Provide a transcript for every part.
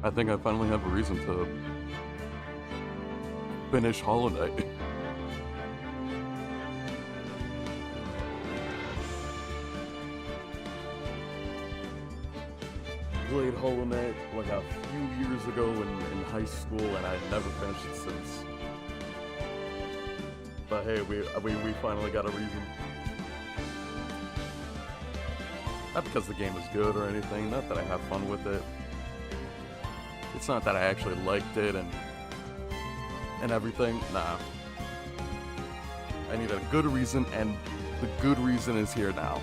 I think I finally have a reason to finish Hollow Knight. Played Hollow Knight like a few years ago in high school, and I never finished it since. But hey, we finally got a reason. Not because the game is good or anything, not that I have fun with it. It's not that I actually liked it and everything, nah. I need a good reason, and the good reason is here now.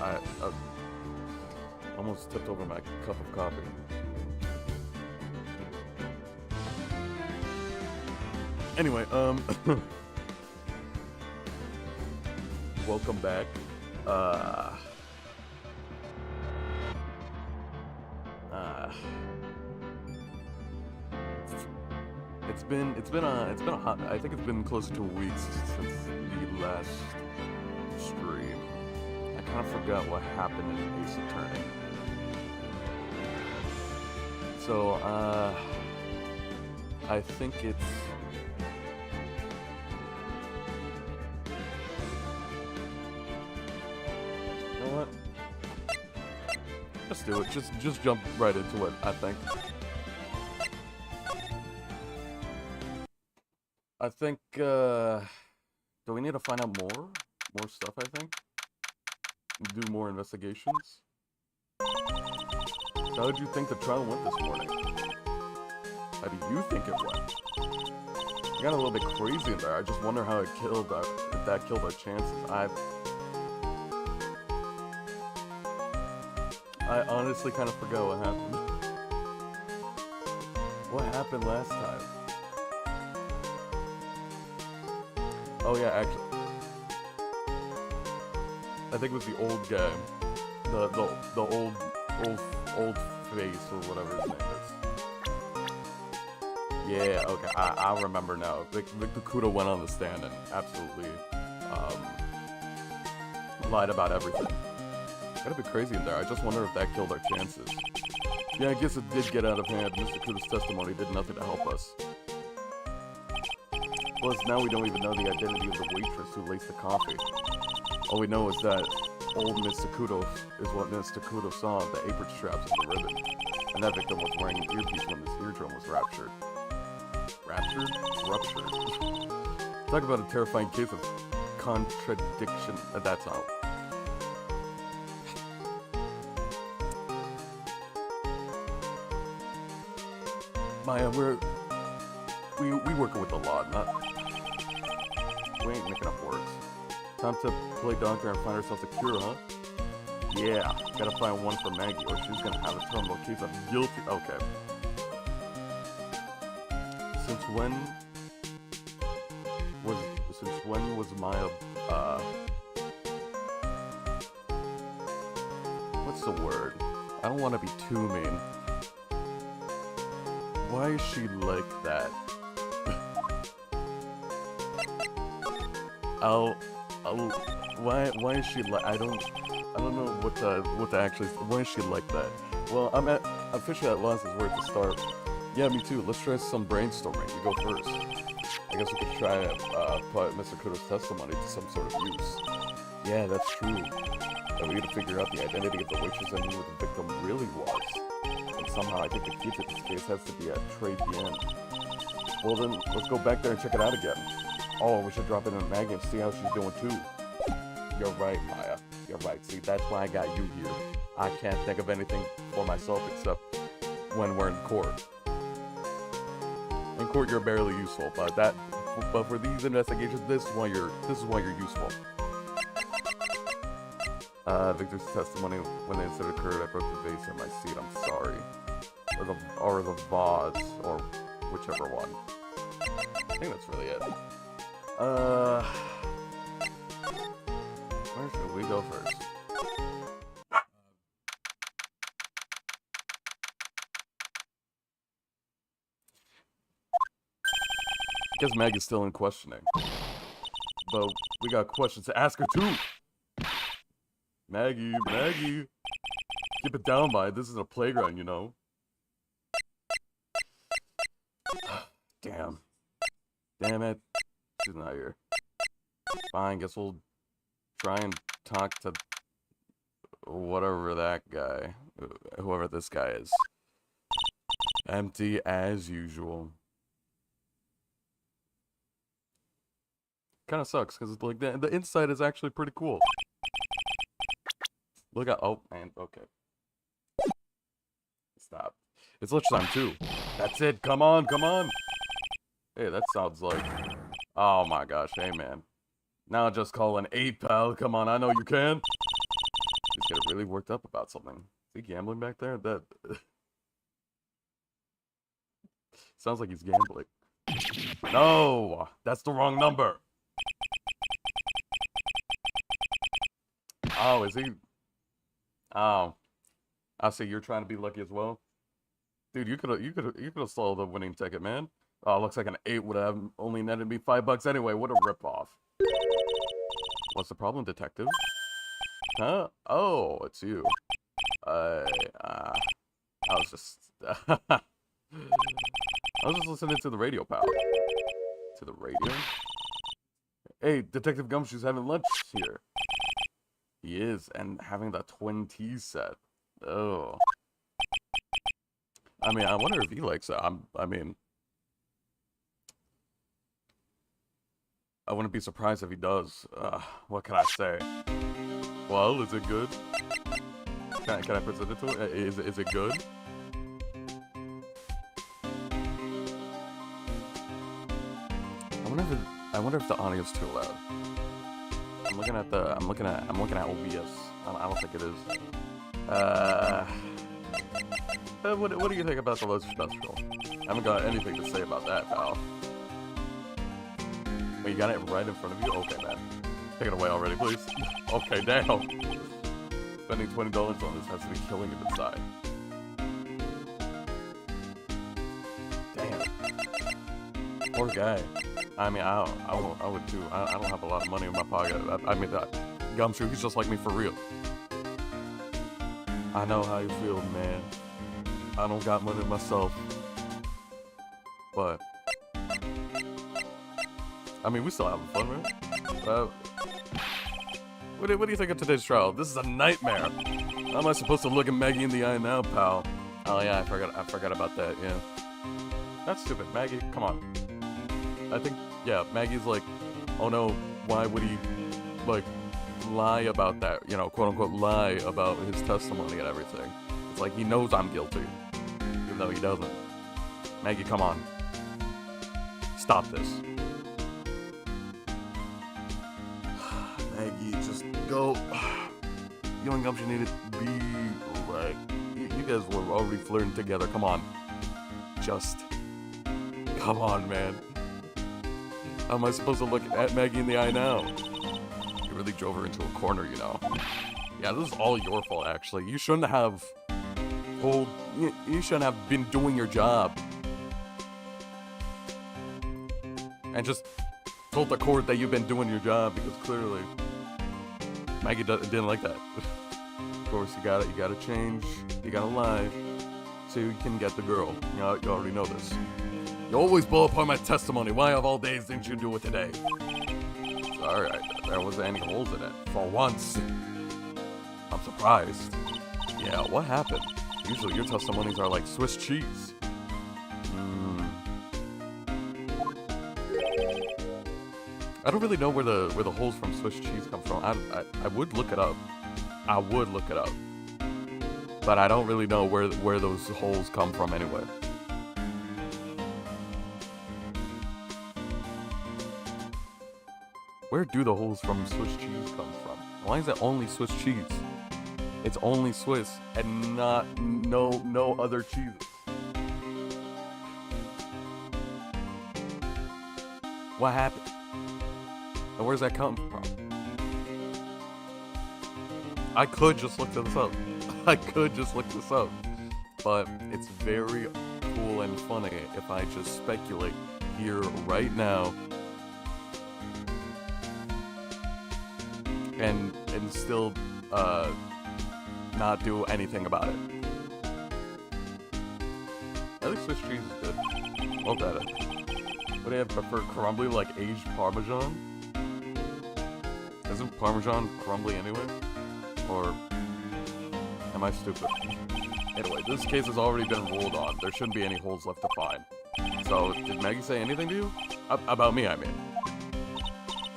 I almost tipped over my cup of coffee. Anyway, welcome back. It's been a hot. I think it's been close to 2 weeks since the last stream. I kind of forgot what happened in Ace Attorney. So I think it's. You know what? Just do it. Just jump right into it, I think. I think, do we need to find out more stuff, I think? Do more investigations? How did you think the trial went this morning? How do you think it went? You got a little bit crazy in there. I just wonder how it killed our, if that killed our chances. I honestly kind of forgot what happened. What happened last time? Oh yeah, actually, I think it was the old guy, the old face or whatever his name is. Yeah, okay, I remember now. The Kudo went on the stand and absolutely lied about everything. Got a bit crazy in there. I just wonder if that killed our chances. Yeah, I guess it did get out of hand. Mr. Kudo's testimony did nothing to help us. Plus, now we don't even know the identity of the waitress who laced the coffee. All we know is that old Miss Sakudo is what Miss Sakudo saw the apron straps and the ribbon. And that victim was wearing an earpiece when his eardrum was ruptured. Raptured? Ruptured. Talk about a terrifying case of contradiction. That's all. Maya, we working with the law, not... We ain't making up words. Time to play doctor and find ourselves a cure, huh? Yeah, gotta find one for Maggie, or she's gonna have a terminal case of guilty. Okay. Since when was Maya, what's the word? I don't want to be too mean. Why is she like that? Why is she like? I don't know what to actually. Why is she like that? Well, I'm officially at loss as where to start. Yeah, me too. Let's try some brainstorming. You go first. I guess we could try to put Mr. Kudo's testimony to some sort of use. Yeah, that's true. And we need to figure out the identity of the waitress and who the victim really was. And somehow I think the key to this case has to be at Trey Bien. Well then, let's go back there and check it out again. Oh, we should drop it in Maggie and see how she's doing too. You're right, Maya. You're right. See, that's why I got you here. I can't think of anything for myself except when we're in court. In court, you're barely useful, but for these investigations, this is why you're useful. Victor's testimony: when the incident occurred, I broke the vase in my seat. I'm sorry, or the vase, or whichever one. I think that's really it. Where should we go first? I guess Maggie's still in questioning. But we got questions to ask her too. Maggie. Keep it down, Mike. This is a playground, you know. Damn. Damn it. She's not here. Fine, guess we'll try and talk to whatever that guy, whoever this guy is. Empty as usual. Kind of sucks because like the inside is actually pretty cool. Look at oh man, okay. Stop. It's lunchtime too. That's it. Come on, come on. Hey, that sounds like. Oh my gosh, hey man. Now just call an 8, pal. Come on, I know you can. He's getting really worked up about something. Is he gambling back there? That sounds like he's gambling. No, that's the wrong number. Oh, is he? Oh, I see. You're trying to be lucky as well, dude. You could have sold the winning ticket, man. Oh, looks like an 8 would have only netted me $5 anyway. What a ripoff. What's the problem, detective? Huh? Oh, it's you. I was just I was just listening to the radio, pal. To the radio? Hey, Detective Gumshoe's having lunch here. He is, and having the twin tea set. Oh. I mean, I wonder if he likes it. I mean, I wouldn't be surprised if he does. What can I say? Well, is it good? Can I present it to him? Is it good? I wonder if the audio's too loud. I'm looking at OBS. I don't think it is. What do you think about the Lotus Industrial? I haven't got anything to say about that, pal. Wait, you got it right in front of you? Okay, man. Take it away already, please. Okay, damn. Spending $20 on this has to be killing him inside. Damn. Poor guy. I mean, I would too. I don't have a lot of money in my pocket. I mean, Gumshoe, he's just like me for real. I know how you feel, man. I don't got money myself. But I mean, we still having fun, right? What do you think of today's trial? This is a nightmare. How am I supposed to look at Maggie in the eye now, pal? Oh yeah, I forgot about that, yeah. That's stupid. Maggie, come on. I think, yeah, Maggie's like, oh no, why would he, like, lie about that, you know, quote-unquote lie about his testimony and everything. It's like he knows I'm guilty, even though he doesn't. Maggie, come on. Stop this. Maggie, just go. You and Gumshoe need to be, like, you guys were already flirting together, come on. Just, come on, man. How am I supposed to look at Maggie in the eye now? You really drove her into a corner, you know. Yeah, this is all your fault, actually. You shouldn't have you shouldn't have been doing your job. And just told the court that you've been doing your job, because clearly Maggie didn't like that. Of course, you gotta change, you gotta lie, so you can get the girl. You already know this. You always blow apart my testimony. Why of all days didn't you do it today? Sorry, there wasn't any holes in it. For once. I'm surprised. Yeah, what happened? Usually your testimonies are like Swiss cheese. I don't really know where the holes from Swiss cheese come from. I would look it up. I would look it up. But I don't really know where those holes come from anyway. Where do the holes from Swiss cheese come from? Why is it only Swiss cheese? It's only Swiss and no other cheeses. What happened? And where's that come from? I could just look this up. I could just look this up. But it's very cool and funny if I just speculate here right now. And still not do anything about it. At least Swiss cheese is good. Love that. What do you have preferred? Crumbly, like aged Parmesan? Isn't Parmesan crumbly anyway? Or am I stupid? Anyway, this case has already been ruled on. There shouldn't be any holes left to find. So, did Maggie say anything to you? About me, I mean.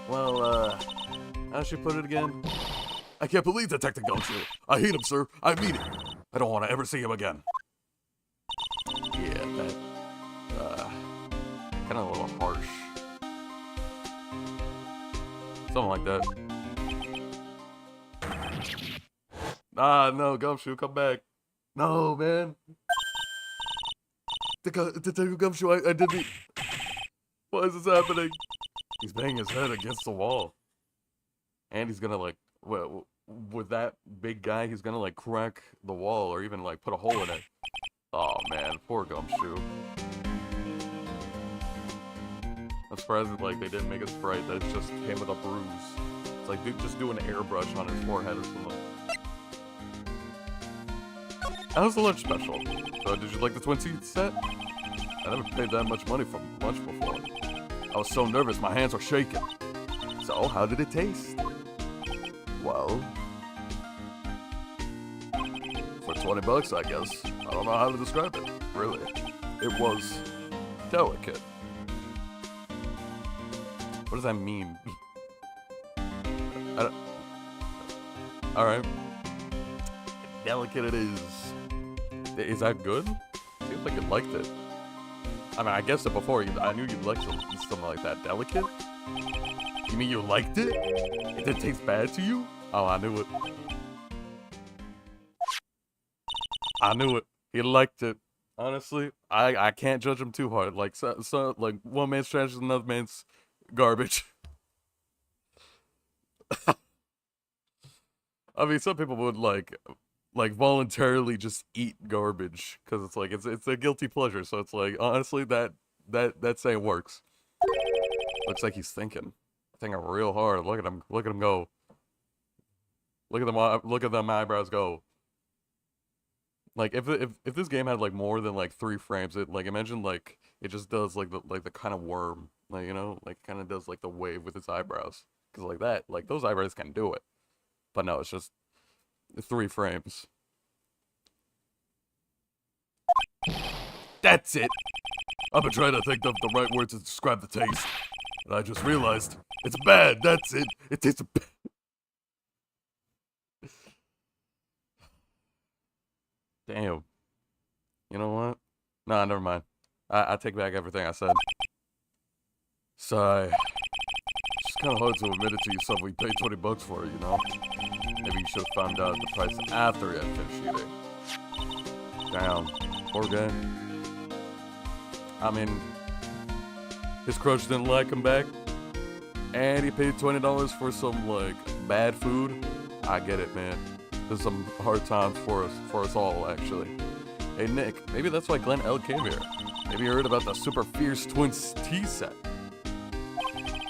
Well, how should she put it again? I can't believe Detective Gumshoe. I hate him, sir. I mean it. I don't want to ever see him again. Yeah, that, kind of a little harsh. Something like that. Ah, no, Gumshoe, come back. No, man. Detective Gumshoe, I didn't... Why is this happening? He's banging his head against the wall. And he's gonna, like, with that big guy, he's gonna, like, crack the wall or even, like, put a hole in it. Oh, man, poor Gumshoe. I'm surprised that, like, they didn't make a sprite that just came with a bruise. It's like, just do an airbrush on his forehead or something. How's the lunch special? So, did you like the twin seat set? I never paid that much money for lunch before. I was so nervous, my hands were shaking. So, how did it taste? Well, for 20 bucks, I guess. I don't know how to describe it, really. It was delicate. What does that mean? Alright. Delicate it is. Is that good? Seems like you liked it. I mean, I guessed it before. I knew you'd like something like that. Delicate? You mean you liked it? It didn't taste bad to you? Oh, I knew it. I knew it. He liked it. Honestly, I can't judge him too hard. Like, so like one man's trash is another man's garbage. I mean, some people would like voluntarily just eat garbage because it's like it's a guilty pleasure. So it's like honestly that saying works. Looks like he's thinking real hard. Look at him go. Look at them eyebrows go. Like if this game had like more than like 3 frames, it like imagine like it just does like the kind of worm, like you know, like kind of does like the wave with its eyebrows, because like that, like those eyebrows can do it, but no, it's just 3 frames. That's it. I've been trying to think of the right word to describe the taste, and I just realized it's bad. That's it. It tastes bad. Damn. You know what? Nah, never mind. I take back everything I said. Sigh. It's kind of hard to admit it to yourself. We paid 20 bucks for it, you know? Maybe you should have found out the price after you had finished eating. Damn. Poor guy. I mean, his crush didn't like him back, and he paid $20 for some, like, bad food. I get it, man. There's some hard times for us all, actually. Hey, Nick, maybe that's why Glenn L came here. Maybe you heard about the super fierce twins tea set.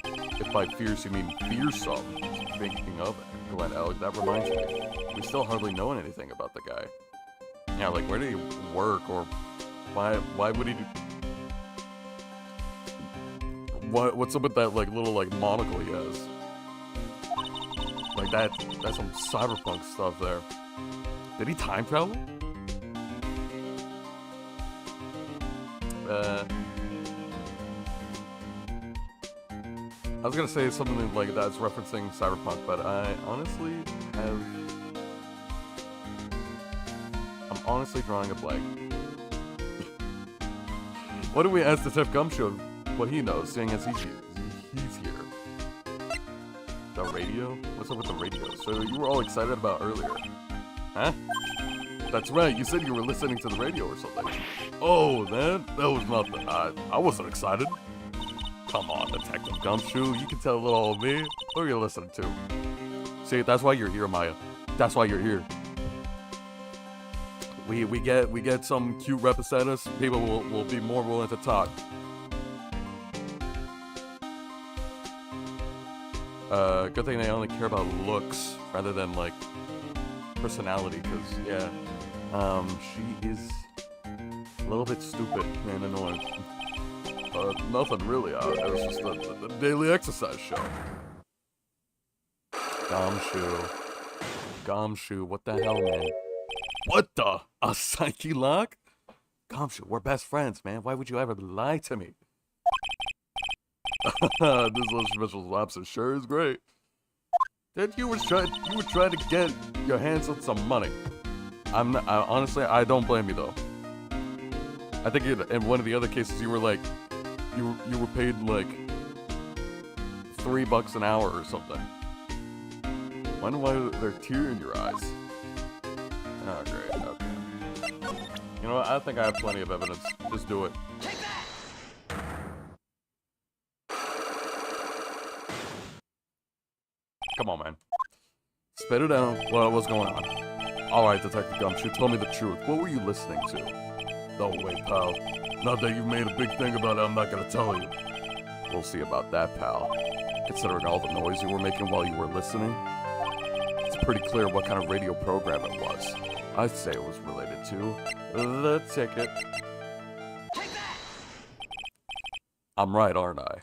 If by fierce you mean fearsome. Speaking of Glenn L, that reminds me, we still hardly know anything about the guy. Yeah, like where did he work, or why would he do? What's up with that like little like monocle he has? Like that's some cyberpunk stuff there. Did he time travel? I was gonna say something like that's referencing cyberpunk, but I'm honestly drawing a blank. Why don't we ask the Detective Gumshoe what he knows, seeing as he's here? The radio? What's up with the radio? So you were all excited about earlier. Huh? That's right, you said you were listening to the radio or something. Oh, that was nothing. I wasn't excited. Come on, Detective Gumshoe, you can tell a little of me. Who are you listening to? See, that's why you're here, Maya. That's why you're here. We get some cute representatives. People will be more willing to talk. Good thing they only care about looks rather than like personality, because, yeah, she is a little bit stupid and annoying. Nothing really. It was just the daily exercise show. Gumshoe, what the hell, man? What the? A psyche lock? Gumshoe, we're best friends, man. Why would you ever lie to me? This little special lobster sure is great. You were trying to get your hands on some money. Honestly, I don't blame you though. I think in one of the other cases you were like, you were paid like $3 an hour or something. Wonder why there's a tear in your eyes. Oh great, okay. You know what? I think I have plenty of evidence. Just do it. Come on, man. Spit it out. What's going on? Alright, Detective Gumshoe, tell me the truth. What were you listening to? No way, pal. Not that you've made a big thing about it, I'm not gonna tell you. We'll see about that, pal. Considering all the noise you were making while you were listening, it's pretty clear what kind of radio program it was. I'd say it was related to the ticket. I'm right, aren't I?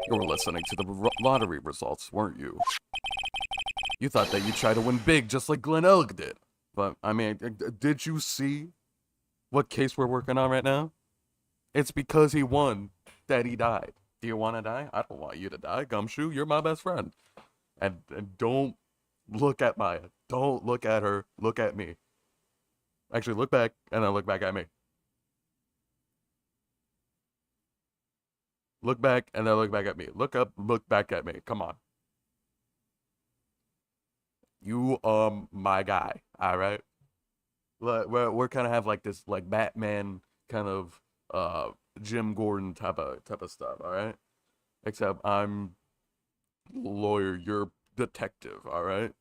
You were listening to the lottery results, weren't you? You thought that you'd try to win big just like Glenn Elg did. But, I mean, did you see what case we're working on right now? It's because he won that he died. Do you want to die? I don't want you to die, Gumshoe. You're my best friend. And don't look at Maya. Don't look at her. Look at me. Actually, look back, and then look back at me. Look back, and then look back at me. Look up, look back at me. Come on. You, my guy, alright? We're kind of have like this, like, Batman kind of, Jim Gordon type of stuff, alright? Except I'm lawyer, you're detective, alright?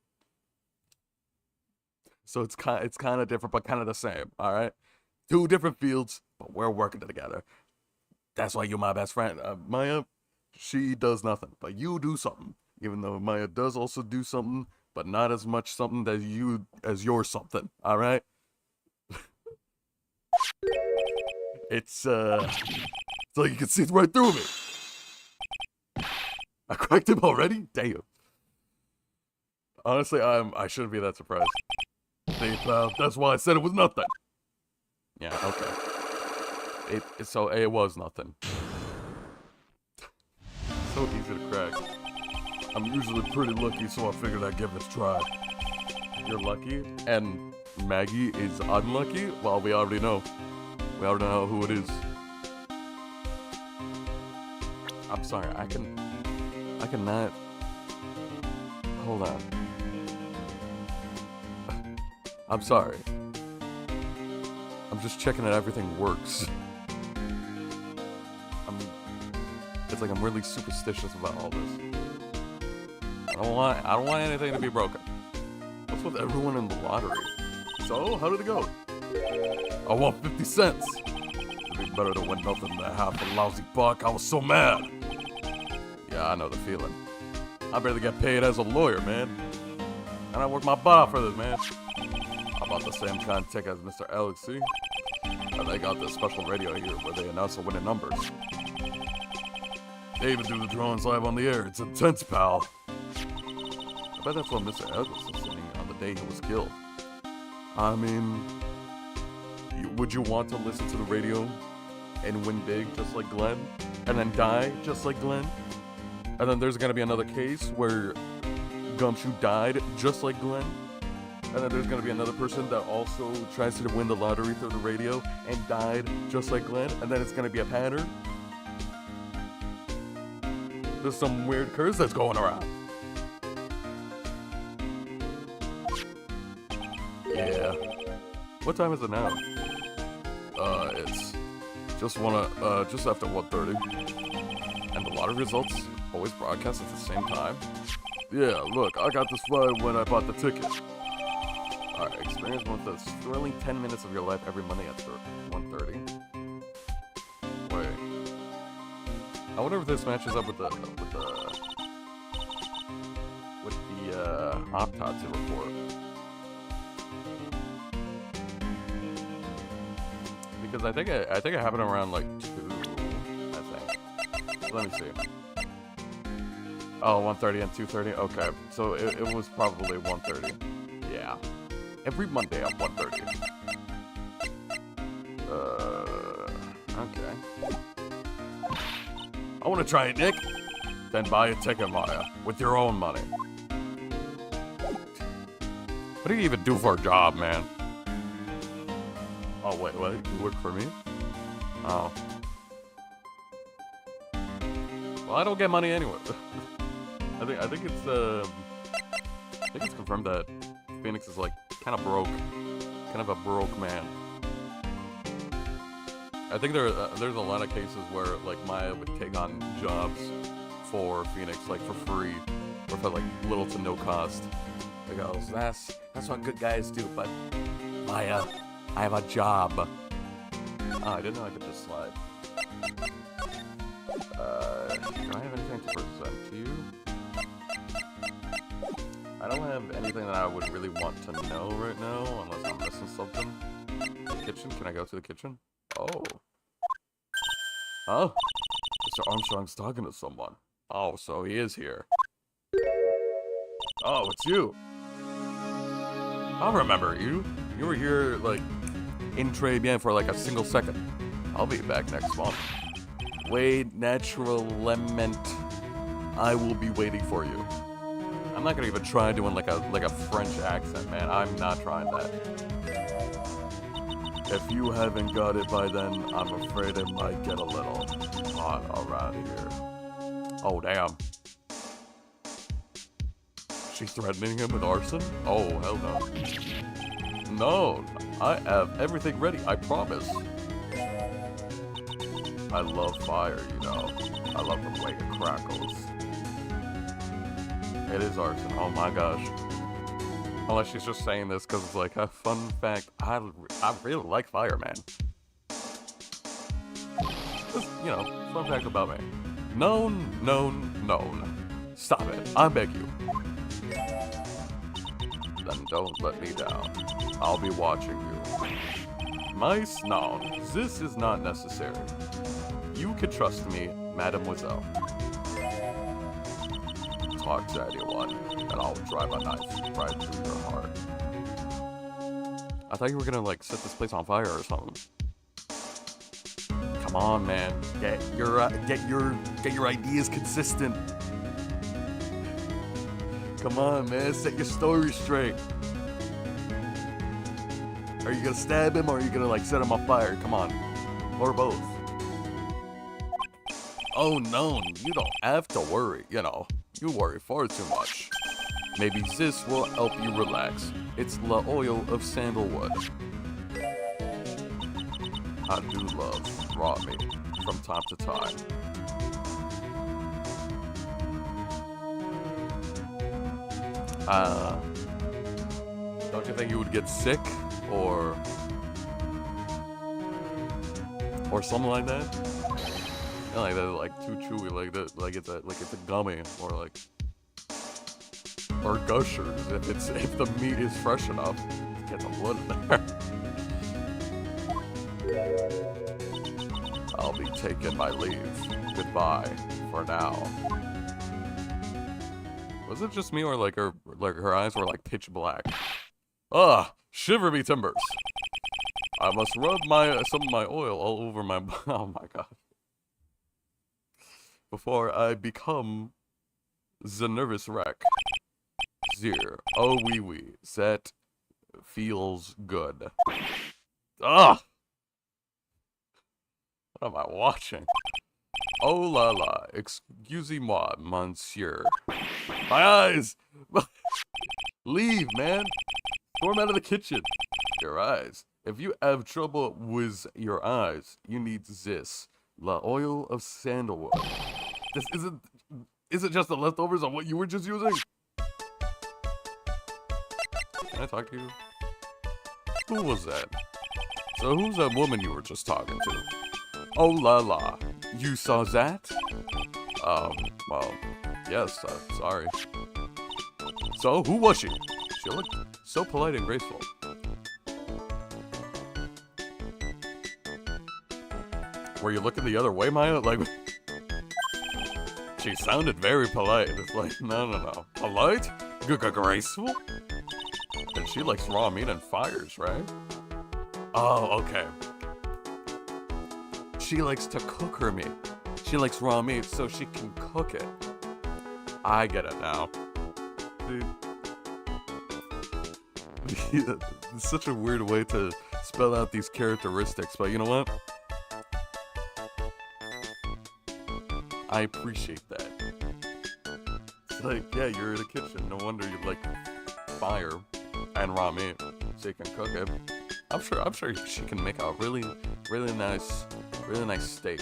So it's kind of different, but kind of the same, alright? Two different fields, but we're working together. That's why you're my best friend. Maya, she does nothing, but you do something. Even though Maya does also do something, but not as much something as you're something, alright? It's, so you can see right through me. I cracked him already? Damn. Honestly, I shouldn't be that surprised. See, pal, that's why I said it was nothing. Yeah, okay. So it was nothing. So easy to crack. I'm usually pretty lucky, so I figured I'd give it a try. You're lucky, and Maggie is unlucky? Well, we already know. We already know who it is. I'm sorry, I cannot... Hold on. I'm sorry. I'm just checking that everything works. It's like I'm really superstitious about all this. I don't want anything to be broken. What's with everyone in the lottery? So, how did it go? I won 50 cents. It'd be better to win nothing than half a lousy buck. I was so mad. Yeah, I know the feeling. I barely get paid as a lawyer, man. And I work my butt off for this, man. I bought the same kind of tick as Mr. Alex, see? And they got this special radio here where they announce the winning numbers. They even do the drawings live on the air. It's intense, pal. I bet that's what Mr. Alex was listening on the day he was killed. I mean, would you want to listen to the radio and win big just like Glenn? And then die just like Glenn? And then there's gonna be another case where Gumshoe died just like Glenn? And then there's gonna be another person that also tries to win the lottery through the radio and died just like Glenn? And then it's gonna be a pattern? There's some weird curse that's going around. Yeah. What time is it now? It's just after 1:30. And the lottery results always broadcast at the same time. Yeah, look, I got this right when I bought the ticket. Alright, experience one of the thrilling 10 minutes of your life every Monday at 1:30. Wait. I wonder if this matches up with the autopsy report. Because I think it happened around like 2, I think. Let me see. Oh, 1:30 and 2:30? Okay. So it was probably 1:30. Yeah. Every Monday at 1:30. Okay. I want to try it, Nick. Then buy a ticket, Maya, with your own money. What do you even do for a job, man? Oh, wait, what? You work for me? Oh. Well, I don't get money anyway. I think it's confirmed that Phoenix is like kind of broke, kind of a broke man. I think there's a lot of cases where like Maya would take on jobs for Phoenix like for free or for like little to no cost. Because that's what good guys do. But Maya, I have a job. Oh, I didn't know I could just slide. Do I have anything to present to you? I don't have anything that I would really want to know right now, unless I'm missing something. The kitchen? Can I go to the kitchen? Oh. Huh? Mr. Armstrong's talking to someone. Oh, so he is here. Oh, it's you. I remember you. You were here, like, in très bien for like a single second. I'll be back next month. Wait, naturellement. I will be waiting for you. I'm not gonna even try doing like a French accent, man. I'm not trying that. If you haven't got it by then, I'm afraid it might get a little hot around here. Oh, damn. She's threatening him with arson? Oh, hell no. No, I have everything ready, I promise. I love fire, you know. I love the way it crackles. It is arson, oh my gosh. Unless she's just saying this because it's like a fun fact. I really like fire, man. Just, you know, fun fact about me. Known. Stop it, I beg you. Then don't let me down. I'll be watching you. Mice? No, this is not necessary. You can trust me, mademoiselle. Talk to anyone, and I'll drive a knife right through your heart. I thought you were gonna like set this place on fire or something. Come on, man. Get your ideas consistent. Come on, man. Set your story straight. Are you gonna stab him or are you gonna like set him on fire? Come on. Or both. Oh no, you don't have to worry, you know. You worry far too much. Maybe this will help you relax. It's the oil of sandalwood. I do love raw meat from time to time. Don't you think you would get sick or something like that? Not like that, like too chewy, like that, like it's a gummy, or like, or gushers if the meat is fresh enough to get the blood in there. I'll be taking my leave. Goodbye for now. Was it just me, or like her eyes were like pitch black? Ugh, shiver me timbers. I must rub some of my oil all over my. Oh my god. Before I become the nervous wreck. Zir. Oh wee wee. That feels good. Ugh! What am I watching? Oh la la. Excusez-moi, monsieur. My eyes! Leave, man. Storm out of the kitchen. Your eyes. If you have trouble with your eyes, you need this. The oil of sandalwood. This isn't just the leftovers of what you were just using? Can I talk to you? Who was that? So who's that woman you were just talking to? Oh la la. You saw that? Well, yes, sorry. So, who was she? She looked so polite and graceful. Were you looking the other way, Maya? Like, she sounded very polite. It's like, no. Polite? Graceful? And she likes raw meat and fires, right? Oh, okay. She likes to cook her meat. She likes raw meat so she can cook it. I get it now. Dude. It's such a weird way to spell out these characteristics, but you know what? I appreciate that. It's like, yeah, you're in the kitchen. No wonder you like fire and raw meat, so you can cook it. I'm sure she can make a really nice steak.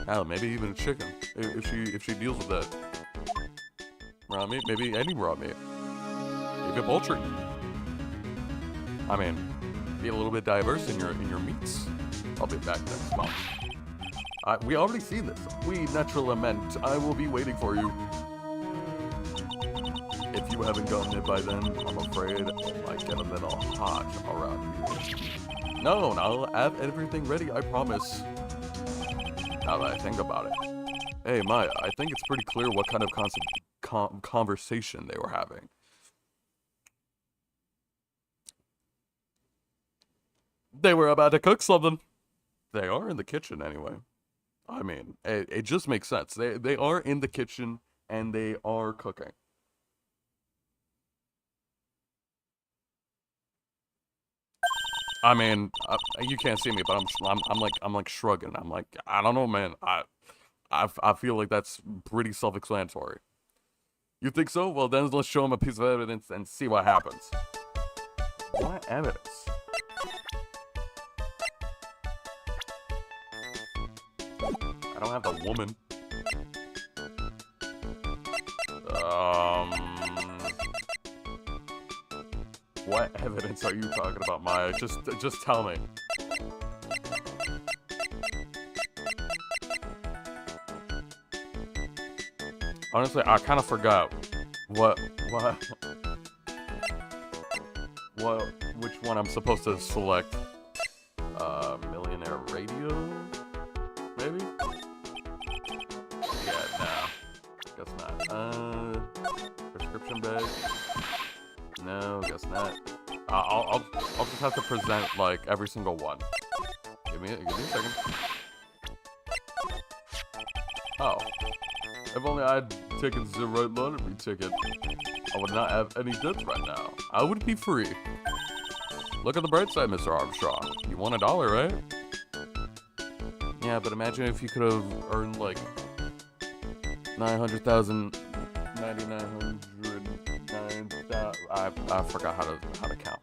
Hell, maybe even chicken if she deals with that. Raw meat, maybe any raw meat, even poultry. I mean, be a little bit diverse in your meats. I'll be back next month. We already see this. We natural lament. I will be waiting for you. If you haven't gotten it by then, I'm afraid it might get a little hot around here. No, I'll have everything ready, I promise. Now that I think about it. Hey, Maya, I think it's pretty clear what kind of conversation they were having. They were about to cook something. They are in the kitchen anyway. I mean, it just makes sense. They are in the kitchen and they are cooking. I mean, you can't see me, but I'm like shrugging. I'm like, I don't know, man. I feel like that's pretty self-explanatory. You think so? Well, then let's show him a piece of evidence and see what happens. What evidence? I don't have the woman. What evidence are you talking about, Maya? Just tell me. Honestly, I kind of forgot which one I'm supposed to select. Millionaire radio, maybe? Yeah, nah, guess not. Prescription bag. No, guess not. I'll just have to present like every single one. Give me a second. Oh, if only I'd taken the right lottery ticket, I would not have any debts right now. I would be free. Look at the bright side, Mr. Armstrong. You won $1, right? Yeah, but imagine if you could have earned like 900,000, 9,909,000. I forgot how to count.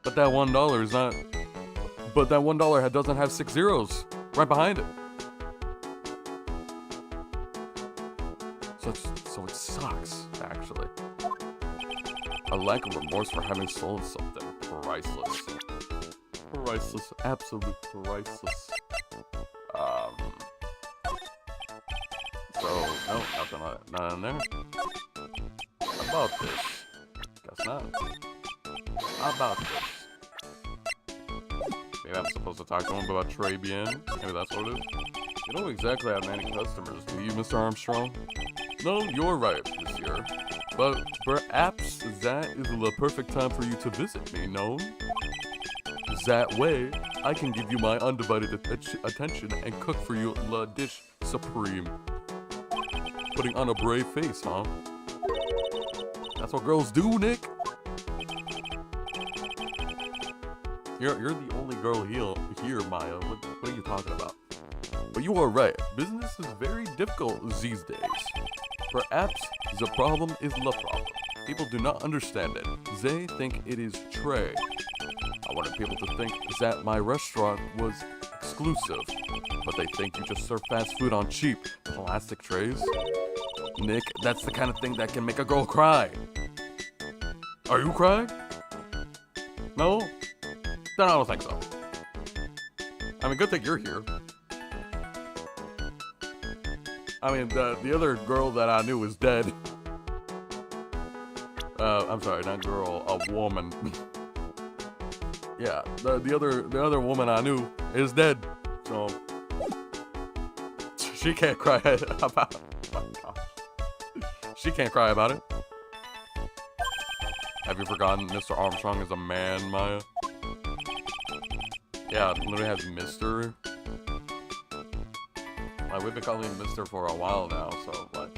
But that $1 is not. But that $1 doesn't have 6 zeros right behind it. So it sucks, actually. A lack of remorse for having stolen something. Priceless. Priceless. Absolute priceless. So, no, nothing in there. How about this? Guess not. How about this? Maybe I'm supposed to talk to him about Trey Bien. Maybe that's what it is. You don't exactly have many customers, do you, Mr. Armstrong? No, you're right, monsieur. But perhaps that is the perfect time for you to visit me, no? That way, I can give you my undivided attention and cook for you la dish supreme. Putting on a brave face, huh? That's what girls do, Nick. You're the only girl here, Maya. What are you talking about? But you are right. Business is very difficult these days. Perhaps the problem is the problem. People do not understand it. They think it is Trey. I wanted people to think that my restaurant was exclusive, but they think you just serve fast food on cheap plastic trays. Nick, that's the kind of thing that can make a girl cry. Are you crying? No? Then I don't think so. I mean, good thing you're here. I mean, the other girl that I knew was dead. I'm sorry, not girl, a woman. Yeah, the other woman I knew is dead, so she can't cry about. Oh my gosh, she can't cry about it. Have you forgotten Mr. Armstrong is a man, Maya? Yeah, it literally has Mr. Like, we've been calling him Mr. for a while now, so like,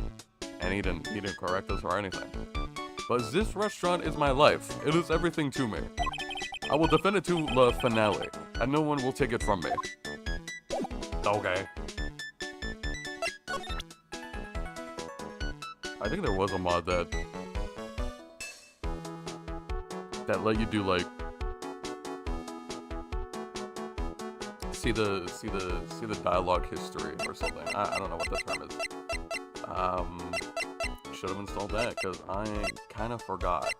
and he didn't correct us or anything. But this restaurant is my life. It is everything to me. I will defend it to the finale, and no one will take it from me. Okay. I think there was a mod that let you do like see the dialogue history or something. I don't know what the term is. Should have installed that because I kind of forgot.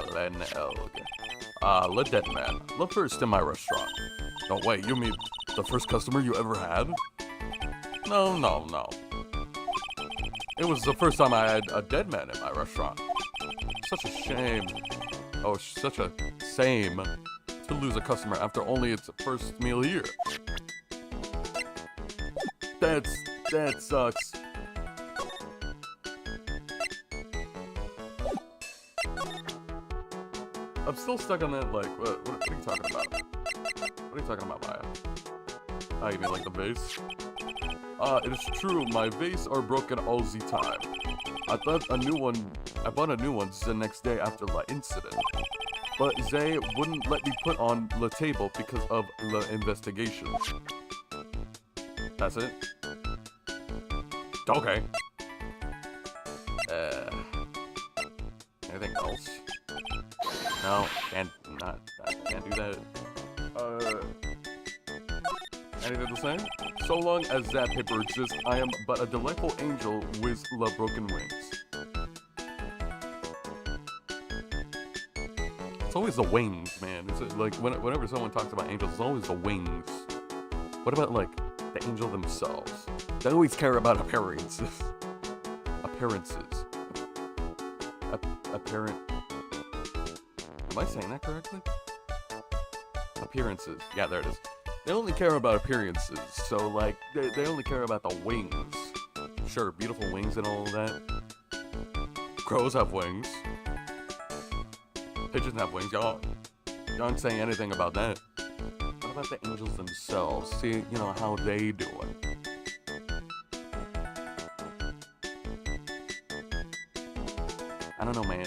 Glenn Elg. Le Dead Man. The first in my restaurant. No, wait, you mean the first customer you ever had? No. It was the first time I had a dead man in my restaurant. Such a shame. Oh, such a shame to lose a customer after only its first meal here. That sucks. I'm still stuck on that, like, what are you talking about? What are you talking about, Maya? Oh, you mean like the vase? It is true, my vase are broken all the time. I bought a new one the next day after the incident. But they wouldn't let me put on the table because of the investigation. That's it? Okay. Anything else? No, can't do that. Anything to say? So long as that paper exists, I am but a delightful angel with the broken wings. It's always the wings, man. It's like whenever someone talks about angels, it's always the wings. What about like the angel themselves? They always care about appearances. Appearances. Apparent. Am I saying that correctly? Appearances. Yeah, there it is. They only care about appearances, so like they only care about the wings. Sure, beautiful wings and all of that. Crows have wings. Pigeons have wings. Y'all aren't saying anything about that. What about the angels themselves? See, you know, how they doing? I don't know, man.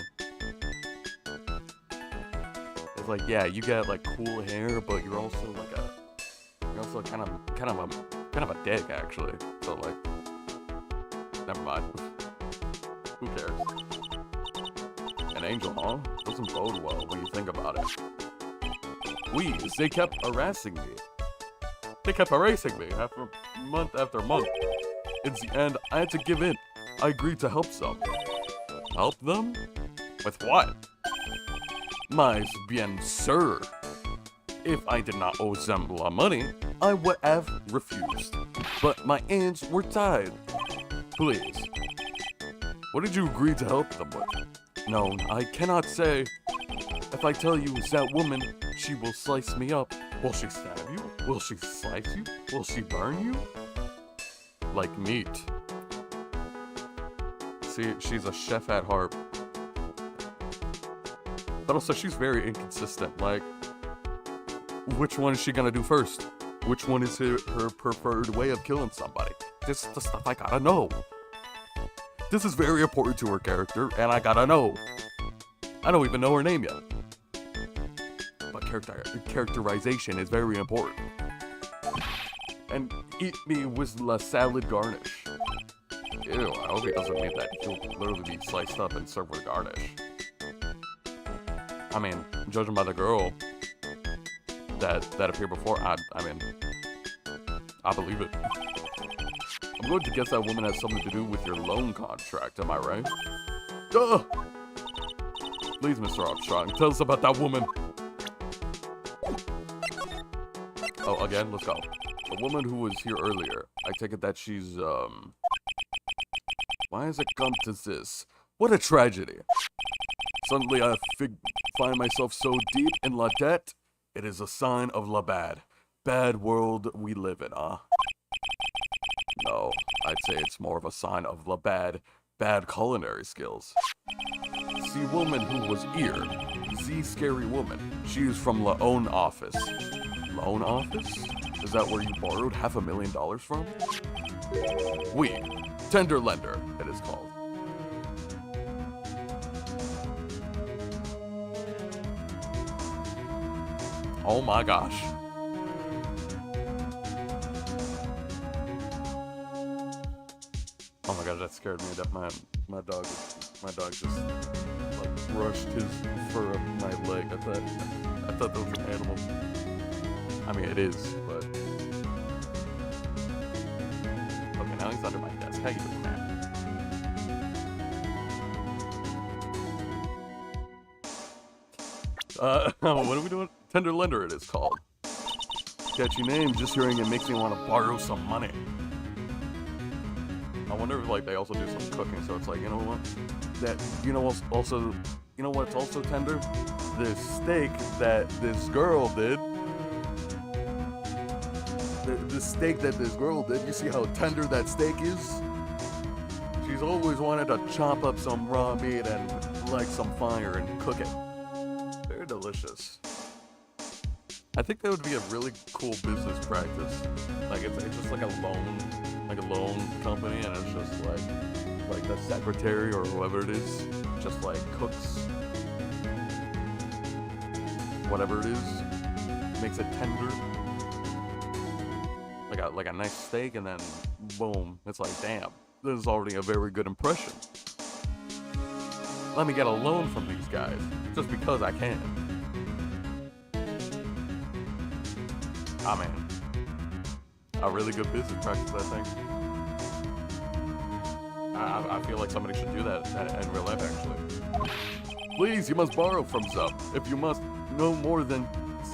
It's like, yeah, you got like cool hair, but you're also like kind of a dick, actually. So like, never mind. Who cares? An angel, huh? Doesn't bode well when you think about it. They kept harassing me. After month after month. In the end, I had to give in. I agreed to help some. Help them? With what? Mais bien sûr. If I did not owe them la money, I would have refused. But my hands were tied. Please. What did you agree to help them with? No, I cannot say. If I tell you it's that woman, she will slice me up. Will she stab you? Will she slice you? Will she burn you? Like meat. See, she's a chef at heart. But also, she's very inconsistent. Like, which one is she gonna do first? Which one is her preferred way of killing somebody? This is the stuff I gotta know. This is very important to her character, and I gotta know. I don't even know her name yet. But characterization is very important. And eat me with la salad garnish. Ew, I hope he doesn't mean that. He'll literally be sliced up and served with garnish. I mean, judging by the girl that appeared before, I mean, I believe it. I'm going to guess that woman has something to do with your loan contract, am I right? Duh! Please, Mr. Armstrong, tell us about that woman. Oh, again, let's go. The woman who was here earlier, I take it that she's, Why has it come to this? What a tragedy. Suddenly I find myself so deep in la debt. It is a sign of la bad. Bad world we live in, huh? No, I'd say it's more of a sign of la bad culinary skills. See woman who was ear. Z scary woman. She is from la own office. Loan office? Is that where you borrowed $500,000 from? We. Tender lender, it is called. Oh my gosh. Oh my god, that scared me. That my dog just like brushed his fur up my leg. I thought that was an animal. I mean, it is, but okay. Now he's under my desk. How you doing, man? What are we doing? Tender lender, it is called. Catchy name. Just hearing it makes me want to borrow some money. I wonder if like they also do some cooking, so it's like, you know what? That also, you know what's also tender? The steak that this girl did. The steak that this girl did. You see how tender that steak is? She's always wanted to chop up some raw meat and light some fire and cook it. Very delicious. I think that would be a really cool business practice. Like it's just like a loan company, and it's just like the secretary or whoever it is just like cooks whatever it is, makes it tender, like a nice steak, and then boom, it's like, damn, this is already a very good impression. Let me get a loan from these guys just because I can. Ah man, a really good business practice, I think. I feel like somebody should do that in real life, actually. Please, you must borrow from Zup. If you must, no more than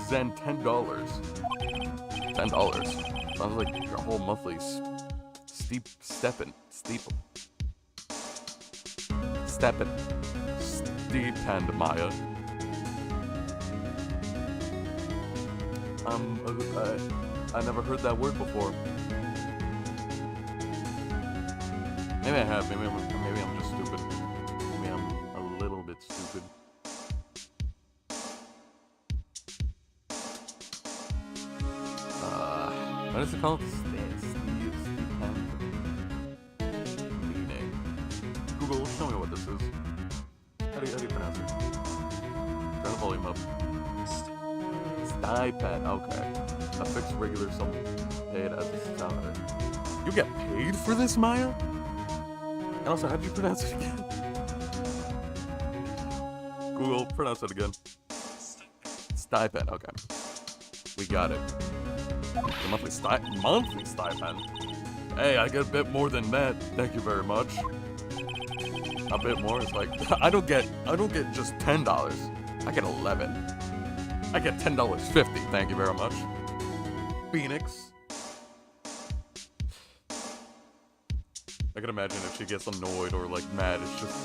$10. $10. Sounds like your whole monthly stipend, Maya. I never heard that word before. Maybe I have. Maybe I'm just stupid. Maybe I'm a little bit stupid. What is it called? Stipend. Meaning. Google, show me what this is. How do you pronounce it? Turn the volume up. Stipend. Okay. A fixed regular sum paid as a salary. You get paid for this, Maya? And also, how do you pronounce it again? Google, pronounce it again. Stipend, okay. We got it. The monthly stipend. Hey, I get a bit more than that. Thank you very much. A bit more. It's like I don't get just $10. I get 11. I get $10.50. Thank you very much. Phoenix. I can imagine if she gets annoyed or like mad, it's just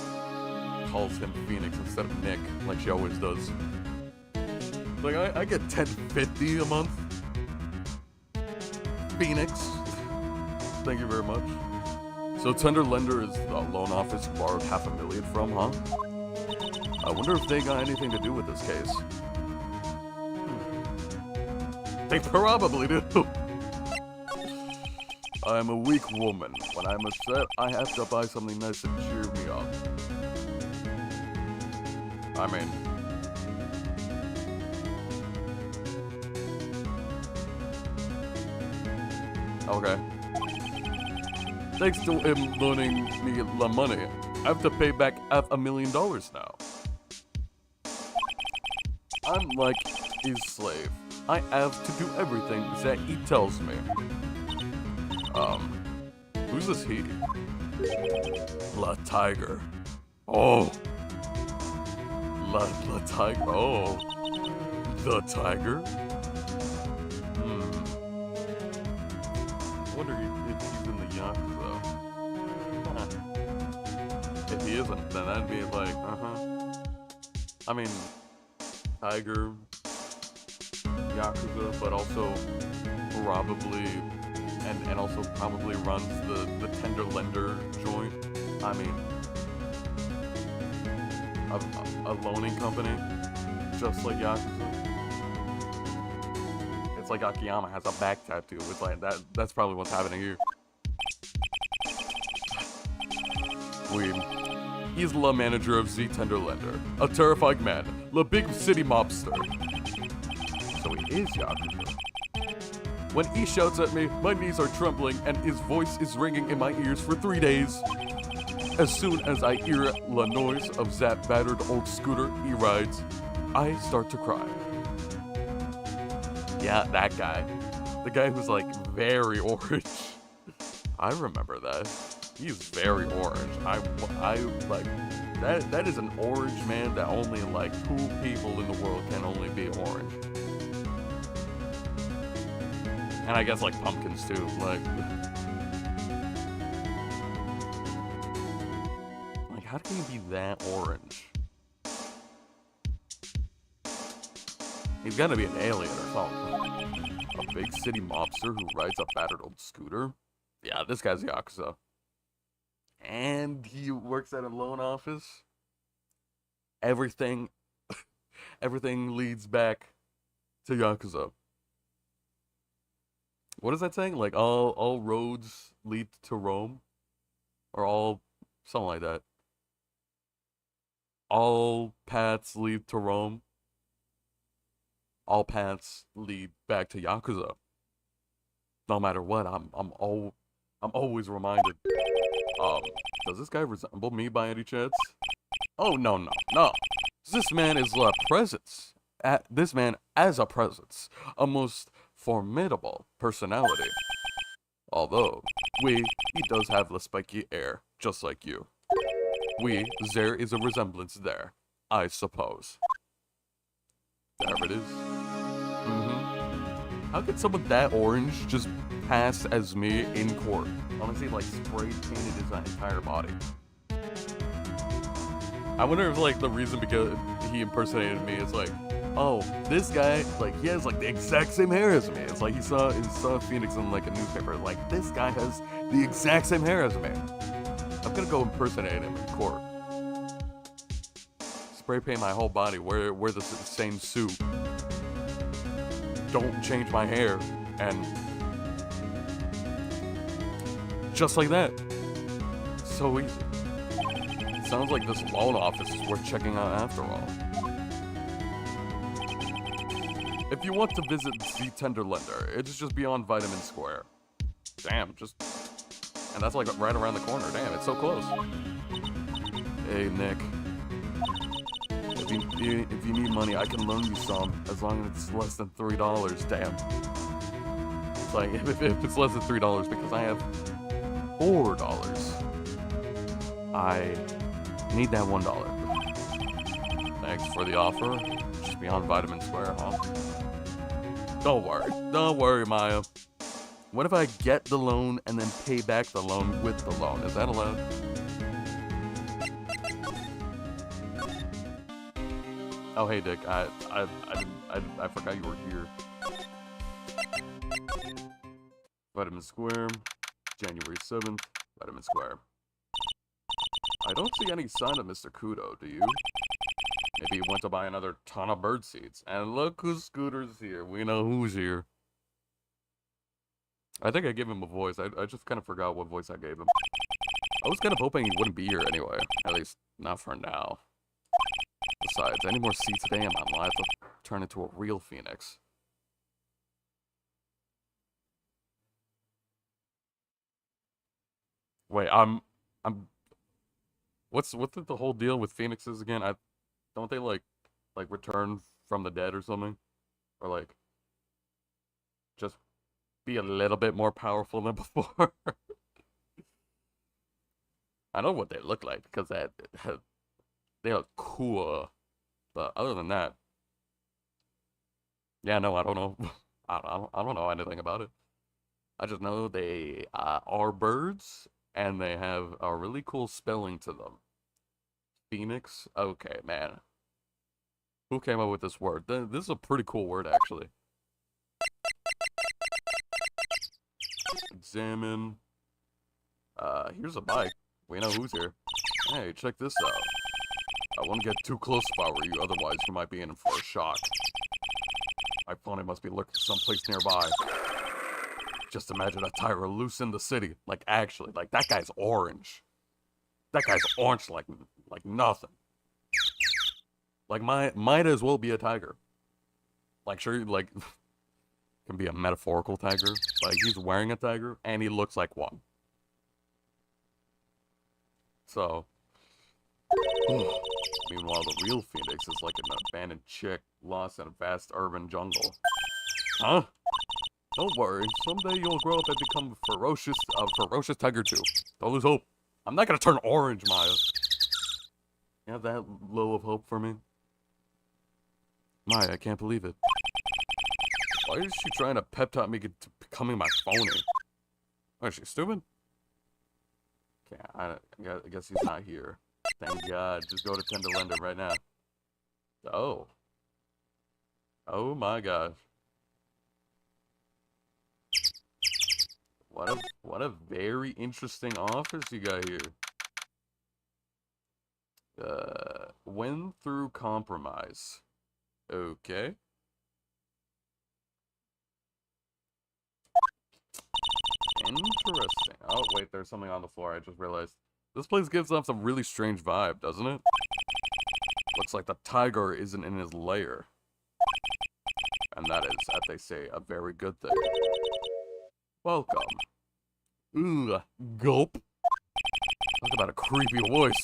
calls him Phoenix instead of Nick, like she always does. Like I get $10.50 a month. Phoenix. Thank you very much. So tender lender is the loan office you borrowed $500,000 from, huh? I wonder if they got anything to do with this case. They probably do. I am a weak woman. When I'm upset, I have to buy something nice to cheer me up. I mean... Okay. Thanks to him loaning me the money, I have to pay back $500,000 now. I'm like his slave. I have to do everything that he tells me. Who's this he? La Tiger. Oh. La Tiger. Oh. The Tiger? I wonder if he's in the Yakuza. Huh. If he isn't, then I'd be like, I mean, Tiger, Yakuza, but also probably, and also probably runs the tender lender joint. I mean, a loaning company, just like Yakuza. It's like Akiyama has a back tattoo. It's like that's probably what's happening here. He's the manager of Z Tenderlender, a terrifying man, the big city mobster. So he is Yakuza. When he shouts at me, my knees are trembling and his voice is ringing in my ears for 3 days. As soon as I hear the noise of that battered old scooter he rides, I start to cry. Yeah, that guy. The guy who's like very orange. I remember that. He's very orange. I like that is an orange man that only like 2 people in the world can only be orange. And I guess like pumpkins too, like how can he be that orange? He's gotta be an alien or something. A big city mobster who rides a battered old scooter? Yeah, this guy's Yakuza. And he works at a loan office. Everything leads back to Yakuza. What is that saying? Like all roads lead to Rome? Or all something like that. All paths lead to Rome. All paths lead back to Yakuza. No matter what, I'm always reminded. Does this guy resemble me by any chance? Oh, no. This man is a presence. This man as a presence. A most formidable personality. Although, he does have the spiky air, just like you. There is a resemblance there, I suppose. There it is. How could someone that orange just pass as me in court? Honestly, like spray painted his entire body. I wonder if like the reason because he impersonated me is like, oh, this guy, like he has like the exact same hair as me. It's like he saw Phoenix in like a newspaper. Like this guy has the exact same hair as me. I'm gonna go impersonate him in court. Spray paint my whole body, wear the same suit. Don't change my hair, and just like that. So easy. Sounds like this loan office is worth checking out after all. If you want to visit the Tenderlender, it's just beyond Vitamin Square. Damn, and that's like right around the corner. Damn, it's so close. Hey, Nick. If you need money, I can loan you some, as long as it's less than $3. Damn. It's like, if it's less than $3, because I have $4. I need that $1. Thanks for the offer. Just beyond Vitamin Square, huh? Don't worry, Maya. What if I get the loan and then pay back the loan with the loan? Is that allowed? Oh, hey, Dick. I forgot you were here. Vitamin Square, January 7th, Vitamin Square. I don't see any sign of Mr. Kudo, do you? Maybe he went to buy another ton of bird seeds. And look whose scooter's here. We know who's here. I think I gave him a voice. I just kind of forgot what voice I gave him. I was kind of hoping he wouldn't be here anyway. At least, not for now. Besides, any more seats today, I'm gonna have to turn into a real phoenix. Wait, what's the whole deal with phoenixes again? Don't they like return from the dead or something? Or like just be a little bit more powerful than before? I know what they look like because they look cool. But other than that, yeah, no, I don't know. I don't know anything about it. I just know they are birds and they have a really cool spelling to them. Phoenix? Okay, man. Who came up with this word? This is a pretty cool word, actually. Examine. Here's a bike. We know who's here. Hey, check this out. I wouldn't get too close if I were you, otherwise you might be in for a shock. My opponent must be lurking someplace nearby. Just imagine a tiger loose in the city. Like, actually, like, that guy's orange. That guy's orange like nothing. Like, might as well be a tiger. Like, sure, like, can be a metaphorical tiger. Like, he's wearing a tiger, and he looks like one. So, meanwhile, the real Phoenix is like an abandoned chick lost in a vast urban jungle. Huh? Don't worry, someday you'll grow up and become a ferocious tiger too. Don't lose hope. I'm not gonna turn orange, Maya. You have that low of hope for me? Maya, I can't believe it. Why is she trying to pep talk me to becoming my phony? Oh, is she stupid? Okay, I guess he's not here. Thank God. Just go to Tenderlender right now. Oh. Oh my gosh. What a very interesting office you got here. Win through compromise. Okay. Interesting. Oh, wait, there's something on the floor. I just realized. This place gives off some really strange vibe, doesn't it? Looks like the tiger isn't in his lair. And that is, as they say, a very good thing. Welcome. Ugh, gulp. Talk about a creepy voice.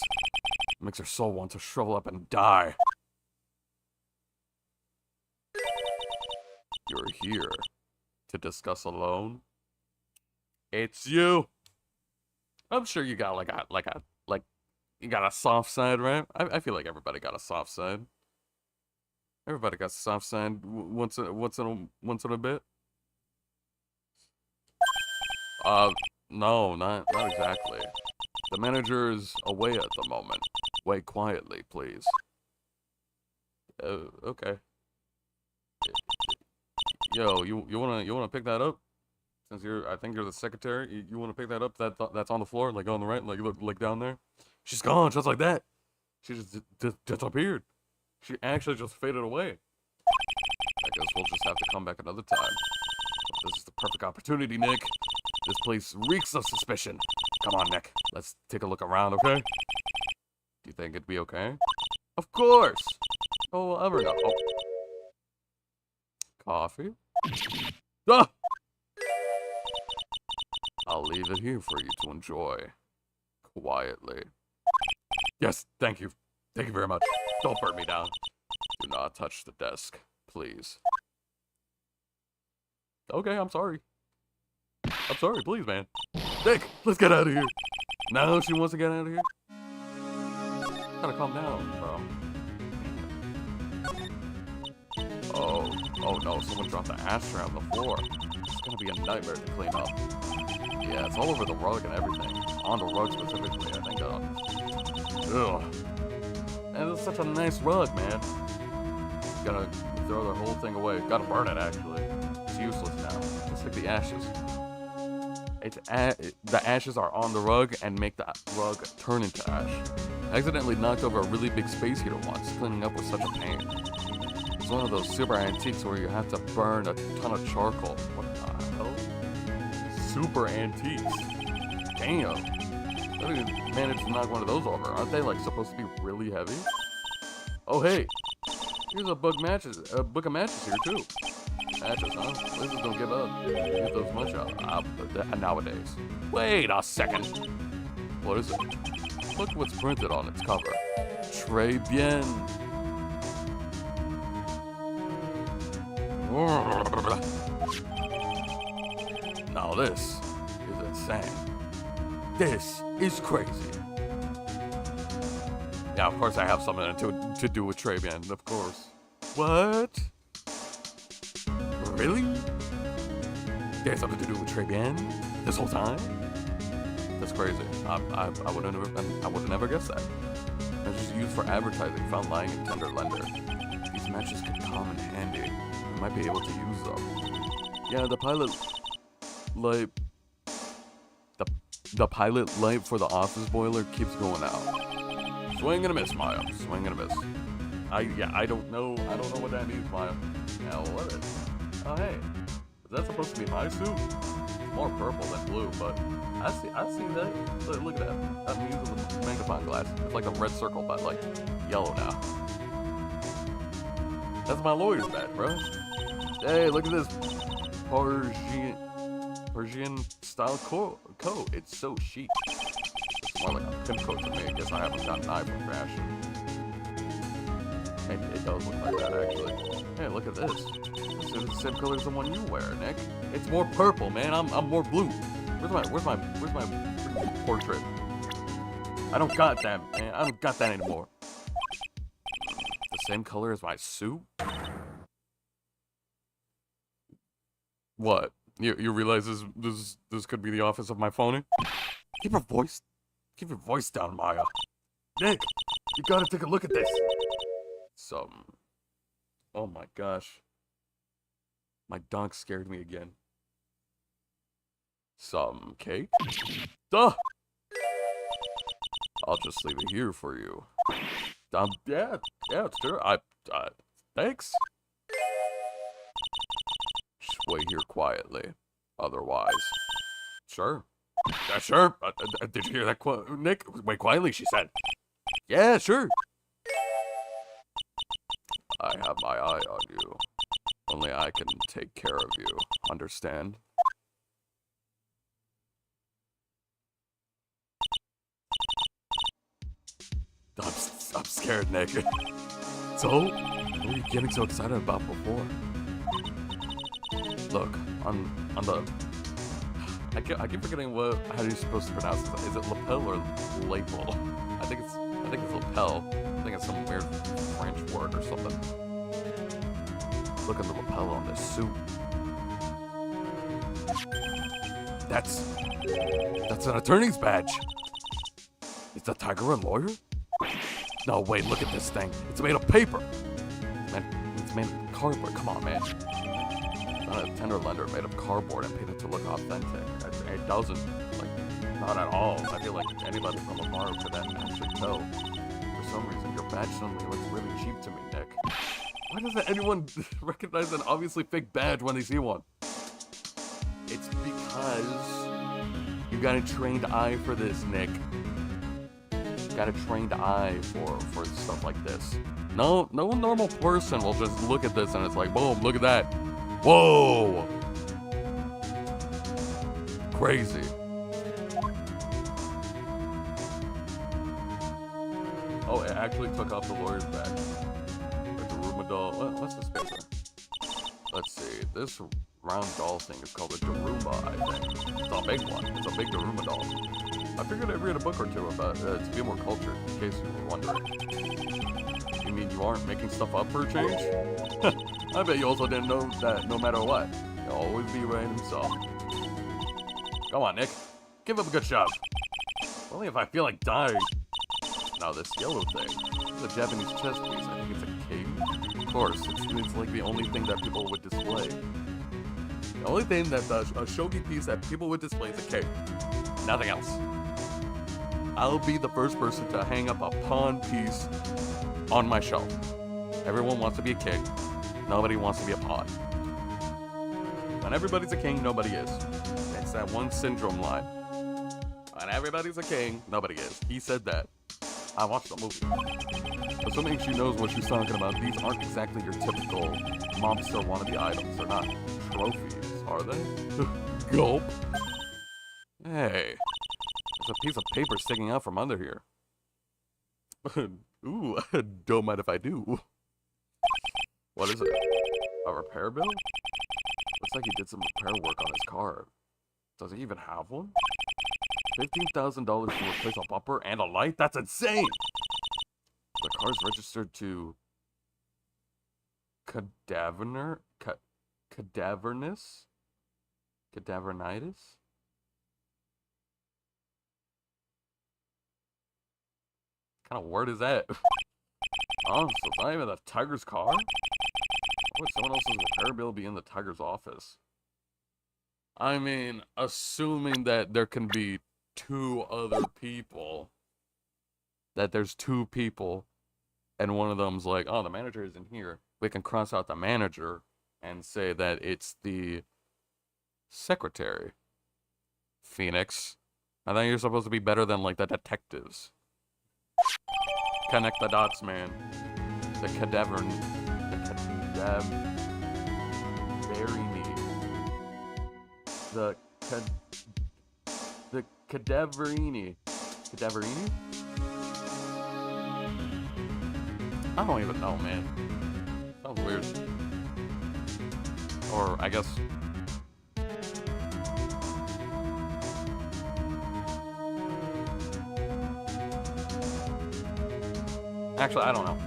Makes your soul want to shrivel up and die. You're here to discuss alone? It's you. I'm sure you got you got a soft side, right? I feel like everybody got a soft side. Everybody got a soft side once in a bit. No, not exactly. The manager is away at the moment. Wait quietly, please. Okay. Yo, you wanna pick that up? Since I think you're the secretary. You wanna pick that up? That's on the floor, like on the right, like down there. She's gone, just like that. She just disappeared. She actually just faded away. I guess we'll just have to come back another time. This is the perfect opportunity, Nick. This place reeks of suspicion. Come on, Nick. Let's take a look around, okay? Do you think it'd be okay? Of course! Oh, we'll ever know. Oh. Coffee? Ah! I'll leave it here for you to enjoy. Quietly. Yes, thank you. Thank you very much. Don't burn me down. Do not touch the desk, please. Okay, I'm sorry. I'm sorry, please, man. Nick, let's get out of here. Now she wants to get out of here? Gotta calm down, bro. Oh no, someone dropped the ashtray on the floor. It's gonna be a nightmare to clean up. Yeah, it's all over the rug and everything. On the rug specifically, I think. Ugh. And it's such a nice rug, man. Gotta throw the whole thing away. Gotta burn it, actually. It's useless now. Just like the ashes. The ashes are on the rug and make the rug turn into ash. I accidentally knocked over a really big space heater once. Cleaning up was such a pain. It's one of those super antiques where you have to burn a ton of charcoal. What the hell? Super antiques. Damn. I didn't manage to knock one of those over. Aren't they like supposed to be really heavy? Oh hey, here's a book of matches here too. Matches, huh? Lizards don't give up. Get those much out nowadays. Wait a second. What is it? Look what's printed on its cover. Très bien. Now this is insane. This is crazy. Yeah, of course I have something to do with Très bien, of course. What? Really? There's something to do with Très bien this whole time? That's crazy. I would have never guessed that. It's just used for advertising found lying in Tenderlender. These These matches could come in handy. I might be able to use them. Yeah, the pilot light... The pilot light for the office boiler keeps going out. Swing and a miss, Maya. Swing and a miss. I don't know what that means, Maya. Yeah, what is it? Oh, hey. Is that supposed to be my suit? It's more purple than blue, but I see that. Look at that. I'm using the magnifying glass. It's like a red circle, but like yellow now. That's my lawyer's badge, bro. Hey, look at this Persian style coat. It's so chic. It's more like a pimp coat to me. I guess I haven't gotten an eye from fashion. Maybe it does look like that, actually. Hey, look at this. This is the same color as the one you wear, Nick. It's more purple, man. I'm more blue. Where's my portrait? I don't got that, man. I don't got that anymore. The same color as my suit? What? You realize this could be the office of my phony? Keep your voice down, Maya. Nick, you gotta take a look at this. Oh my gosh. My dog scared me again. Some cake? Duh! I'll just leave it here for you. Yeah, sure. Thanks. Just wait here quietly. Otherwise. Sure. Yeah, sure. Did you hear that, Nick? Wait quietly, she said. Yeah, sure. I have my eye on you. Only I can take care of you. Understand? I'm scared, Nick. So, what were you getting so excited about before? Look, on the... I keep forgetting how you're supposed to pronounce it. Is it lapel or lapel? I think it's lapel. I think it's some weird French word or something. Look at the lapel on this suit. That's an attorney's badge. Is the tiger a lawyer? No, wait, look at this thing. It's made of paper. Man, it's made of cardboard. Come on, man. It's not a tender lender made of cardboard and painted to look authentic. It doesn't. Like, not at all. I feel like anybody from afar could actually tell. For some reason, your badge suddenly looks really cheap to me, Nick. Why doesn't anyone recognize an obviously fake badge when they see one? It's because you got a trained eye for this, Nick. Got a trained eye for stuff like this. No normal person will just look at this and it's like, boom, look at that. Whoa! Crazy. Oh, it actually took off the lawyer's badge. Like the Daruma doll. What's this paper? Let's see. This round doll thing is called a Daruma, I think. It's a big one. It's a big Daruma doll. I figured I'd read a book or two about it to be more cultured, in case you were wondering. You mean you aren't making stuff up for a change? I bet you also didn't know that no matter what, he'll always be right himself. Come on, Nick. Give him a good shove. Only if I feel like dying. Now this yellow thing, it's a Japanese chess piece. I think it's a king. Of course, it's like the only thing that people would display. The only thing that a shogi piece that people would display is a king. Nothing else. I'll be the first person to hang up a pawn piece on my shelf. Everyone wants to be a king. Nobody wants to be a pawn. When everybody's a king, nobody is. It's that one syndrome line. When everybody's a king, nobody is. He said that. I watched the movie. Assuming she knows what she's talking about, these aren't exactly your typical mobster wannabe items. They're not trophies, are they? Gulp. Hey. There's a piece of paper sticking out from under here. Ooh, don't mind if I do. What is it? A repair bill? Looks like he did some repair work on his car. Does he even have one? $15,000 to replace a bumper and a light? That's insane! The car's registered to... Cadavernitis? Cadavernitis? What kind of word is that? Oh, so it's not even the tiger's car? Would someone else's repair bill be in the tiger's office? I mean, assuming that there can be two other people. That there's two people, and one of them's like, oh, the manager isn't here. We can cross out the manager and say that it's the secretary. Phoenix, I thought you're supposed to be better than, like, the detectives. Connect the dots, man. The cadaver... The cadaverini. Cadaverini? I don't even know, man. Sounds weird. Or, I guess... Actually, I don't know.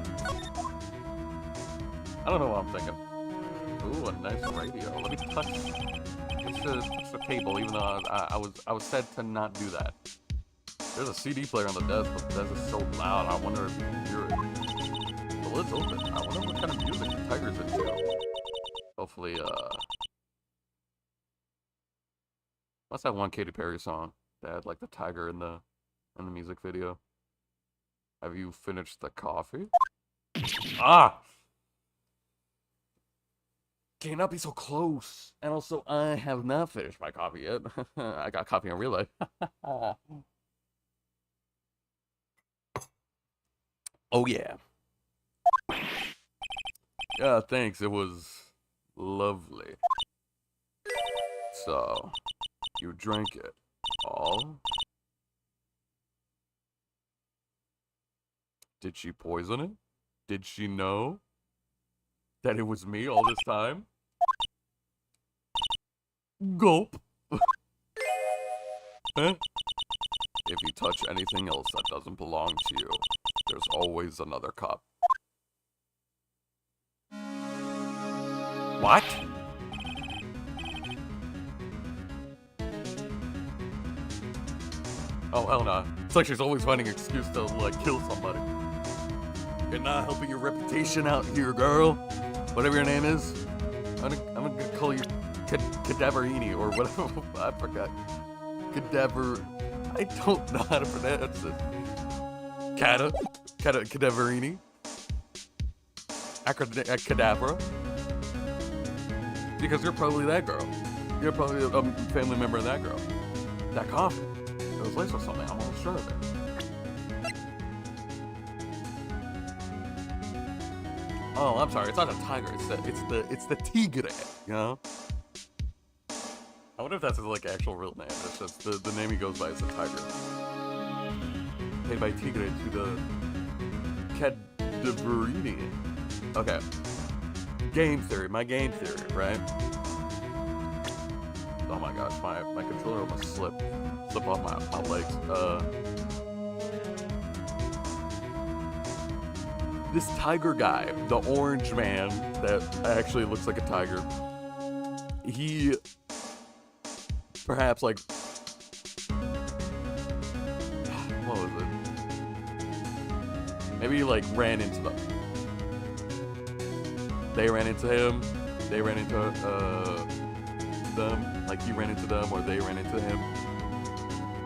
I don't know what I'm thinking. Ooh, a nice radio. Let me touch the table, even though I was said to not do that. There's a CD player on the desk, but the desk is so loud. I wonder if you can hear it. The lid's open. I wonder what kind of music the tiger's into. Hopefully, what's that one Katy Perry song that had like the tiger in the music video? Have you finished the coffee? Ah! Can't not be so close. And also, I have not finished my coffee yet. I got coffee in real life. Oh, yeah. Yeah, thanks. It was lovely. So, you drank it all? Did she poison it? Did she know that it was me all this time? Gulp. Huh? If you touch anything else that doesn't belong to you, there's always another cup. What? Oh, hell no. It's like she's always finding an excuse to, like, kill somebody. You're not helping your reputation out here, girl. Whatever your name is. I'm gonna call you Cadaverini or whatever. I forgot. Cadaver. I don't know how to pronounce it. Cadaverini. Cadabra. Because you're probably that girl. You're probably a family member of that girl. That coffee. It was laced with something. I'm almost sure of it. Oh, I'm sorry. It's not a tiger. It's the tigre. You know. I wonder if that's his like actual real name. It's just the name he goes by is the tiger. Paid by tigre to the Cadaverini. Okay. Game theory. My game theory, right? Oh my gosh, my controller almost slipped off my legs. This tiger guy, the orange man that actually looks like a tiger, he perhaps like, what was it? Maybe he like ran into them. They ran into him. They ran into them. Like he ran into them, or they ran into him.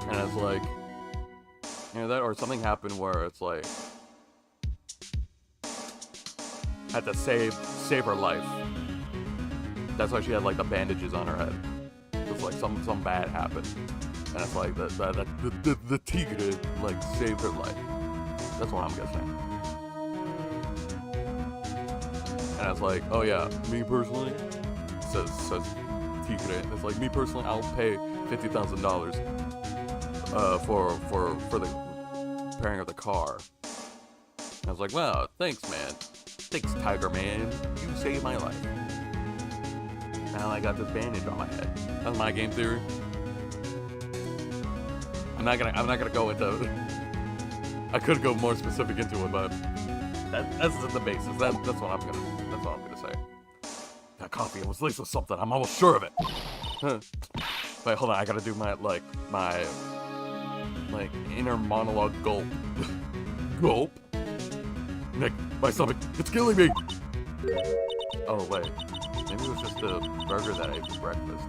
And it's like, you know, that or something happened where it's like had to save her life. That's why she had like the bandages on her head. It's like some bad happened, and it's like the tigre like saved her life. That's what I'm guessing. And it's like, oh yeah, me personally, says tigre. It's like me personally, I'll pay $50,000 for the repairing of the car. And I was like, wow, thanks, man. Thanks, Tiger Man. You saved my life. Now I got this bandage on my head. That's my game theory. I'm not gonna go into. I could go more specific into it, but that's the basis. That's what I'm gonna say. That coffee, it was laced with something. I'm almost sure of it. Wait, hold on. I gotta do my inner monologue gulp. Gulp. Nick, my stomach, it's killing me! Oh, wait. Maybe it was just the burger that I ate for breakfast.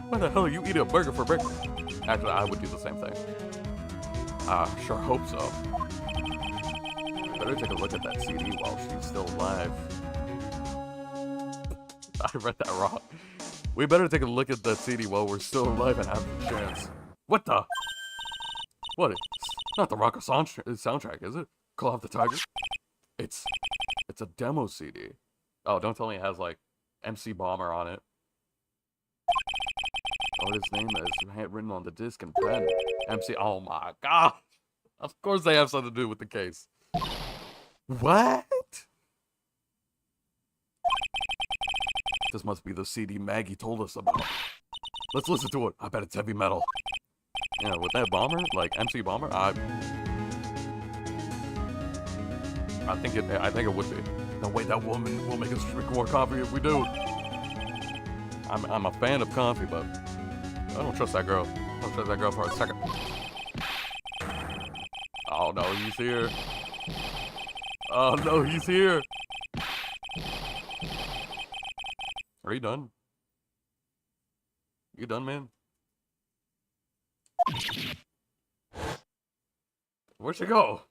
Why the hell are you eating a burger for breakfast? Actually, I would do the same thing. Sure hope so. Better take a look at that CD while she's still alive. I read that wrong. We better take a look at that CD while we're still alive and have the chance. What the? What? It's not the Rocker soundtrack, is it? Call of the Tiger? It's a demo CD. Oh, don't tell me it has, like, MC Bomber on it. Oh, his name is handwritten on the disc and pen. MC, oh my god! Of course they have something to do with the case. What? This must be the CD Maggie told us about. Let's listen to it. I bet it's heavy metal. Yeah, with that bomber, like MC Bomber, I think it would be. No way, that woman will make us drink more coffee if we do. I'm a fan of coffee, but I don't trust that girl. I don't trust that girl for a second. Oh no, he's here. Oh no, he's here. Are you done? You done, man? Where'd she go?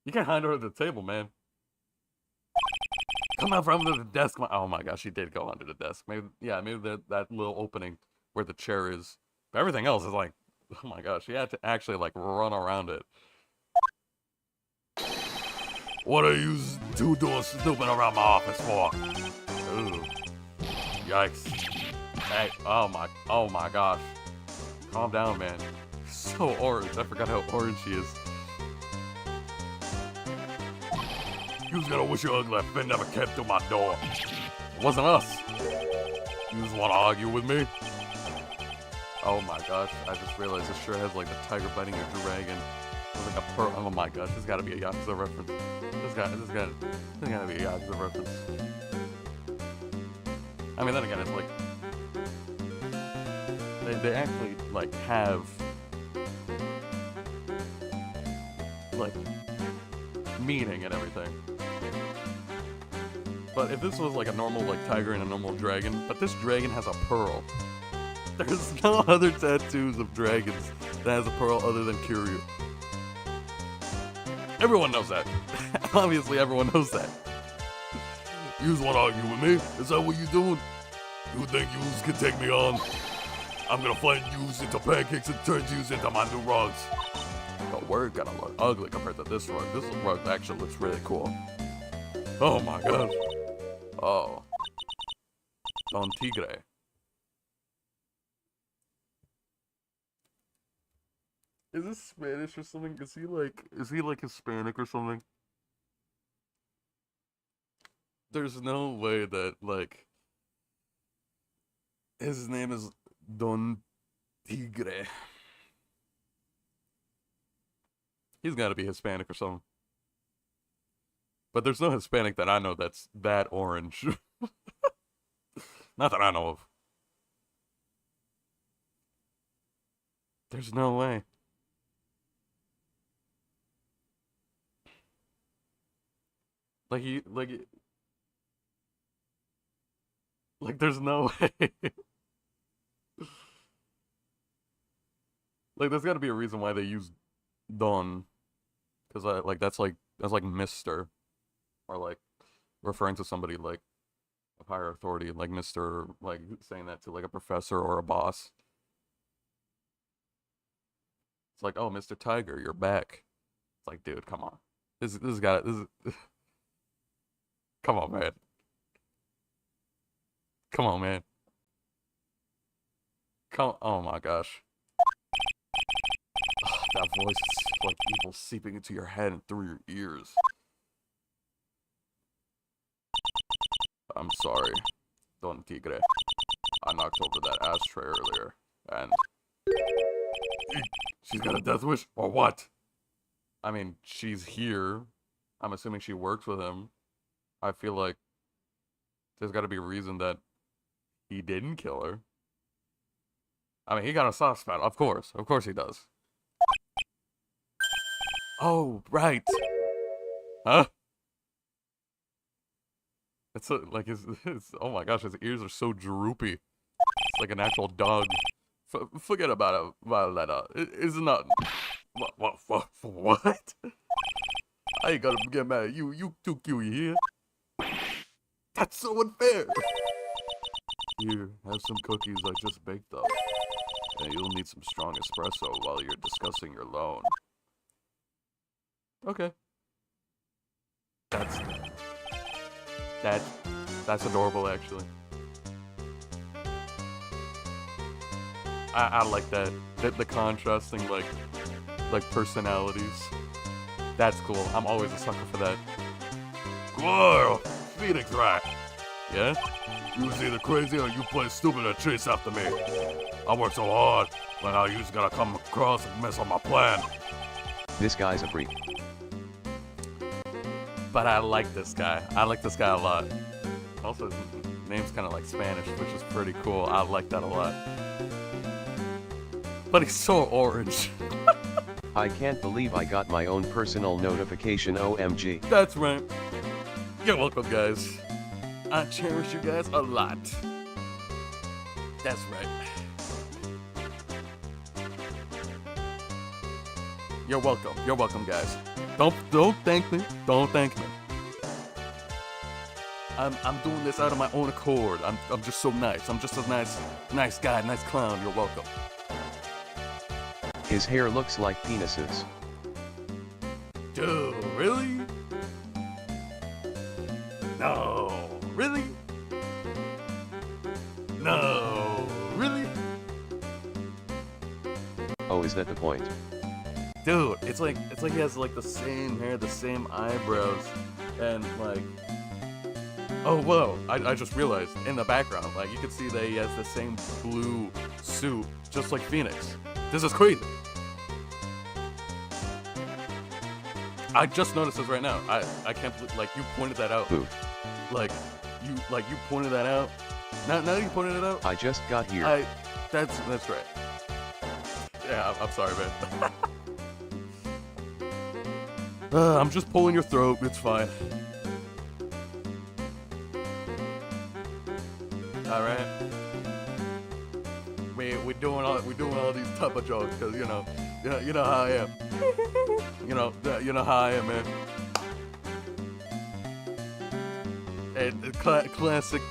You can't hide her at the table, man. Come out from under the desk. Oh my gosh, she did go under the desk. Maybe, yeah, maybe that little opening where the chair is. But everything else is like, oh my gosh, she had to actually like run around it. What are you two doing snooping around my office for? Ooh. Yikes. Hey, oh my gosh. Calm down, man. So orange. I forgot how orange she is. You's gonna wish your ugly fin never came through my door. It wasn't us. You just wanna argue with me? Oh my gosh, I just realized this sure has like the tiger biting a dragon. With like a pearl. Oh my gosh, this gotta be a Yakuza reference. This gotta be a Yakuza reference. I mean, then again, it's like they actually like have like meaning and everything. But if this was like a normal like tiger and a normal dragon, but this dragon has a pearl. There's no other tattoos of dragons that has a pearl other than Kiryu. Everyone knows that. Obviously, everyone knows that. You just want to argue with me? Is that what you doing? You think you can take me on? I'm gonna find you into pancakes and turn you into my new rugs. The word gonna look ugly compared to this rug. This rug actually looks really cool. Oh my god. Oh. Don Tigre. Is this Spanish or something? Is he like Hispanic or something? There's no way that, like, his name is Don Tigre. He's gotta be Hispanic or something. But there's no Hispanic that I know that's that orange. Not that I know of. There's no way. Like there's no way. Like there's gotta be a reason why they use Don. Cause that's like Mr. Or like referring to somebody like of higher authority, like Mr. like saying that to like a professor or a boss. It's like, oh, Mr. Tiger, you're back. It's like, dude, come on. This is come on, man. Come on, man. Oh my gosh. That voice is like evil seeping into your head and through your ears. I'm sorry, Don Tigre. I knocked over that ashtray earlier, and she's got a death wish, or what? I mean, she's here. I'm assuming she works with him. I feel like there's got to be a reason that he didn't kill her. I mean, he got a soft spot, of course he does. Oh, right. Huh? It's like his oh my gosh, his ears are so droopy. It's like an actual dog. Forget about it, Violetta. It's not. What? I ain't gonna get mad at you. You too cute, you hear? That's so unfair. Here, have some cookies I just baked up. And you'll need some strong espresso while you're discussing your loan. Okay. That's adorable, actually. I like that. The contrasting like personalities. That's cool. I'm always a sucker for that. Whoa, Phoenix Wright. Yeah? You was either crazy or you play stupid and chase after me. I worked so hard, but now you just gotta come across and mess up my plan. This guy's a freak. But I like this guy. I like this guy a lot. Also, his name's kind of like Spanish, which is pretty cool. I like that a lot. But he's so orange. I can't believe I got my own personal notification, OMG. That's right. You're welcome, guys. I cherish you guys a lot. That's right. You're welcome. You're welcome, guys. Don't thank me. Don't thank me. I'm doing this out of my own accord. I'm just so nice. I'm just a nice guy, nice clown. You're welcome. His hair looks like penises. Dude, really? No, really? No, really? Oh, is that the point? Dude, it's like he has like the same hair, the same eyebrows, and like, oh whoa! I just realized in the background, like you can see that he has the same blue suit, just like Phoenix. This is crazy. I just noticed this right now. I can't believe, like you pointed that out. Ooh. Like you pointed that out. Now that you pointed it out. I just got here. That's right. Yeah, I'm sorry, man. I'm just pulling your throat. It's fine. All right. We're doing all these type of jokes because you know how I am. you know how I am, man. And classic.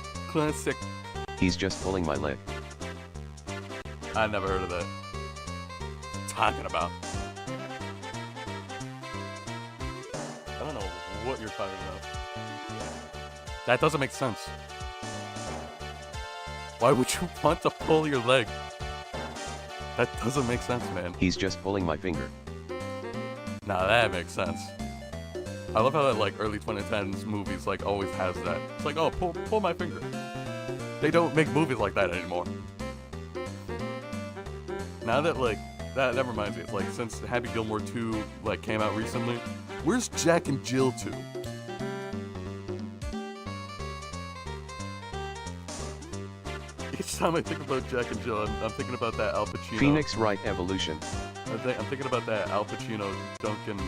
He's just pulling my leg. I never heard of that. What are you talking about? I don't know what you're talking about. That doesn't make sense. Why would you want to pull your leg? That doesn't make sense, man. He's just pulling my finger. Nah, that makes sense. I love how that like early 2010s movies like always has that. It's like, oh, pull my finger. They don't make movies like that anymore. Now that like that reminds me, it's like since Happy Gilmore 2 like came out recently, where's Jack and Jill 2? Each time I think about Jack and Jill, I'm thinking about that Al Pacino. Phoenix Wright evolution. I'm thinking about that Al Pacino Duncan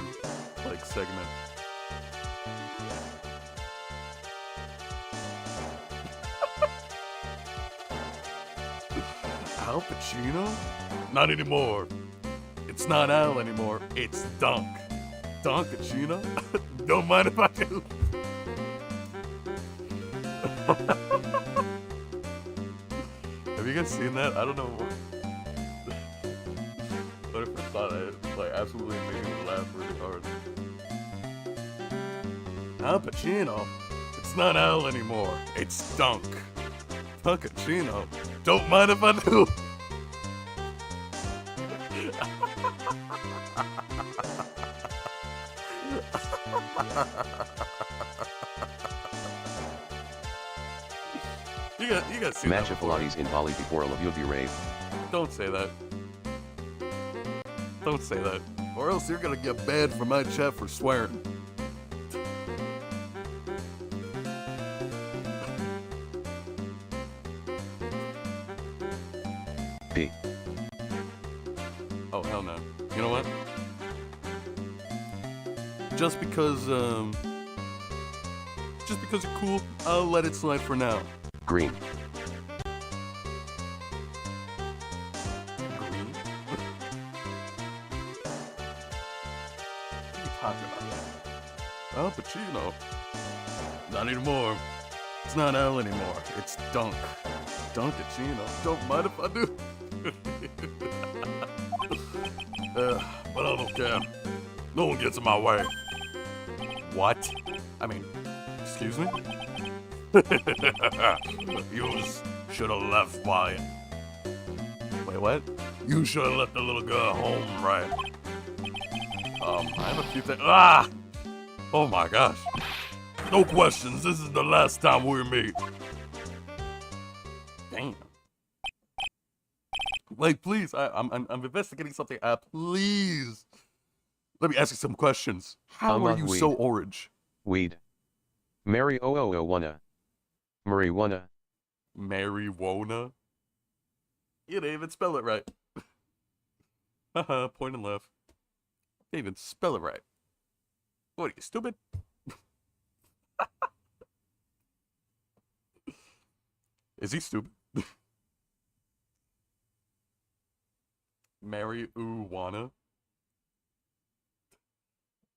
like segment. Al Pacino? Not anymore. It's not Al anymore. It's Dunk. Dunkachino? Don't mind if I do. Have you guys seen that? I don't know. When I first saw that, it like absolutely made me laugh really hard. Al Pacino? It's not Al anymore. It's Dunk. Dunkachino. Don't mind if I do. You guys see Match that of Pilates in Bali before a Lavubi rave. Don't say that. Don't say that. Or else you're gonna get banned from my chat for swearing. B. Oh, hell no. You know what? just because you're cool, I'll let it slide for now. Green. Green? What are you talking about? Al Pacino. Not anymore. It's not Al anymore. It's Dunk. Dunkachino. Don't mind if I do. But I don't care. No one gets in my way. What? I mean, excuse me? You should have left Wyatt. Wait, what? You should have left the little girl home, right? I have a few things. Ah! Oh my gosh. No questions. This is the last time we meet. Damn. Like, please, I'm investigating something. Please. Let me ask you some questions. How are you weed. so orange? Weed. Marijuana. Marijuana. Marijuana? You didn't even spell it right. Haha, point and laugh. Didn't even spell it right. What are you, stupid? Is he stupid? Marijuana?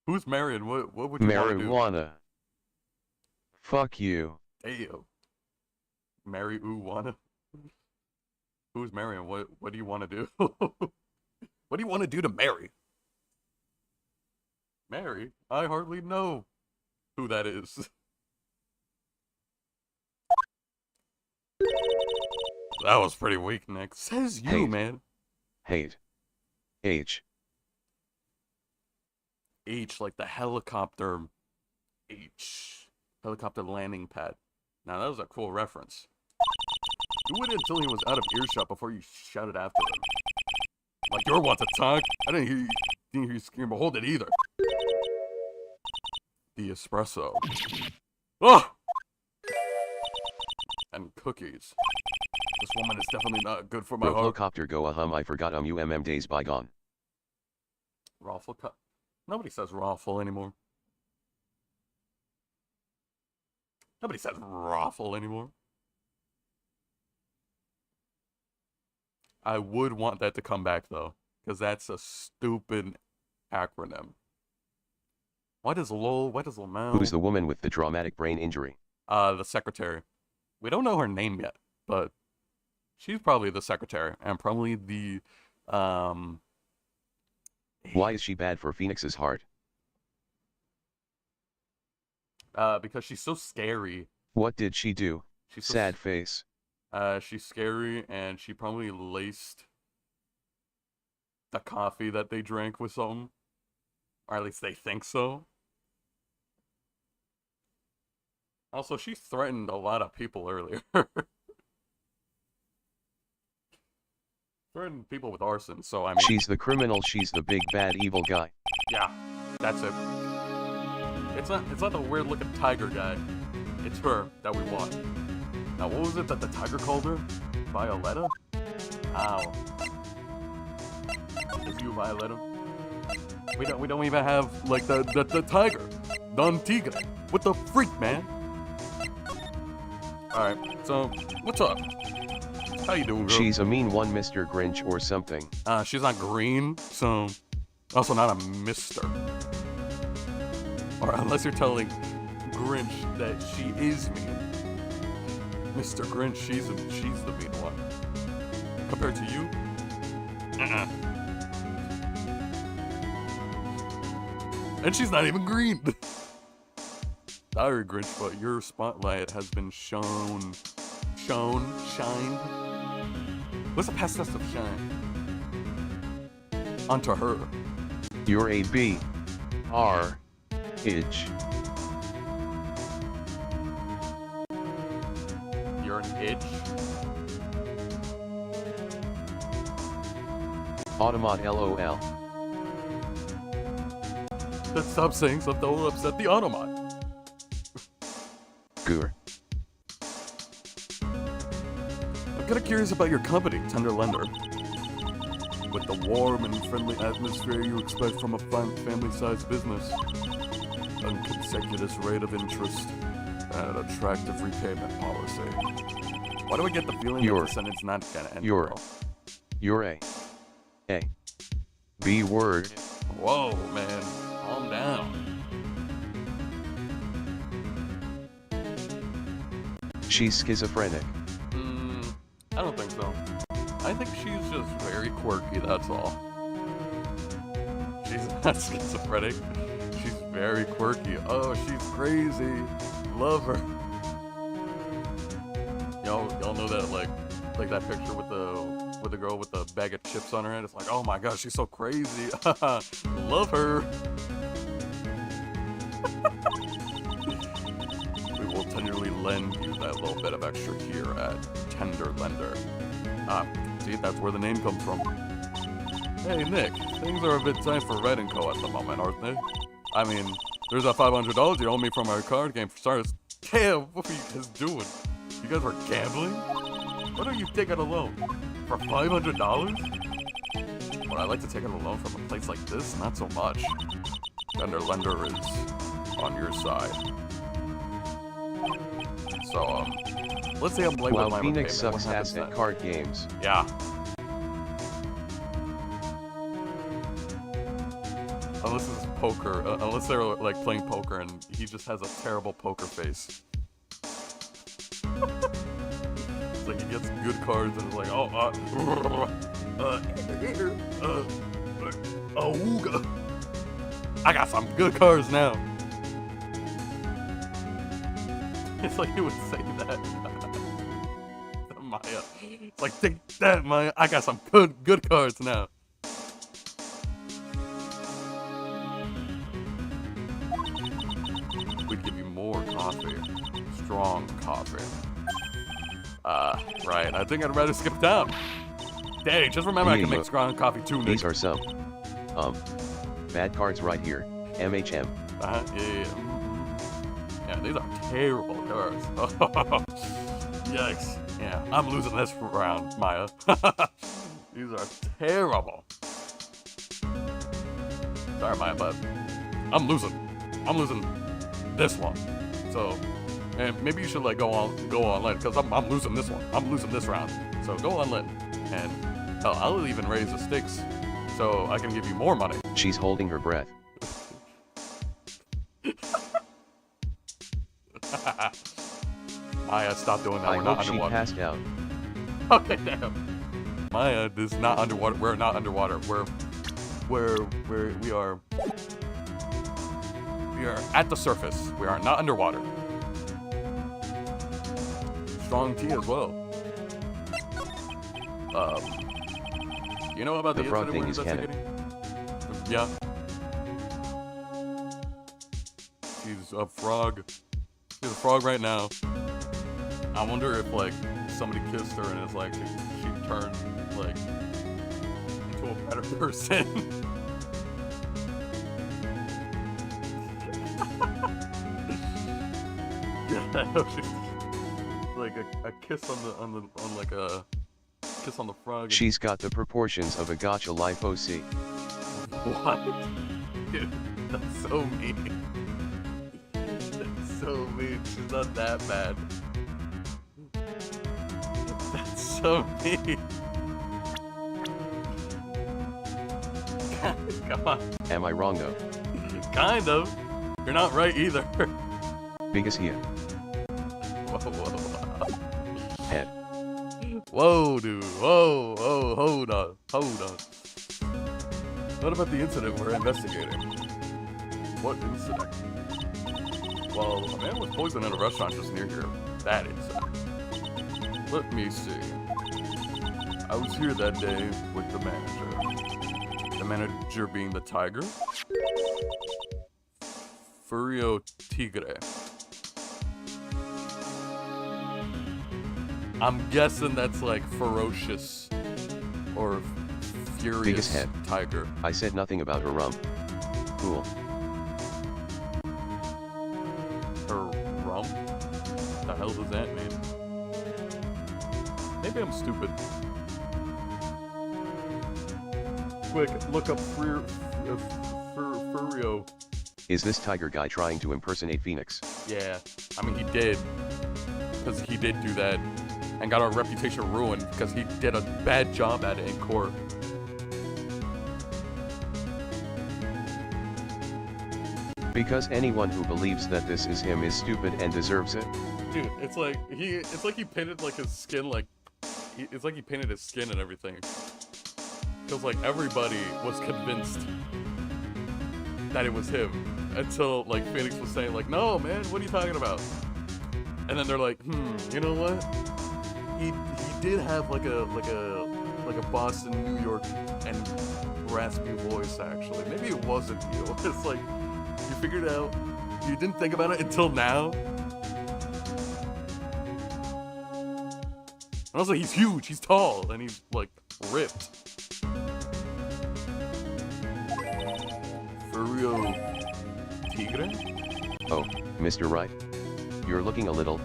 Who's marrying? What would you want to do? Marijuana. Fuck you. Ayo. Marijuana? Who's marrying? What do you want to do? What do you want to do to marry? Mary? I hardly know who that is. That was pretty weak, Nick. Says you, Hate. man. Hate. H. H, like the helicopter. H. Helicopter landing pad. Now, that was a cool reference. You waited until he was out of earshot before you shouted after him. Like, you want to talk? I didn't hear you scream, but hold it either. The espresso. Oh! And cookies. This woman is definitely not good for my heart. Helicopter go I forgot days bygone. Raffle cup. Nobody says raffle anymore. Nobody says raffle anymore. I would want that to come back though, because that's a stupid acronym. What is LOL? What is LMAO? Who's the woman with the dramatic brain injury? The secretary. We don't know her name yet, but she's probably the secretary and probably the Why is she bad for Phoenix's heart? because she's so scary. What did she do? She's so Sad face. She's scary, and she probably laced the coffee that they drank with something. Or at least they think so. Also, she threatened a lot of people earlier. Threatened people with arson, so I mean... She's the criminal, she's the big bad evil guy. Yeah, that's it. It's not the weird-looking tiger guy. It's her that we want. Now, what was it that the tiger called her? Violetta? Ow. Is you Violetta? We don't even have like the tiger, Don Tigre. What the freak, man? All right, so what's up? How you doing, girl? She's a mean one, Mr. Grinch or something. She's not green, so also not a Mister. Or unless you're telling Grinch that she is mean. Mr. Grinch, she's the mean one. Compared to you? And she's not even green. Sorry, Grinch, but your spotlight has been shined. What's the past tense of shine? Onto her. You're a B. R. H. You're an itch. Automat LOL. Then stop saying something that will upset the automat. Goor. I'm kinda curious about your company, Tender Lender. With the warm and friendly atmosphere you expect from a family-sized business. unconsecutive rate of interest, and an attractive repayment policy. Why do I get the feeling that the sentence not gonna end well? You're a B word. Whoa, man, calm down. She's schizophrenic. I don't think so. I think she's just very quirky, that's all. She's not schizophrenic. She's very quirky. Oh, she's crazy. Love her. Y'all know that like that picture with the girl with the bag of chips on her head? It's like, oh my gosh, she's so crazy. Love her. We will tenderly lend you that little bit of extra here at Tender Lender. See, that's where the name comes from. Hey, Nick, things are a bit tight for Red & Co. at the moment, aren't they? I mean, there's that $500 you owe me from our card game for starters. Damn, what are you guys doing? You guys were gambling? Why don't you take out a loan? For $500? Would I like to take out a loan from a place like this? Not so much. Tender Lender is on your side. So, let's say I'm late with my repayment. Phoenix sucks ass at card games. Yeah. Unless it's poker, unless they're like playing poker and he just has a terrible poker face. It's like he gets good cards and it's like, ooga. I got some good cards now. It's like he would say that. Maya. It's like, take that, Maya. I got some good cards now. We'd give you more coffee. Strong coffee. Right. I think I'd rather skip town. Hey, just remember I can make strong coffee too, Nick. These are some, bad cards right here. MHM. Yeah. Yeah, these are terrible cards. Yikes. Yeah, I'm losing this round, Maya. These are terrible. Sorry, Maya, but I'm losing this one. So, and maybe you should like go online because I'm losing this one. I'm losing this round. So go online, and hell, I'll even raise the stakes so I can give you more money. She's holding her breath. Maya, stop doing that. We're not underwater. She passed out. Okay, damn. Maya, this is not underwater. We're not underwater. We are at the surface. We are not underwater. Strong tea as well. You know about the frog incident thing is canon. Yeah. She's a frog. She's a frog right now. I wonder if like somebody kissed her and it's like she turned like into a better person. Yeah, like a kiss on kiss on the frog. She's got the proportions of a gotcha life OC. What? Dude, that's so mean. That's so mean. She's not that bad. That's so mean. Come on. Am I wrong though? Kind of. You're not right either. Biggest here. Whoa. Head. Whoa, dude. Whoa. Hold on. What about the incident we're investigating? What incident? Well, a man was poisoned in a restaurant just near here. That incident. Let me see. I was here that day with the manager. The manager being the tiger. Furio Tigre. I'm guessing that's like ferocious or furious Biggest head. Tiger. I said nothing about her rump. Cool. Her rump? What the hell does that mean? Maybe I'm stupid. Quick, look up Furio Is this tiger guy trying to impersonate Phoenix? Yeah, I mean he did, because he did do that, and got our reputation ruined because he did a bad job at it in court. Because anyone who believes that this is him is stupid and deserves it. Dude, it's like he painted like his skin like, it's like he painted his skin and everything. Because like everybody was convinced that it was him until like Phoenix was saying like, no man, what are you talking about? And then they're like, you know what? He did have like a Boston, New York, and raspy voice actually. Maybe it wasn't you. It's like you figured out. You didn't think about it until now. And also, he's huge. He's tall, and he's like ripped. Furio Tigre? Oh, Mr. Wright. You're looking a little,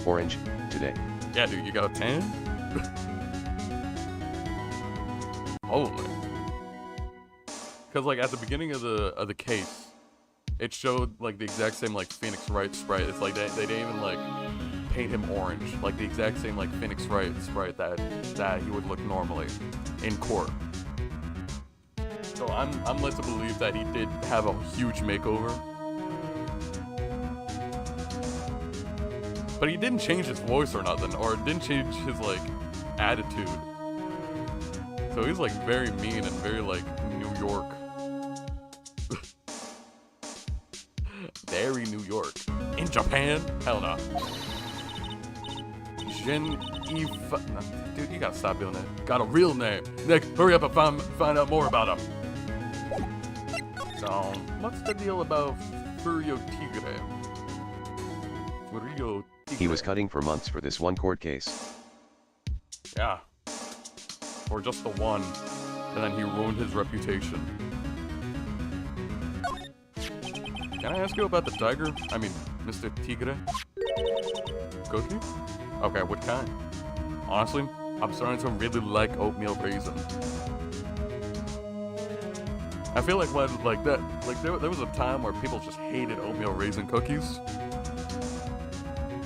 orange, today. Yeah, dude, you got a tan? Holy. Because, like, at the beginning of the case, it showed, like, the exact same, like, Phoenix Wright sprite. It's like, they didn't even, like, paint him orange. Like, the exact same, like, Phoenix Wright sprite that he would look normally in court. So I'm led to believe that he did have a huge makeover. But he didn't change his voice or nothing, or didn't change his, like, attitude. So he's, like, very mean and very, like, New York. Very New York. In Japan? Hell no. Dude, you gotta stop doing that. Got a real name. Nick, hurry up and find out more about him. So, what's the deal about Furio Tigre? Furio Tigre. He was cutting for months for this one court case. Yeah. Or just the one. And then he ruined his reputation. Can I ask you about the tiger? I mean, Mr. Tigre? Cookie? Okay, what kind? Honestly, I'm starting to really like oatmeal raisin. I feel like when, like that, like there was a time where people just hated oatmeal raisin cookies.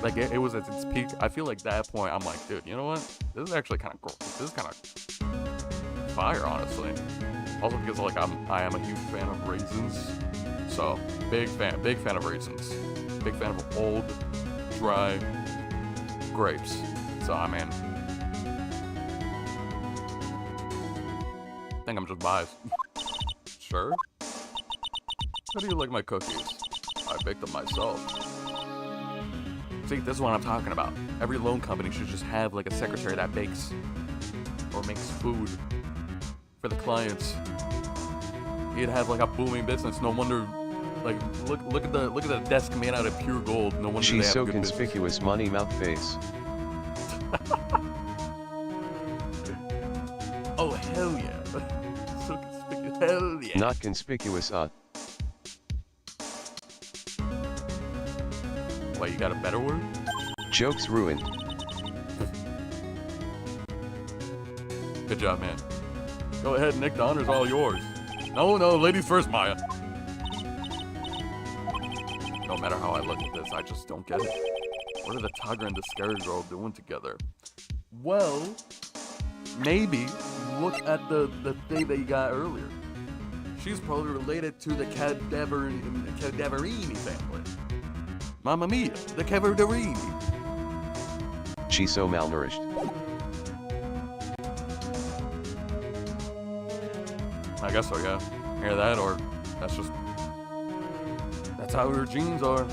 Like it was at its peak. I feel like that point, I'm like, dude, you know what? This is actually kind of cool. This is kind of fire, honestly. Also because like I am a huge fan of raisins. So big fan of raisins. Big fan of old, dry grapes. So I mean, I think I'm just biased. Sure. How do you like my cookies? I baked them myself. See, this is what I'm talking about. Every loan company should just have like a secretary that bakes or makes food for the clients. You'd have like a booming business. No wonder, like look at the desk made out of pure gold. No wonder She's they have so a good conspicuous, business. money mouth face. Oh hell yeah! So conspicuous. Hell yeah! Not conspicuous, Wait, you got a better word? Joke's ruined. Good job, man. Go ahead, Nick. The honor's all yours. No, ladies first, Maya. No matter how I look at this, I just don't get it. What are the tiger and the scary girl doing together? Well, maybe look at the thing that you got earlier. She's probably related to the Cadaverini family. Mamma mia, the Cadaverini. She's so malnourished. I guess so, yeah. Hear that, or that's how her genes are.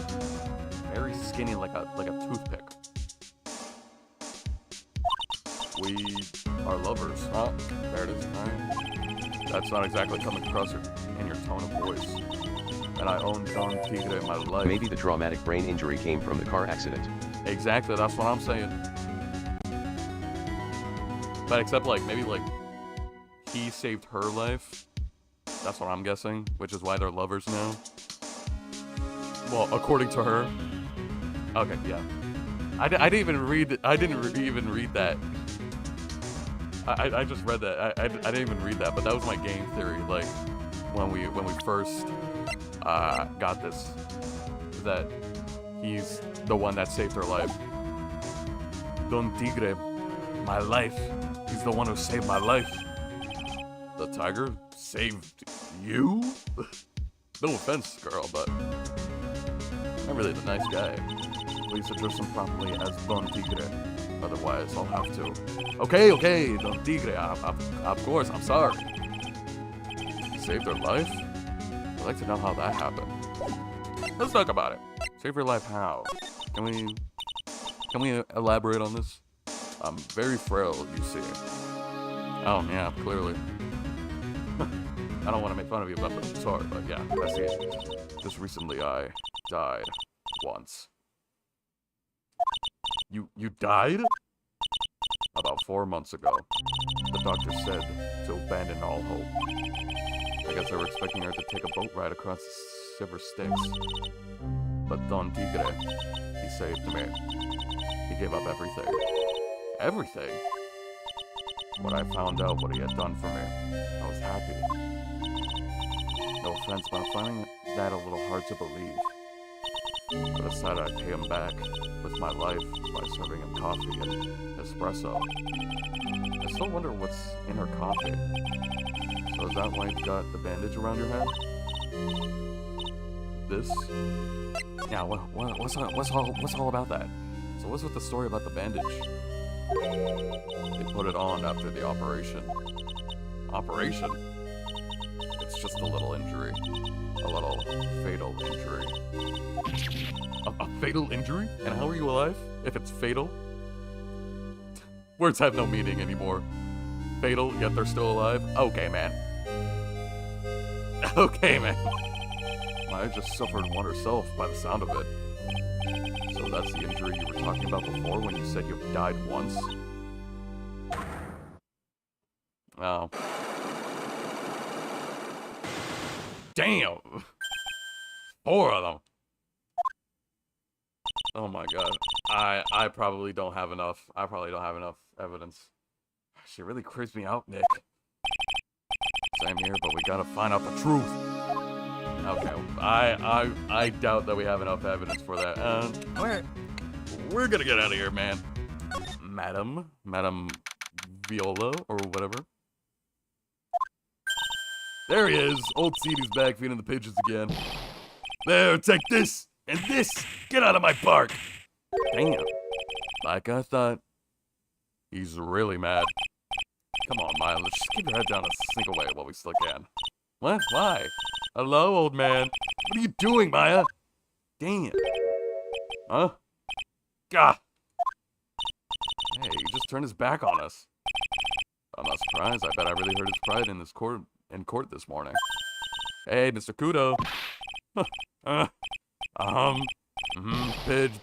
Very skinny, like a toothpick. We are lovers, huh? There it is. Right. That's not exactly coming across in your tone of voice. And I own Don Tigre in my life. Maybe the traumatic brain injury came from the car accident. Exactly, that's what I'm saying. But except like maybe like he saved her life. That's what I'm guessing, which is why they're lovers now. Well, according to her. Okay, yeah. I didn't even read that. I just read that. I didn't even read that, but that was my game theory. Like, when we first got this, that he's the one that saved her life. Don Tigre, my life. He's the one who saved my life. The tiger saved you? No offense, girl, but I'm really the nice guy. Please address him properly as Don Tigre. Otherwise, I'll have to. Okay, Don Tigre. Of course, I'm sorry. You saved her life? I'd like to know how that happened. Let's talk about it. Save her life how? Can we elaborate on this? I'm very frail, you see. Oh, yeah, clearly. I don't want to make fun of you, but I'm sorry, but yeah, I see it. Just recently, I died once. You died? About 4 months ago. The doctor said to abandon all hope. I guess they were expecting her to take a boat ride across the Silver Styx. But Don Tigre, he saved me. He gave up everything. Everything? When I found out what he had done for me, I was happy. No offense, but I'm finding that a little hard to believe. But I decided I'd pay him back with my life by serving him coffee and espresso. I still wonder what's in her coffee. So is that why you got the bandage around your head? This? Yeah, what's all about that? So what's with the story about the bandage? They put it on after the operation. Operation? It's just a little injury. A little fatal injury. A fatal injury? And how are you alive? If it's fatal? Words have no meaning anymore. Fatal, yet they're still alive? Okay, man. Okay, man. Maya just suffered one herself by the sound of it. So that's the injury you were talking about before when you said you died once? Oh. Damn! 4 of them! Oh my god. I probably don't have enough. I probably don't have enough evidence. She really creeps me out, Nick. Same here, but we gotta find out the truth. Okay, I doubt that we have enough evidence for that. We're gonna get out of here, man. Madam Viola, or whatever. There he is. Old Seedy's back feeding the pigeons again. There, take this and this. Get out of my park. Damn. Like I thought. He's really mad. Come on, Maya. Let's just keep your head down and sneak away while we still can. What? Why? Hello, old man. What are you doing, Maya? Damn. Huh? Gah. Hey, he just turned his back on us. I'm not surprised. I bet I really hurt his pride in court this morning. Hey, Mr. Kudo.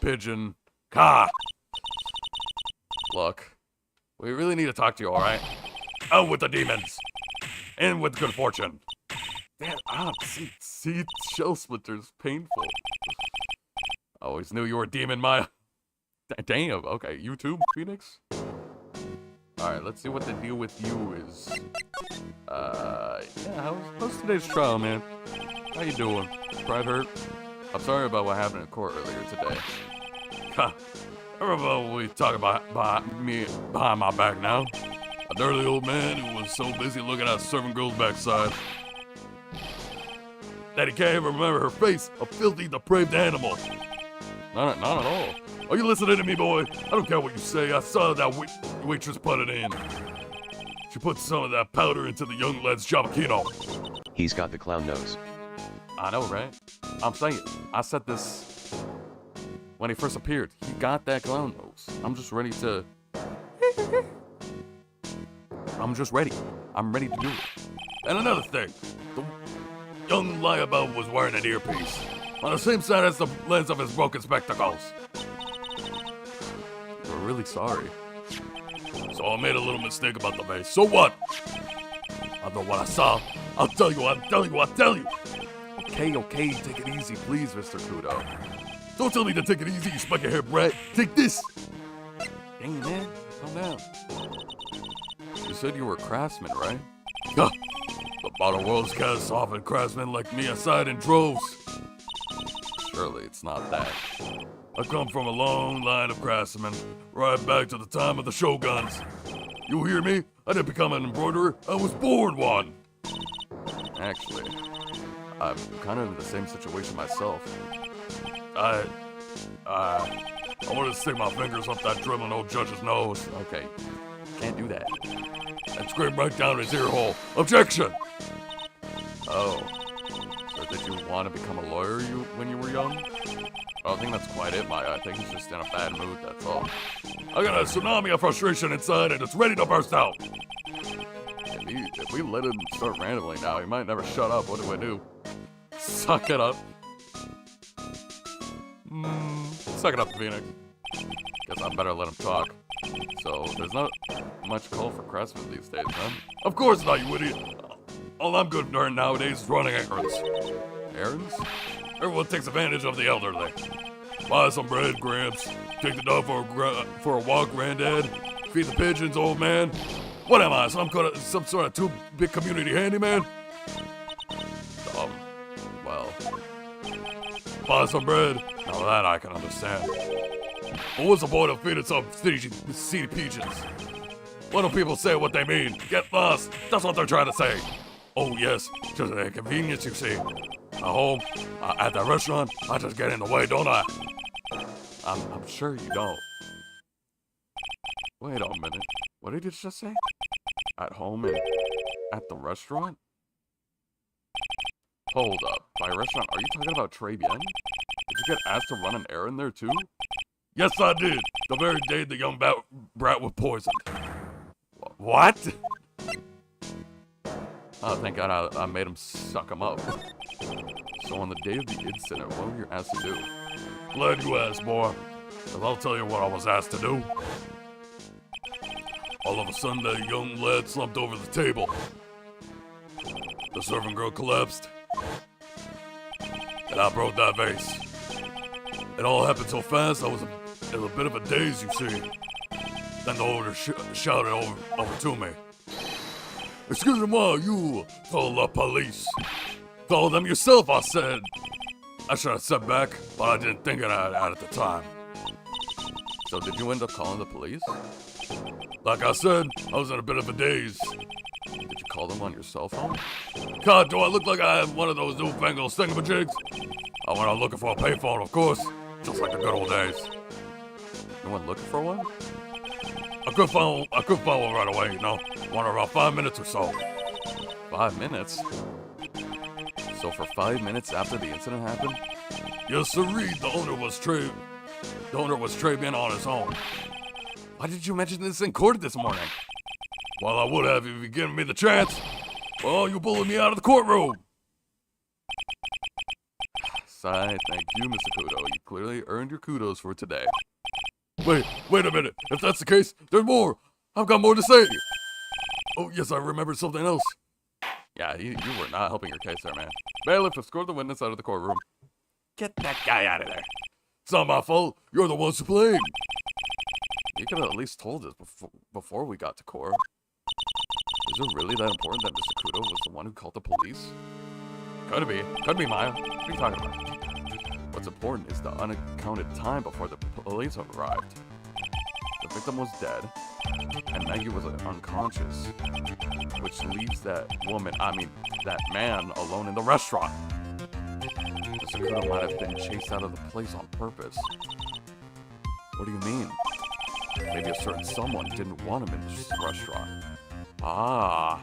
Pigeon. Ka. Look, we really need to talk to you, alright? Out with the demons! In with good fortune! Damn, see, shell splinters, painful. Always knew you were a demon, Maya. Damn, okay, you too, Phoenix? Alright, let's see what the deal with you is. Yeah, how's today's trial, man? How you doing? Pride hurt? I'm sorry about what happened in court earlier today. Everybody talk about me behind my back now. A dirty old man who was so busy looking at a servant girl's backside that he can't even remember her face, a filthy, depraved animal. Not at all. Are you listening to me, boy? I don't care what you say. I saw that waitress put it in. She put some of that powder into the young lad's chavachino. He's got the clown nose. I know, right? I'm saying, I said this when he first appeared. He got that clown nose. I'm just ready to... I'm just ready. I'm ready to do it. And another thing. The young liabout was wearing an earpiece on the same side as the lens of his broken spectacles. We're really sorry. So I made a little mistake about the vase. So what? I know what I saw. I'll tell you. Okay, take it easy, please, Mr. Kudo. Don't tell me to take it easy, you spiky hair brat. Take this. Dang, man, calm down. You said you were a craftsman, right? The About a world's catastrophic craftsmen like me aside in droves. Surely it's not that. I come from a long line of craftsmen, right back to the time of the shoguns. You hear me? I didn't become an embroiderer, I was born one. Actually, I'm kind of in the same situation myself. I wanted to stick my fingers up that dribbling old judge's nose. Okay, can't do that. And scream right down his ear hole. Objection! Oh, so did you want to become a lawyer when you were young? I don't think that's quite it, Maya. I think he's just in a bad mood, that's all. I got a tsunami of frustration inside and it's ready to burst out. If we let him start rambling now, he might never shut up. What do I do? Suck it up. Suck it up, Phoenix. Guess I better let him talk. So, there's not much call for craftsmen these days, man. Of course not, you idiot. All I'm good at nowadays is running errands. Errands? Everyone takes advantage of the elderly. Buy some bread, Gramps. Take the dog for a walk, Granddad. Feed the pigeons, old man. What am I, some sort of too-big community handyman? Well... Buy some bread. Now that I can understand. But what's the point of feeding some seedy pigeons? Why don't people say what they mean? Get lost. That's what they're trying to say. Oh yes, just an inconvenience, you see. At home, at the restaurant, I just get in the way, don't I? I'm sure you don't. Wait a minute. What did you just say? At home and at the restaurant? Hold up. By restaurant, are you talking about TRIBULATIONS? Did you get asked to run an errand there too? Yes, I did. The very day the young brat was poisoned. What? Oh, thank God I made him suck him up. So on the day of the incident, what were you asked to do? Glad you asked, boy. Because I'll tell you what I was asked to do. All of a sudden, that young lad slumped over the table. The servant girl collapsed. And I broke that vase. It all happened so fast, I was in a bit of a daze, you see. Then the owner shouted over to me. Excuse me, you call the police. Call them yourself, I said. I should have said back, but I didn't think of that at the time. So did you end up calling the police? Like I said, I was in a bit of a daze. Did you call them on your cell phone? God, do I look like I have one of those newfangled thingamajigs? I went out looking for a payphone, of course. Just like the good old days. You went looking for one? I could find one right away, you know. One around 5 minutes or so. 5 minutes? So for 5 minutes after the incident happened? Yes, sirree, the owner was Trabian on his own. Why did you mention this in court this morning? Well, I would have if you'd given me the chance. Well, you bullied me out of the courtroom. Sigh, thank you, Mr. Kudo. You clearly earned your kudos for today. Wait a minute. If that's the case, there's more. I've got more to say. Oh, yes, I remembered something else. Yeah, you were not helping your case there, man. Bailiff, escort the witness out of the courtroom. Get that guy out of there. It's not my fault. You're the ones to blame. You could have at least told us before we got to court. Is it really that important that Mr. Kudo was the one who called the police? Could be. Could be, Maya. What are you talking about? What's important is the unaccounted time before the police arrived. The victim was dead, and Maggie was unconscious, which leaves that man alone in the restaurant. Mr. Kudo might have been chased out of the place on purpose. What do you mean? Maybe a certain someone didn't want him in this restaurant. Ah.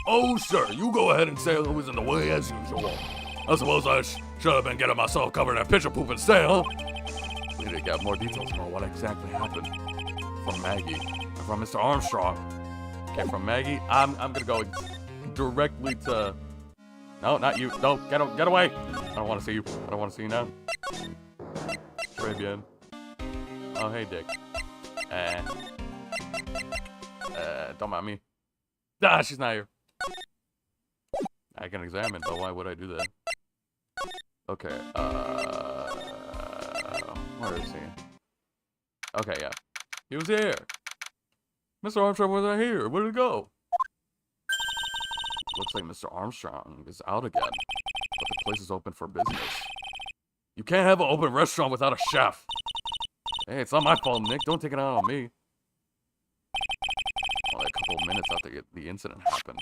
Oh, sir, you go ahead and say who was in the way as usual. I suppose I should have been getting myself covered in pitcher poop instead, huh? We need to get more details about what exactly happened. From Maggie. And from Mr. Armstrong. Okay, from Maggie, I'm gonna go directly to... No, not you. No, get away. I don't want to see you. I don't want to see you now. Très bien. Oh, hey, Dick. Don't mind me. Ah, she's not here. I can examine, but why would I do that? Okay, where is he? Okay, yeah. He was here. Mr. Armstrong wasn't here. Where did he go? Looks like Mr. Armstrong is out again, but the place is open for business. You can't have an open restaurant without a chef. Hey, it's not my fault, Nick. Don't take it out on me. Only a couple of minutes after the incident happened,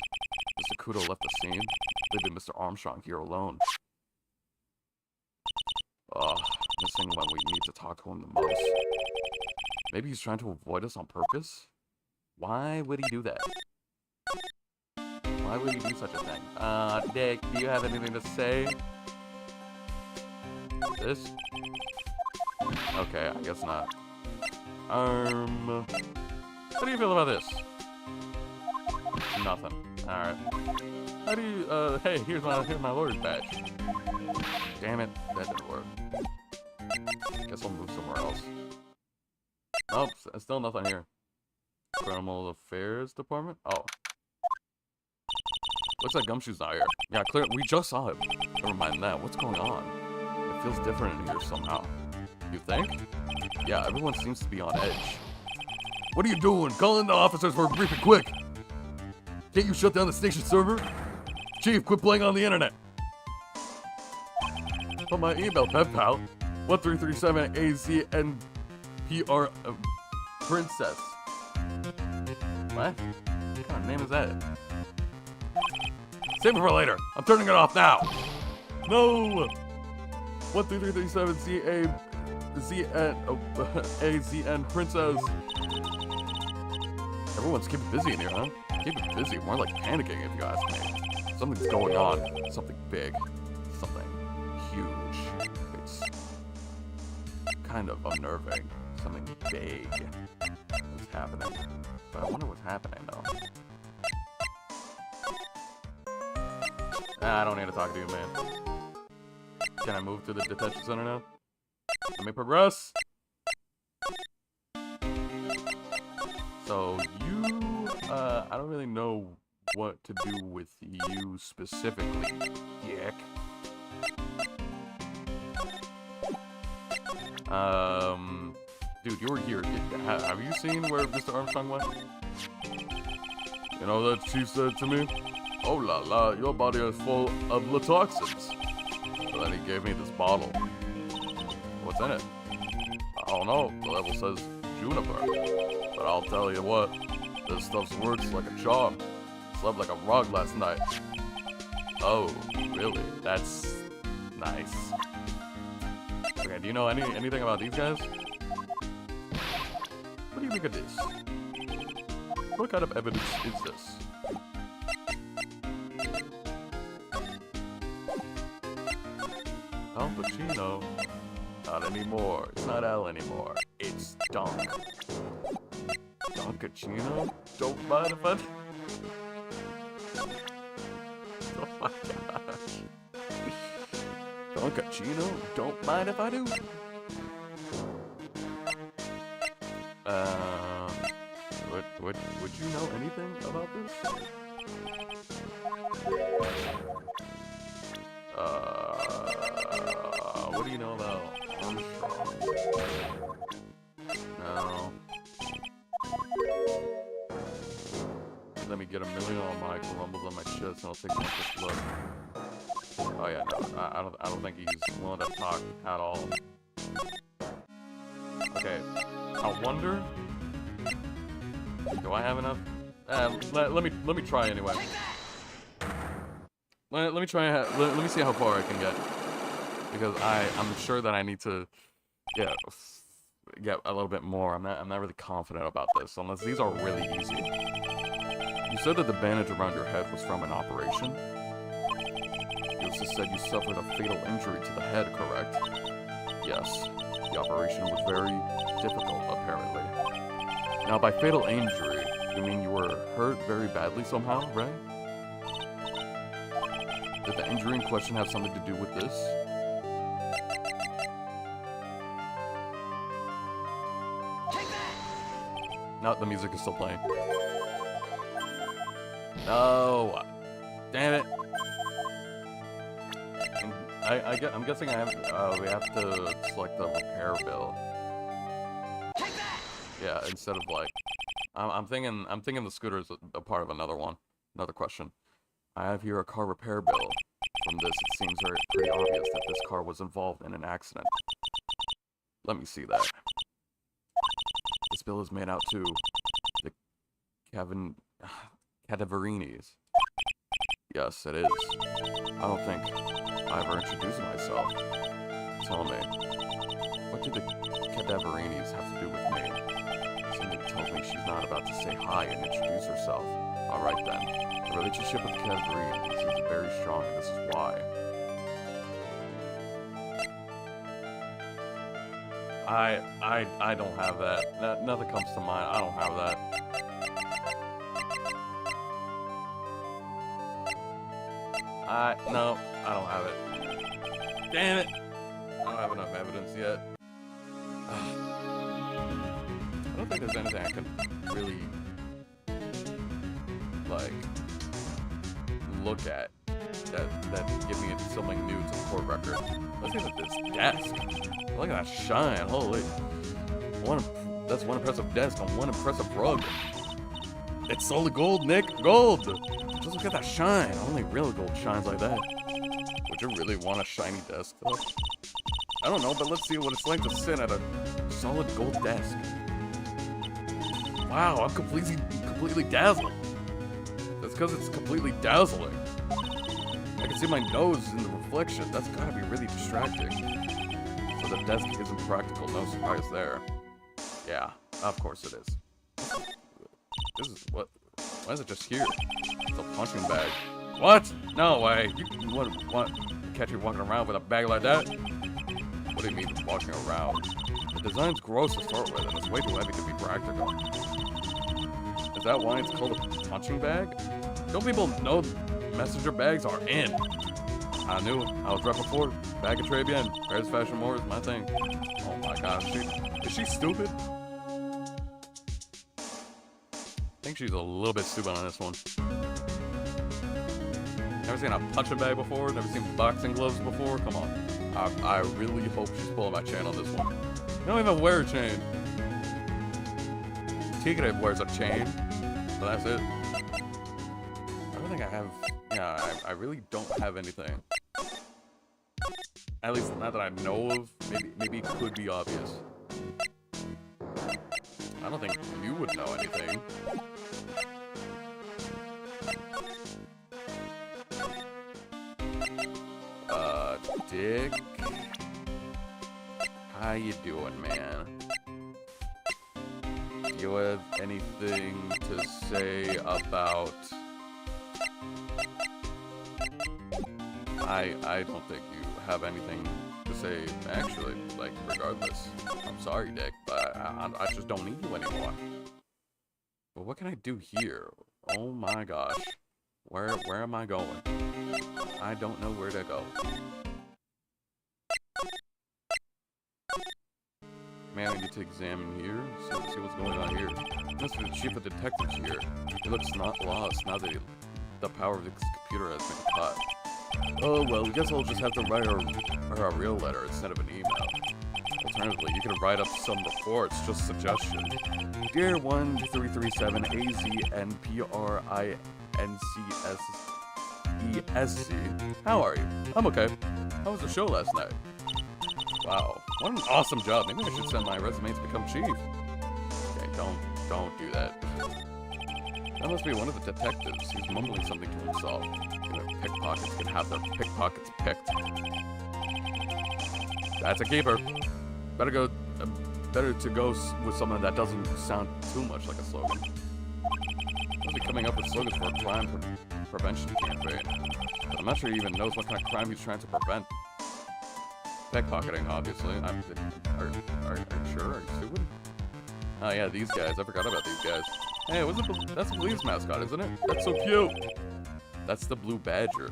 Mr. Kudo left the scene, leaving Mr. Armstrong here alone. Missing when we need to talk to him the most. Maybe he's trying to avoid us on purpose? Why would he do that? Why would he do such a thing? Nick, do you have anything to say? This? Okay, I guess not. How do you feel about this? Nothing. Alright. How do you, hey, here's my lawyer's badge. Damn it, that didn't work. Guess I'll move somewhere else. Nope, still nothing here. Criminal Affairs Department? Oh. Looks like Gumshoe's not here. Yeah, clear. We just saw him. Never mind that. What's going on? It feels different in here somehow. You think? Yeah, everyone seems to be on edge. What are you doing? Call in the officers for a briefing, quick! Can't you shut down the station server? Chief, quit playing on the internet! But my email, pal. 1337 AZNPR Princess. What? What kind of name is that? Save it for later. I'm turning it off now. No. 13337 AZN Princess. Everyone's keeping busy in here, huh? Keeping busy, more like panicking if you ask me. Something's going on. Something big. Something huge. It's kind of unnerving. Something big is happening. But I wonder what's happening though. I don't need to talk to you, man. Can I move to the detention center now? Let me progress. So you, I don't really know what to do with you specifically, Dick. Dude, you were here. Have you seen where Mr. Armstrong went? You know what Chief said to me? Oh la la, your body is full of the toxins. So then he gave me this bottle. What's in it? I don't know. The label says juniper. But I'll tell you what, this stuff works like a charm. Slept like a rock last night. Oh, really? That's nice. Okay, do you know anything about these guys? What do you think of this? What kind of evidence is this? Al Pacino? Not anymore. It's not Al anymore. It's Don. Don Pacino? Don't mind if I... Oh my gosh. Don Pacino? Don't mind if I do. Would you know anything about this? What do you know about Armstrong? No. Let me get a million on my rumbles on my chest and I'll take one quick look. Oh yeah, no, I don't think he's willing to talk at all. Okay, I wonder. Do I have enough? Let me try anyway. Let me try. Let me see how far I can get, because I'm sure that I need to get a little bit more. I'm not really confident about this unless these are really easy. You said that the bandage around your head was from an operation. You also said you suffered a fatal injury to the head, correct? Yes. The operation was very difficult, apparently. Now, by fatal injury, you mean you were hurt very badly somehow, right? Did the injury in question have something to do with this? No, the music is still playing. No! Damn it! I'm guessing we have to select the repair bill. Yeah, instead of like, I'm thinking the scooter is a part of another one, another question. I have here a car repair bill. From this, it seems pretty obvious that this car was involved in an accident. Let me see that. This bill is made out to the Cadaverinis. Yes, it is. I don't think I ever introduced myself. Tell me, what do the Cadaverinis have to do with me? Something tells me she's not about to say hi and introduce herself. Alright then. The relationship with the Cadaverines is very strong, and this is why. I don't have that. Nothing comes to mind. I don't have that. No, I don't have it. Damn it! I don't have enough evidence yet. I don't think there's anything I can really, like, look at that give me something new to the court record. Let's look at this desk. Look at that shine. Holy. That's one impressive desk on one impressive rug. It's solid gold, Nick. Gold! Just look at that shine. Only real gold shines like that. Would you really want a shiny desk, though? I don't know, but let's see what it's like to sit at a solid gold desk. Wow, I'm completely dazzled. That's because it's completely dazzling. I can see my nose in the reflection. That's gotta be really distracting. So the desk isn't practical, no surprise there. Yeah, of course it is. This is what? Why is it just here? It's a punching bag. What? No way. You want catch you walking around with a bag like that? What do you mean walking around? The design's gross to start with, and it's way too heavy to be practical. Is that why it's called a punching bag? Don't people know messenger bags are in? I knew it. I was right before. Bag of très bien. Paris Fashion More is my thing. Oh my gosh, is she stupid? I think she's a little bit stupid on this one. Never seen a punching bag before? Never seen boxing gloves before? Come on. I really hope she's pulling my chain on this one. I don't even wear a chain. Tigre wears a chain, but that's it. I don't think I have... Yeah, I really don't have anything. At least not that I know of. Maybe it could be obvious. I don't think you would know anything. Dick? How you doing, man? Do you have anything to say about... I don't think you have anything to say, actually, like, regardless. I'm sorry, Dick, but I just don't need you anymore. But what can I do here? Oh my gosh. Where am I going? I don't know where to go. Man, I need to examine here, so see what's going on here. Must be the chief of detectives here. He looks not lost now that the power of this computer has been cut. Oh well, I guess I'll just have to write her a real letter instead of an email. Alternatively, you can write up some reports, just a suggestion. Dear 1337 AZNPRINCSESC, how are you? I'm okay. How was the show last night? Wow, what an awesome job. Maybe I should send my resume to become chief. Okay, don't do that. That must be one of the detectives. He's mumbling something to himself. Pickpockets can have their pickpockets picked. That's a keeper. Better to go with someone that doesn't sound too much like a slogan. Must be coming up with slogans for a crime prevention campaign. But I'm not sure he even knows what kind of crime he's trying to prevent. Pickpocketing, obviously. Are you sure? Are you stupid? Oh yeah, these guys. I forgot about these guys. Hey, that's the police mascot, isn't it? That's so cute. That's the blue badger.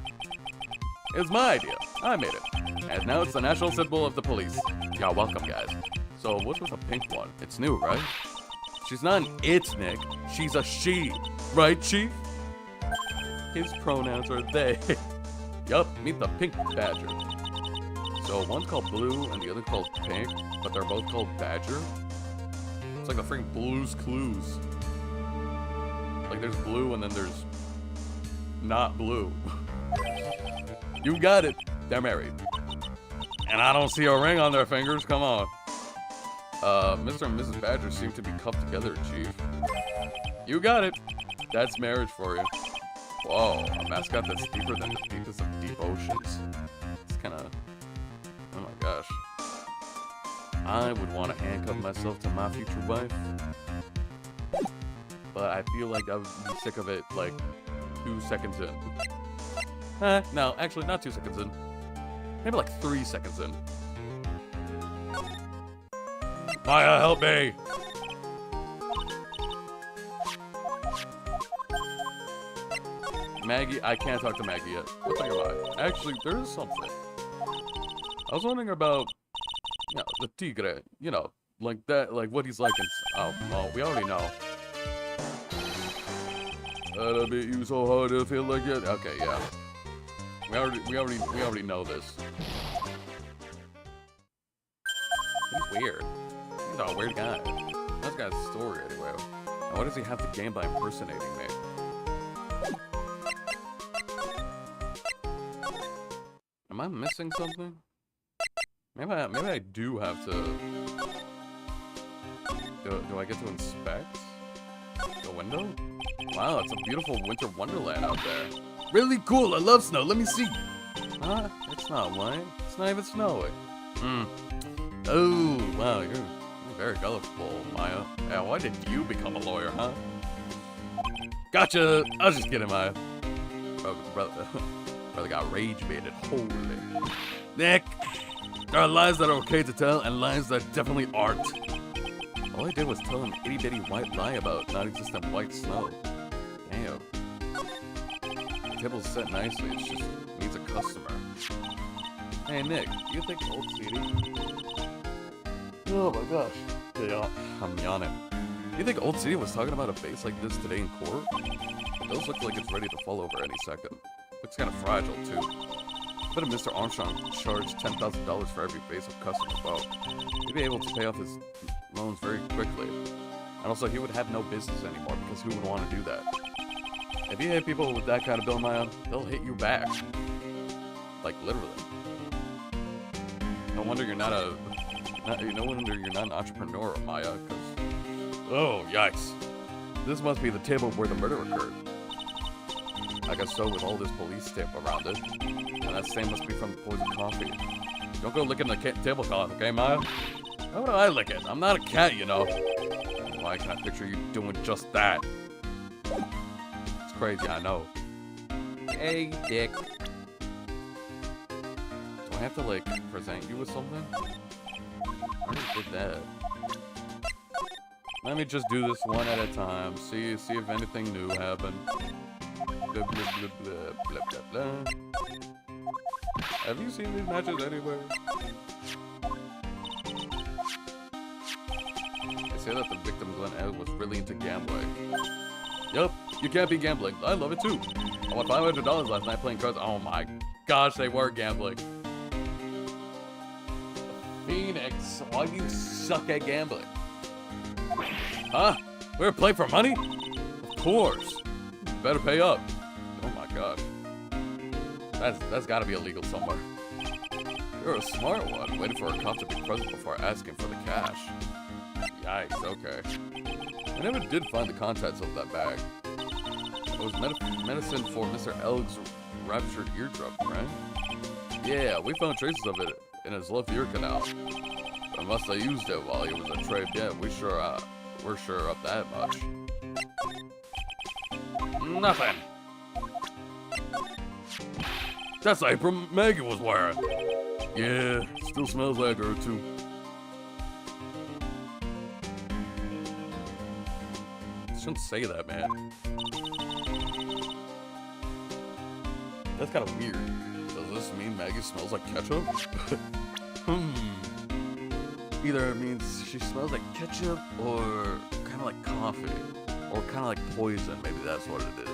It was my idea. I made it. And now it's the national symbol of the police. Yeah, welcome, guys. So, what's with the pink one? It's new, right? She's not an it, Nick. She's a she. Right, Chief? His pronouns are they. Yup, meet the pink badger. So, one's called blue and the other called pink, but they're both called badger? It's like the freaking Blue's Clues. Like, there's blue and then there's not blue. You got it. They're married. And I don't see a ring on their fingers. Come on. Mr. and Mrs. Badger seem to be cuffed together, Chief. You got it. That's marriage for you. Whoa, a mascot that's deeper than the deepest of deep oceans. It's kind of... Oh my gosh. I would want to handcuff myself to my future wife. But I feel like I would be sick of it, like, 2 seconds in. No, actually, not 2 seconds in. Maybe like 3 seconds in. Maya, help me! Maggie, I can't talk to Maggie yet. What thing am I? Actually, there is something. I was wondering about, you know, the tigre. You know, like that, like what he's like in... Oh, well, we already know. That'll beat you so hard to feel like it. Okay, yeah. We already know this. He's weird. He's a weird guy. That's got a story anyway. And what does he have to gain by impersonating me? Am I missing something? Maybe I do have to. Do I get to inspect the window? Wow, it's a beautiful winter wonderland out there. Really cool. I love snow. Let me see. Huh? It's not white. It's not even snowing. Oh, wow. You're very colorful, Maya. Yeah, why did you become a lawyer, huh? Gotcha. I was just kidding, Maya. Brother got rage baited. Holy. Nick. There are lies that are okay to tell and lies that definitely aren't. All I did was tell an itty-bitty white lie about non-existent white snow. Damn. The table's set nicely, it just needs a customer. Hey Nick, do you think Old City... Oh my gosh. Yeah, I'm yawning. Do you think Old City was talking about a face like this today in court? It does look like it's ready to fall over any second. Looks kind of fragile too. But if Mr. Armstrong charged $10,000 for every face of customer vote, he'd be able to pay off his loans very quickly. And also, he would have no business anymore because who would want to do that? If you hit people with that kind of bill, Maya, they'll hit you back. Like, literally. No wonder you're not an entrepreneur, Maya, because... Oh, yikes. This must be the table where the murder occurred. I guess so, with all this police tape around it. And that same must be from the poisoned coffee. Don't go licking the tablecloth, okay, Maya? How would I lick it? I'm not a cat, you know. Why can't I picture you doing just that? It's crazy, I know. Hey, Dick. Do I have to, like, present you with something? I already did that. Let me just do this one at a time. See if anything new happened. Blah, blah, blah, blah, blah, blah, blah. Have you seen these matches anywhere? They say that the victim, Glenn Ed, was really into gambling. Yup, you can't be gambling. I love it too. I won $500 last night playing cards. Oh my gosh, they were gambling. Phoenix, why do you suck at gambling? Huh? We're playing for money? Of course. You better pay up. Oh my god. That's gotta be illegal somewhere. You're a smart one, waiting for a cop to be present before asking for the cash. Yikes, okay. I never did find the contents of that bag. It was medicine for Mr. Elg's ruptured eardrum, right? Yeah, we found traces of it in his left ear canal. I must have used it while he was a trade. Yeah, we're sure of that much. Nothing. That's the apron Maggie was wearing. Yeah, still smells like her too. Shouldn't say that, man. That's kind of weird. Does this mean Maggie smells like ketchup? Either it means she smells like ketchup or kind of like coffee. Or kind of like poison, maybe that's what it is.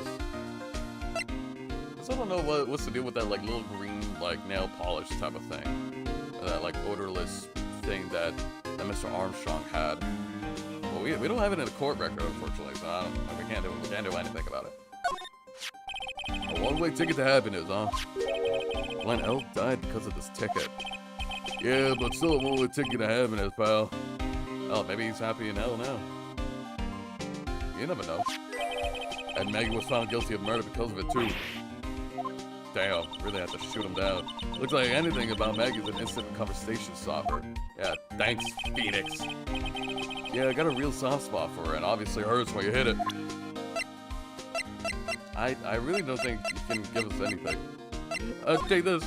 I don't know what's the deal with that like little green like nail polish type of thing. That like odorless thing that Mr. Armstrong had. Well, we don't have it in a court record, unfortunately, so we can't do anything about it. A one-way ticket to happiness, huh? Glenn L died because of this ticket. Yeah, but still a one-way ticket to happiness, pal. Oh, maybe he's happy in hell now. You never know. And Maggie was found guilty of murder because of it, too. Damn, really had to shoot him down. Looks like anything about Maggie's an instant conversation stopper. Yeah, thanks, Phoenix. Yeah, I got a real soft spot for her, and obviously hurts when you hit it. I really don't think you can give us anything. Take this.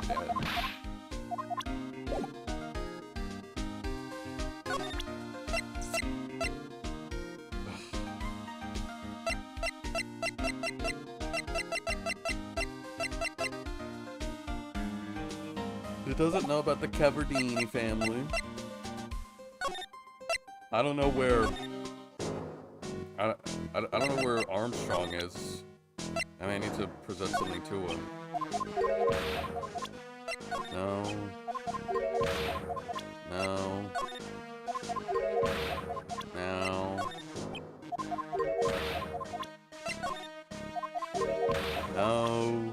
Damn it. Who doesn't know about the Cavardini family? I don't know where... I don't know where Armstrong is. I mean, I need to present something to him. No. No. No. No.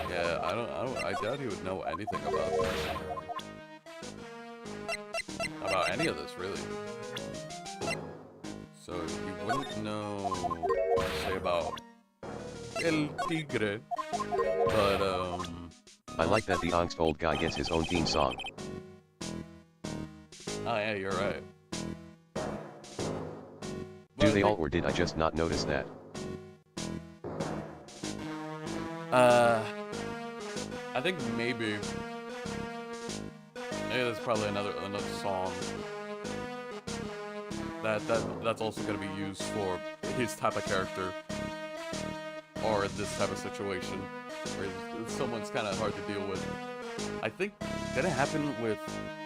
Yeah, I doubt he would know anything about this. About any of this, really. So he wouldn't know, say, about El Tigre, but, I like that the angst old guy gets his own theme song. Oh yeah, you're right. Do they all, or did I just not notice that? I think maybe there's probably another song that's also gonna be used for his type of character or this type of situation where someone's kind of hard to deal with. I think did it happen with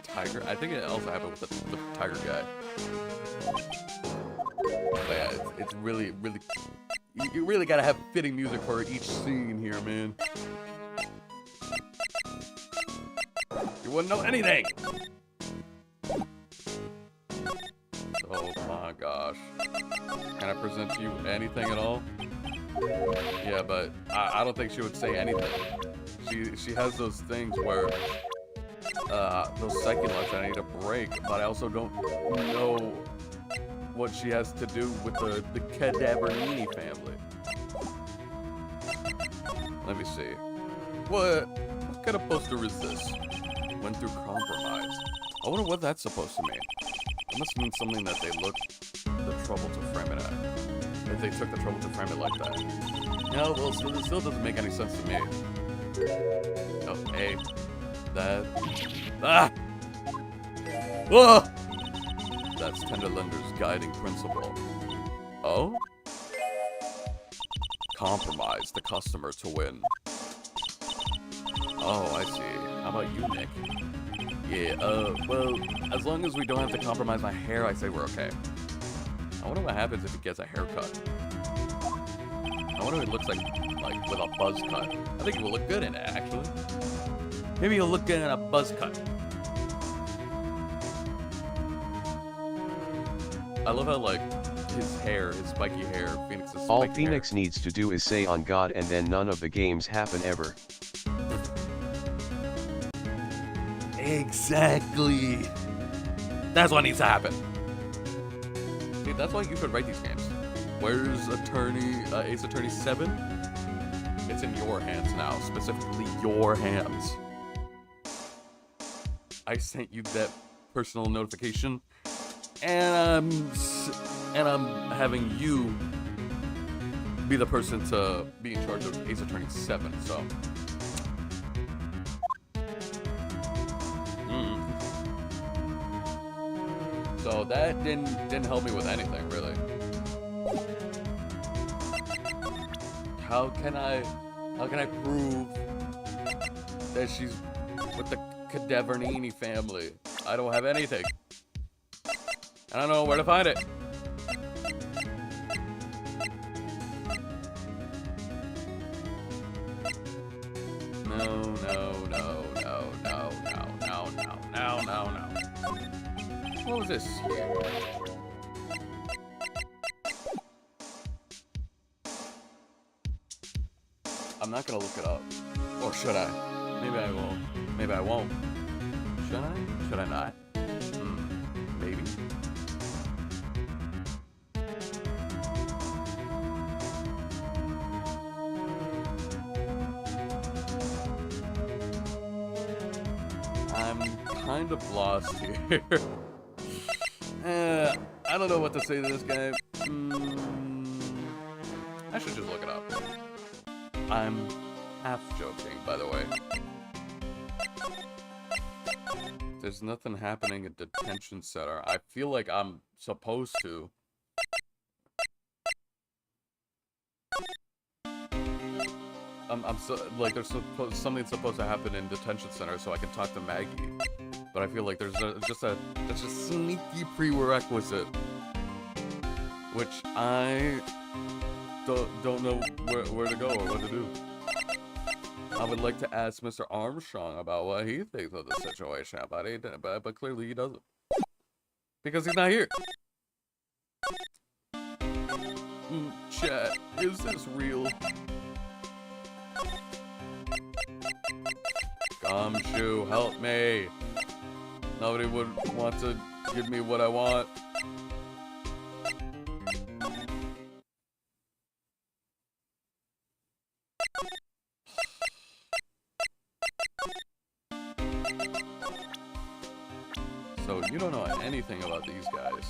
Tiger? I think it also happened with the Tiger guy. But yeah, it's really you really gotta have fitting music for each scene here, man. You wouldn't know anything. Oh my gosh. Can I present to you anything at all? Yeah, but I don't think she would say anything. She has those things where those psychologies I need a break, but I also don't know what she has to do with the Cadavernini family. Let me see. What kind of poster is this? Went through compromise. I wonder what that's supposed to mean. It must mean something that they took the trouble to frame it at. That they took the trouble to frame it like that. No, well, it still doesn't make any sense to me. Oh, hey. That. Ah! Whoa! That's Tenderlender's guiding principle. Oh? Compromise the customer to win. Oh, I see. How about you, Nick? Yeah, well, as long as we don't have to compromise my hair, I say we're okay. I wonder what happens if he gets a haircut. I wonder what it looks like with a buzz cut. I think it will look good in it, actually. Maybe he'll look good in a buzz cut. I love how, like, his hair, his spiky hair, Phoenix's spiky All hair. Phoenix needs to do is say on God, and then none of the games happen ever. Exactly. That's what needs to happen. See, that's why you should write these games. Where's Ace Attorney 7? It's in your hands now, specifically your hands. I sent you that personal notification, and I'm having you be the person to be in charge of Ace Attorney 7. So. So that didn't help me with anything, really. How can I prove that she's with the Cadavernini family? I don't have anything. I don't know where to find it. No. What was this? I'm not gonna look it up. Or should I? Maybe I will. Maybe I won't. Should I? Should I not? Maybe. I'm kind of lost here. I don't know what to say to this guy. I should just look it up. I'm half joking, by the way. There's nothing happening at detention center. I feel like I'm supposed to. Like there's something supposed to happen in detention center so I can talk to Maggie. But I feel like there's just a sneaky prerequisite, which I don't know where to go or what to do. I would like to ask Mr. Armstrong about what he thinks of the situation, but clearly he doesn't. Because he's not here. Chat, is this real? Gumshoe, help me. Nobody would want to give me what I want. So you don't know anything about these guys.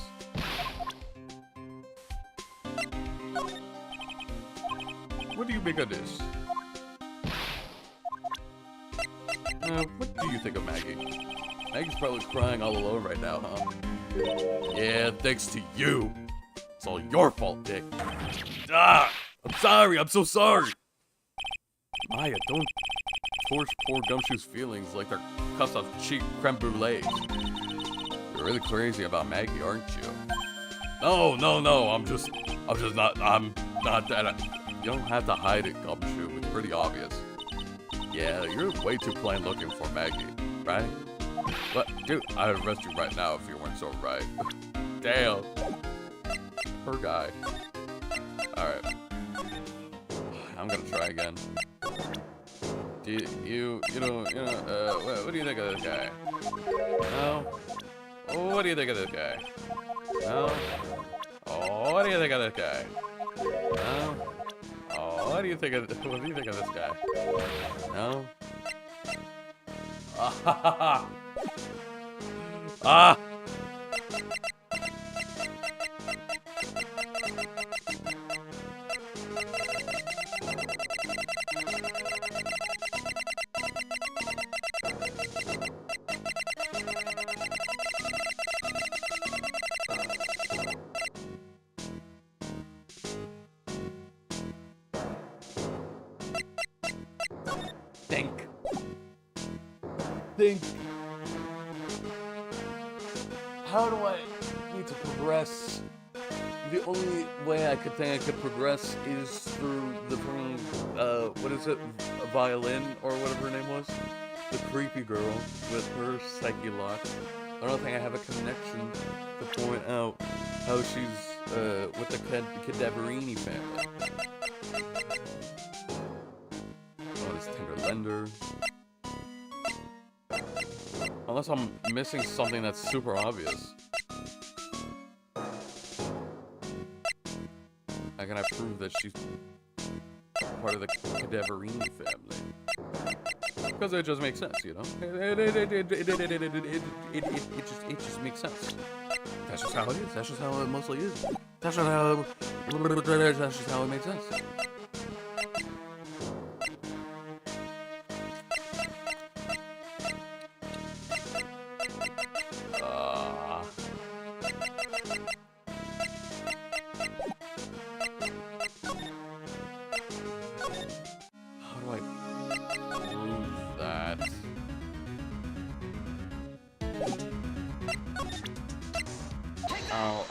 What do you make of this? What do you think of Maggie? Maggie's probably crying all alone right now, huh? Yeah, thanks to you. It's all your fault, Dick. Ah! I'm sorry, I'm so sorry! Maya, don't torch poor Gumshoe's feelings like they're cussed off cheap creme brulees. You're really crazy about Maggie, aren't you? No, I'm not that. You don't have to hide it, Gumshoe. It's pretty obvious. Yeah, you're way too plain looking for Maggie, right? What? Dude, I'd arrest you right now if you weren't so right. Damn. Poor guy. Alright. I'm gonna try again. What do you think of this guy? No? What do you think of this guy? No? Oh, what do you think of this guy? No? Oh, what do you think of this guy? No? Ah! Ah! Think. How do I need to progress? The only way I could think I could progress is through the what is it? A violin or whatever her name was? The creepy girl with her psyche lock. I don't think I have a connection to point out how she's with the Cadaverini family. Oh, this Tenderlender. Unless I'm missing something that's super obvious. How can I prove that she's part of the Cadaverini family? Because it just makes sense, you know? It just makes sense. That's just how it is. That's just how it mostly is. That's just how it makes sense.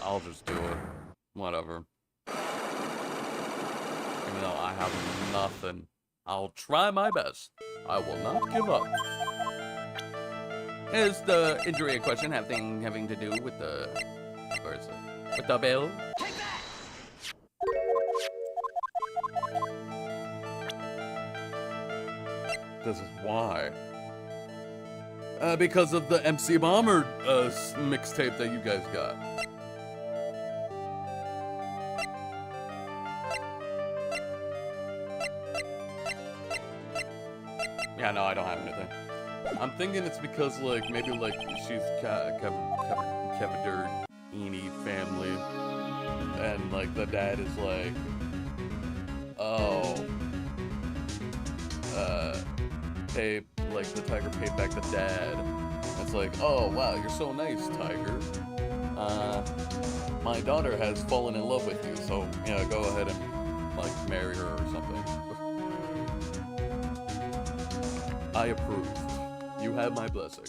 I'll just do it. Whatever. Even though I have nothing, I'll try my best. I will not give up. Is the injury a question having to do with the... Where is it? With the bill? Take that! This is why. Because of the MC Bomber mixtape that you guys got. Yeah, no, I don't have anything. I'm thinking it's because, like, maybe, like, she's Cavadurini family, and, like, the dad is like, oh, like, the tiger paid back the dad. It's like, oh, wow, you're so nice, tiger. My daughter has fallen in love with you, so, yeah, go ahead and, like, marry her or something. I approve. You have my blessing.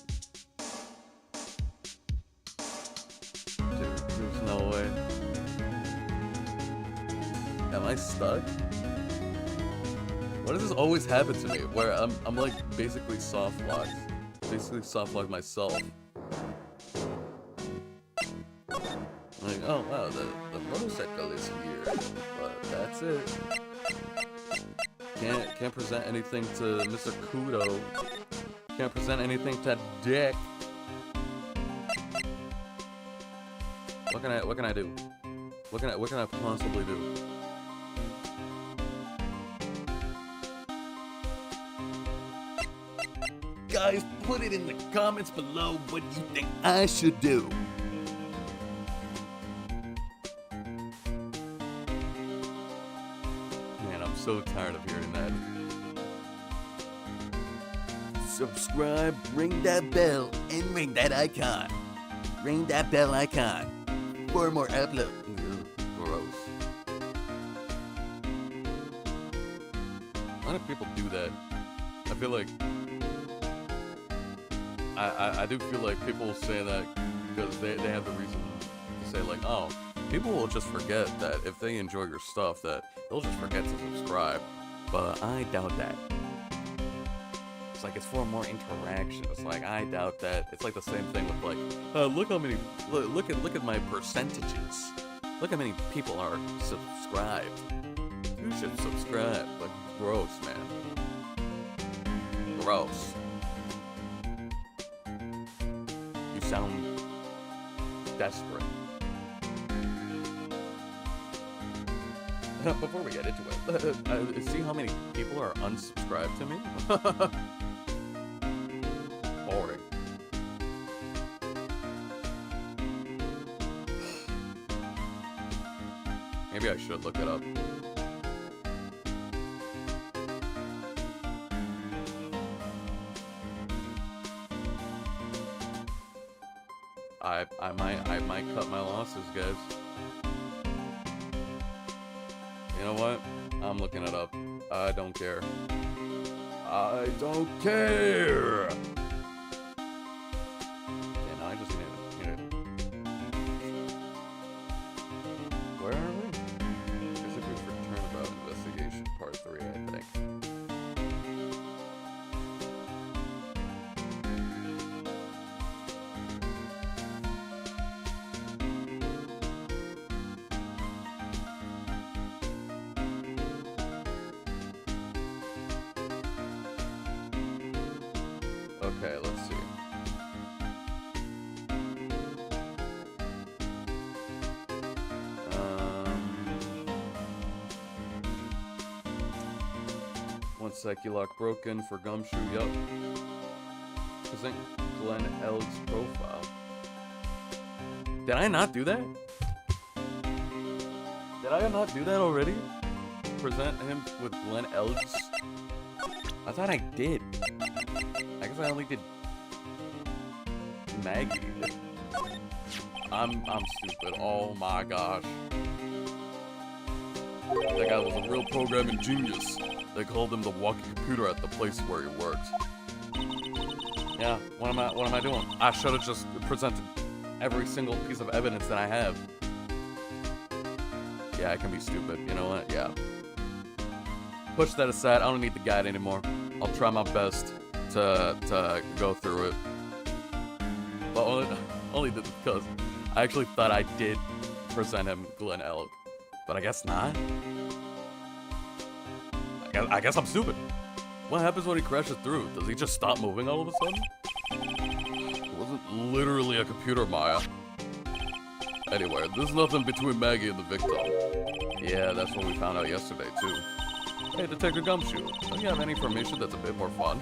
Dude, there's no way. Am I stuck? Why does this always happen to me? Where I'm like basically soft locked. Basically soft locked myself. Like, oh wow, the motorcycle is here. But that's it. Can't present anything to Mr. Kudo. Can't present anything to Dick. What can I do? What can I possibly do? Guys, put it in the comments below what you think I should do. Man, I'm so tired of hearing that. Subscribe, ring that bell, and ring that icon. Ring that bell icon for more uploads. Gross. A lot of people do that. I feel like I do feel like people say that because they have the reason to say like, oh, people will just forget that if they enjoy your stuff that they'll just forget to subscribe. But I doubt that. It's like it's for more interaction. It's like I doubt that. It's like the same thing with like, look how many look at my percentages. Look how many people are subscribed. You should subscribe. Like gross, man. Gross. You sound desperate. Before we get into it, see how many people are unsubscribed to me? Boring. Maybe I should look it up. I might cut my losses, guys. You know what? I'm looking it up. I don't care. I don't care! Yeah, no, I just need it. Where are we? Basically for Turnabout Investigation Part 3, I think. Okay, let's see. One Psyche Lock broken for Gumshoe, yup. Present Glenn Elg's profile. Did I not do that? Did I not do that already? Present him with Glenn Elg's? I thought I did. I guess I only did Maggie. I'm stupid. Oh my gosh. That guy was a real programming genius. They called him the walking computer at the place where he worked. Yeah, what am I doing? I should have just presented every single piece of evidence that I have. Yeah, I can be stupid. You know what? Yeah. Push that aside. I don't need the guide anymore. I'll try my best to go through it. But only because I actually thought I did present him Glenn Elg. But I guess not. I guess I'm stupid. What happens when he crashes through? Does he just stop moving all of a sudden? It wasn't literally a computer, Maya. Anyway, there's nothing between Maggie and the victim. Yeah, that's what we found out yesterday, too. Hey, Detective Gumshoe, don't you have any information that's a bit more fun?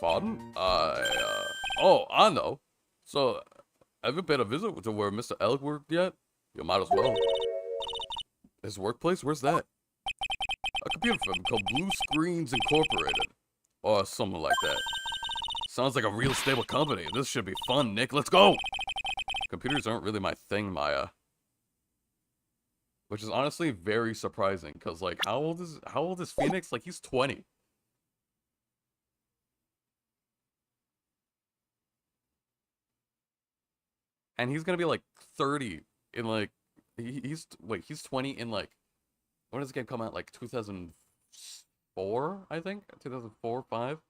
Fun? Oh, I know. So, have you paid a visit to where Mr. Elk worked yet? You might as well. His workplace? Where's that? A computer firm called Blue Screens Incorporated. Or something like that. Sounds like a real stable company. This should be fun, Nick. Let's go! Computers aren't really my thing, Maya. Which is honestly very surprising, because, like, how old is Phoenix? Like, he's 20. And he's gonna be, like, 30 in, like, he's 20 in, like, when does this game come out? Like, 2004, I think? 2004, 5?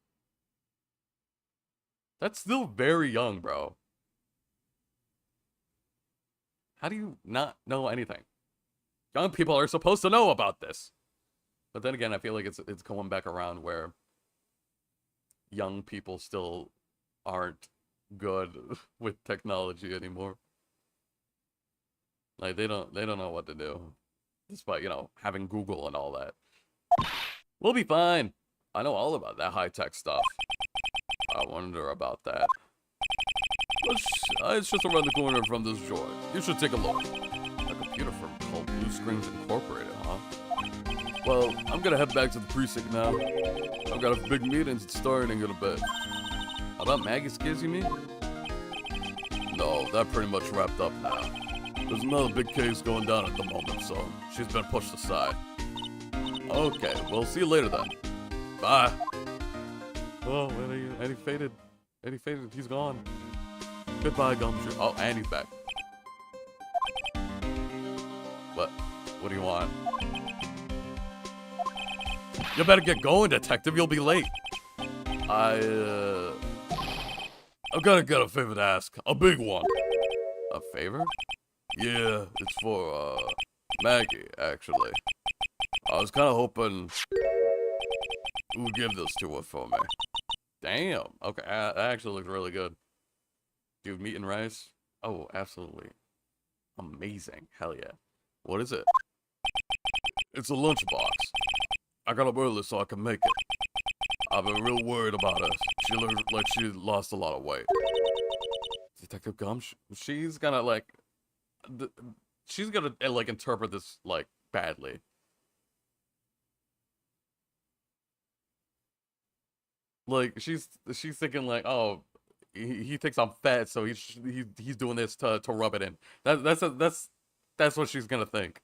That's still very young, bro. How do you not know anything? Young people are supposed to know about this. But then again, I feel like it's going back around where young people still aren't good with technology anymore. Like they don't know what to do. Despite, you know, having Google and all that. We'll be fine. I know all about that high-tech stuff. I wonder about that. It's just around the corner from this joint. You should take a look. A computer firm called Blue Screens Incorporated, huh? Well, I'm gonna head back to the precinct now. I've got a big meeting starting in a bit. About Maggie's kids, you mean? No, that pretty much wrapped up now. There's another big case going down at the moment, so she's been pushed aside. Okay, well, see you later then. Bye. Oh, and he faded. He's gone. Goodbye, Gumshoe. Oh, and he's back. What do you want? You better get going, detective. You'll be late. I've got a favor to ask. A big one. A favor? Yeah, it's for, Maggie, actually. I was kind of hoping you would give this to her for me. Damn. Okay, that actually looks really good. Dude, meat and rice? Oh, absolutely. Amazing. Hell yeah. What is it? It's a lunchbox. I got up early so I can make it. I've been real worried about her. She looks like she lost a lot of weight. Detective Gumshoe? She's gonna, like... she's gonna, like, interpret this, like, badly. Like, she's thinking, like, oh... He thinks I'm fat, so he's doing this to rub it in. That's what she's gonna think.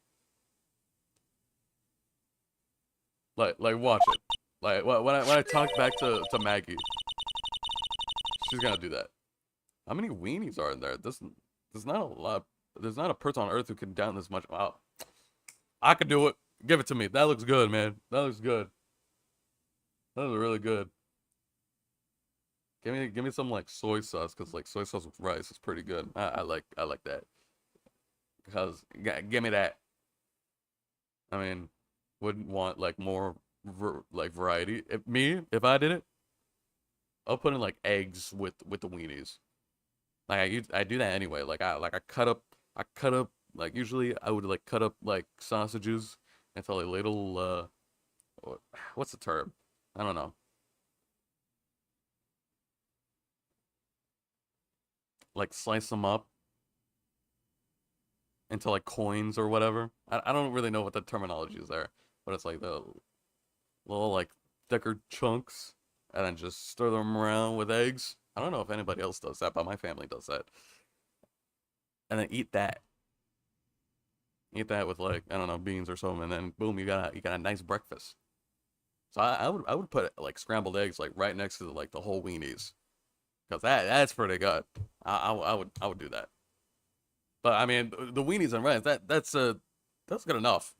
Like watch it. Like when I talk back to Maggie, she's gonna do that. How many weenies are in there? There's not a lot. There's not a person on earth who can down this much. Wow, I could do it. Give it to me. That looks good, man. That looks good. That looks really good. Give me some like soy sauce, cause like soy sauce with rice is pretty good. I like that. Because give me that. I mean, wouldn't want like more like variety. If I did it, I'll put in like eggs with the weenies. Like I do that anyway. Like I cut up like usually I would like cut up like sausages into like little what's the term? I don't know. Like slice them up into like coins or whatever. I don't really know what the terminology is there, but it's like the little like thicker chunks and then just stir them around with eggs. I don't know if anybody else does that, but my family does that. And then eat that. Eat that with like, I don't know, beans or something, and then boom, you got a nice breakfast. So I would put like scrambled eggs like right next to like the whole weenies. Cause that's pretty good. I would do that. But I mean, the weenies and rice, that's good enough.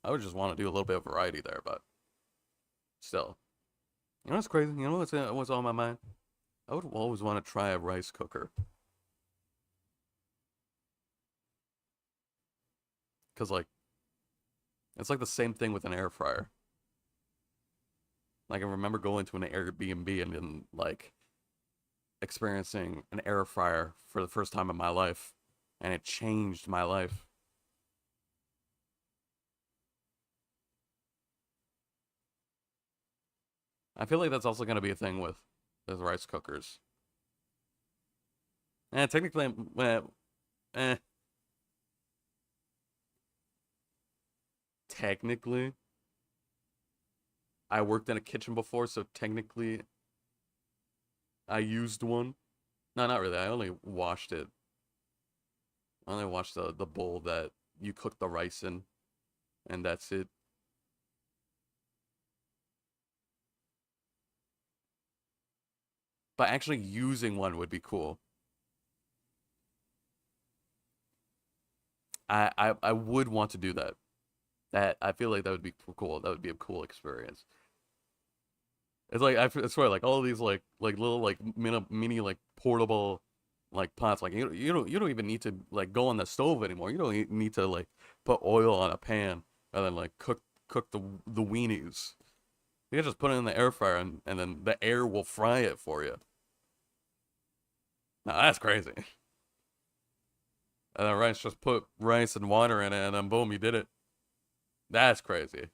I would just want to do a little bit of variety there, but still. You know what's crazy? You know what's on my mind? I would always want to try a rice cooker. Cause like, it's like the same thing with an air fryer. Like I remember going to an Airbnb and then like experiencing an air fryer for the first time in my life, and it changed my life. I feel like that's also going to be a thing with rice cookers. And technically, eh, technically, I worked in a kitchen before, so technically, I used one. No, not really. I only washed it. I only washed the bowl that you cook the rice in, and that's it. But actually using one would be cool. I would want to do that. That I feel like that would be cool. That would be a cool experience. It's like I swear, like all these like little like mini like portable like pots. Like you don't even need to like go on the stove anymore. You don't need to like put oil on a pan and then like cook the weenies. You can just put it in the air fryer and then the air will fry it for you. Now that's crazy. And then rice, just put rice and water in it, and then boom, you did it. That's crazy.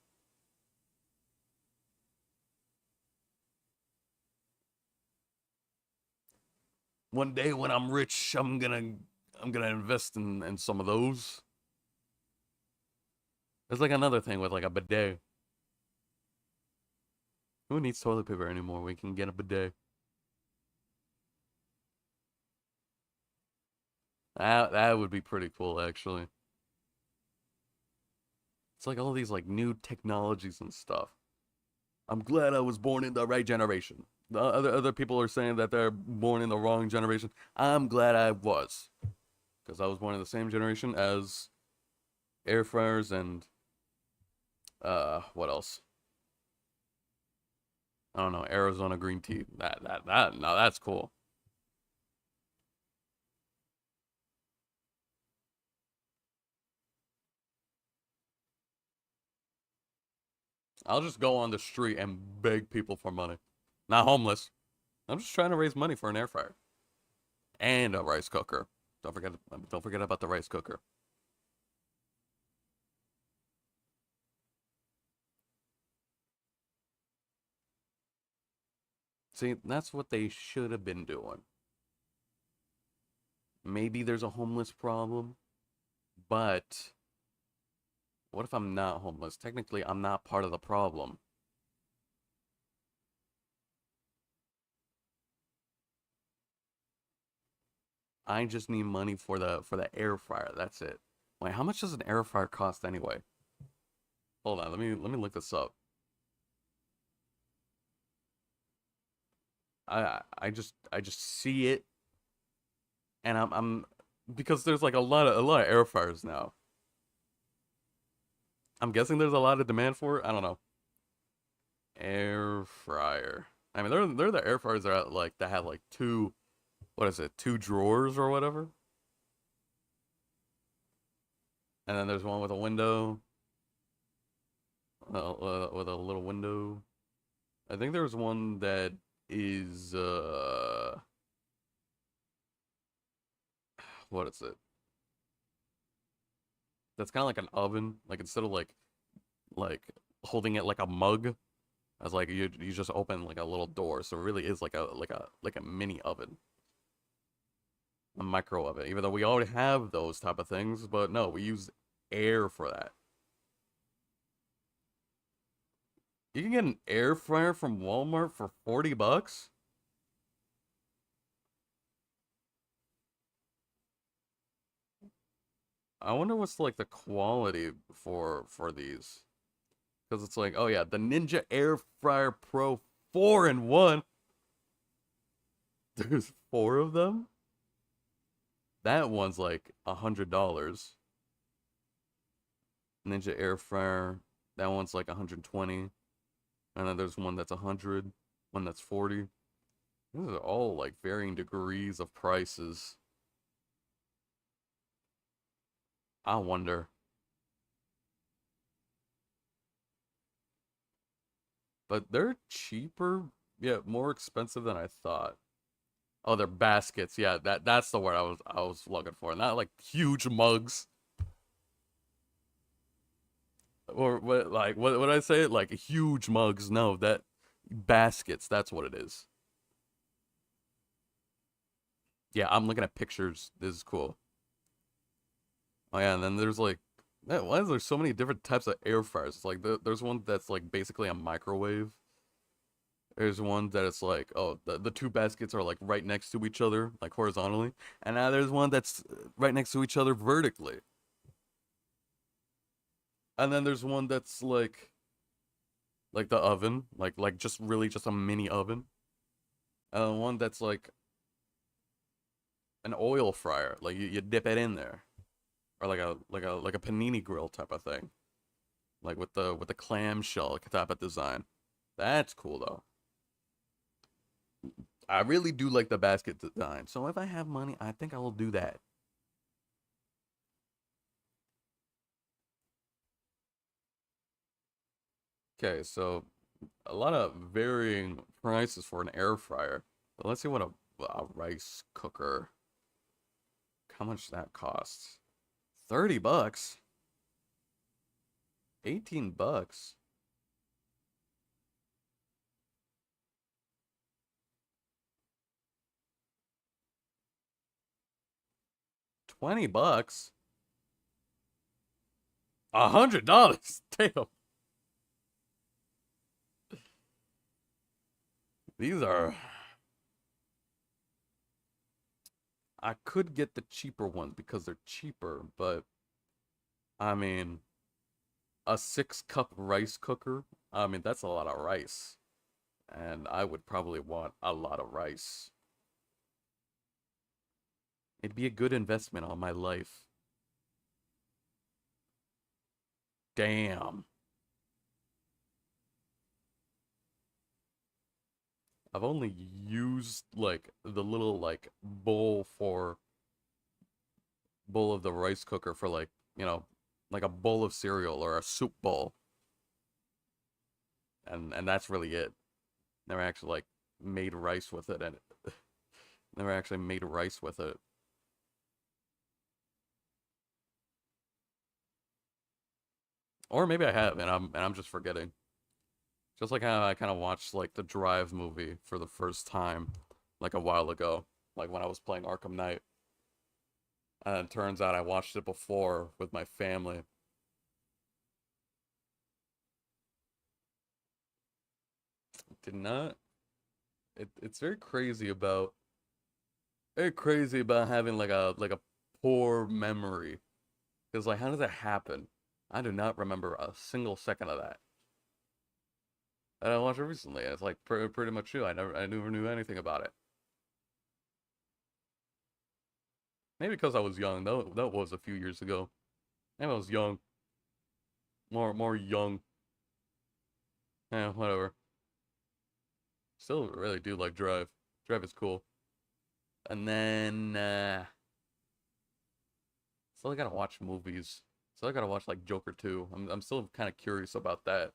One day when I'm rich, I'm gonna invest in some of those. It's like another thing with like a bidet. Who needs toilet paper anymore? We can get a bidet. That would be pretty cool, actually. It's like all these like new technologies and stuff. I'm glad I was born in the right generation. The other people are saying that they're born in the wrong generation. I'm glad I was, because I was born in the same generation as air fryers and what else? I don't know. Arizona green tea. That. No, that's cool. I'll just go on the street and beg people for money. Not homeless. I'm just trying to raise money for an air fryer and a rice cooker. Don't forget about the rice cooker. See, that's what they should have been doing. Maybe there's a homeless problem, but what if I'm not homeless? Technically, I'm not part of the problem. I just need money for the air fryer. That's it. Wait, how much does an air fryer cost anyway? Hold on, let me look this up. I just see it, and I'm because there's like a lot of air fryers now. I'm guessing there's a lot of demand for it. I don't know. Air fryer. I mean, they're the air fryers that are like that have like two, what is it, two drawers or whatever. And then there's one with a window, with a little window. I think there's one that is what is it? That's kind of like an oven. Like instead of like holding it like a mug, as like you just open like a little door, so it really is like a mini oven, a micro oven. Even though we already have those type of things, but no, we use air for that. You can get an air fryer from Walmart for 40 bucks. I wonder what's like the quality for these. Because it's like, oh yeah, the Ninja Air Fryer Pro 4-in-1. There's four of them. That one's like $100. Ninja Air Fryer. That one's like 120. And then there's one that's 100. One that's 40. These are all like varying degrees of prices. I wonder. but they're cheaper. Yeah, more expensive than I thought. Oh, they're baskets. Yeah, that's the word I was looking for. Not like huge mugs. Or what like what I say? Like huge mugs. No, that baskets, that's what it is. Yeah, I'm looking at pictures. This is cool. Oh yeah, and then there's like man, why is there so many different types of air fryers? It's like there's one that's like basically a microwave. There's one that it's like, oh, the two baskets are like right next to each other, like horizontally. And now there's one that's right next to each other vertically. And then there's one that's like the oven, like just really just a mini oven. One that's like an oil fryer, like you dip it in there, or like a panini grill type of thing, like with the clamshell type of design. That's cool though. I really do like the basket design. So if I have money, I think I will do that. Okay, so a lot of varying prices for an air fryer. But let's see what a rice cooker. How much that costs? $30? 18 bucks? 20 bucks? $100? Damn. These are. I could get the cheaper ones because they're cheaper, but I mean, a 6 cup rice cooker. I mean, that's a lot of rice. And I would probably want a lot of rice. It'd be a good investment on my life. Damn. I've only used like the little like bowl of the rice cooker for like, like a bowl of cereal or a soup bowl. And that's really it. Never actually like made rice with it and never actually made rice with it. Or maybe I have and I'm just forgetting. Just like how I kind of watched like the Drive movie for the first time like a while ago, like when I was playing Arkham Knight. And it turns out I watched it before with my family. Did not. It's very crazy about having like a poor memory. Because like how does that happen? I do not remember a single second of that. And I watched it recently. It's like pretty much true. I never knew anything about it. Maybe because I was young. That was a few years ago. Maybe I was young, more young. Yeah, whatever. Still really do like Drive. Drive is cool. And then still gotta watch movies. Still I gotta watch like Joker 2. I'm still kind of curious about that.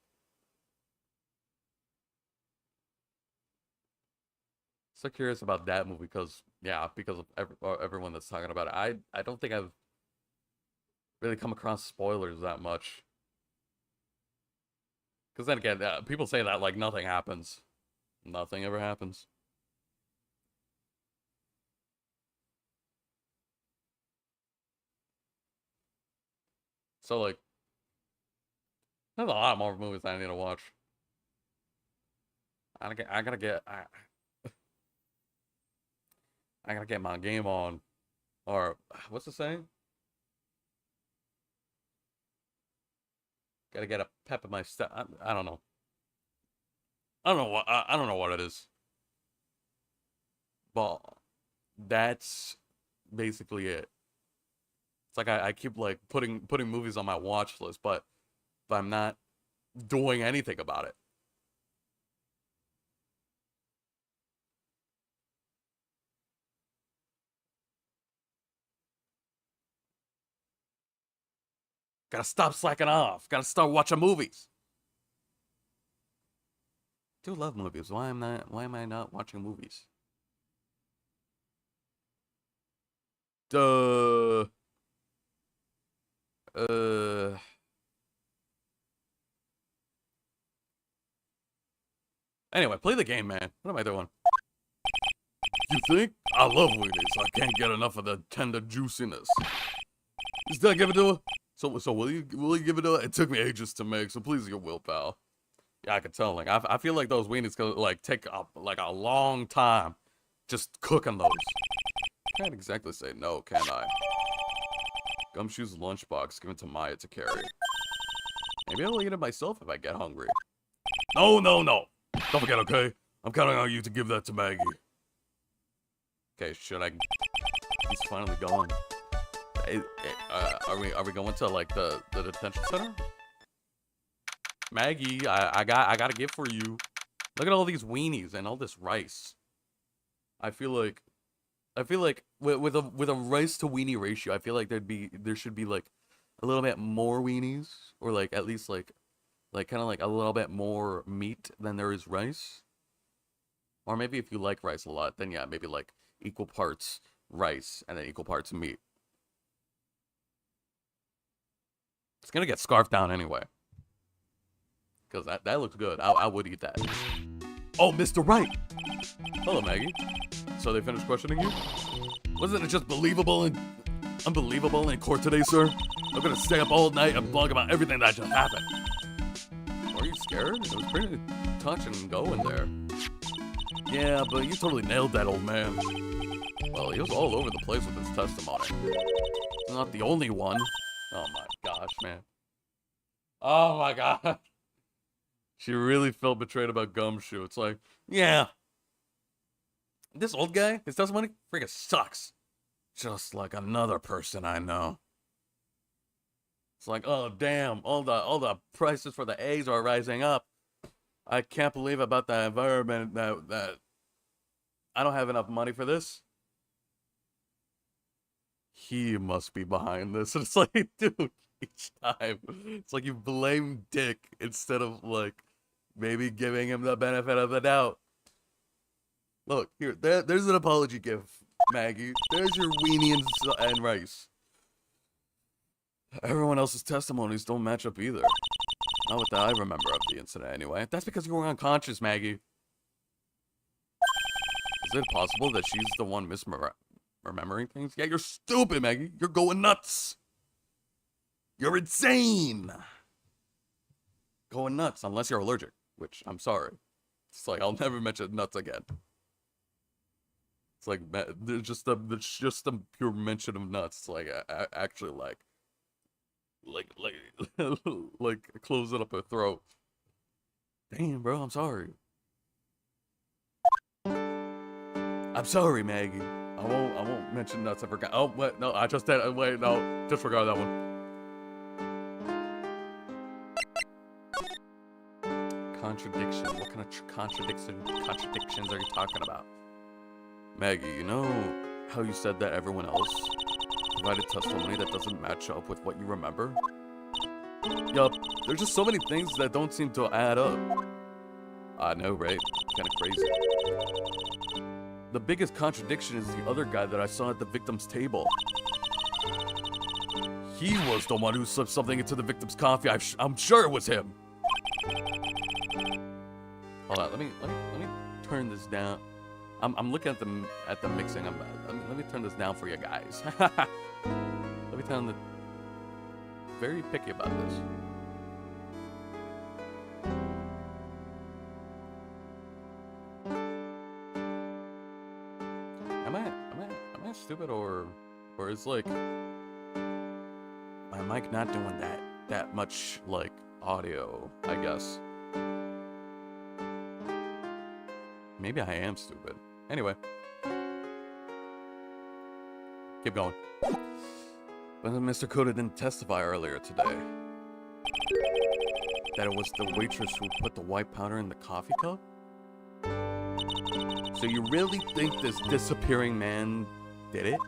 So curious about that movie because yeah, because of everyone that's talking about it. I don't think I've really come across spoilers that much. Because then again, people say that like nothing happens. Nothing ever happens. So like, there's a lot more movies I need to watch. I gotta get my game on. Or what's the saying? Gotta get a pep in my step. I don't know. I don't know what it is. But that's basically it. It's like I keep like putting movies on my watch list, but I'm not doing anything about it. Gotta stop slacking off. Gotta start watching movies. do love movies. Why am I not watching movies? Duh. Anyway, play the game, man. What am I doing? You think? I love weenies. I can't get enough of the tender juiciness. You still give it to her? So will you give it to her? It took me ages to make, so please your will, pal. Yeah, I can tell. Like I feel like those weenies could like take a long time just cooking those. Can't exactly say no, can I? Gumshoe's lunchbox given to Maya to carry. Maybe I'll eat it myself if I get hungry. No. Don't forget, okay? I'm counting on you to give that to Maggie. Okay, should I? He's finally gone. Are we going to like the detention center? Maggie, I got a gift for you. Look at all these weenies and all this rice. I feel like with a rice to weenie ratio, I feel like there should be like a little bit more weenies, or like at least like kind of like a little bit more meat than there is rice. Or maybe if you like rice a lot, then yeah, maybe like equal parts rice and then equal parts meat. It's gonna get scarfed down anyway. Because that looks good. I would eat that. Oh, Mr. Wright! Hello, Maggie. So they finished questioning you? Wasn't it just unbelievable in court today, sir? I'm gonna stay up all night and blog about everything that just happened. Were you scared? It was pretty touch and go in there. Yeah, but you totally nailed that old man. Well, he was all over the place with his testimony. He's not the only one. Oh my gosh, man. Oh my god. She really felt betrayed about Gumshoe. It's like, yeah. This old guy, his testimony freaking sucks. Just like another person I know. It's like, oh damn, all the prices for the eggs are rising up. I can't believe about the environment that I don't have enough money for this. He must be behind this. And it's like, dude, each time it's like you blame Dick instead of like maybe giving him the benefit of the doubt. Look, here, there's an apology gift, Maggie. There's your weenie and rice. Everyone else's testimonies don't match up either. Not what I remember of the incident anyway. That's because you were unconscious, Maggie. Is it possible that she's the one misremembering things? Yeah, you're stupid, Maggie. You're going nuts. You're insane. Going nuts, unless you're allergic, which I'm sorry. It's like, I'll never mention nuts again. It's like, there's just a pure mention of nuts. It's like, actually like closing up her throat. Damn, bro, I'm sorry. I'm sorry, Maggie. I won't mention nuts. I forgot. Oh, wait, no, I just did. Wait, no, disregard that one. Contradiction. What kind of contradictions are you talking about? Maggie, you know how you said that everyone else provided testimony that doesn't match up with what you remember? Yup, there's just so many things that don't seem to add up. I know, right? Kinda crazy. The biggest contradiction is the other guy that I saw at the victim's table. He was the one who slipped something into the victim's coffee. I'm sure it was him. Hold on, let me turn this down. I'm looking at the mixing. Let me turn this down for you guys. Let me turn the very picky about this. Am I stupid or is like my mic not doing that much like audio, I guess. Maybe I am stupid. Anyway. Keep going. But Mr. Koda didn't testify earlier today. That it was the waitress who put the white powder in the coffee cup? So you really think this disappearing man did it?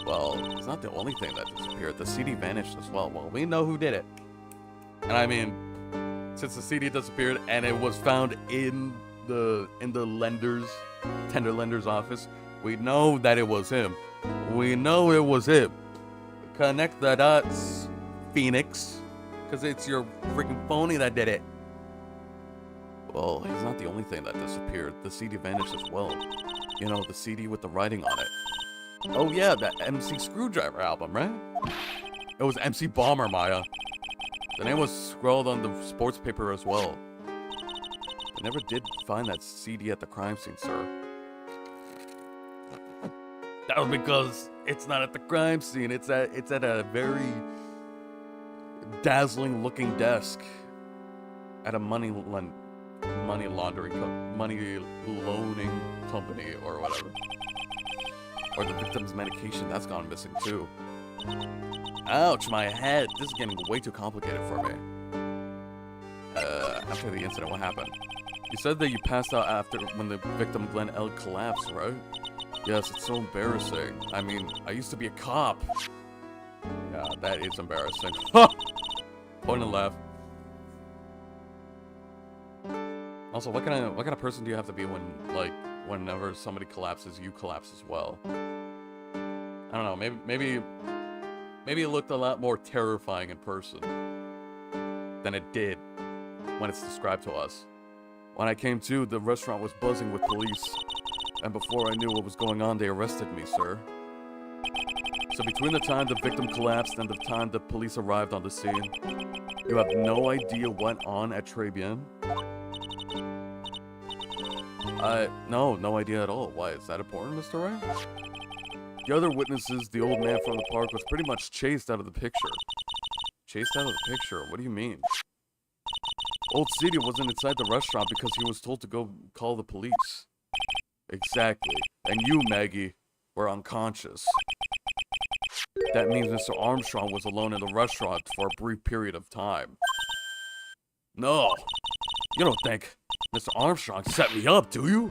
Well, it's not the only thing that disappeared. The CD vanished as well. Well, we know who did it. And I mean, since the CD disappeared and it was found in the tender lender's office, we know that it was him. We know it was him. Connect the dots, Phoenix, because it's your freaking phony that did it. Well, he's not the only thing that disappeared. The CD vanished as well. You know, the CD with the writing on it. Oh yeah, that MC Screwdriver album, right? It was MC Bomber, Maya. The name was scrawled on the sports paper as well. I never did find that CD at the crime scene, sir. That was because it's not at the crime scene. It's at a very dazzling looking desk at a money loaning company or whatever. Or the victim's medication, that's gone missing too. Ouch, my head. This is getting way too complicated for me. After the incident, what happened? You said that you passed out when the victim Glenn L collapsed, right? Yes, it's so embarrassing. I mean, I used to be a cop. Yeah, that is embarrassing. Point and laugh. Also, what kind of person do you have to be whenever somebody collapses, you collapse as well? I don't know. Maybe it looked a lot more terrifying in person than it did when it's described to us. When I came to, the restaurant was buzzing with police, and before I knew what was going on, they arrested me, sir. So between the time the victim collapsed and the time the police arrived on the scene, you have no idea what went on at TRIBULATIONS? No idea at all. Why, is that important, Mr. Wright? The other witnesses, the old man from the park, was pretty much chased out of the picture. Chased out of the picture? What do you mean? Old CD wasn't inside the restaurant because he was told to go call the police. Exactly. And you, Maggie, were unconscious. That means Mr. Armstrong was alone in the restaurant for a brief period of time. No. You don't think Mr. Armstrong set me up, do you?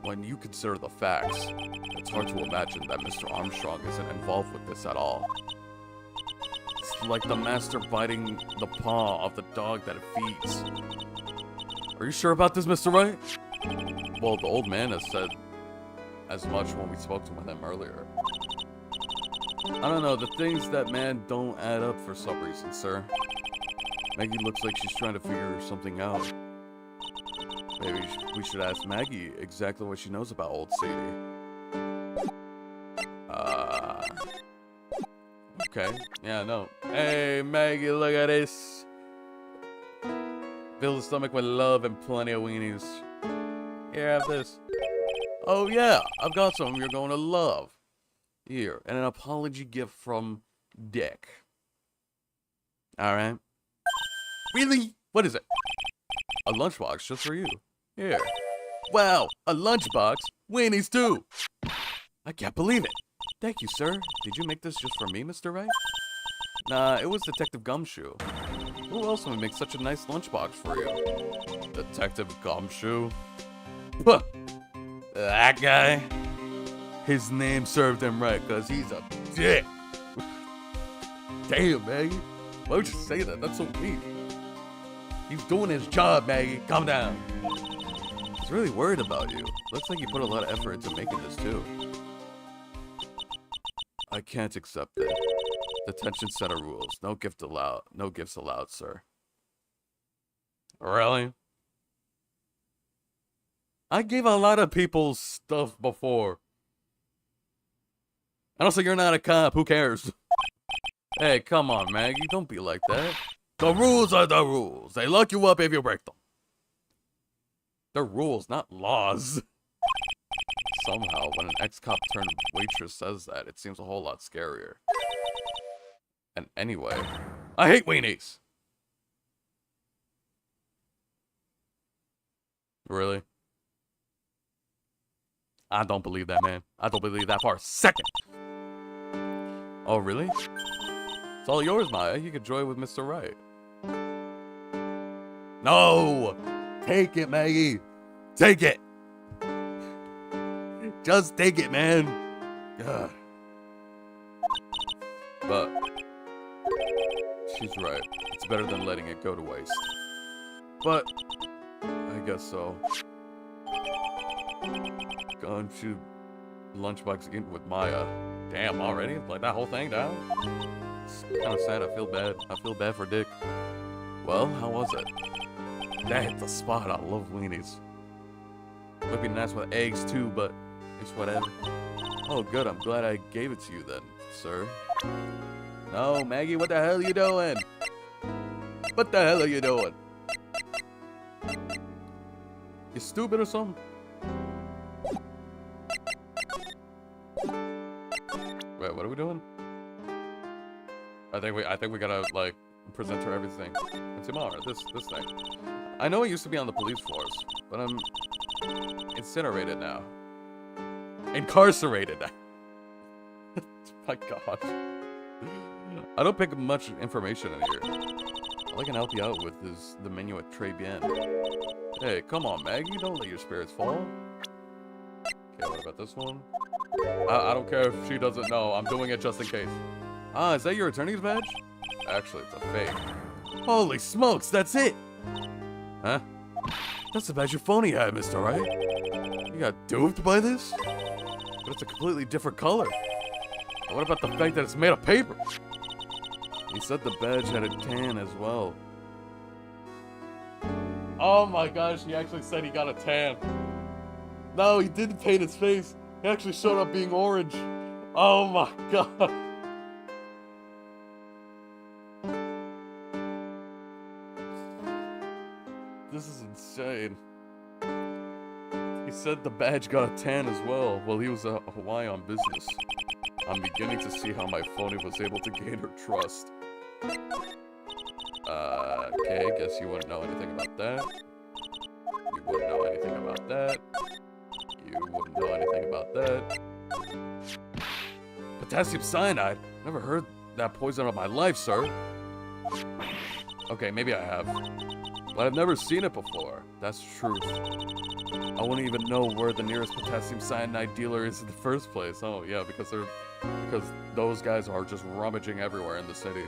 When you consider the facts, it's hard to imagine that Mr. Armstrong isn't involved with this at all. It's like the master biting the paw of the dog that it feeds. Are you sure about this, Mr. Wright? Well, the old man has said as much when we spoke to him earlier. I don't know, the things that man don't add up for some reason, sir. Maggie looks like she's trying to figure something out. Maybe we should ask Maggie exactly what she knows about old Sadie. Okay. Yeah, no. Hey, Maggie, look at this. Fill the stomach with love and plenty of weenies. Here, have this. Oh, yeah, I've got some you're going to love. Here, and an apology gift from Dick. Alright. Really? What is it? A lunchbox just for you. Here. Wow, a lunchbox? Weenies too! I can't believe it. Thank you, sir. Did you make this just for me, Mr. Wright? Nah, it was Detective Gumshoe. Who else would make such a nice lunchbox for you? Detective Gumshoe? Puh! That guy? His name served him right, cause he's a dick. Damn, Maggie. Why would you say that? That's so mean. He's doing his job, Maggie. Calm down. He's really worried about you. Looks like you put a lot of effort into making this, too. I can't accept it. Detention center rules. No gift allowed. No gifts allowed, sir. Really? I gave a lot of people stuff before. And also, you're not a cop. Who cares? Hey, come on, Maggie. Don't be like that. The rules are the rules. They lock you up if you break them. They're rules, not laws. Somehow, when an ex-cop turned waitress says that, it seems a whole lot scarier. And anyway, I hate weenies. Really? I don't believe that, man. I don't believe that for a second. Oh, really? It's all yours, Maya. You can enjoy it with Mr. Wright. No! Take it, Maggie. Take it. Just take it, man. Ugh. But she's right. It's better than letting it go to waste. But, I guess so. Going to lunchbox again with Maya. Damn, already? Like that whole thing down? It's kind of sad. I feel bad. I feel bad for Dick. Well, how was it? That hit the spot. I love weenies. Would be nice with eggs too, but it's whatever. Oh, good. I'm glad I gave it to you then, sir. No, Maggie, what the hell are you doing? What the hell are you doing? You stupid or something? Wait, what are we doing? I think we gotta like present her everything. And tomorrow, this thing. I know I used to be on the police force, but I'm incinerated now. Incarcerated now. My God. I don't pick much information in here. All I can help you out with is the menu at TRIBULATIONS. Hey, come on, Maggie. Don't let your spirits fall. Okay, what about this one? I don't care if she doesn't know. I'm doing it just in case. Ah, is that your attorney's badge? Actually, it's a fake. Holy smokes, that's it! Huh? That's the badge your phony had, Mr. Wright. You got duped by this? But it's a completely different color. And what about the fact that it's made of paper? He said the badge had a tan as well. Oh my gosh, he actually said he got a tan. No, he didn't paint his face. He actually showed up being orange. Oh my God. This is insane. He said the badge got a tan as well while he was a Hawaii on business. I'm beginning to see how my phony was able to gain her trust. Okay, guess you wouldn't know anything about that. You wouldn't know anything about that. You wouldn't know anything about that. Potassium cyanide? Never heard that poison of my life, sir. Okay, maybe I have. But I've never seen it before. That's truth. I wouldn't even know where the nearest potassium cyanide dealer is in the first place. Oh, yeah, because those guys are just rummaging everywhere in the city.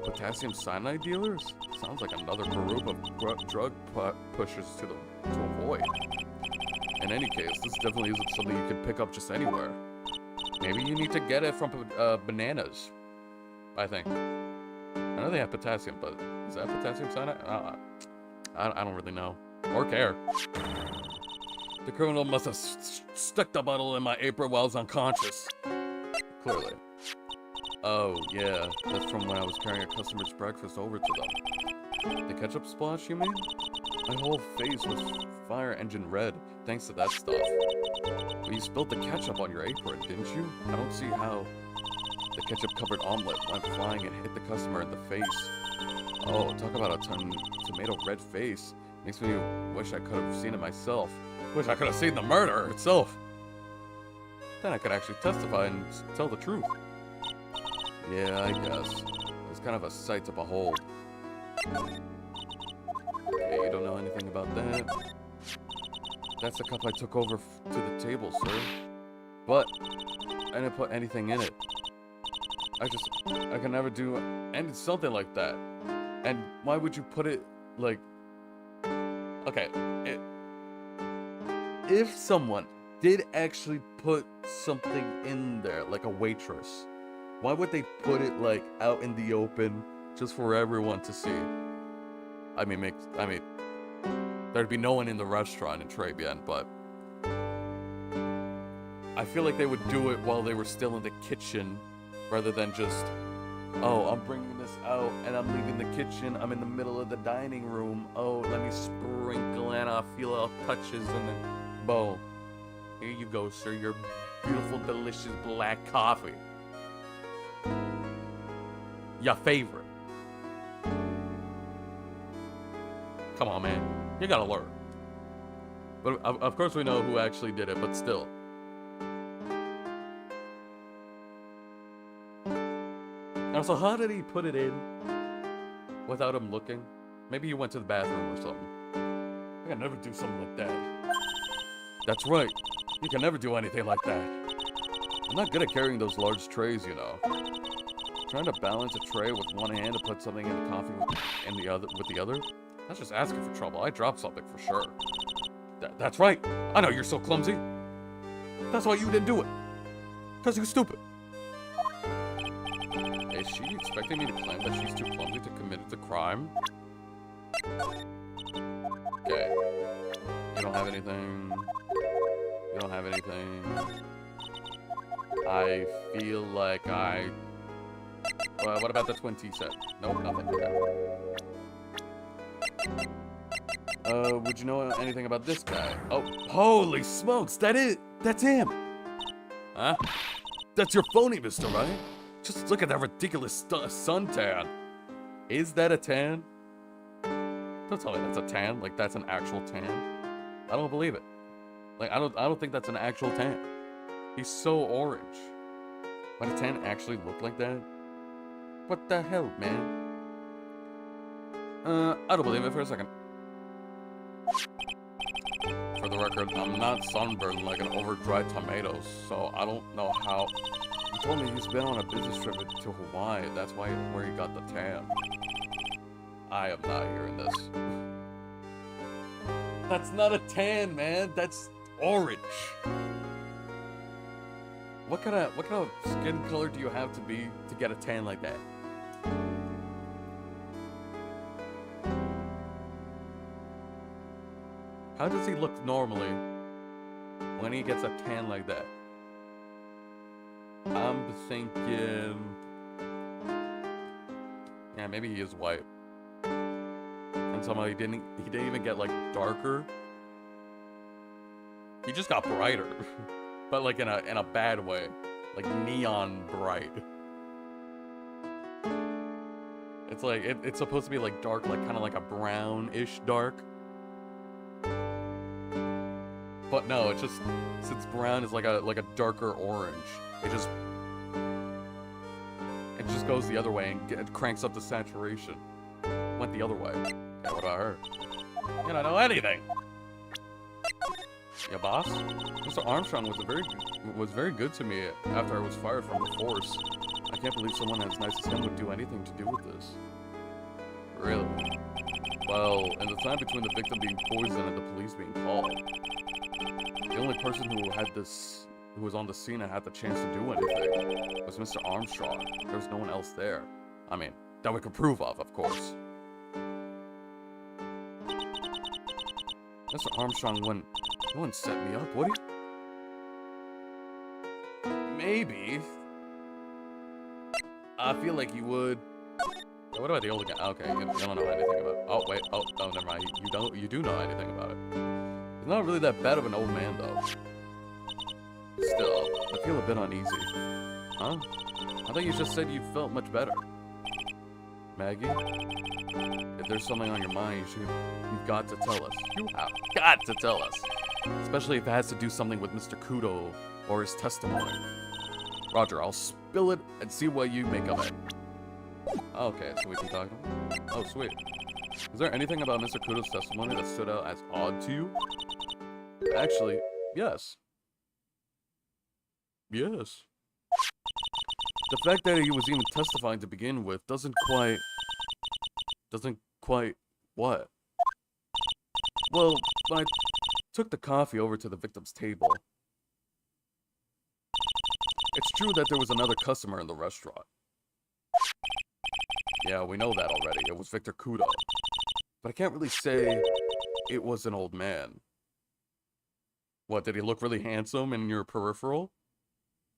Potassium cyanide dealers? Sounds like another group of drug pushers to avoid. In any case, this definitely isn't something you can pick up just anywhere. Maybe you need to get it from bananas, I think. I know they have potassium, but is that potassium cyanide? I don't really know. Or care. The criminal must have stuck the bottle in my apron while I was unconscious. Clearly. Oh, yeah. That's from when I was carrying a customer's breakfast over to them. The ketchup splash, you mean? My whole face was fire engine red, thanks to that stuff. But you spilled the ketchup on your apron, didn't you? I don't see how the ketchup-covered omelet went flying and hit the customer in the face. Oh, talk about a tomato red face. Makes me wish I could have seen it myself. Wish I could have seen the murder itself. Then I could actually testify and tell the truth. Yeah, I guess. It's kind of a sight to behold. Okay, you don't know anything about that. That's the cup I took over to the table, sir. But I didn't put anything in it. I can never do something like that. And why would you put it like? Okay, if someone did actually put something in there, like a waitress, why would they put it like out in the open just for everyone to see? I mean, there'd be no one in the restaurant in TRIBULATIONS, but I feel like they would do it while they were still in the kitchen, rather than just, oh, I'm bringing this out and I'm leaving the kitchen. I'm in the middle of the dining room. Oh, let me sprinkle and I'll feel all touches and then, boom. Here you go, sir. Your beautiful, delicious black coffee. Your favorite. Come on, man. You gotta learn. But of course we know who actually did it, but still. Now, so how did he put it in without him looking? Maybe he went to the bathroom or something. I can never do something like that. That's right. You can never do anything like that. I'm not good at carrying those large trays, you know. Trying to balance a tray with one hand and put something in the coffee with the other? That's just asking for trouble. I dropped something for sure. That's right. I know you're so clumsy. That's why you didn't do it. Because you're stupid. Is she expecting me to claim that she's too clumsy to commit the crime? Okay. You don't have anything. You don't have anything. I feel like I... what about the twin tea set? Nope, nothing. Okay. Would you know anything about this guy? Oh, holy smokes, that's him! Huh? That's your phony, Mr. Right? Just look at that ridiculous suntan. Is that a tan? Don't tell me that's a tan, like that's an actual tan. I don't believe it. Like, I don't think that's an actual tan. He's so orange. Would a tan actually look like that? What the hell, man? I don't believe it for a second. For the record, I'm not sunburned like an over-dried tomato, so I don't know how... He told me he's been on a business trip to Hawaii. That's where he got the tan. I am not hearing this. That's not a tan, man. That's orange. What kind of skin color do you have to be to get a tan like that? How does he look normally when he gets a tan like that? I'm thinking... Yeah, maybe he is white. And somehow he didn't even get, like, darker. He just got brighter. But, like, in a bad way. Like, neon bright. It's like, it's supposed to be, like, dark, like, kind of like a brownish dark. But no, it's just, since brown is like a darker orange, it just goes the other way and it cranks up the saturation. Went the other way. Yeah, what about her? You don't know anything. Yeah, boss? Mr. Armstrong was very good to me after I was fired from the force. I can't believe someone as nice as him would do anything to do with this. Really? Well, in the time between the victim being poisoned and the police being called, the only person who was on the scene and had the chance to do anything was Mr. Armstrong. There was no one else there. I mean, that we could prove of course. Mr. Armstrong wouldn't set me up, would he? Maybe. I feel like he would. Yeah, what about the older guy? Okay, you don't know anything about it. Oh, wait. Oh, never mind. You do know anything about it. He's not really that bad of an old man, though. Still, I feel a bit uneasy. Huh? I thought you just said you felt much better. Maggie? If there's something on your mind, you've got to tell us. You have got to tell us. Especially if it has to do something with Mr. Kudo or his testimony. Roger, I'll spill it and see what you make of it. Okay, so we can talk to him. Oh, sweet. Is there anything about Mr. Kudo's testimony that stood out as odd to you? Actually, yes. Yes. The fact that he was even testifying to begin with doesn't quite what? Well, I took the coffee over to the victim's table. It's true that there was another customer in the restaurant. Yeah, we know that already. It was Victor Kudo. But I can't really say it was an old man. What, did he look really handsome in your peripheral?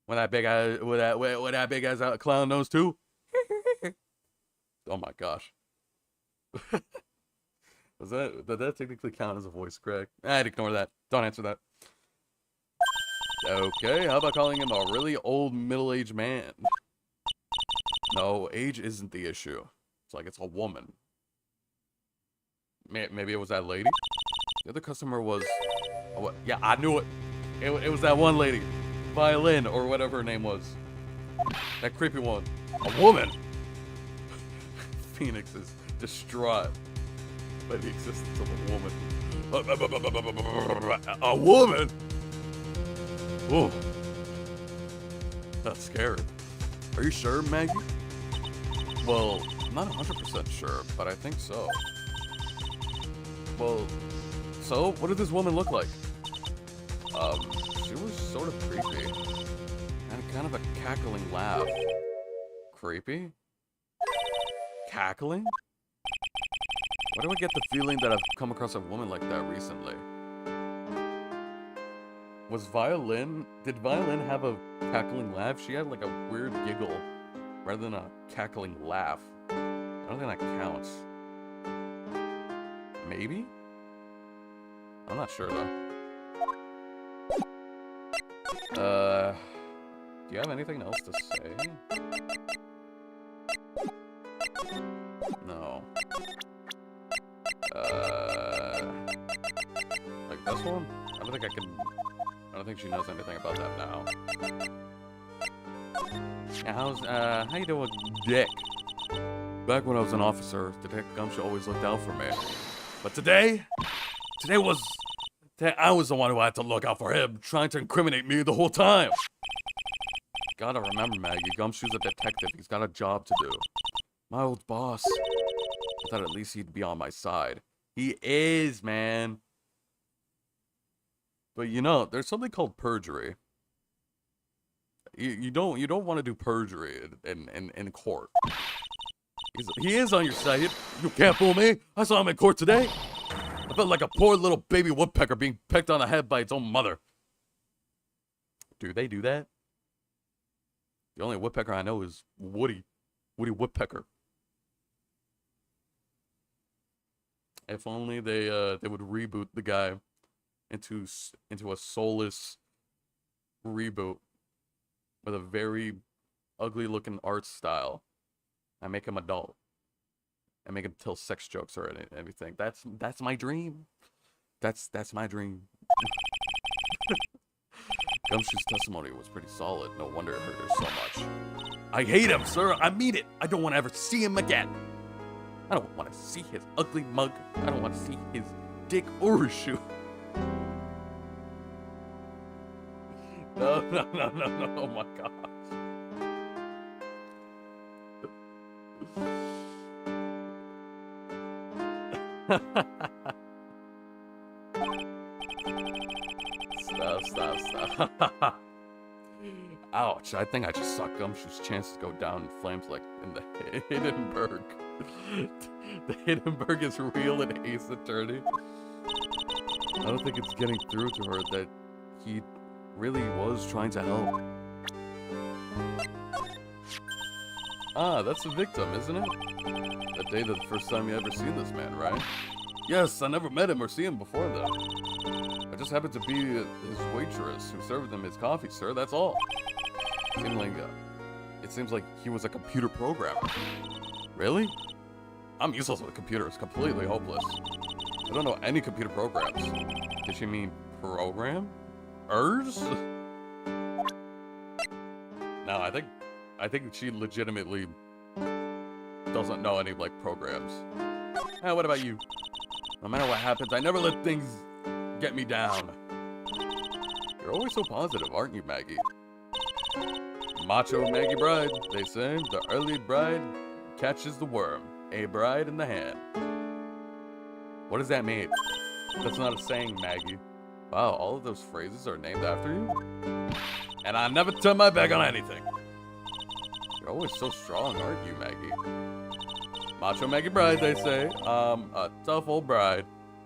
With that big eye, with that big ass clown nose too? Oh my gosh. Did that technically count as a voice crack? I'd ignore that. Don't answer that. Okay, how about calling him a really old middle-aged man? No, age isn't the issue. It's like it's a woman. Maybe it was that lady? The other customer was... Oh, what? Yeah, I knew it. It was that one lady. Violin, or whatever her name was. That creepy one. A woman! Phoenix is distraught by the existence of a woman. A woman?! Ooh. That's scary. Are you sure, Maggie? Well, I'm not 100% sure, but I think so. Well, so what did this woman look like? She was sort of creepy. And kind of a cackling laugh. Creepy? Cackling? Why do I get the feeling that I've come across a woman like that recently? Did Violin have a cackling laugh? She had like a weird giggle rather than a cackling laugh. I don't think that counts. Maybe? I'm not sure though. Do you have anything else to say? No. Like this one? I don't think she knows anything about that now. Yeah, how you doing, Dick? Back when I was an officer, Detective Gumshoe always looked out for me. But today I was the one who had to look out for him, trying to incriminate me the whole time. Gotta remember, Maggie, Gumshoe's a detective. He's got a job to do. My old boss. I thought at least he'd be on my side. He is, man. But you know, there's something called perjury. You don't want to do perjury in court. He is on your side. You can't fool me. I saw him in court today. I felt like a poor little baby woodpecker being pecked on the head by its own mother. Do they do that? The only woodpecker I know is Woody Woodpecker. If only they would reboot the guy into a soulless reboot with a very ugly looking art style and make him adult and make him tell sex jokes or anything. That's my dream. That's my dream. Gumshoe's testimony was pretty solid. No wonder it hurt her so much. I hate him, sir. I mean it. I don't want to ever see him again. I don't want to see his ugly mug. I don't want to see his dick or his shoe. No. Oh my gosh. Stop. Ouch, I think I just saw Gumshoe's chance to go down in flames like in the Hindenburg. The Hindenburg is real in Ace Attorney. I don't think it's getting through to her that he really was trying to help. Ah, that's the victim, isn't it? That day, the first time you ever seen this man, right? Yes, I never met him or seen him before, though. I just happened to be his waitress who served him his coffee, sir, that's all. It seems like he was a computer programmer. Really? I'm useless with computers, completely hopeless. I don't know any computer programs. Did she mean program? No, I think she legitimately doesn't know any, like, programs. What about you? No matter what happens, I never let things get me down. You're always so positive, aren't you, Maggie? Macho Maggie bride, they say. The early bride catches the worm. A bride in the hand. What does that mean? That's not a saying, Maggie. Wow, all of those phrases are named after you? And I never turn my back on anything. You're always so strong, aren't you, Maggie? Macho Maggie bride, they say. A tough old bride.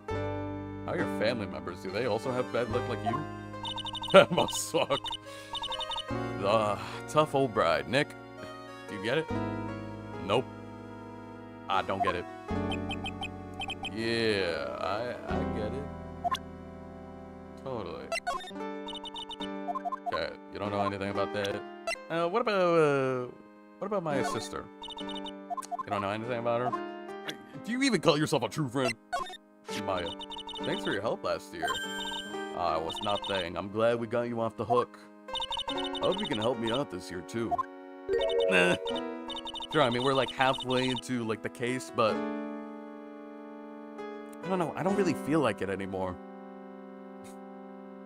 How are your family members? Do they also have bad luck like you? That must suck. Tough old bride. Nick, do you get it? Nope. I don't get it. Yeah, I get it. Totally. Okay, you don't know anything about that? What about my sister? You don't know anything about her? Do you even call yourself a true friend? Maya, thanks for your help last year. It was nothing. I'm glad we got you off the hook. I hope you can help me out this year, too. Nah. Sure, I mean, we're like halfway into, like, the case, but I don't know. I don't really feel like it anymore.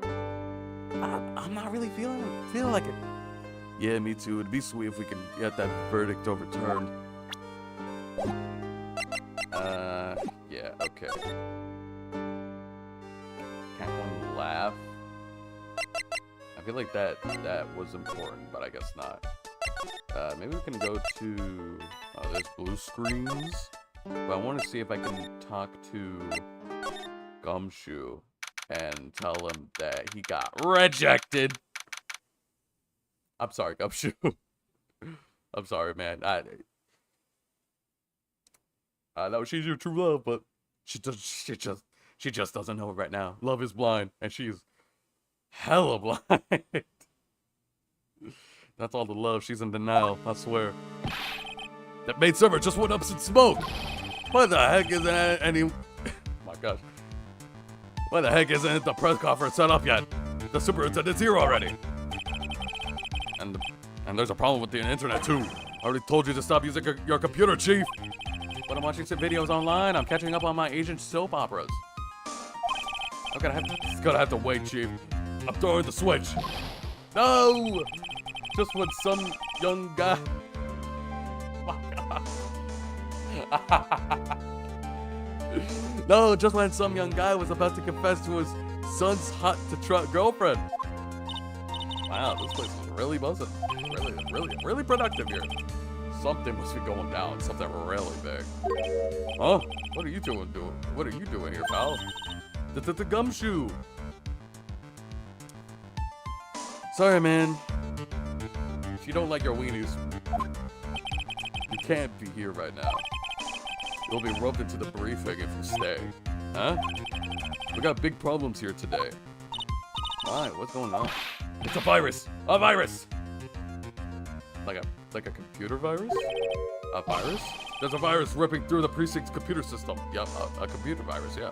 I'm not really feeling like it. Yeah, me too. It'd be sweet if we could get that verdict overturned. Okay. Can't one laugh? I feel like that was important, but I guess not. Maybe we can go to... Oh, there's blue screens. But I want to see if I can talk to Gumshoe and tell him that he got rejected. I'm sorry, Gumshoe. I'm sorry, man. I know she's your true love, but she just doesn't know it right now. Love is blind, and she's hella blind. That's all the love. She's in denial, I swear. That maid server just went up in smoke. Why the heck isn't any... my gosh. Why the heck isn't the press conference set up yet? The superintendent's here already. And there's a problem with the internet too. I already told you to stop using your computer, Chief. But I'm watching some videos online. I'm catching up on my Asian soap operas. I'm gonna have to wait, Chief. I'm throwing the switch. No! Just when some young guy... No, just when some young guy was about to confess to his son's hot-to-trot girlfriend. Wow, this place is really buzzing. Really productive here. Something must be going down. Something really big. Huh? What are you doing? What are you doing here, pal? The Gumshoe. Sorry, man. If you don't like your weenies, you can't be here right now. You'll be rubbed into the briefing if you stay. Huh? We got big problems here today. Why? What's going on? It's a virus! A virus! Like a computer virus? A virus? There's a virus ripping through the precinct's computer system. Yep, a computer virus, yeah.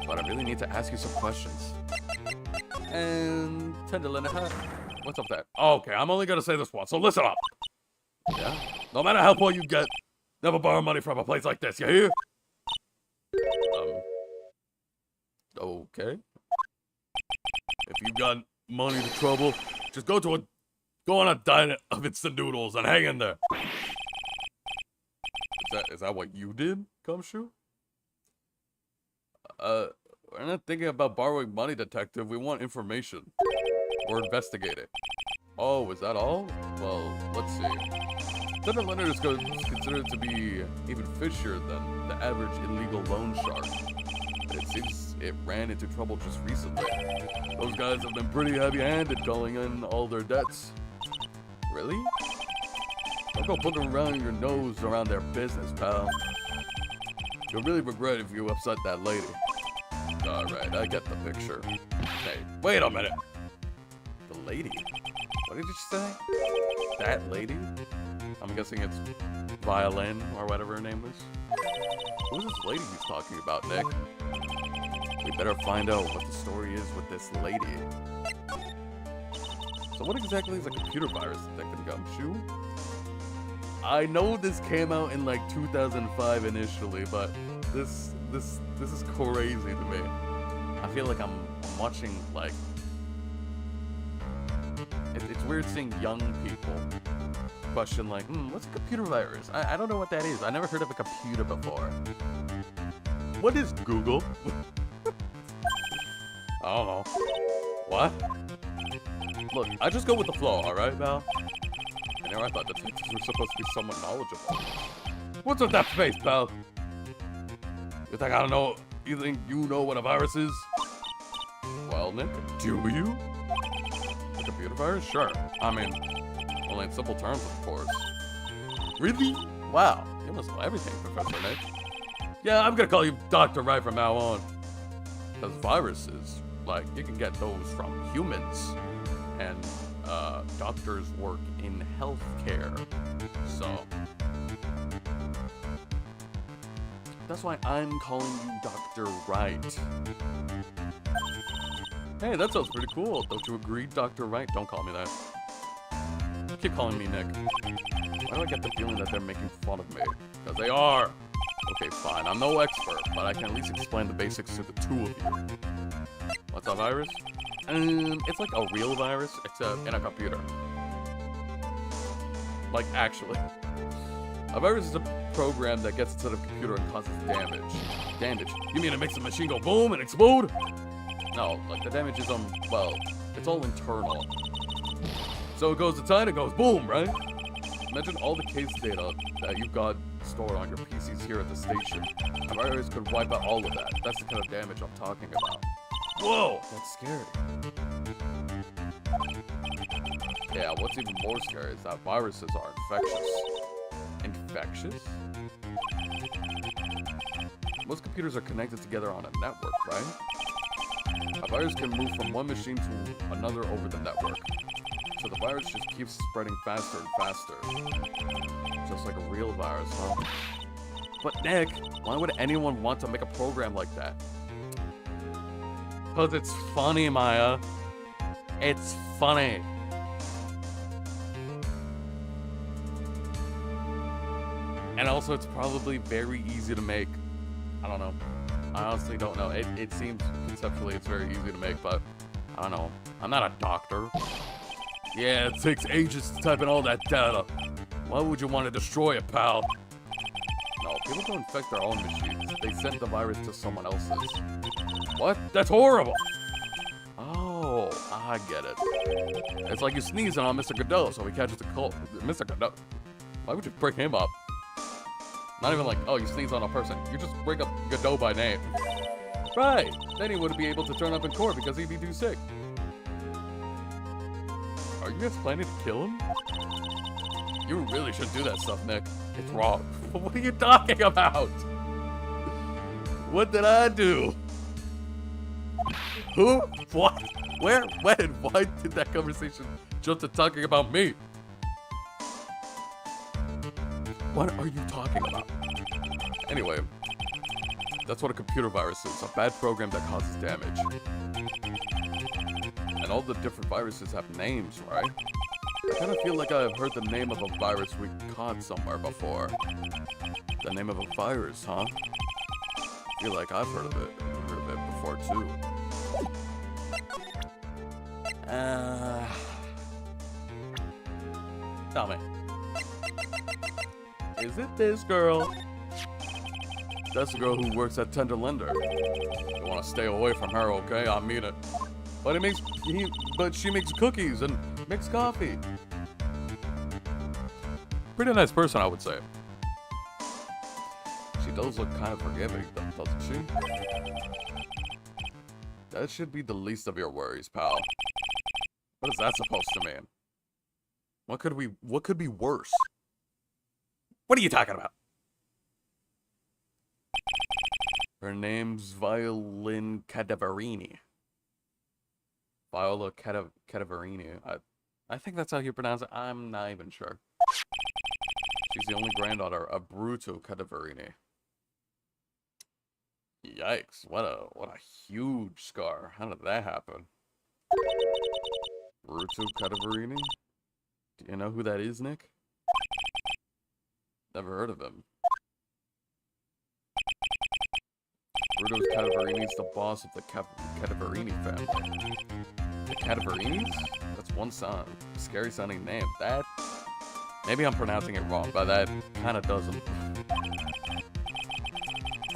But I really need to ask you some questions. And... What's up that? Okay, I'm only gonna say this once, so listen up! Yeah? No matter how poor you get, never borrow money from a place like this, you hear? Okay. If you got money to trouble, just go on a diet of instant noodles and hang in there. Is that what you did, Gumshoe? We're not thinking about borrowing money, detective. We want information. Or investigate it. Oh, is that all? Well, let's see. Lieutenant Leonard is considered to be even fishier than the average illegal loan shark. But it seems it ran into trouble just recently. Those guys have been pretty heavy-handed calling in all their debts. Really? Don't go putting around your nose around their business, pal. You'll really regret if you upset that lady. Alright, I get the picture. Hey, wait a minute! The lady? What did you say? That lady? I'm guessing it's Violin, or whatever her name is. Who's this lady he's talking about, Nick? We better find out what the story is with this lady. So what exactly is a computer virus, Detective Gumshoe? I know this came out in like 2005 initially, but this is crazy to me. I feel like I'm watching like... It's weird seeing young people question like, what's a computer virus? I don't know what that is. I never heard of a computer before. What is Google? I don't know. What? Look, I just go with the flow, alright, pal? And here I thought detectives were supposed to be somewhat knowledgeable. What's with that face, pal? You think I don't know? You think you know what a virus is? Well, Nick, do you? A computer virus? Sure. I mean, only in simple terms, of course. Really? Wow, you must know everything, Professor Nick. Yeah, I'm gonna call you Dr. Wright from now on. Because viruses, like, you can get those from humans. And, doctors work in healthcare. So, that's why I'm calling you Dr. Wright. Hey, that sounds pretty cool. Don't you agree, Dr. Wright? Don't call me that. Keep calling me Nick. Why do I get the feeling that they're making fun of me? Because they are. Okay, fine. I'm no expert, but I can at least explain the basics to the two of you. What's a virus? It's like a real virus, except in a computer. Like, actually. A virus is a program that gets into the computer and causes damage. Damage? You mean it makes the machine go boom and explode? No, like the damage is, well, it's all internal. So it goes inside, it goes boom, right? Imagine all the case data that you've got stored on your PCs here at the station. A virus could wipe out all of that. That's the kind of damage I'm talking about. Whoa! That's scary. Yeah, what's even more scary is that viruses are infectious. Infectious? Most computers are connected together on a network, right? A virus can move from one machine to another over the network. So the virus just keeps spreading faster and faster. Just like a real virus, huh? But Nick, why would anyone want to make a program like that? Because it's funny, Maya. It's funny. And also, it's probably very easy to make. I don't know. I honestly don't know. It seems conceptually it's very easy to make, but I don't know. I'm not a doctor. Yeah, it takes ages to type in all that data. Why would you want to destroy it, pal? No, people don't infect their own machines. They send the virus to someone else's. What? That's horrible! Oh, I get it. It's like you sneezing on Mr. Godot, so he catches a cold. Mr. Godot. Why would you bring him up? Not even like, oh, you sneeze on a person. You just bring up Godot by name. Right. Then he wouldn't be able to turn up in court because he'd be too sick. Are you guys planning to kill him? You really shouldn't do that stuff, Nick. It's wrong. What are you talking about? What did I do? Who? What? Where? When? Why did that conversation jump to talking about me? What are you talking about? Anyway, that's what a computer virus is. A bad program that causes damage. And all the different viruses have names, right? I kind of feel like I've heard the name of a virus we caught somewhere before. The name of a virus, huh? I feel like I've heard of it before too. Tell me. Is it this girl? That's the girl who works at Tender Lender. You want to stay away from her, okay? I mean it. But she makes cookies and makes coffee. Pretty nice person, I would say. She does look kind of forgiving, doesn't she? That should be the least of your worries, pal. What is that supposed to mean? What could be worse? What are you talking about? Her name's Violin Cadaverini. Viola Cadaverini. I think that's how you pronounce it. I'm not even sure. She's the only granddaughter of Bruto Cadaverini. Yikes! What a huge scar. How did that happen? Bruto Cadaverini? Do you know who that is, Nick? Never heard of him. Bruto Cadaverini's the boss of the Cadaverini family. The Cadaverinis? That's one scary sounding name. That... Maybe I'm pronouncing it wrong, but that kind of doesn't.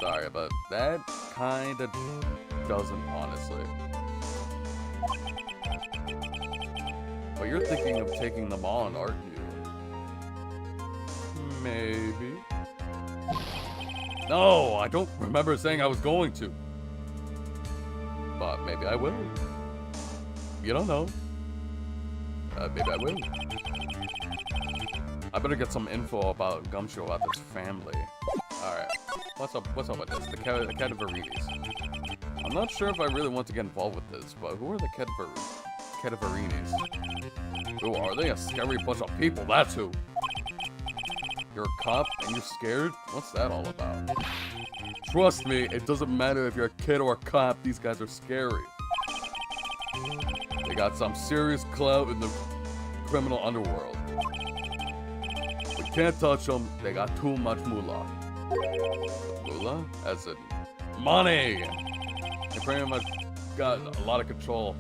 Sorry, but that kind of doesn't, honestly. But you're thinking of taking them on, aren't you? Maybe. No, I don't remember saying I was going to. But maybe I will. You don't know. Maybe I will. I better get some info about Gumshoe about this family. Alright. What's up with this? The Cadaverinis. I'm not sure if I really want to get involved with this, but who are the Cadaverinis? Who are they? A scary bunch of people, that's who. You're a cop and you're scared? What's that all about? Trust me, it doesn't matter if you're a kid or a cop, these guys are scary. They got some serious clout in the criminal underworld. We can't touch them, they got too much moolah. Moolah? As in money! They pretty much got a lot of control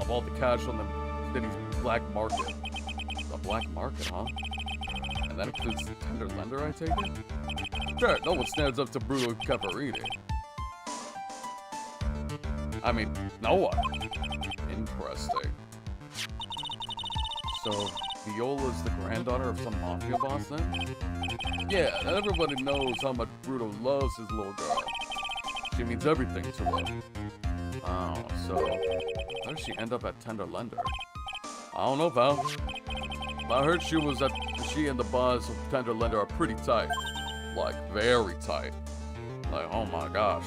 of all the cash on the city's black market. The black market, huh? And And that includes the tender lender, I take it? Sure, no one stands up to Bruno Cavarini. I mean, no one. Interesting. So, Viola's the granddaughter of some mafia boss then? Yeah, everybody knows how much Bruno loves his little girl. She means everything to him. Oh, so how did she end up at Tender Lender? I don't know, pal. I heard she and the boss of Tender Lender are pretty tight. Like, very tight. Like, oh my gosh.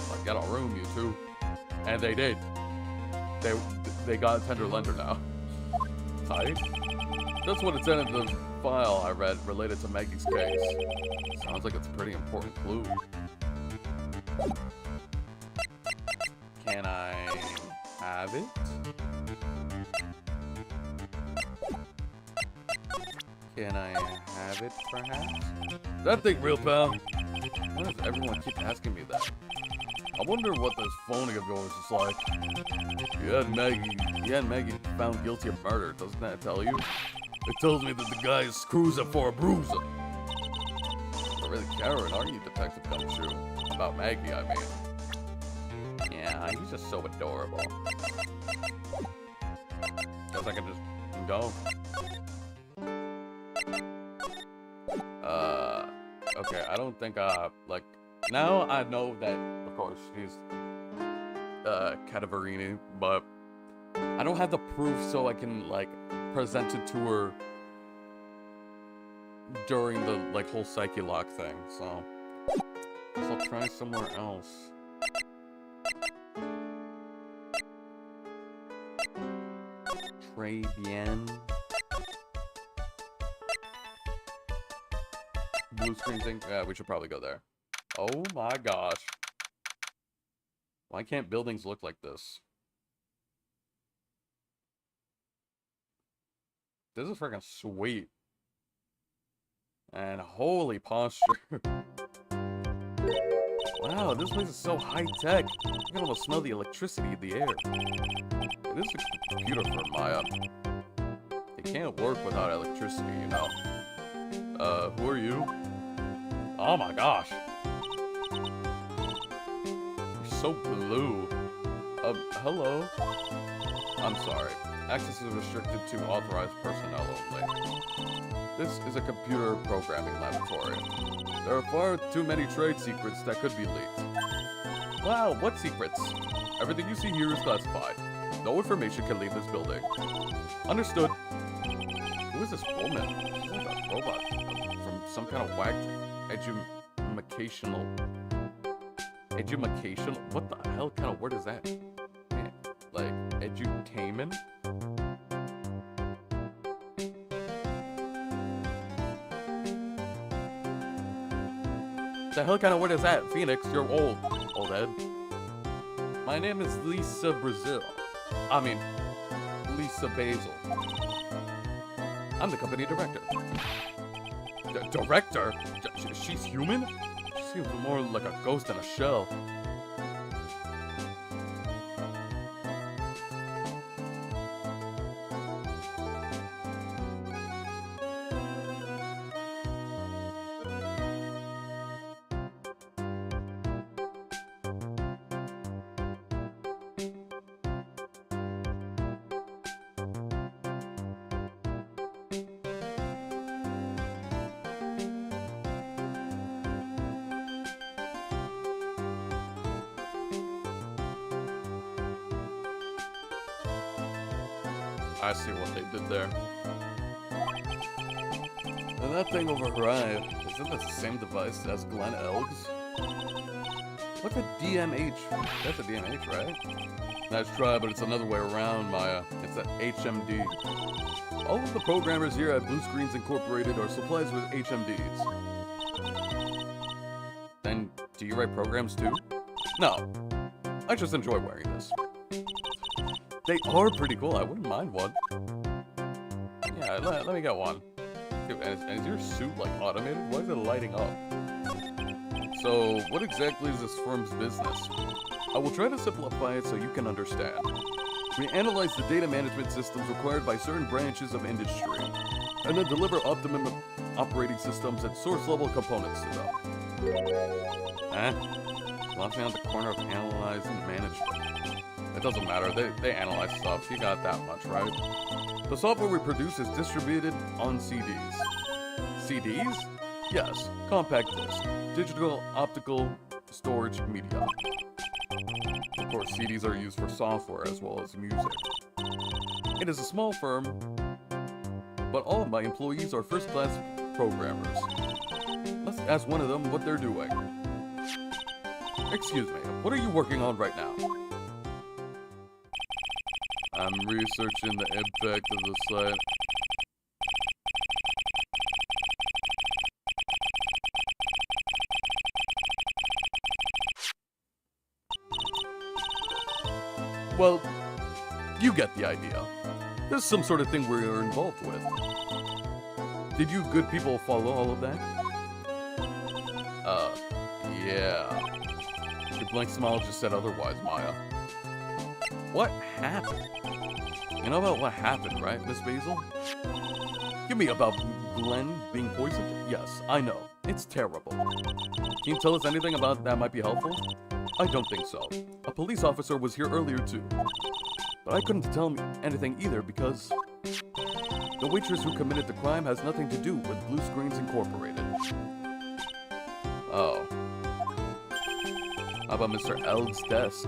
Like, get a room, you two. And they did. They got Tender Lender now. Tight? That's what it said in the file I read related to Maggie's case. Sounds like it's a pretty important clue. Can I have it? Can I have it, perhaps? That thing real, pal? Why does everyone keep asking me that? I wonder what this phoning of yours is like. You had Maggie found guilty of murder, doesn't that tell you? It tells me that the guy is cruising for a bruiser. You're really caring, aren't you, Detective Gumshoe? About Maggie, I mean. Yeah, he's just so adorable. Guess I can just go. Okay, I don't think, like, now I know that, of course, she's, Cadaverini, but I don't have the proof so I can, like, present it to her during the, like, whole Psyche Lock thing, so guess I'll try somewhere else. Très bien. Blue screen thing? Yeah, we should probably go there. Oh my gosh. Why can't buildings look like this? This is freaking sweet. And holy posture. Wow, this place is so high-tech. You can almost smell the electricity in the air. It is a computer for Maya. It can't work without electricity, you know. Who are you? Oh my gosh. You're so blue. Hello? I'm sorry. Access is restricted to authorized personnel only. This is a computer programming laboratory. There are far too many trade secrets that could be leaked. Wow, what secrets? Everything you see here is classified. No information can leave this building. Understood. Who is this woman? She's like a robot from some kind of whacked educational. What the hell kind of word is that? Man, like edutainment? The hell kind of word is that? Phoenix, you're old head. My name is Lisa Brazil. I mean, Lisa Basil. I'm the company director. Director? She's human? She seems more like a ghost in a shell. I see what they did there. And that thing over her eye, isn't that the same device as Glenn Elg's? What's a DMH? That's a DMH, right? Nice try, but it's another way around, Maya. It's an HMD. All of the programmers here at Blue Screens Incorporated are supplied with HMDs. And do you write programs too? No. I just enjoy wearing this. They are pretty cool. I wouldn't mind one. Yeah, let me get one. Dude, and is your suit, like, automated? Why is it lighting up? So, what exactly is this firm's business? I will try to simplify it so you can understand. We analyze the data management systems required by certain branches of industry. and then deliver optimum operating systems and source-level components to them. Launching out the corner of analyze and management. It doesn't matter, they analyze stuff, you got that much, right? The software we produce is distributed on CDs. CDs? Yes, compact disc, digital optical storage media. Of course, CDs are used for software as well as music. It is a small firm, but all of my employees are first-class programmers. Let's ask one of them what they're doing. Excuse me, what are you working on right now? I'm researching the impact of the site. Well, you get the idea. There's some sort of thing we're involved with. Did you good people follow all of that? Yeah. Your blank smile just said otherwise, Maya. What happened? You know about what happened, right, Miss Basil? You mean about Glenn being poisoned? Yes, I know. It's terrible. Can you tell us anything about that might be helpful? I don't think so. A police officer was here earlier too. But I couldn't tell me anything either because the waitress who committed the crime has nothing to do with Blue Screens Incorporated. Oh. How about Mr. Eld's desk?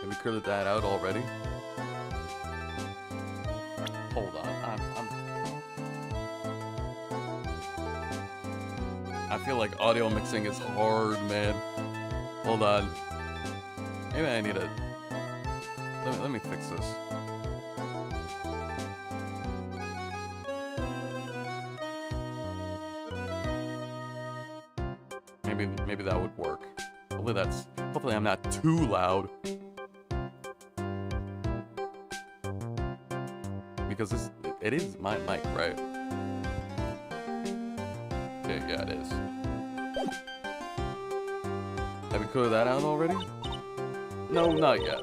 Have you cleared that out already? Hold on, I feel like audio mixing is hard, man. Hold on. Maybe I need to... Let me fix this. Maybe that would work. Hopefully I'm not too loud. Because it is my mic, right? Yeah, it is. Have you cleared that out already? No, not yet.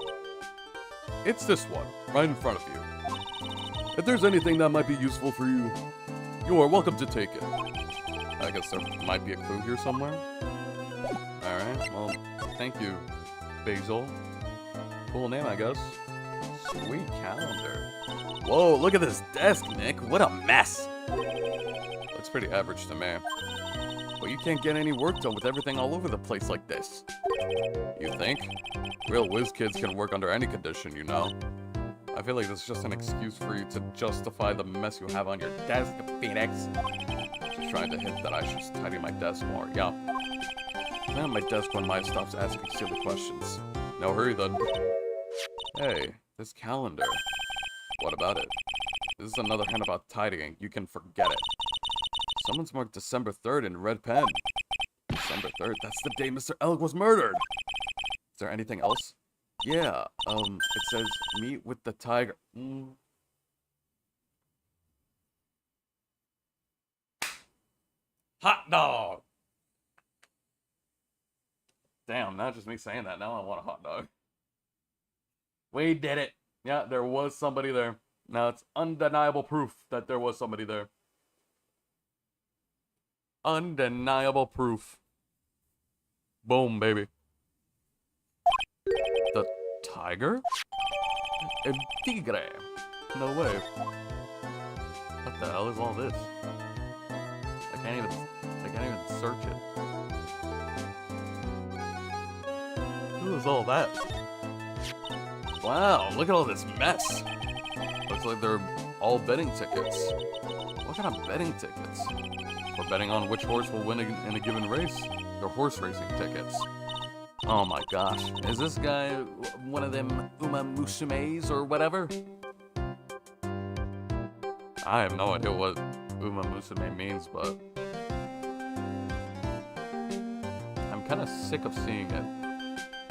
It's this one, right in front of you. If there's anything that might be useful for you, you are welcome to take it. I guess there might be a clue here somewhere. Alright, well, thank you, Basil. Cool name, I guess. Sweet calendar. Whoa, look at this desk, Nick. What a mess. Looks pretty average to me. But you can't get any work done with everything all over the place like this. You think? Real whiz kids can work under any condition, you know? I feel like this is just an excuse for you to justify the mess you have on your desk, Phoenix. Just trying to hint that I should tidy my desk more, yeah. Lay on my desk when Maya stops asking silly questions. No hurry then. Hey, this calendar. What about it? This is another hint about tidying. You can forget it. Someone's marked December 3rd in red pen. December 3rd? That's the day Mr. Elg was murdered! Is there anything else? Yeah, it says, meet with the tiger. Hot dog! Damn, not just me saying that. Now I want a hot dog. We did it. Yeah, there was somebody there. Now it's undeniable proof that there was somebody there. Undeniable proof. Boom, baby. The tiger? El tigre. No way. What the hell is all this? I can't even search it. Who is all that? Wow, look at all this mess. Looks like they're all betting tickets. What kind of betting tickets? For betting on which horse will win in a given race. They're horse racing tickets. Oh my gosh. Is this guy one of them Uma Musumes or whatever? I have no idea what Uma Musume means, but I'm kind of sick of seeing it.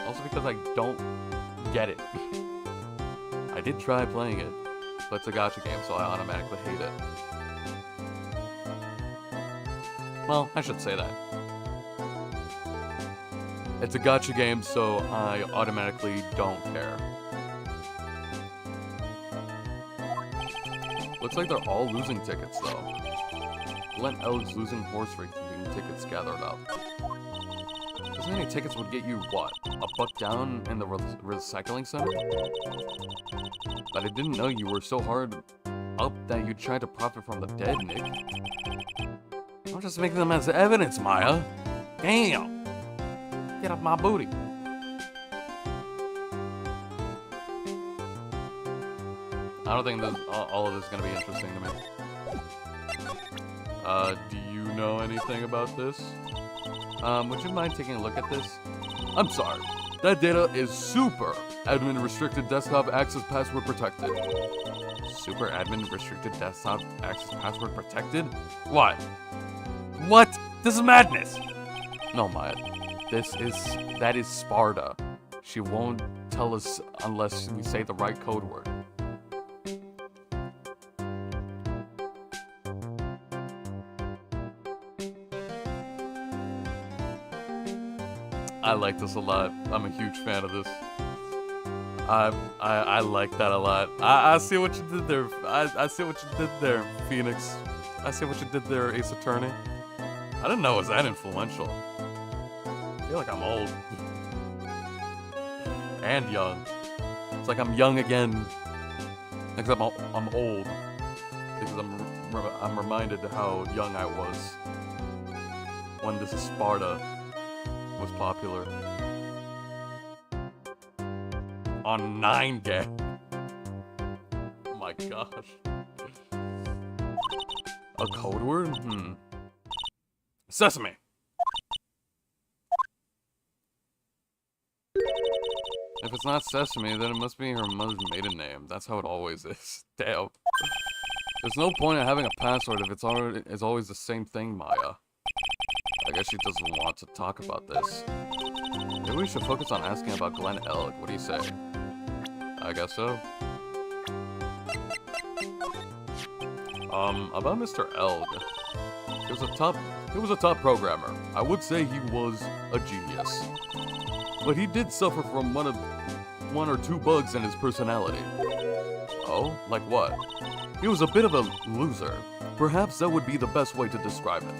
Also because I don't get it. I did try playing it, but it's a gacha game, so I automatically hate it. Well, I should say that. It's a gacha game, so I automatically don't care. Looks like they're all losing tickets, though. Glenn Elg's losing horse racing tickets gathered up. Doesn't any tickets would get you, what, a buck down in the recycling center? But I didn't know you were so hard up that you tried to profit from the dead, Nick. I'm just making them as evidence, Maya. Damn! Get off my booty. I don't think this, all of this is going to be interesting to me. Do you know anything about this? Would you mind taking a look at this? I'm sorry. That data is super admin restricted desktop access password protected. Super admin restricted desktop access password protected? What? What? This is madness! No, Maya. That is Sparta. She won't tell us unless we say the right code word. I like this a lot. I'm a huge fan of this. I like that a lot. I see what you did there. I see what you did there, Phoenix. I see what you did there, Ace Attorney. I didn't know it was that influential. I feel like I'm old. And young. It's like I'm young again. Except I'm old. Because I'm reminded how young I was when this Sparta was popular. On 9gag. Oh my gosh. A code word? Sesame. If it's not Sesame, then it must be her mother's maiden name. That's how it always is. Damn. There's no point in having a password if it's always the same thing, Maya. I guess she doesn't want to talk about this. Maybe we should focus on asking about Glenn Elg. What do you say? I guess so. About Mr. Elg. He was a top programmer. I would say he was a genius. But he did suffer from one or two bugs in his personality. Oh? Like what? He was a bit of a loser. Perhaps that would be the best way to describe it.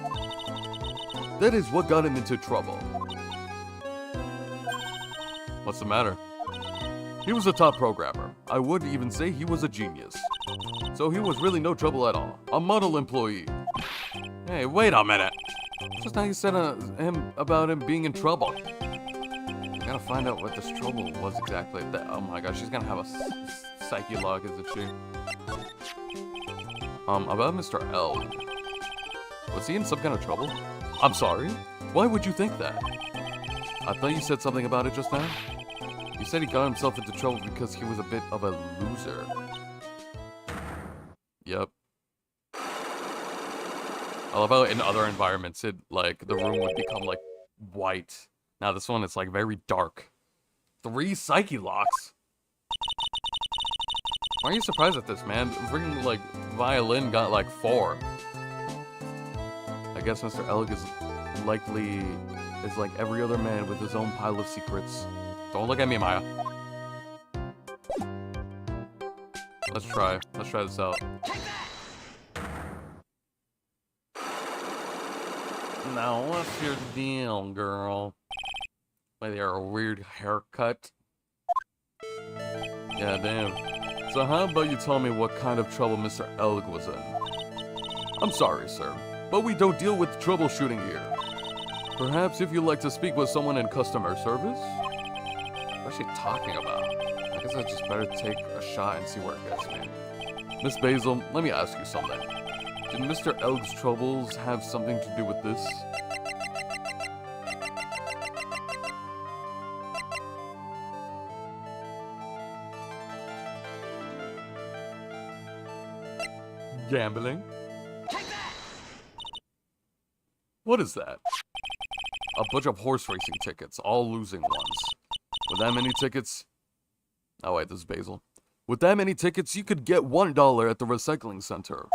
That is what got him into trouble. What's the matter? He was a top programmer. I would even say he was a genius. So he was really no trouble at all. A model employee. Hey, wait a minute. Just now you said about him being in trouble. I gotta find out what this trouble was exactly. Oh my gosh, she's gonna have a psyche log, isn't she? About Mr. L. Was he in some kind of trouble? I'm sorry? Why would you think that? I thought you said something about it just now. You said he got himself into trouble because he was a bit of a loser. Yep. I love how in other environments, the room would become, like, white. Now this one is, like, very dark. 3 psyche locks? Why are you surprised at this, man? Freaking, like, violin got, like, 4. I guess Mr. Elg is like every other man with his own pile of secrets. Don't look at me, Maya. Let's try this out. Now, what's your deal, girl? With your weird haircut? Yeah, damn. So how about you tell me what kind of trouble Mr. Elg was in? I'm sorry, sir, but we don't deal with troubleshooting here. Perhaps if you'd like to speak with someone in customer service? What's she talking about? I guess I just better take a shot and see where it gets me. Miss Basil, let me ask you something. Did Mr. Elg's troubles have something to do with this? Gambling? What is that? A bunch of horse racing tickets, all losing ones. With that many tickets... Oh wait, this is Basil. With that many tickets, you could get $1 at the recycling center.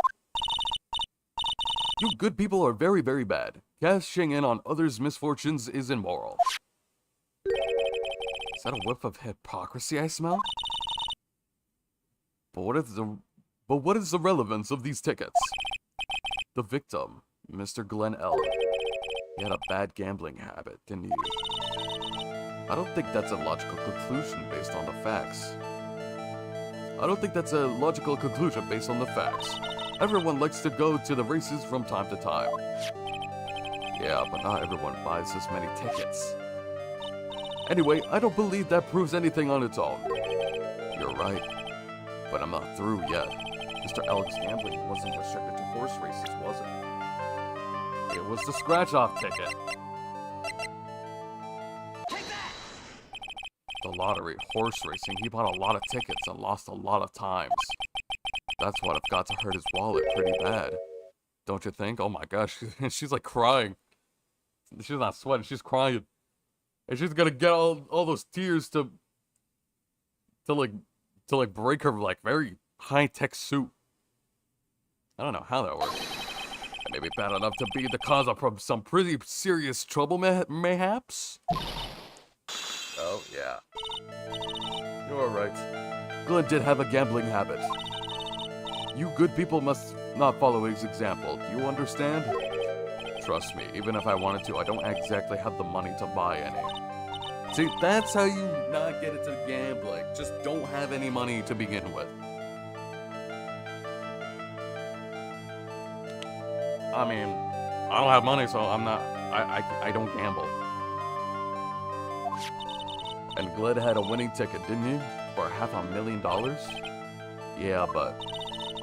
You good people are very, very bad. Cashing in on others' misfortunes is immoral. Is that a whiff of hypocrisy I smell? But what is the relevance of these tickets? The victim, Mr. Glenn Elg. He had a bad gambling habit, didn't he? I don't think that's a logical conclusion based on the facts. Everyone likes to go to the races from time to time. Yeah, but not everyone buys this many tickets. Anyway, I don't believe that proves anything on its own. You're right, but I'm not through yet. Mr. Elg's gambling wasn't restricted to horse races, was it? It was the scratch-off ticket. The lottery, horse racing, he bought a lot of tickets and lost a lot of times. That's what have got to hurt his wallet pretty bad. Don't you think? Oh my gosh, she's like crying. She's not sweating, she's crying. And she's gonna get all those tears to break her like very high-tech suit. I don't know how that works. It may be bad enough to be the cause of some pretty serious trouble, mayhaps? Oh, yeah. You're right. Glenn did have a gambling habit. You good people must not follow his example. Do you understand? Trust me, even if I wanted to, I don't exactly have the money to buy any. See, that's how you not get into gambling. Just don't have any money to begin with. I mean, I don't have money, so I don't gamble. And Glenn had a winning ticket, didn't he? For $500,000? Yeah, but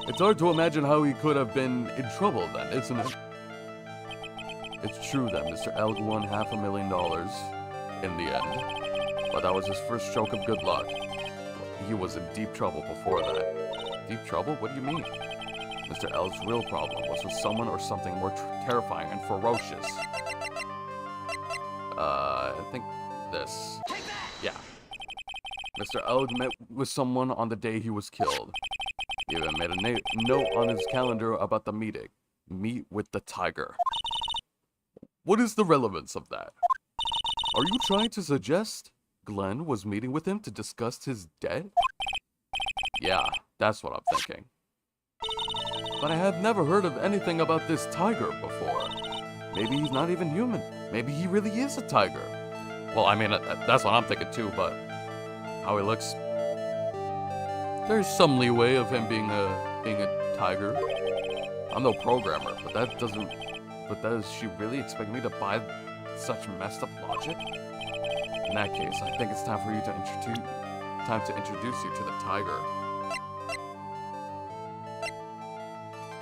it's hard to imagine how he could have been in trouble then, isn't it? It's true that Mr. Elg won $500,000 in the end, but that was his first stroke of good luck. He was in deep trouble before that. Deep trouble? What do you mean? Mr. Elg's real problem was with someone or something more terrifying and ferocious. I think this. Yeah. Mr. Elg met with someone on the day he was killed. He even made a note on his calendar about the meeting. Meet with the tiger. What is the relevance of that? Are you trying to suggest Glenn was meeting with him to discuss his death? Yeah, that's what I'm thinking. But I have never heard of anything about this tiger before. Maybe he's not even human. Maybe he really is a tiger. Well, I mean, that's what I'm thinking too, but how he looks, there's some leeway of him being a tiger. I'm no programmer, but does she really expect me to buy such messed up logic? In that case, I think it's time for you to introduce you to the tiger.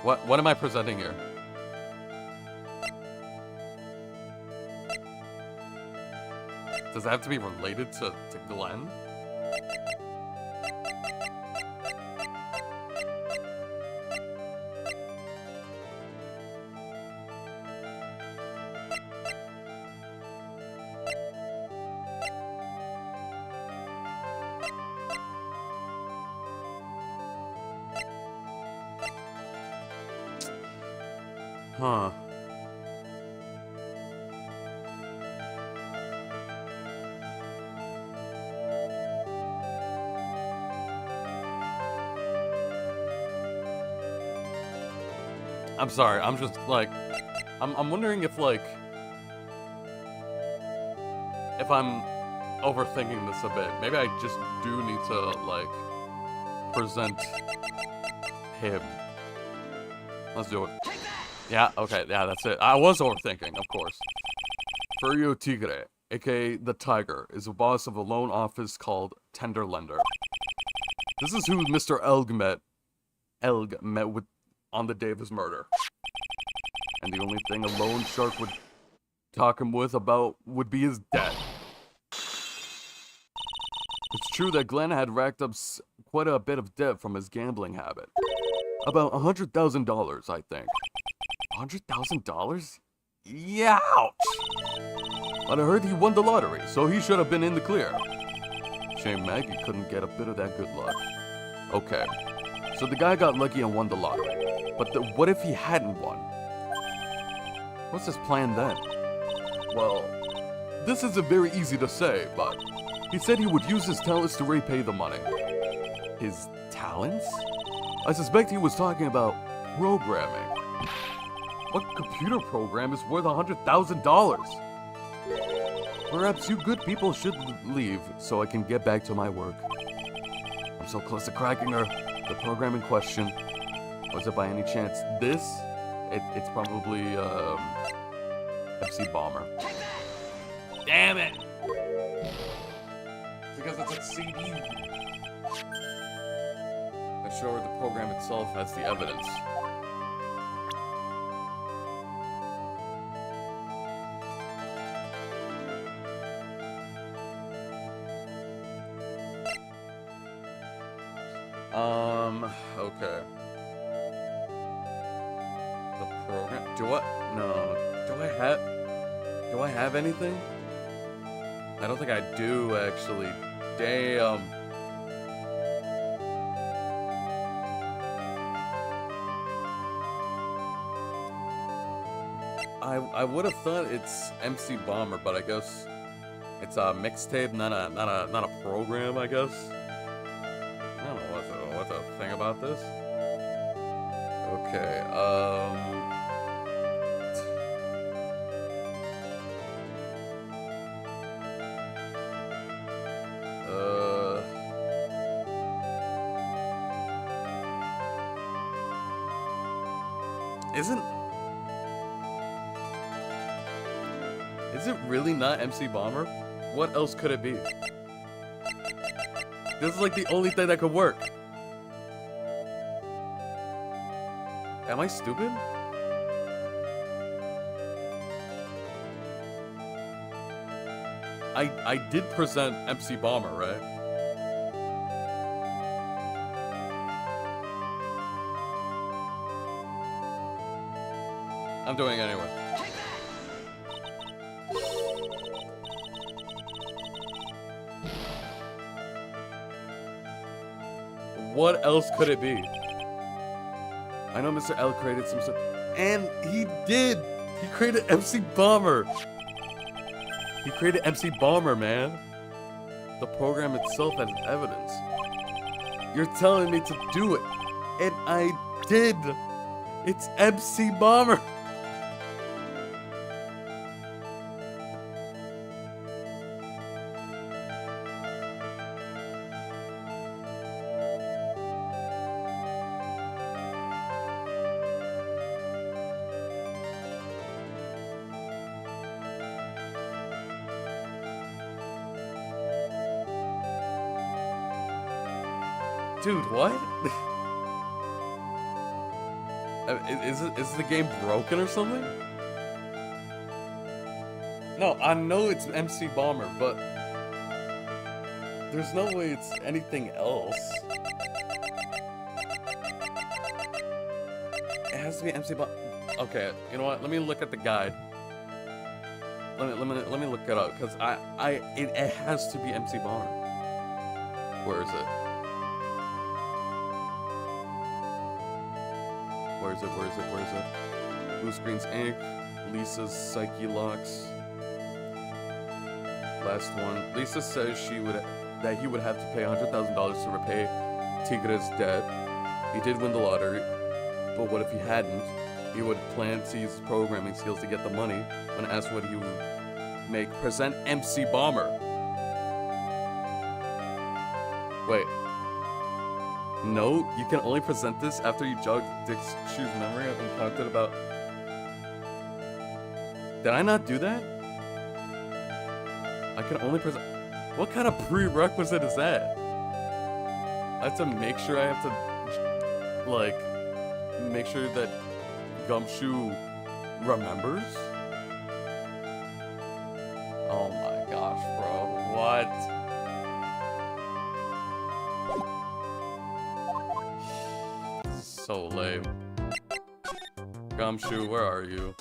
What am I presenting here? Does that have to be related to Glenn? Huh. I'm sorry, I'm just like, I'm wondering if like, if I'm overthinking this a bit. Maybe I just do need to like, present him. Let's do it. Yeah, okay, yeah, that's it. I was overthinking, of course. Furio Tigre, aka the Tiger, is the boss of a loan office called Tender Lender. This is who Mr. Elg met with on the day of his murder. And the only thing a loan shark would talk him with about would be his debt. It's true that Glenn had racked up quite a bit of debt from his gambling habit. About $100,000, I think. $100,000? Yeah, ouch! But I heard he won the lottery, so he should have been in the clear. Shame Maggie couldn't get a bit of that good luck. Okay, so the guy got lucky and won the lottery. But what if he hadn't won? What's his plan then? Well, this isn't very easy to say, but he said he would use his talents to repay the money. His talents? I suspect he was talking about programming. What computer program is worth $100,000? Perhaps you good people should leave so I can get back to my work. I'm so close to cracking her. The program in question, was it by any chance this? It's probably FC Bomber. Damn it! Because it's a CD. I'm sure the program itself has the evidence. Okay. The program, do I have anything? I don't think I do, actually. Damn. I would have thought it's MC Bomber, but I guess it's a mixtape, not a program, I guess. I don't know what to think about this. Okay, Is it really not MC Bomber? What else could it be? This is like the only thing that could work. Am I stupid? I did present MC Bomber, right? I'm doing it anyway. What else could it be? I know Mr. L created some stuff, and he did! He created MC Bomber! He created MC Bomber, man! The program itself has evidence. You're telling me to do it, and I did! It's MC Bomber! Dude, what? Is the game broken or something? No, I know it's MC Bomber, but there's no way it's anything else. It has to be MC Bomber. Okay, you know what? Let me look at the guide. Let me look it up, because it has to be MC Bomber. Where is it? Where is it? Blue Screen's Ink, Lisa's Psyche Locks. Last one. Lisa says that he would have to pay $100,000 to repay Tigre's debt. He did win the lottery, but what if he hadn't? He would plan to use his programming skills to get the money. When asked what he would make, present MC Bomber. Wait. No, you can only present this after you jog Dick's Shoe's memory and talked it about. Did I not do that? I can only present. What kind of prerequisite is that? I have to make sure make sure that Gumshoe remembers? Oh my gosh, bro. What? So lame. Gumshoe, where are you?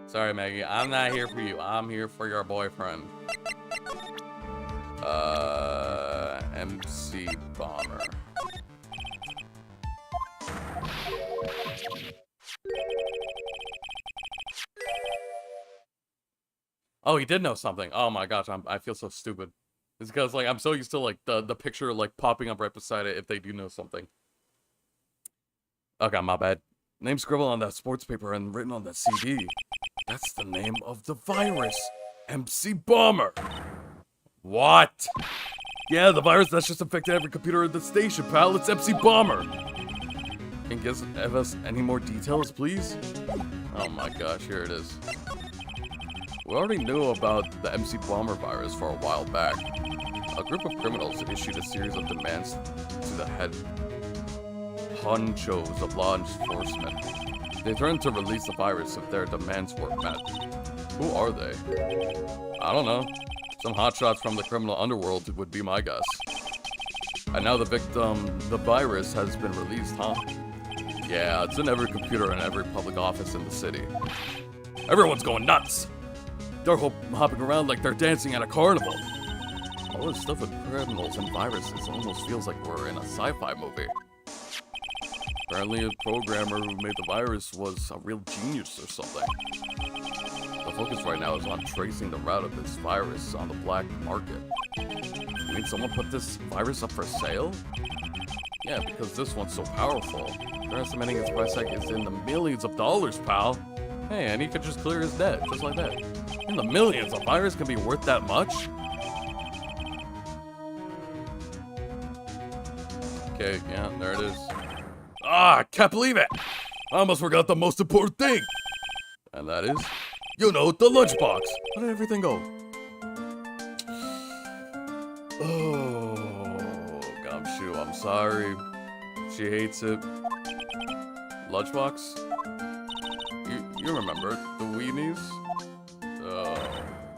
Sorry, Maggie. I'm not here for you. I'm here for your boyfriend. MC Bomber. Oh, he did know something. Oh my gosh, I feel so stupid. It's because, like, I'm so used to, like, the picture, like, popping up right beside it if they do know something. Okay, my bad. Name scribbled on that sports paper and written on that CD. That's the name of the virus. MC Bomber. What? Yeah, the virus that's just infected every computer in the station, pal. It's MC Bomber. Can you give us any more details, please? Oh my gosh, here it is. We already knew about the MC Bomber virus for a while back. A group of criminals issued a series of demands to the head honchos of law enforcement. They threatened to release the virus if their demands were met. Who are they? I don't know. Some hotshots from the criminal underworld would be my guess. And now the virus has been released, huh? Yeah, it's in every computer and every public office in the city. Everyone's going nuts! They're hopping around like they're dancing at a carnival. All this stuff with criminals and viruses almost feels like we're in a sci-fi movie. Apparently a programmer who made the virus was a real genius or something. The focus right now is on tracing the route of this virus on the black market. You mean someone put this virus up for sale? Yeah, because this one's so powerful. They're estimating its price tag is in the millions of dollars, pal. Hey, and he could just clear his debt, just like that. In the millions, a virus can be worth that much? Okay, yeah, there it is. Ah, I can't believe it! I almost forgot the most important thing! And that is, you know, the lunchbox! How did everything go? Oh, Gumshoe, I'm sorry. She hates it. Lunchbox? You remember, the weenies? Oh,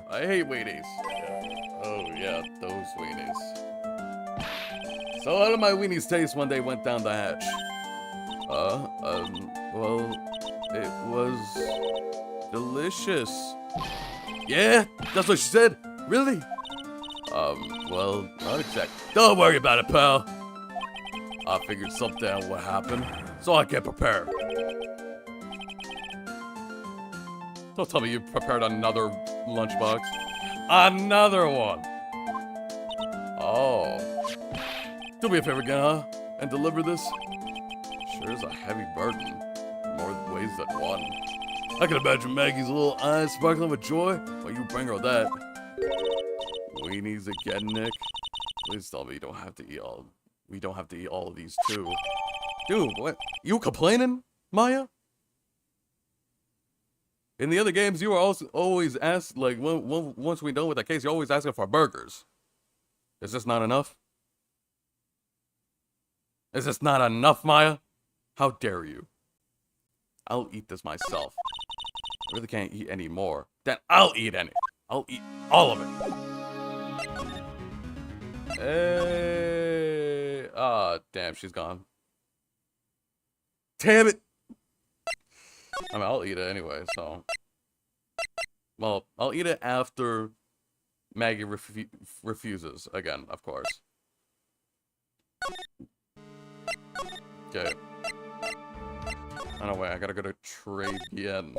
I hate weenies. Yeah. Oh yeah, those weenies. So how did my weenies taste when they went down the hatch? Well, it was delicious. Yeah, that's what she said? Really? Well, not exactly. Don't worry about it, pal. I figured something out what happened, so I can prepare. Don't tell me you prepared another lunchbox. Another one! Oh. Do me a favor again, huh? And deliver this? Sure is a heavy burden. More ways than one. I can imagine Maggie's little eyes sparkling with joy while you bring her that. Weenies again, Nick? Please tell me you don't have to eat all. We don't have to eat all of these too. Dude, what? You complaining, Maya? In the other games, you were also always asked, like, once we're done with that case, you're always asking for burgers. Is this not enough? Is this not enough, Maya? How dare you? I'll eat this myself. I really can't eat any more. Then I'll eat any. I'll eat all of it. Hey. Ah, damn, she's gone. Damn it. I mean, I'll eat it anyway, so. Well, I'll eat it after Maggie refuses again, of course. Okay. Oh, no, wait, I gotta go to trade again.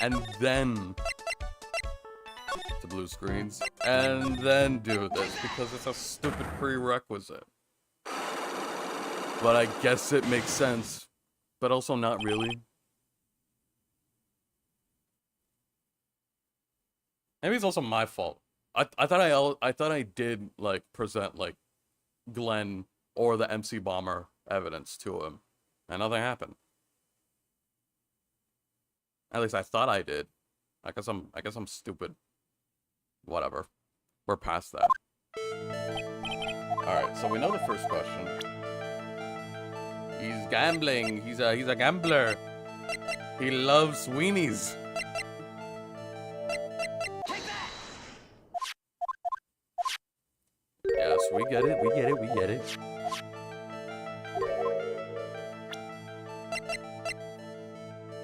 And then to blue screens. And then do this, because it's a stupid prerequisite. But I guess it makes sense. But also not really. Maybe it's also my fault. I thought I did, like, present, like, Glenn or the MC Bomber evidence to him, and nothing happened. At least I thought I did. I guess I'm stupid. Whatever. We're past that. Alright, so we know the first question. He's gambling. He's a gambler. He loves weenies. Yes, we get it, we get it, we get it.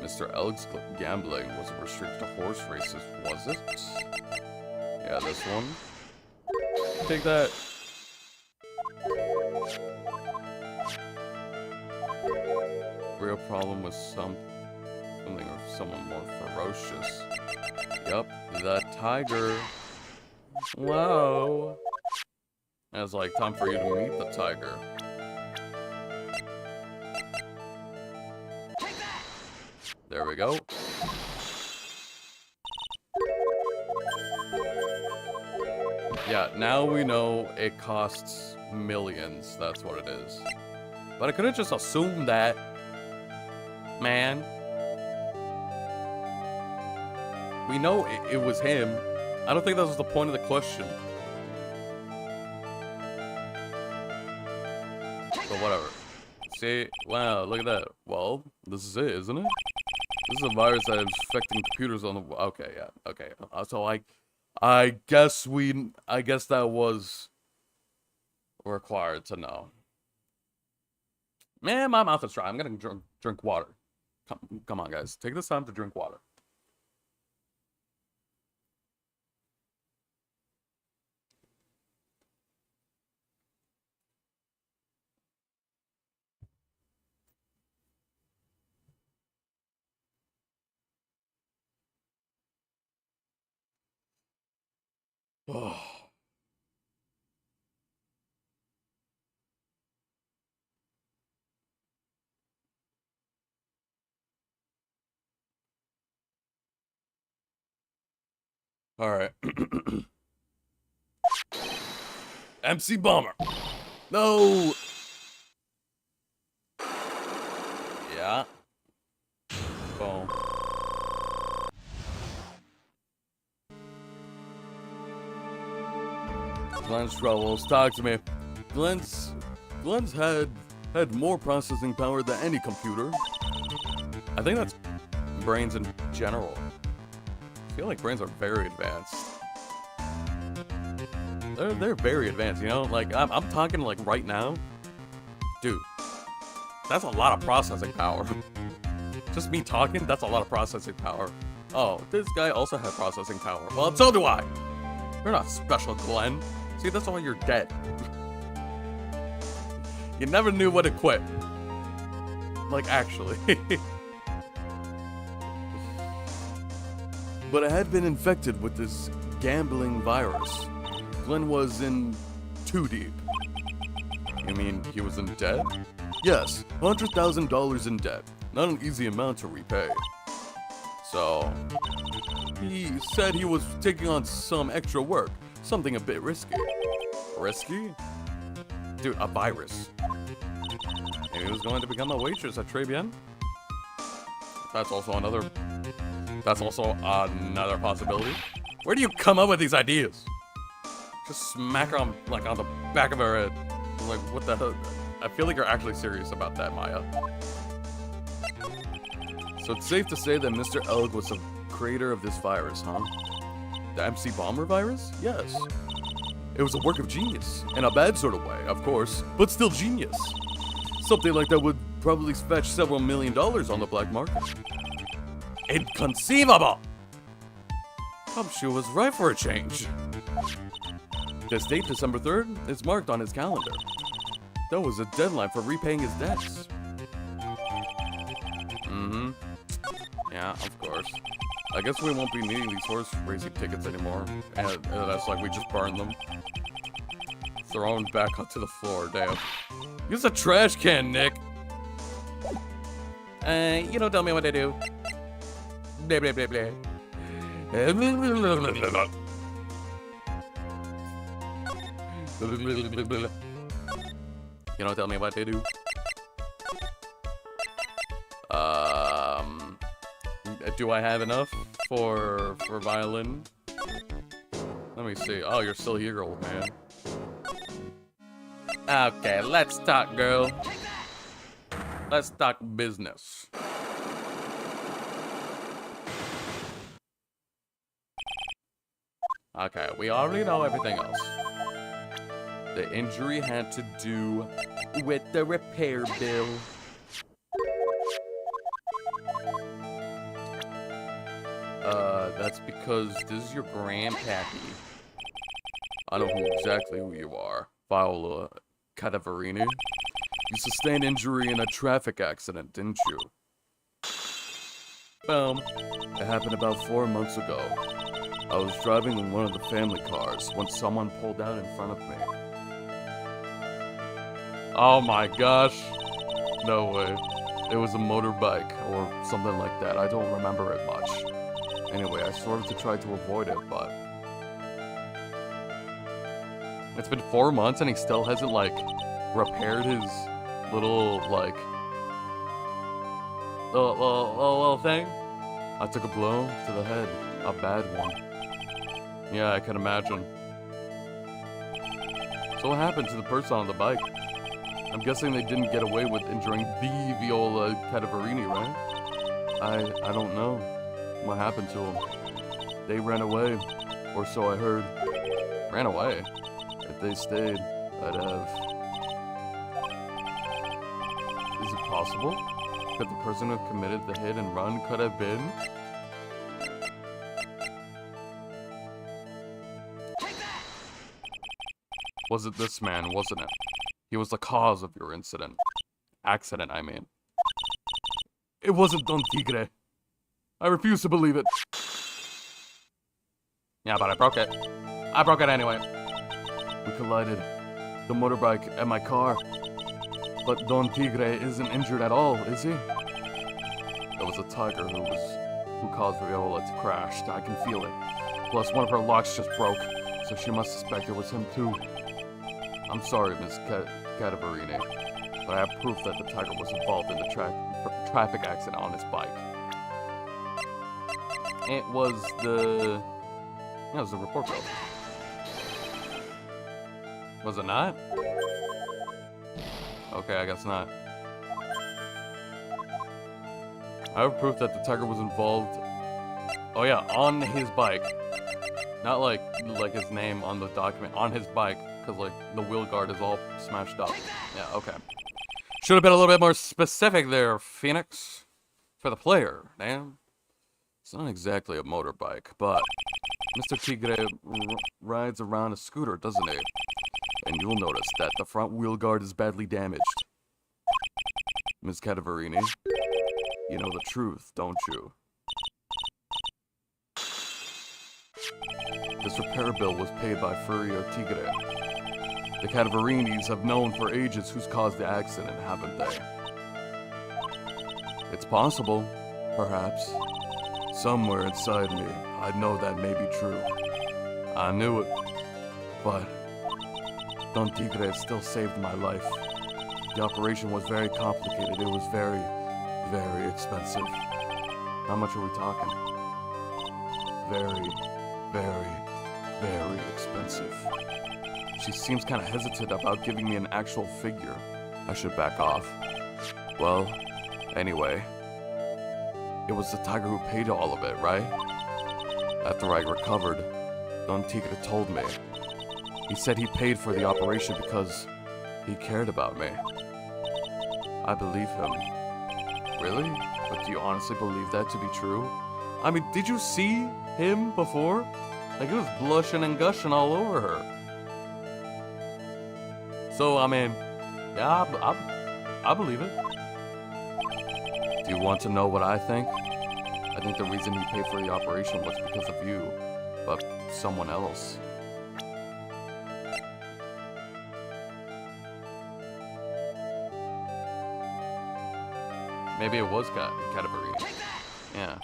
Mr. Elg's gambling was restricted to horse races, was it? Yeah, this one. Take that. Real problem with something or someone more ferocious. Yup, that tiger. Wow. And it's like time for you to meet the tiger. There we go. Yeah, now we know it costs millions. That's what it is. But I could have just assumed that, man. We know it was him. I don't think that was the point of the question. But whatever. See? Wow, look at that. Well, this is it, isn't it? This is a virus that is affecting computers on the... Okay, yeah. Okay. So I guess that was required to know. Man, my mouth is dry. I'm gonna drink water. Come on, guys. Take this time to drink water. Oh. All right. MC Bomber. No. Yeah. Boom. Glenn's troubles. Talk to me. Glenn's had more processing power than any computer. I think that's brains in general. I feel like brains are very advanced. They're very advanced, you know? Like, I'm talking like right now. Dude, that's a lot of processing power. Just me talking, that's a lot of processing power. Oh, this guy also had processing power. Well, so do I. You're not special, Glenn. See, that's why you're dead. You never knew when to quit. Like, actually. But I had been infected with this gambling virus. Glenn was in too deep. You mean he was in debt? Yes, $100,000 in debt. Not an easy amount to repay. So, he said he was taking on some extra work. Something a bit risky. Risky? Dude, a virus. Maybe he was going to become a waitress at TRIBULATIONS? That's also another possibility. Where do you come up with these ideas? Just smack her on, like, on the back of her head. Like, what the hell? I feel like you're actually serious about that, Maya. So it's safe to say that Mr. Elg was the creator of this virus, huh? The MC Bomber virus? Yes. It was a work of genius. In a bad sort of way, of course, but still genius. Something like that would probably fetch several $1 million on the black market. Inconceivable! She was right for a change. This date, December 3rd, is marked on his calendar. That was a deadline for repaying his debts. Mm-hmm. Yeah, of course. I guess we won't be needing these horse racing tickets anymore. And that's like we just burned them. Thrown back onto the floor, damn. Use a trash can, Nick! You don't tell me what to do. Blah, blah, blah, blah. You don't tell me what to do. Do I have enough for violin? Let me see. Oh, you're still here, old man. Okay, let's talk, girl. Let's talk business. Okay, we already know everything else. The injury had to do with the repair bill. That's because this is your grandpappy. I know exactly who you are. Viola Cadaverini. You sustained injury in a traffic accident, didn't you? Boom. It happened about 4 months ago. I was driving in one of the family cars when someone pulled out in front of me. Oh my gosh. No way. It was a motorbike or something like that. I don't remember it much. Anyway, I sort of tried to avoid it, but it's been 4 months and he still hasn't, like, repaired his little, like, little thing. I took a blow to the head. A bad one. Yeah, I can imagine. So what happened to the person on the bike? I'm guessing they didn't get away with injuring the Viola Cadaverini, right? I don't know what happened to them. They ran away, or so I heard. Ran away? If they stayed, I'd have... Is it possible that the person who committed the hit and run could have been... Was it this man, wasn't it? He was the cause of your incident. Accident, I mean. It wasn't Don Tigre. I refuse to believe it. Yeah, but I broke it. I broke it anyway. We collided. The motorbike and my car. But Don Tigre isn't injured at all, is he? It was a tiger who caused Viola to crash. I can feel it. Plus, one of her locks just broke, so she must suspect it was him too. I'm sorry, Miss Cadaverini, but I have proof that the tiger was involved in the traffic accident on his bike. It was the... Yeah, it was the report card. Was it not? Okay, I guess not. I have proof that the tiger was involved... Oh yeah, on his bike. Not like his name on the document, on his bike. Because, like, the wheel guard is all smashed up. Yeah, okay. Should have been a little bit more specific there, Phoenix. For the player, damn. It's not exactly a motorbike, but Mr. Tigre rides around a scooter, doesn't he? And you'll notice that the front wheel guard is badly damaged. Ms. Cadaverini, you know the truth, don't you? This repair bill was paid by Furrier Tigre. The Cadaverinis have known for ages who's caused the accident, haven't they? It's possible, perhaps. Somewhere inside me, I know that may be true. I knew it, but Don Tigre still saved my life. The operation was very complicated. It was very, very expensive. How much are we talking? Very, very, very expensive. She seems kind of hesitant about giving me an actual figure. I should back off. Well, anyway, it was the tiger who paid all of it, right? After I recovered, Don Tigre told me. He said he paid for the operation because he cared about me. I believe him. Really? But do you honestly believe that to be true? I mean, did you see him before? Like, he was blushing and gushing all over her. So, I mean, yeah, I believe it. Do you want to know what I think? I think the reason he paid for the operation was because of you, but someone else. Maybe it was Cadaverini. Yeah.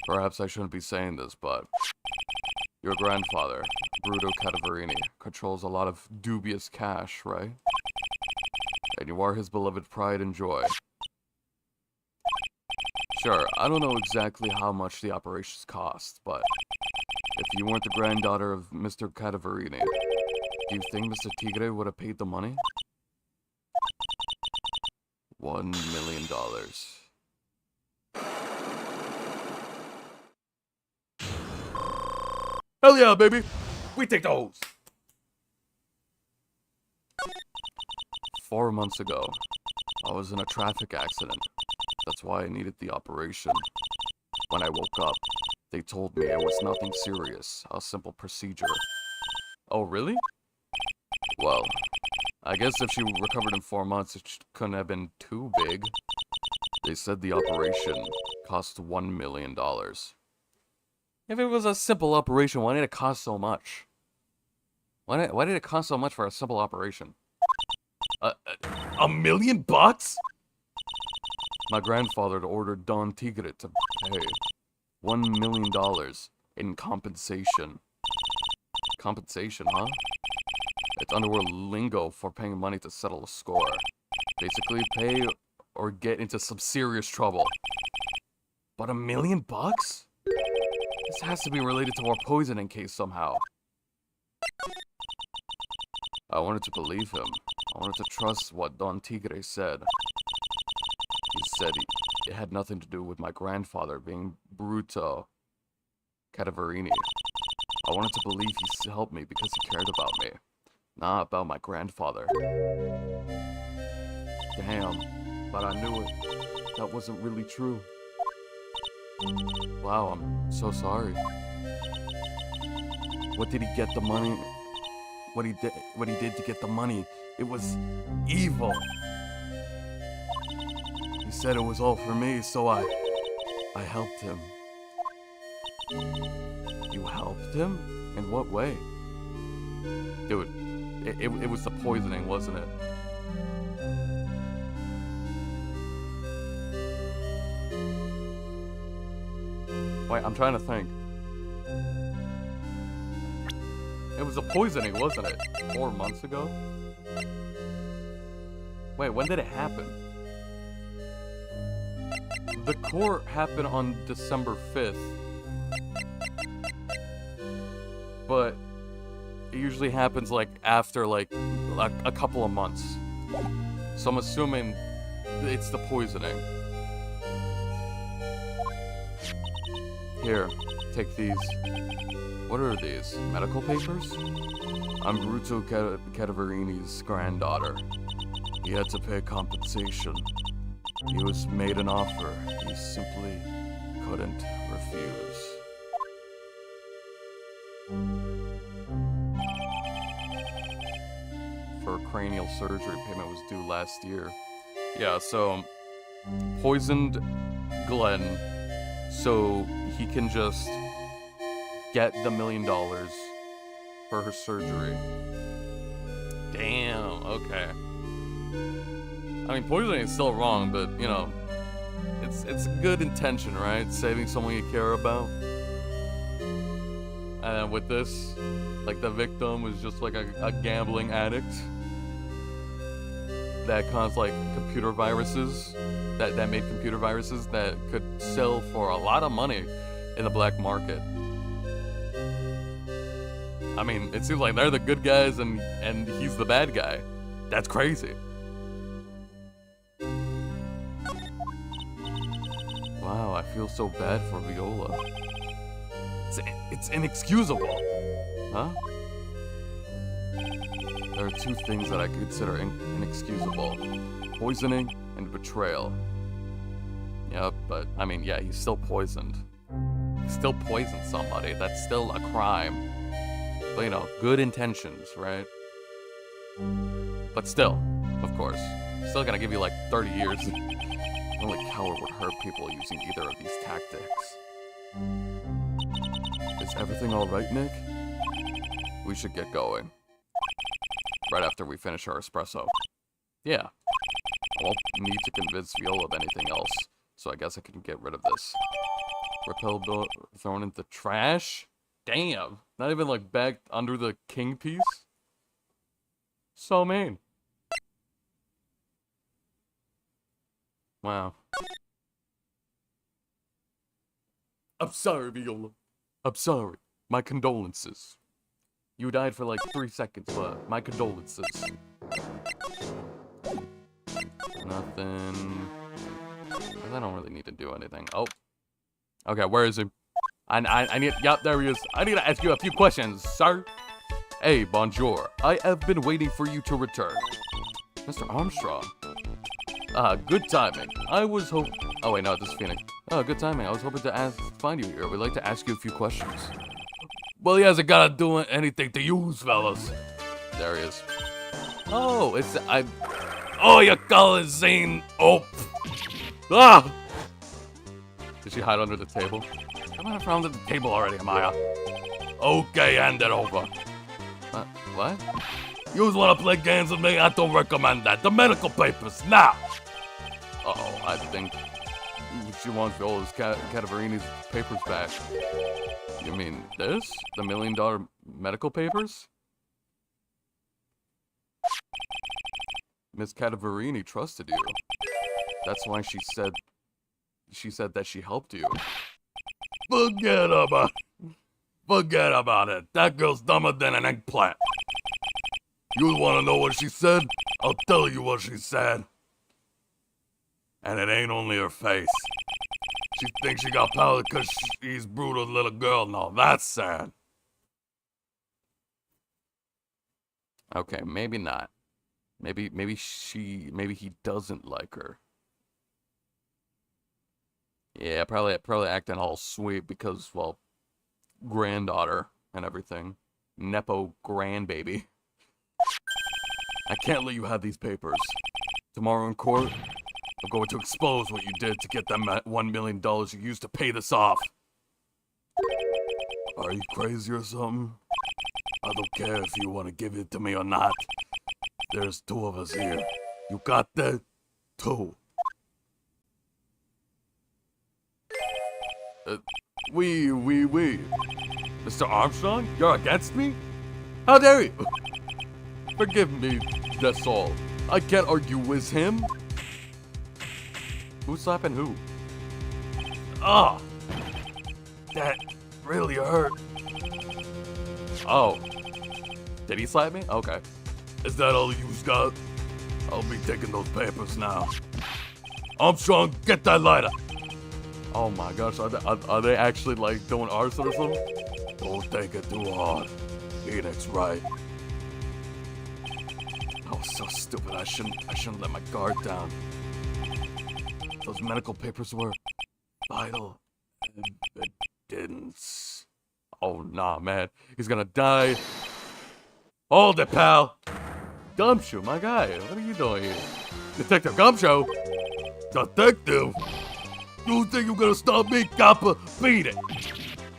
Perhaps I shouldn't be saying this, but your grandfather, Bruto Cadaverini, controls a lot of dubious cash, right? And you are his beloved pride and joy. Sure, I don't know exactly how much the operations cost, but if you weren't the granddaughter of Mr. Cadaverini, do you think Mr. Tigre would have paid the money? $1 million. Hell yeah, baby! We take those! 4 months ago, I was in a traffic accident. That's why I needed the operation. When I woke up, they told me it was nothing serious, a simple procedure. Oh, really? Well, I guess if she recovered in 4 months, it couldn't have been too big. They said the operation cost $1 million. If it was a simple operation, why did it cost so much? Why did it cost so much for a simple operation? $1 million bucks? my grandfather ordered Don Tigre to pay $1 million in compensation. Compensation, huh? It's underworld lingo for paying money to settle a score. Basically, pay or get into some serious trouble. But $1 million? This has to be related to our poisoning case somehow. I wanted to believe him. I wanted to trust what Don Tigre said. He said it had nothing to do with my grandfather being Bruto Cadaverini. I wanted to believe he helped me because he cared about me, not about my grandfather. Damn, but I knew it. That wasn't really true. Wow, I'm so sorry. What did he get the money? What he did to get the money, it was evil. He said it was all for me, so I helped him. You helped him? In what way? Dude, it was the poisoning, wasn't it? Wait, I'm trying to think. It was the poisoning, wasn't it? 4 months ago? Wait, when did it happen? The court happened on December 5th. But it usually happens like after like a couple of months. So I'm assuming it's the poisoning. Here, take these. What are these? Medical papers? I'm Bruto Cadaverini's granddaughter. He had to pay compensation. He was made an offer he simply couldn't refuse. For cranial surgery, payment was due last year. Yeah, so poisoned Glenn so he can just get the $1 million for her surgery. Damn, okay. I mean, poisoning is still wrong, but, you know, it's good intention, right? Saving someone you care about. And with this, like, the victim was just like a gambling addict that caused, like, computer viruses, that made computer viruses that could sell for a lot of money in the black market. I mean, it seems like they're the good guys and he's the bad guy. That's crazy. Wow, I feel so bad for Viola. It's inexcusable. Huh? There are two things that I consider inexcusable. Poisoning and betrayal. Yep, but, I mean, yeah, he's still poisoned. He still poisoned somebody. That's still a crime. But, you know, good intentions, right? But still, of course, still gonna give you, like, 30 years. Only coward would hurt people using either of these tactics. Is everything alright, Nick? We should get going. Right after we finish our espresso. Yeah. I won't need to convince Viola of anything else, so I guess I can get rid of this. Repel bill thrown into trash? Damn. Not even like back under the king piece? So mean. Wow. I'm sorry, Viola. I'm sorry. My condolences. You died for like 3 seconds, but my condolences. Nothing. I don't really need to do anything. Oh. Okay, where is he? I need, yep, there he is. I need to ask you a few questions, sir. Hey, bonjour. I have been waiting for you to return. Mr. Armstrong. Good timing. I was hoping... Oh, wait, no, this is Phoenix. Oh, good timing. I was hoping to find you here. We'd like to ask you a few questions. Well, he hasn't got to do anything to use, fellas. There he is. Oh, it's... Oh, you call it Zane. Oh. Ah! Did she hide under the table? Come on around the table already, Amaya. Okay, hand it over. What? You want to play games with me? I don't recommend that. The medical papers, now! Uh-oh, I think she wants all his Cadaverini's papers back. You mean this? The $1 million medical papers? Miss Cadaverini trusted you. That's why she said that she helped you. Forget about it. That girl's dumber than an eggplant. You want to know what she said? I'll tell you what she said. And it ain't only her face. She thinks she got power because she's brutal little girl. No, that's sad. Okay, maybe not. Maybe he doesn't like her. Yeah, probably acting all sweet because, well, granddaughter and everything. Nepo grandbaby. I can't let you have these papers. Tomorrow in court, I'm going to expose what you did to get that $1 million you used to pay this off. Are you crazy or something? I don't care if you want to give it to me or not. There's 2 of us here. You got that? 2. We. Mr. Armstrong, you're against me? How dare you? Forgive me, that's all. I can't argue with him. Who's slapping who? Ah! That really hurt. Oh. Did he slap me? Okay. Is that all you've got? I'll be taking those papers now. Armstrong, get that lighter! Oh my gosh, are they actually like doing arson or something? Don't take it too hard. Phoenix, right? I was so stupid. I shouldn't let my guard down. Those medical papers were vital evidence. Oh nah, man, he's gonna die. Hold it, pal. Gumshoe, my guy, what are you doing here? Detective Gumshoe? Detective? You think you're gonna stop me, copper? Beat it!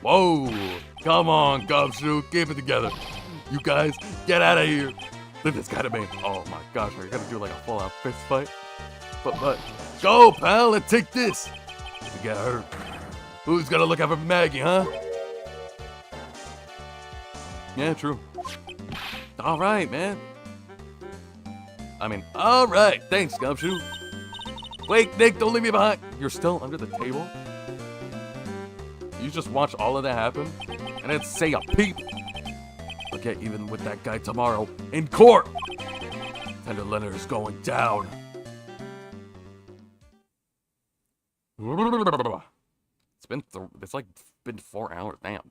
Whoa! Come on, Gumshoe, keep it together. You guys, get out of here. Leave this guy to me. Oh my gosh, are you gonna do like a full-out fist fight? But, go, pal, and take this. If you get hurt, who's gonna look out for Maggie, huh? Yeah, true. All right, man. All right. Thanks, Gumshoe. Wait, Nick, don't leave me behind. You're still under the table? You just watched all of that happen? And then say a peep? I'll get even with that guy tomorrow in court. Tender Leonard is going down. It's been 4 hours. Damn.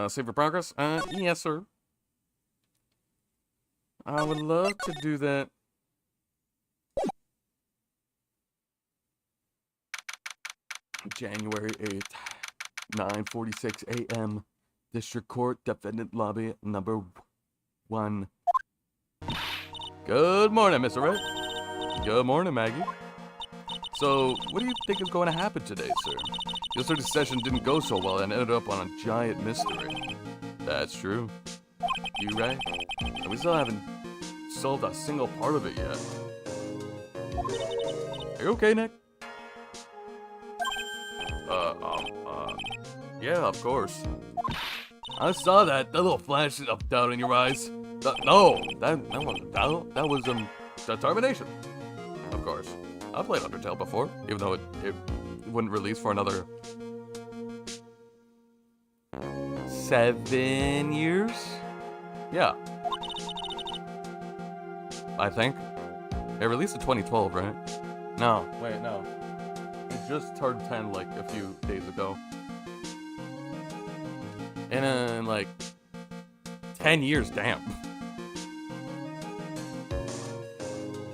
Save for progress? Yes, sir. I would love to do that. January 8th, 9:46 a.m. District Court, Defendant Lobby, number 1. Good morning, Mr. Wright. Good morning, Maggie. So, what do you think is going to happen today, sir? Yesterday's session didn't go so well and ended up on a giant mystery. That's true. You right? And we still haven't solved a single part of it yet. Are you okay, Nick? Yeah, of course. I saw that little flash of doubt in your eyes. No, that wasn't doubt. That was determination. Of course. I've played Undertale before, even though it wouldn't release for another 7 years? Yeah. I think. It released in 2012, right? No, wait, no. It just turned 10 like a few days ago. And in like 10 years, damn.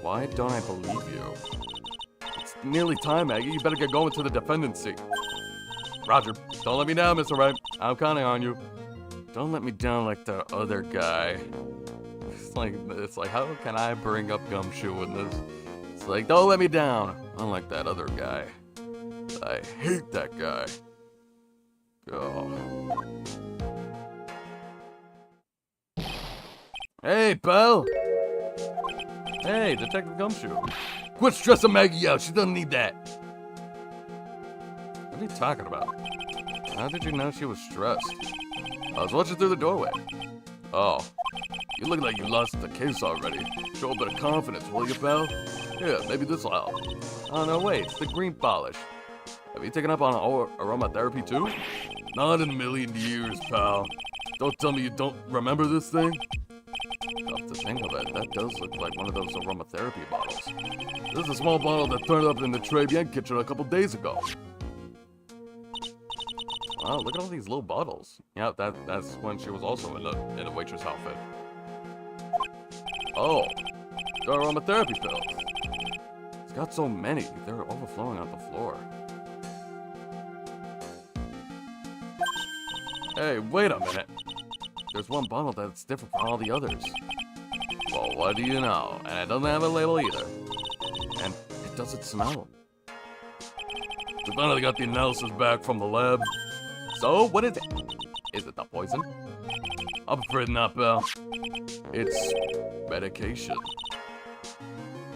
Why don't I believe you? It's nearly time, Maggie. You better get going to the defendant's seat. Roger. Don't let me down, Mr. Wright. I'm counting on you. Don't let me down like the other guy. It's like, how can I bring up Gumshoe in this? It's like, don't let me down. Unlike that other guy. I hate that guy. Oh. Hey, pal. Hey, Detective Gumshoe. Quit stressing Maggie out. She doesn't need that. What are you talking about? How did you know she was stressed? I was watching through the doorway. Oh. You look like you lost the case already. Show a bit of confidence, will you, pal? Yeah, maybe this'll help. Oh, no, wait. It's the green polish. Have you taken up on aromatherapy, too? Not in a million years, pal. Don't tell me you don't remember this thing? Come to think of it, that does look like one of those aromatherapy bottles. This is a small bottle that turned up in the TRIBULATIONS kitchen a couple days ago. Wow, look at all these little bottles. Yeah, that's when she was also in a waitress outfit. Oh, the aromatherapy pills. It's got so many, they're overflowing on the floor. Hey, wait a minute. There's one bottle that's different from all the others. Well, what do you know? And it doesn't have a label either. And it doesn't smell. We finally got the analysis back from the lab. So, what is it? Is it the poison? I'm afraid not, pal. It's medication.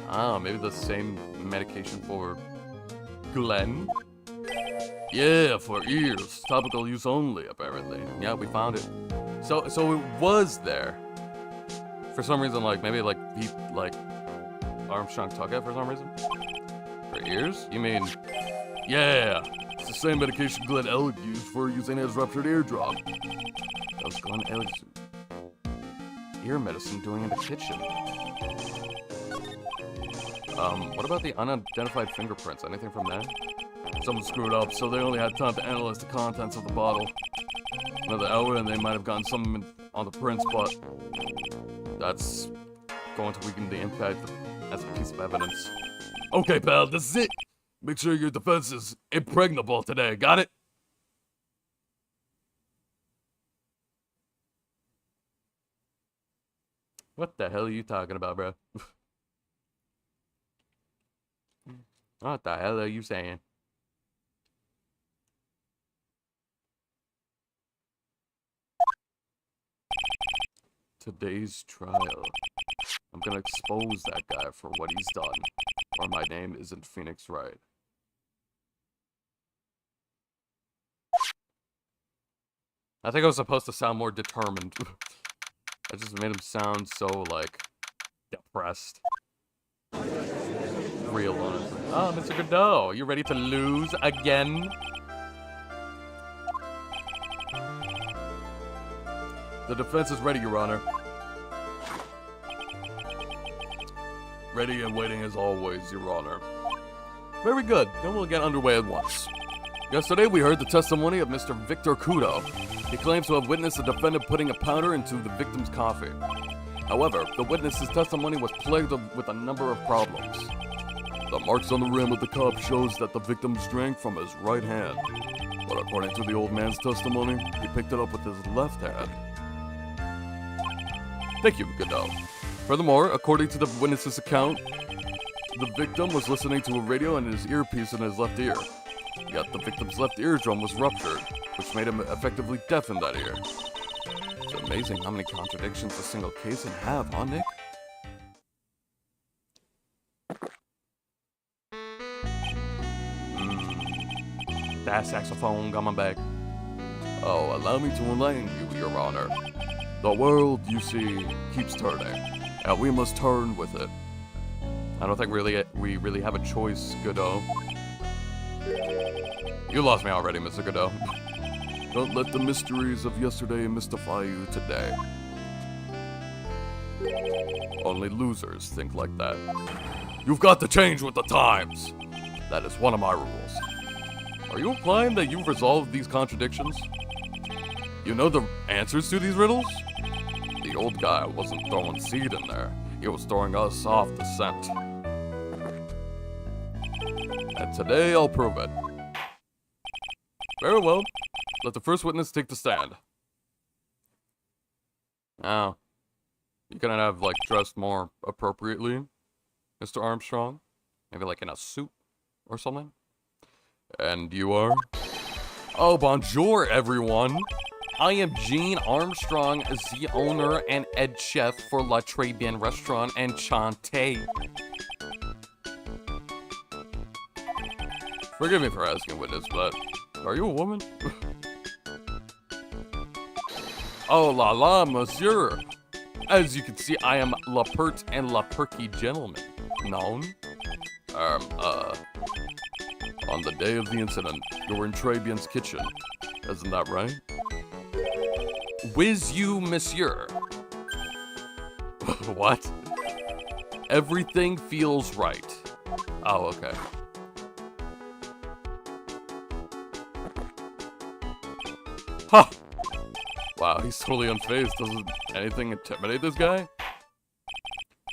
Ah, maybe the same medication for Glenn? Yeah, for ears. Topical use only, apparently. Yeah, we found it. So it was there. For some reason, like, maybe, like, he, like, Armstrong took it for some reason? For ears? You mean... Yeah! It's the same medication Glenn Ellick used for using his ruptured eardrum. That was Glenn Ellick's ear medicine doing in the kitchen. What about the unidentified fingerprints? Anything from that? Someone screwed up, so they only had time to analyze the contents of the bottle. Another hour and they might have gotten something on the prints, but that's going to weaken the impact as a piece of evidence. Okay, pal, this is it. Make sure your defense is impregnable today, got it? What the hell are you talking about, bro? What the hell are you saying? Today's trial. I'm gonna expose that guy for what he's done, or my name isn't Phoenix Wright. I think I was supposed to sound more determined. I just made him sound so, like, depressed. Real honestly. Oh, Mr. Godot, you ready to lose again? The defense is ready, Your Honor. Ready and waiting as always, Your Honor. Very good. Then we'll get underway at once. Yesterday, we heard the testimony of Mr. Victor Kudo. He claims to have witnessed the defendant putting a powder into the victim's coffee. However, the witness's testimony was plagued with a number of problems. The marks on the rim of the cup shows that the victim drank from his right hand. But according to the old man's testimony, he picked it up with his left hand. Thank you, Godot. Furthermore, according to the witness's account, the victim was listening to a radio and his earpiece in his left ear. Yet the victim's left eardrum was ruptured, which made him effectively deaf in that ear. It's amazing how many contradictions a single case can have, huh, Nick? That saxophone coming back. Oh, allow me to enlighten you, Your Honor. The world, you see, keeps turning, and we must turn with it. I don't think we really have a choice, Godot. You lost me already, Mr. Godot. Don't let the mysteries of yesterday mystify you today. Only losers think like that. You've got to change with the times. That is one of my rules. Are you implying that you've resolved these contradictions? You know the answers to these riddles? The old guy wasn't throwing seed in there. He was throwing us off the scent. And today I'll prove it. Very well. Let the first witness take the stand. Now, you couldn't have, like, dressed more appropriately, Mr. Armstrong? Maybe, like, in a suit or something? And you are? Oh, bonjour, everyone! I am Gene Armstrong, the owner and head chef for La Trabian Restaurant and Chante. Forgive me for asking witness, but are you a woman? Oh la la, monsieur. As you can see, I am La Pert and La Perky gentleman. Known? On the day of the incident, you were in Trabian's kitchen. Isn't that right? Whiz you, monsieur. What? Everything feels right. Oh, okay. Huh! Wow, he's totally unfazed. Doesn't anything intimidate this guy?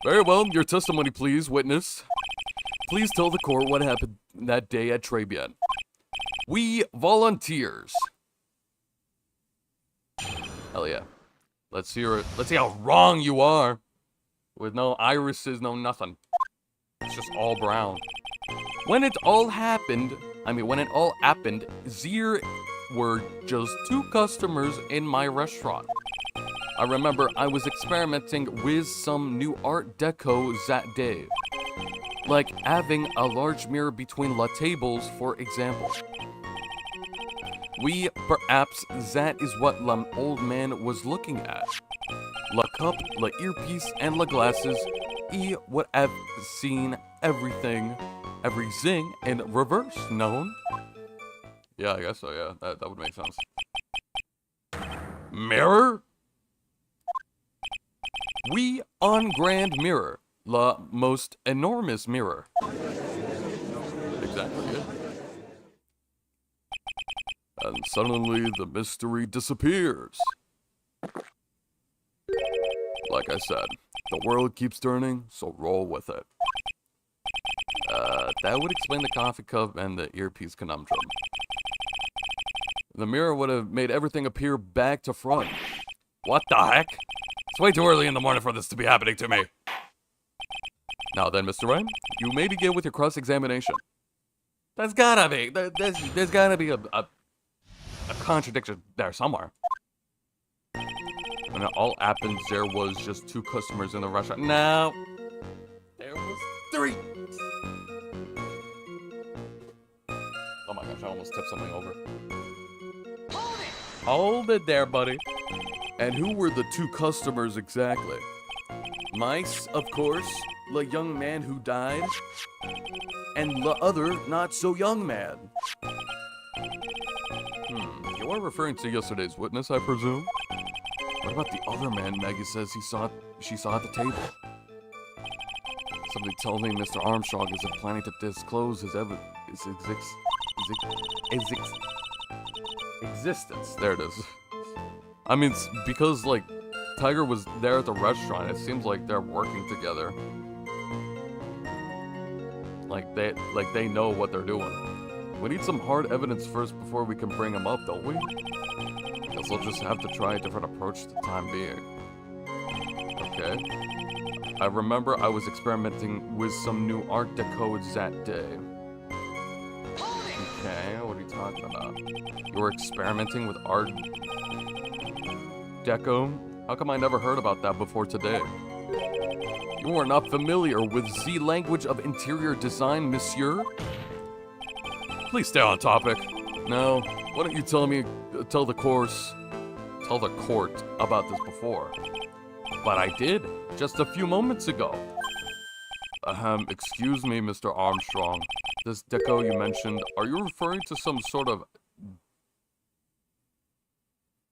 Very well, your testimony please, witness. Please tell the court what happened that day at Trabian. We volunteers. Hell yeah. Let's hear it. Let's see how wrong you are. With no irises, no nothing. It's just all brown. When it all happened, there were just 2 customers in my restaurant. I remember I was experimenting with some new art deco that day. Like having a large mirror between the tables, for example. Perhaps that is what the old man was looking at. La cup, la earpiece, and la glasses. He would have seen everything in reverse, known? Yeah, I guess so, yeah. That would make sense. Mirror? We on grand mirror. La most enormous mirror. Exactly, yeah. And suddenly the mystery disappears. Like I said, the world keeps turning, so roll with it. That would explain the coffee cup and the earpiece conundrum. The mirror would have made everything appear back to front. What the heck? It's way too early in the morning for this to be happening to me. Now then, Mr. Wright, you may begin with your cross-examination. There's gotta be a contradiction there somewhere. When it all happened, there was just 2 customers in the restaurant. No, there was 3. Oh my gosh, I almost tipped something over. Hold it there, buddy. And who were the 2 customers exactly? Mice, of course, the young man who died, and the other not-so-young man. You are referring to yesterday's witness, I presume? What about the other man Maggie says she saw at the table? Somebody told me Mr. Armstrong isn't planning to disclose his existence. There it is. I mean, because, like, Tiger was there at the restaurant, it seems like they're working together. Like they know what they're doing. We need some hard evidence first before we can bring him up, don't we? Guess we'll just have to try a different approach for the time being. Okay. I remember I was experimenting with some new art deco that day. Okay, what are you talking about? You were experimenting with art deco? How come I never heard about that before today? You are not familiar with the language of interior design, monsieur? Please stay on topic. No, why don't you tell the court about this before? But I did, just a few moments ago. Excuse me, Mr. Armstrong. This deco you mentioned, are you referring to some sort of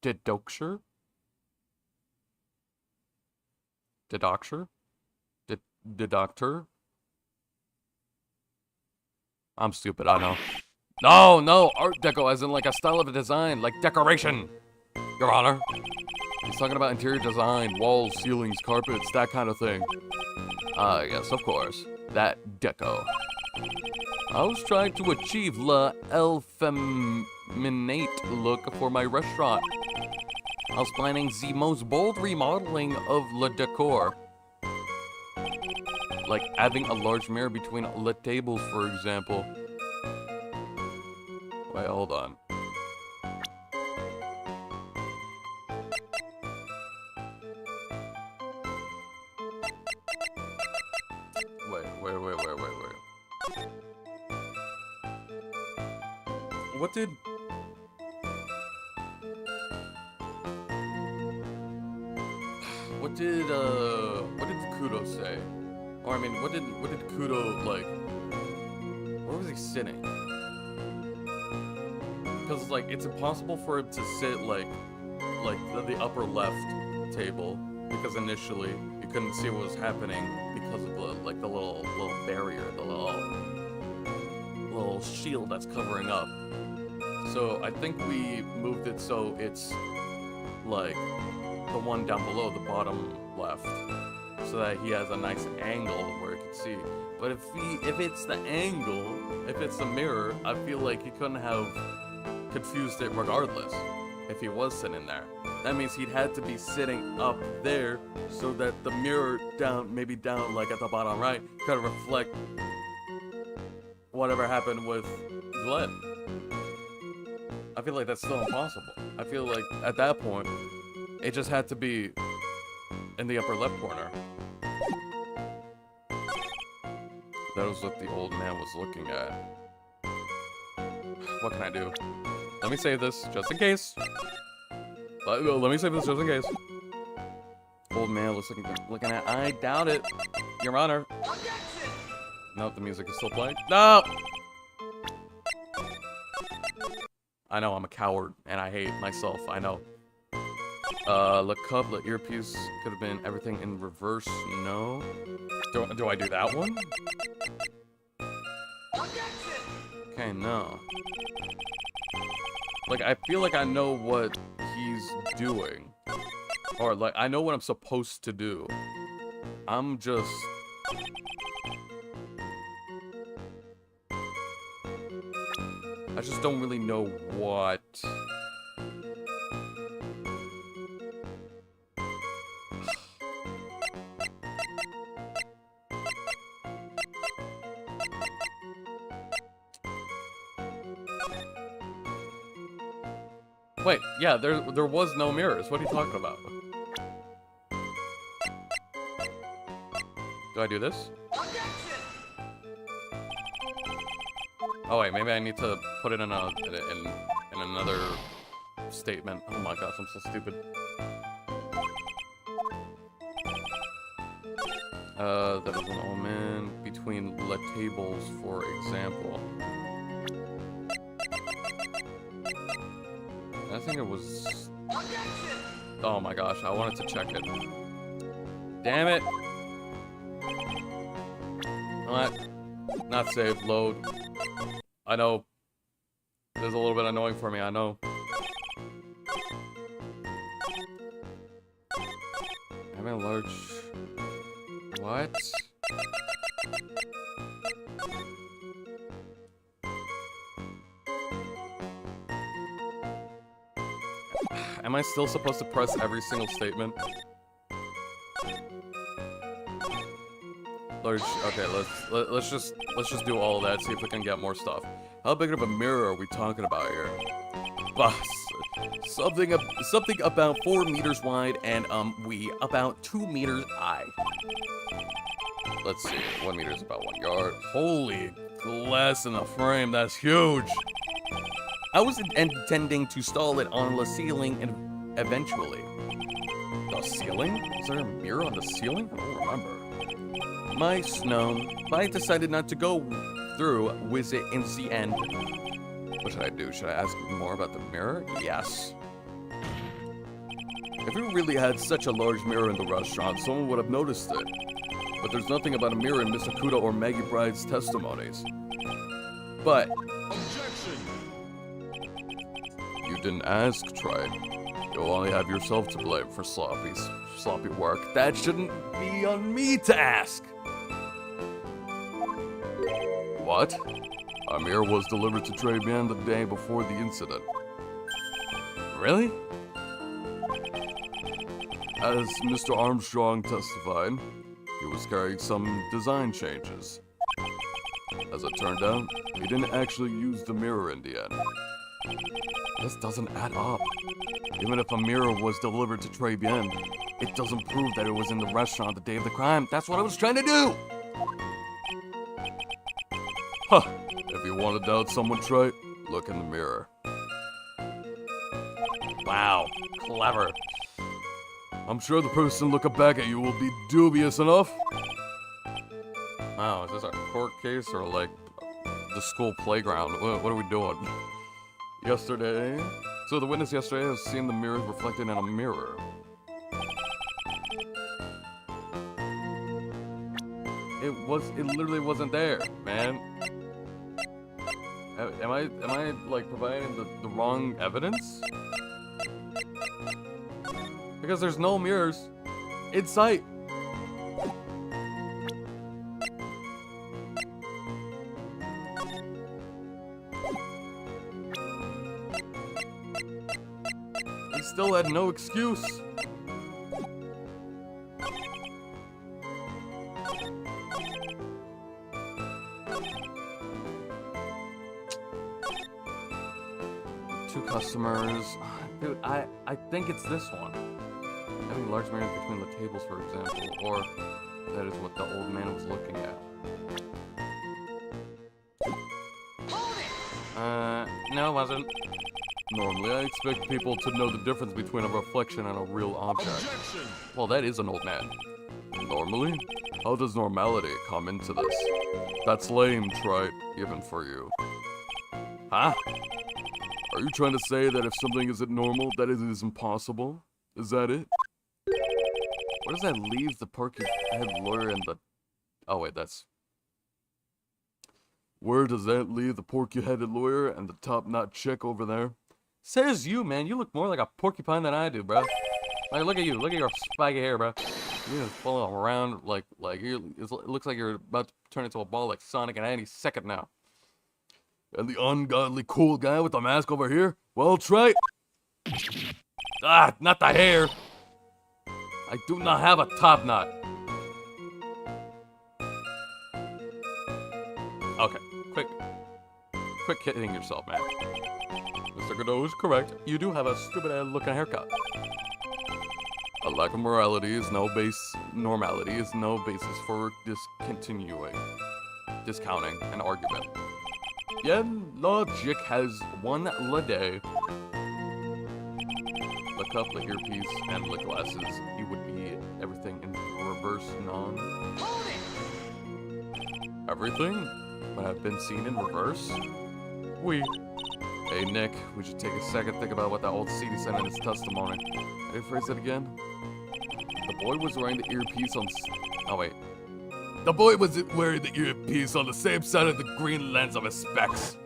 deduction? Deductor? I'm stupid, I know. No, art deco as in like a style of a design, like decoration, Your Honor. He's talking about interior design, walls, ceilings, carpets, that kind of thing. Yes, of course. That deco. I was trying to achieve la effeminate look for my restaurant. I was planning the most bold remodeling of le decor. Like adding a large mirror between le tables, for example. Wait, hold on. What did Kudo say? Or I mean, what did Kudo like? Where was he sitting? Because like it's impossible for him to sit like the upper left table, because initially you couldn't see what was happening because of the little barrier, the little shield that's covering up. So I think we moved it so it's like the one down below, the bottom left, so that he has a nice angle where he can see. But if it's the angle, if it's the mirror, I feel like he couldn't have confused it regardless if he was sitting there. That means he'd had to be sitting up there so that the mirror maybe down like at the bottom right, could reflect whatever happened with Glenn. I feel like that's still impossible. I feel like at that point, it just had to be in the upper left corner. That was what the old man was looking at. What can I do? Let me save this, just in case. Let me save this, just in case. Old man was looking at. I doubt it, Your Honor. No, the music is still playing. No! I know, I'm a coward, and I hate myself, I know. Le cup, le earpiece, could have been everything in reverse, no. Do I do that one? Okay, no. Like, I feel like I know what he's doing. Or, like, I know what I'm supposed to do. I'm just... I just don't really know what... Wait, yeah, there was no mirrors. What are you talking about? Do I do this? Oh wait, maybe I need to put it in another statement. Oh my gosh, I'm so stupid. That is an omen between le tables, for example. I think it was... Oh my gosh, I wanted to check it. Damn it! What? Not saved, load. I know. This is a little bit annoying for me, I know. Having a large... What? Am I still supposed to press every single statement? Large. Okay, let's just do all of that. See if we can get more stuff. How big of a mirror are we talking about here? Boss, something about 4 meters wide and about 2 meters high. Let's see. 1 meter is about 1 yard. Holy glass in the frame. That's huge. I was intending to stall it on the ceiling and eventually. The ceiling? Is there a mirror on the ceiling? I don't remember. My snow. I decided not to go through with it in the end. What should I do? Should I ask more about the mirror? Yes. If we really had such a large mirror in the restaurant, someone would have noticed it. But there's nothing about a mirror in Mr. Kudo or Maggie Bride's testimonies. But... Objection! You didn't ask, Tried. You'll only have yourself to blame for sloppy work. That shouldn't be on me to ask! What? A mirror was delivered to Trebian the day before the incident. Really? As Mr. Armstrong testified, he was carrying some design changes. As it turned out, he didn't actually use the mirror in the end. This doesn't add up. Even if a mirror was delivered to Trebian, it doesn't prove that it was in the restaurant the day of the crime. That's what I was trying to do! Huh. If you want to doubt someone, Trey, Look in the mirror. Wow, clever. I'm sure the person looking back at you will be dubious enough. Wow, is this a court case or like the school playground? What are we doing? Yesterday? So the witness yesterday has seen the mirrors reflected in a mirror. It literally wasn't there, man. Am I like providing the wrong evidence? Because there's no mirrors in sight. He still had no excuse. Two customers. Dude, I think it's this one. Having large mirrors between the tables, for example, or that is what the old man was looking at. No, it wasn't. Normally, I expect people to know the difference between a reflection and a real object. Objection! Well, that is an old man. Normally? How does normality come into this? That's lame, Trite, even for you. Huh? Are you trying to say that if something isn't normal, that it is impossible? Is that it? Where does that leave the porky-head lawyer and the... Oh, wait, that's... Where does that leave the porky-headed lawyer and the top-knot chick over there? Says you, man. You look more like a porcupine than I do, bro. Like, look at you. Look at your spiky hair, bro. You're just falling around like it looks like you're about to turn into a ball like Sonic at any second now. And the ungodly cool guy with the mask over here? Well, try... Ah, not the hair. I do not have a top knot. Okay, quick hitting yourself, man. Mr. Godot is correct. You do have a stupid-looking haircut. A lack of normality is no basis for discounting an argument. Yeah, logic has one day. Look up the earpiece and the glasses. You would be everything in reverse non. Everything would have been seen in reverse? Hey, Nick, we should take a second think about what that old CD said in his testimony. Can you phrase it again? The boy was wearing the earpiece on... Oh, wait. The boy was wearing the earpiece on the same side of the green lens of his specs.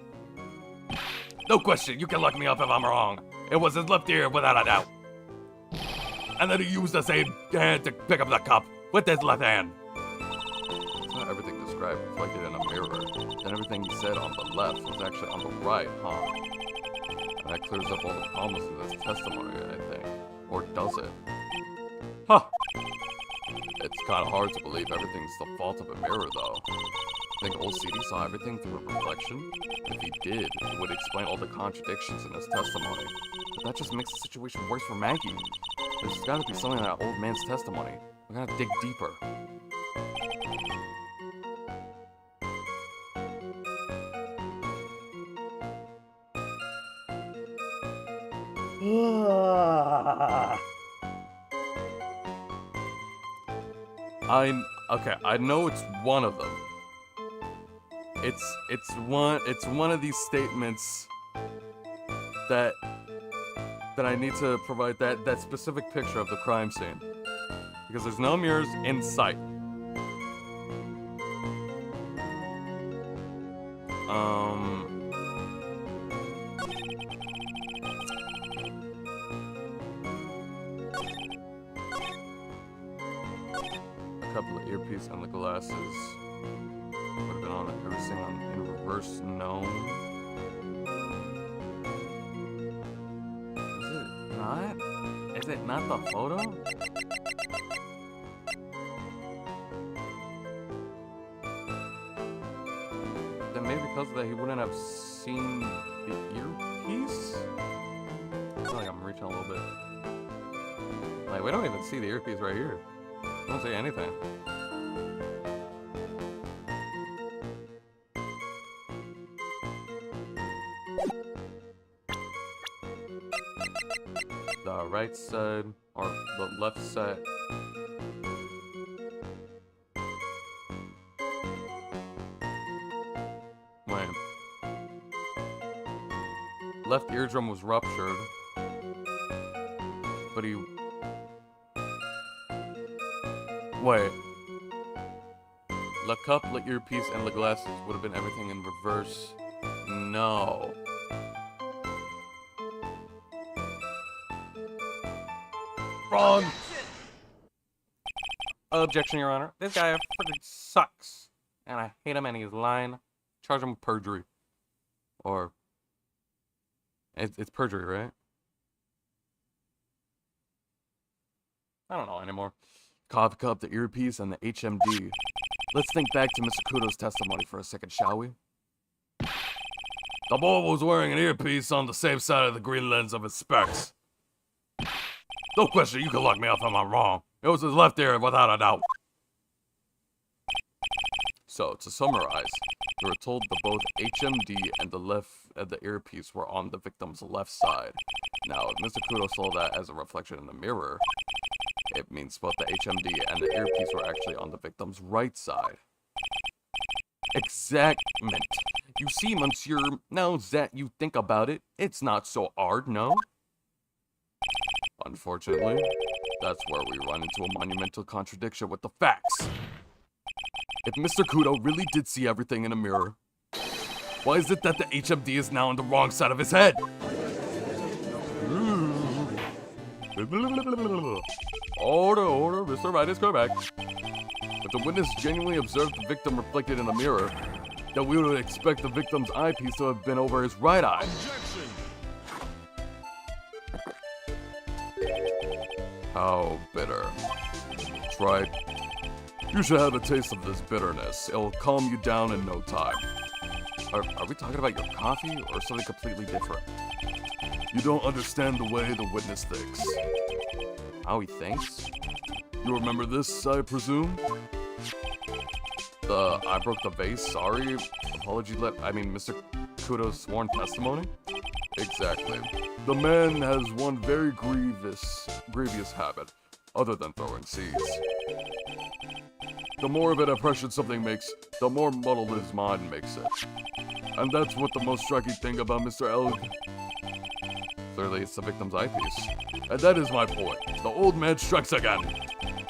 No question, you can look me up if I'm wrong. It was his left ear, without a doubt. And then he used the same hand to pick up the cup with his left hand. It's not everything described reflected in a mirror. Then everything he said on the left was actually on the right, huh? And that clears up all the problems in this testimony, I think. Or does it? Huh! It's kind of hard to believe everything's the fault of a mirror, though. Think old CD saw everything through a reflection? If he did, it would explain all the contradictions in his testimony. But that just makes the situation worse for Maggie. There's gotta be something in that old man's testimony. We gotta dig deeper. Okay, I know it's one of them. It's one of these statements that I need to provide that specific picture of the crime scene. Because there's no mirrors in sight. A couple of earpiece and the glasses would have been on everything in reverse no. Is it not the photo? Then maybe because of that he wouldn't have seen the earpiece? I feel like I'm reaching a little bit. Like, we don't even see the earpiece right here. I don't see anything. the right side or the left side. Wait. Left eardrum was ruptured. But he... Wait. The cup, the earpiece, and the glasses would have been everything in reverse. No. Wrong! Objection, Your Honor. This guy freaking sucks. And I hate him and he's lying. Charge him with perjury. Or... It's perjury, right? I don't know anymore. Coffee cup, the earpiece, and the HMD. Let's think back to Mr. Kudo's testimony for a second, shall we? The boy was wearing an earpiece on the same side of the green lens of his specs. No question, you can look me up if I'm wrong. It was his left ear, without a doubt. So, to summarize, we were told that both HMD and the earpiece were on the victim's left side. Now, if Mr. Kudo saw that as a reflection in the mirror, it means both the HMD and the earpiece were actually on the victim's right side. Exactment. You see, monsieur, now that you think about it, it's not so hard, no? Unfortunately, that's where we run into a monumental contradiction with the facts. If Mr. Kudo really did see everything in a mirror, why is it that the HMD is now on the wrong side of his head? Order, Mr. Wright is correct. If the witness genuinely observed the victim reflected in the mirror, then we would expect the victim's eyepiece to have been over his right eye. How bitter. That's right. You should have a taste of this bitterness. It'll calm you down in no time. Are we talking about your coffee or something completely different? You don't understand the way the witness thinks. How he thinks? You remember this, I presume? I broke the vase, sorry, apology Mr. Kudo's sworn testimony? Exactly. The man has one very grievous habit, other than throwing seeds. The more of an impression something makes, the more muddled his mind makes it. And that's what the most striking thing about Mr. Elg. Clearly, it's the victim's eyepiece. And that is my point. The old man strikes again.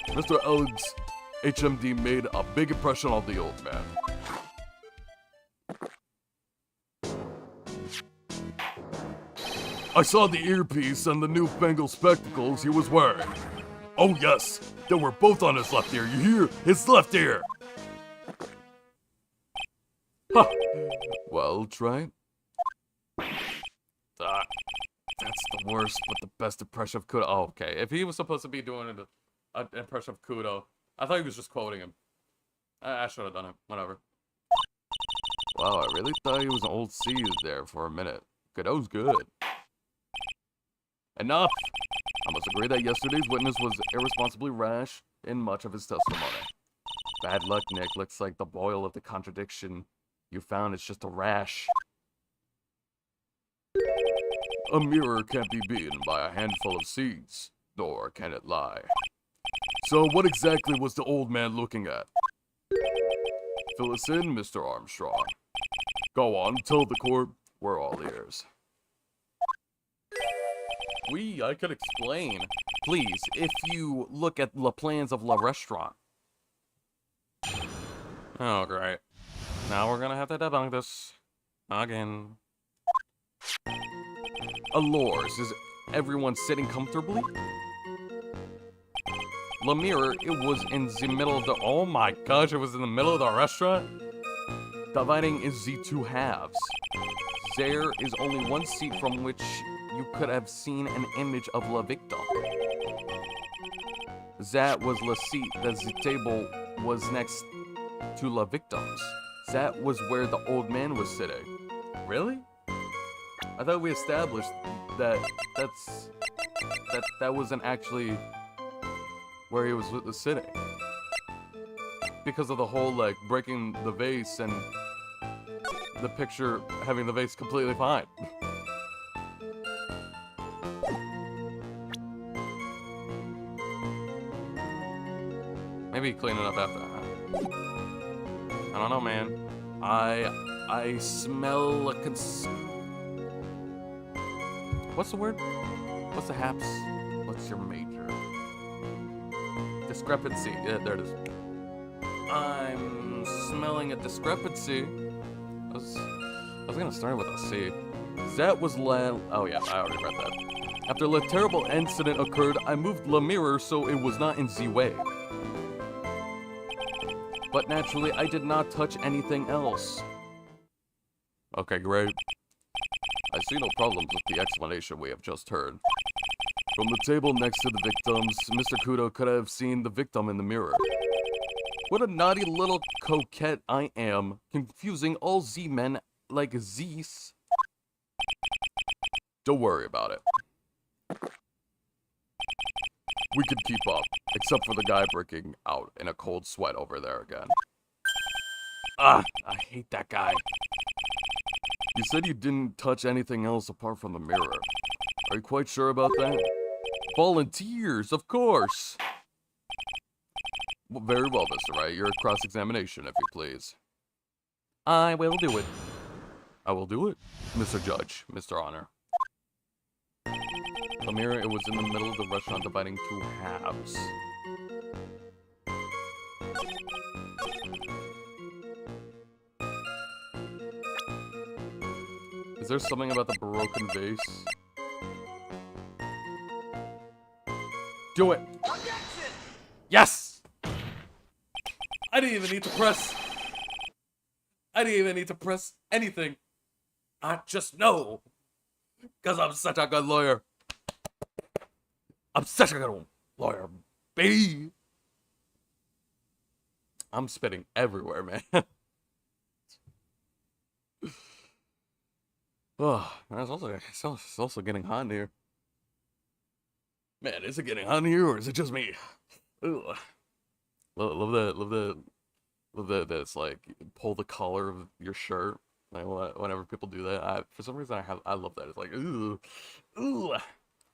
Mr. Elg's HMD made a big impression on the old man. I saw the earpiece and the newfangled spectacles he was wearing. Oh yes, they were both on his left ear, you hear? His left ear! Ha! Well, try. That's the worst, but the best impression of Kudo. Oh, okay. If he was supposed to be doing an impression of Kudo, I thought he was just quoting him. I should have done it. Whatever. Wow, I really thought he was an old seed there for a minute. Kudo's good. Enough! I must agree that yesterday's witness was irresponsibly rash in much of his testimony. Bad luck, Nick. Looks like the boil of the contradiction you found is just a rash. A mirror can't be beaten by a handful of seeds, nor can it lie. So what exactly was the old man looking at? Fill us in, Mr. Armstrong. Go on, tell the court. We're all ears. I could explain. Please, if you look at the plans of the restaurant. Oh, great. Now we're gonna have to debunk this. Again. Allures, is everyone sitting comfortably? The mirror, it was in the middle of the... Oh my gosh, it was in the middle of the restaurant? Dividing is the two halves. There is only one seat from which you could have seen an image of la victim. That was la seat, that the table was next to la victims. That was where the old man was sitting. Really? I thought we established that that wasn't actually where he was sitting. Because of the whole, like, breaking the vase and the picture having the vase completely fine. Maybe cleaning up after. I don't know, man. I smell a what's the word? What's the haps? What's your major? Discrepancy. Yeah, there it is. I'm smelling a discrepancy. I was gonna start with a C. That was oh yeah, I already read that. After the terrible incident occurred, I moved the mirror so it was not in the way. But naturally, I did not touch anything else. Okay, great. I see no problems with the explanation we have just heard. From the table next to the victims, Mr. Kudo could have seen the victim in the mirror. What a naughty little coquette I am, confusing all Z-men like Z's. Don't worry about it. We can keep up, except for the guy breaking out in a cold sweat over there again. Ah, I hate that guy. You said you didn't touch anything else apart from the mirror. Are you quite sure about that? Volunteers, of course. Well, very well, Mr. Wright. Your cross-examination, if you please. I will do it. I will do it, Mr. Judge, Mr. Honor. The mirror, it was in the middle of the restaurant dividing two halves. Is there something about the broken vase? Do it! Yes! I didn't even need to press. I didn't even need to press anything. I just know. Because I'm such a good lawyer. I'm such a good lawyer, baby. I'm spitting everywhere, man. Oh, it's also getting hot in here. Man, is it getting hot in here or is it just me? Ugh. Love that. That's like pull the collar of your shirt. Like whenever people do that, for some reason I love that. It's like ooh.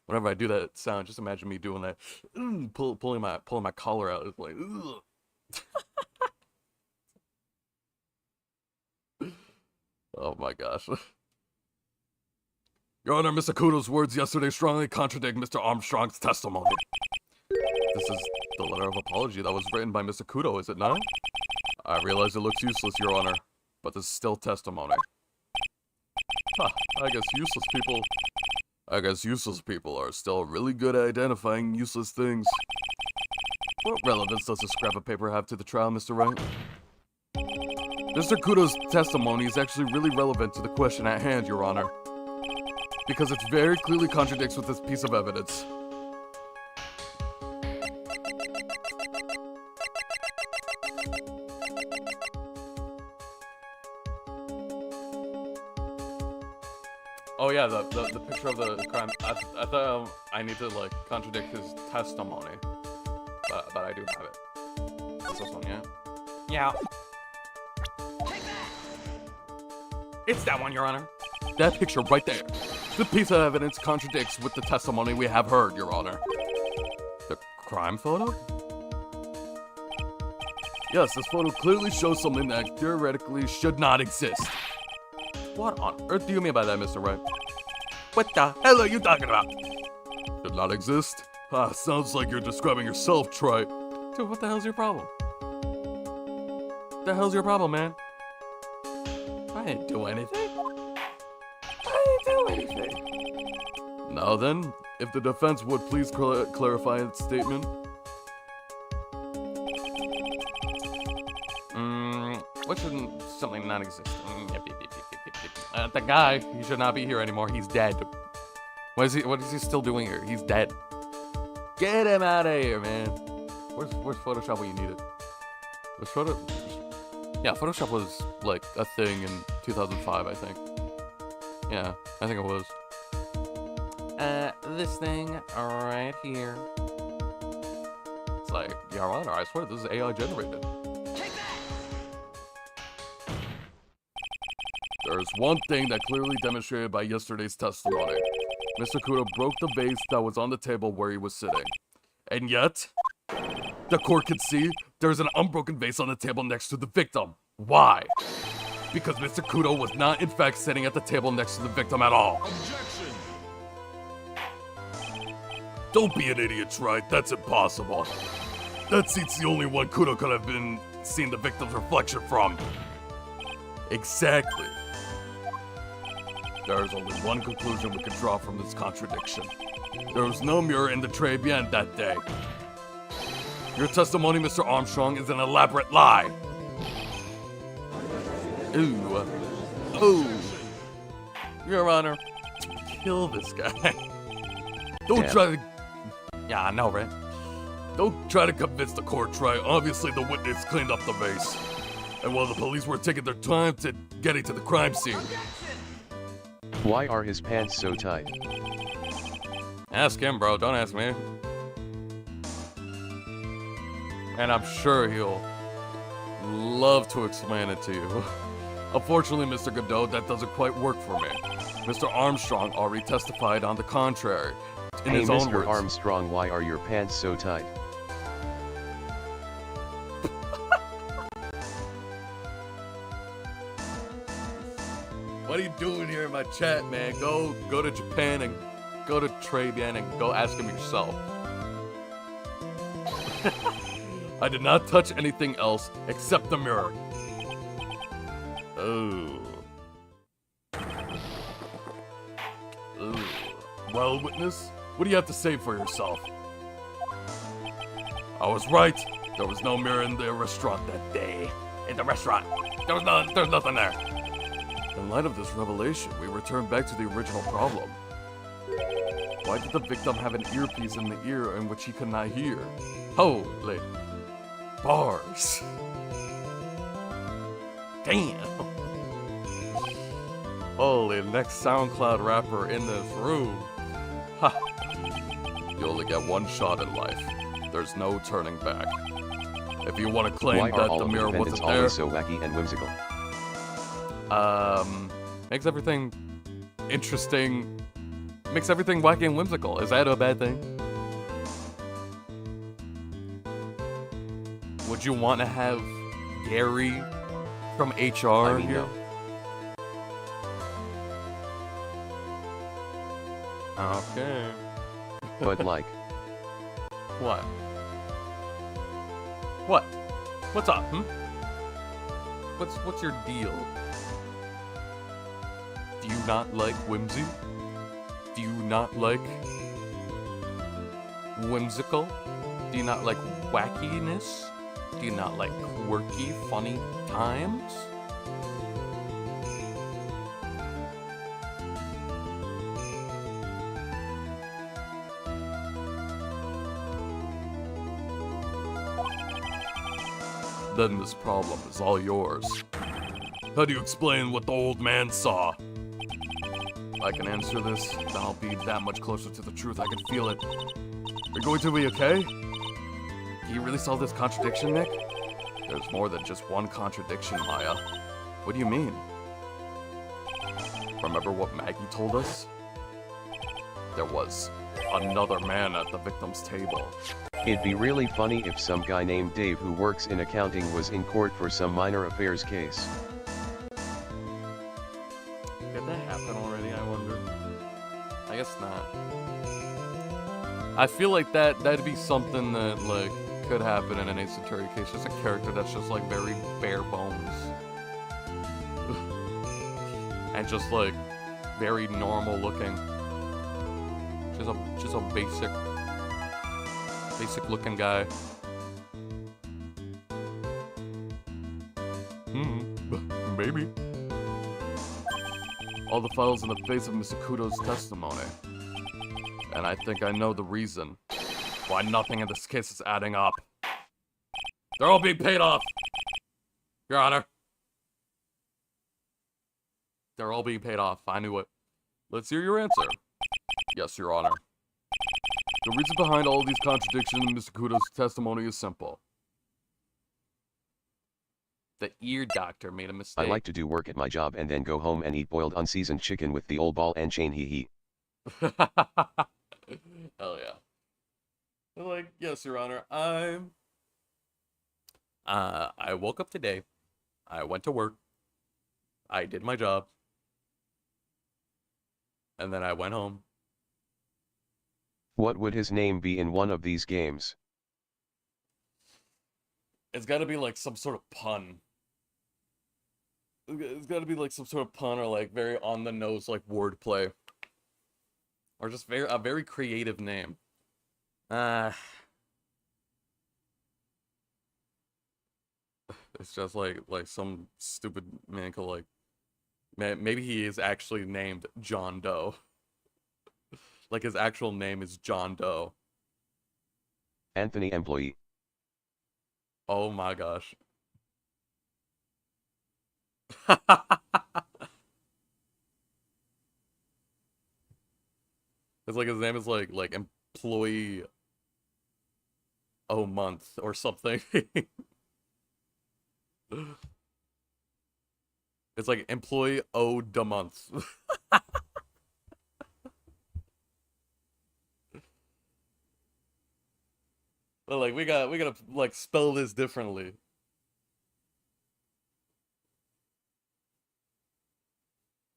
Whenever I do that sound, just imagine me doing that. Pulling my collar out. It's like ooh. Oh my gosh. Your Honor, Mr. Kudo's words yesterday strongly contradict Mr. Armstrong's testimony. This is the letter of apology that was written by Mr. Kudo, is it not? I realize it looks useless, Your Honor, but this is still testimony. Huh, I guess useless people are still really good at identifying useless things. What relevance does this scrap of paper have to the trial, Mr. Wright? Mr. Kudo's testimony is actually really relevant to the question at hand, Your Honor, because it very clearly contradicts with this piece of evidence. Oh yeah, the picture of the crime. I thought I need to like contradict his testimony, but I do have it. It's this one, yeah. Yeah. It's that one, Your Honor. That picture right there. The piece of evidence contradicts with the testimony we have heard, Your Honor. The crime photo? Yes, this photo clearly shows something that theoretically should not exist. What on earth do you mean by that, Mr. Wright? What the hell are you talking about? Should not exist? Ah, sounds like you're describing yourself, Trite. Dude, what the hell's your problem? What the hell's your problem, man? I didn't do anything. Now then, if the defense would please clarify its statement. What shouldn't something not exist? The guy, he should not be here anymore. He's dead. What is he still doing here? He's dead. Get him out of here, man. Where's Photoshop when you need it? Yeah, Photoshop was like a thing in 2005, I think. Yeah, I think it was. This thing right here. It's like, Your Honor, I swear this is AI generated. There's one thing that clearly demonstrated by yesterday's testimony. Mr. Kudo broke the vase that was on the table where he was sitting. And yet, the court could see There's an unbroken vase on the table next to the victim. Why? Because Mr. Kudo was not in fact sitting at the table next to the victim at all. Objection! Don't be an idiot, right? That's impossible. That seat's the only one Kudo could have been seeing the victim's reflection from. Exactly. There is only one conclusion we can draw from this contradiction. There was no mirror in the tray bien that day. Your testimony, Mr. Armstrong, is an elaborate lie. Ooh. Ooh. Your Honor, kill this guy. Don't try to... Yeah, I know, right? Don't try to convince the court, Try. Obviously, the witness cleaned up the vase. And while the police were taking their time to getting to the crime scene. Why are his pants so tight? Ask him, bro. Don't ask me. And I'm sure he'll love to explain it to you. Unfortunately, Mr. Godot, that doesn't quite work for me. Mr. Armstrong already testified on the contrary. In Hey, his own Mr. words. Armstrong, why are your pants so tight? What are you doing here in my chat, man? Go to Japan and go to TRIBULATIONS and go ask him yourself. I did not touch anything else except the mirror. Oh. Ooh. Well, witness, what do you have to say for yourself? I was right. There was no mirror in the restaurant that day. In the restaurant. There's nothing there. In light of this revelation, we return back to the original problem. Why did the victim have an earpiece in the ear in which he could not hear? Holy bars. Damn. Holy, next SoundCloud rapper in this room. Ha. You only get one shot in life. There's no turning back. If you want to claim Why are that all the of mirror defendants wasn't there, always so wacky and whimsical? makes everything interesting, makes everything wacky and whimsical. Is that a bad thing? Would you want to have Gary from HR mean, here? no. Okay. But like, What? What? What's up, What's your deal? Do you not like whimsy? Do you not like whimsical? Do you not like wackiness? Do you not like quirky, funny times? Then this problem is all yours. How do you explain what the old man saw? If I can answer this, then I'll be that much closer to the truth. I can feel it. You're going to be okay? You really saw this contradiction, Nick? There's more than just one contradiction, Maya. What do you mean? Remember what Maggie told us? There was another man at the victim's table. it'd be really funny if some guy named Dave who works in accounting was in court for some minor affairs case. Did that happen already, I wonder? I guess not. I feel like that'd be something that, like, could happen in an Ace Attorney case. Just a character that's just, like, very bare bones. And just, like, very normal looking. Just a basic looking guy. Maybe. All the files in the face of Mr. Kudo's testimony. And I think I know the reason why nothing in this case is adding up. They're all being paid off, Your Honor. They're all being paid off. I knew it. Let's hear your answer. Yes, Your Honor. The reason behind all these contradictions in Mr. Kudo's testimony is simple. The ear doctor made a mistake. I like to do work at my job and then go home and eat boiled unseasoned chicken with the old ball and chain, hee hee. Hell yeah. They're like, yes, Your Honor, I'm I woke up today. I went to work. I did my job. And then I went home. What would his name be in one of these games? It's got to be like some sort of pun. It's got to be like some sort of pun or like very on the nose like wordplay. Or just a very creative name. Uh it's just like some stupid man called like maybe he is actually named John Doe. Like his actual name is John Doe. Anthony employee. Oh my gosh. It's like his name is like employee month or something. It's like employee the month. But like we gotta like spell this differently.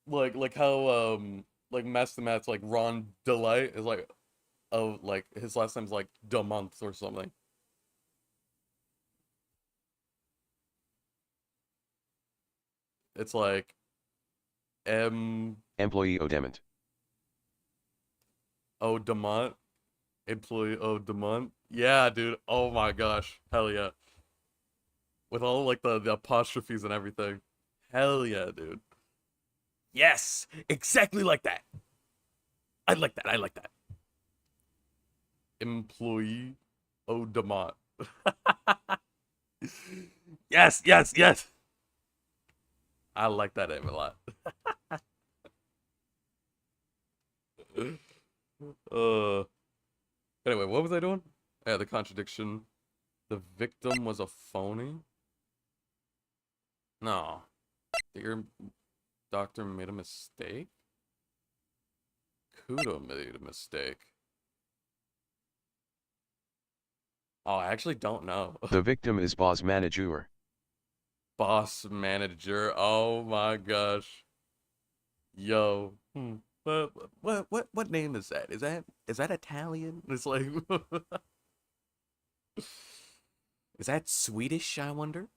Like how like Master Matt's like Ron Delight is like oh like his last name's like the month or something. It's like M Employee Odement. O Demont. Employee O Demont. Yeah, dude. Oh my gosh. Hell yeah. With all like the apostrophes and everything. Hell yeah, dude. Yes, exactly like that. I like that. I like that. Employee O Demont. Yes, yes, yes. I like that name a lot. uh anyway, what was I doing? Yeah, the contradiction. The victim was a phony? No. The ear doctor made a mistake? Kudo made a mistake. Oh, I actually don't know. The victim is boss manager. Boss manager. Oh my gosh. Yo. What name is that? Is that Italian? It's like is that Swedish, I wonder?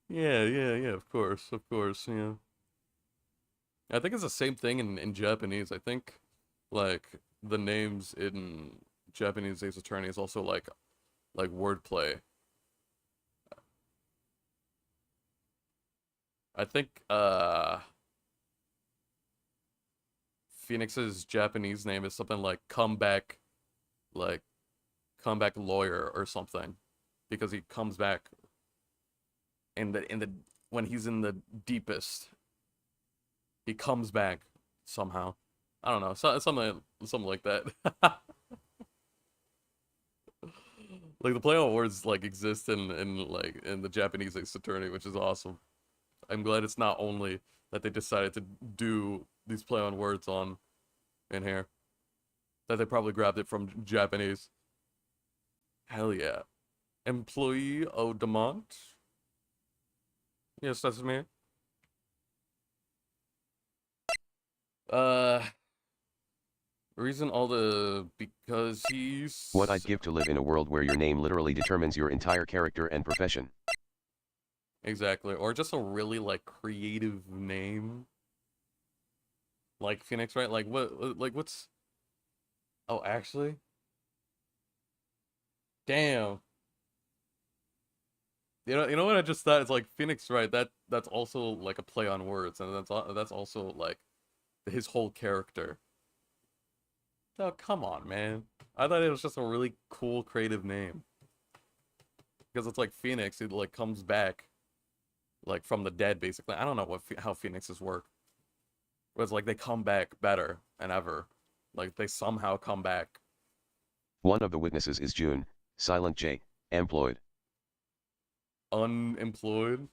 Yeah, of course, yeah. I think it's the same thing in Japanese. I think like the names in Japanese Ace Attorney is also like wordplay. I think Phoenix's Japanese name is something like comeback lawyer or something because he comes back in the when he's in the deepest. He comes back somehow. I don't know, something like that. Like the play on words like exist in the Japanese Ace Attorney, which is awesome. I'm glad it's not only that they decided to do these play on words on in here. That they probably grabbed it from Japanese. Hell yeah. Employee Odemont? Yes, that's me. Uh reason all the because he's What I'd give to live in a world where your name literally determines your entire character and profession. exactly. Or just a really like creative name. Like Phoenix, right? Like what's oh actually? Damn. You know what I just thought? It's like Phoenix, right? That's also like a play on words, and that's also like his whole character. Oh, come on, man. I thought it was just a really cool, creative name. Because it's like Phoenix, it like comes back, like from the dead, basically. I don't know how Phoenixes work. But it's like they come back better than ever. Like they somehow come back. One of the witnesses is June, Silent J, employed. Unemployed.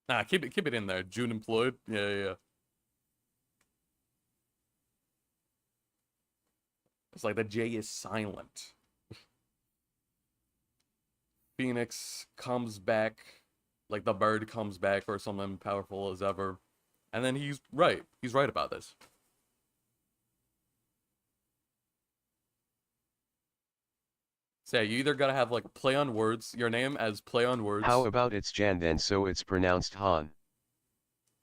Nah, keep it in there. June employed. Yeah. It's like the J is silent. Phoenix comes back, like the bird comes back or something powerful as ever. And then he's right. He's right about this. So you either gotta have like play on words, your name as play on words. How about it's Jan then so it's pronounced Han?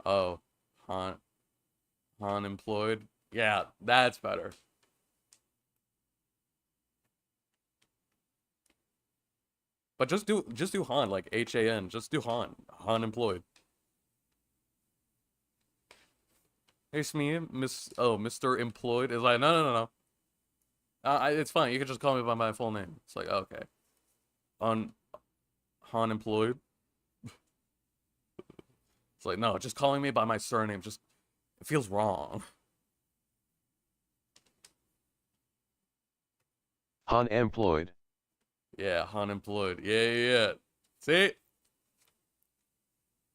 Oh, Han employed. Yeah, that's better. But just do Han, like HAN. Just do Han. Han employed. Hey Smee, Mr. Employed is like, no. It's fine. You can just call me by my full name. It's like, okay. Han employed. It's like, no, just calling me by my surname just, it feels wrong. Han employed. Yeah, Han employed. Yeah. See?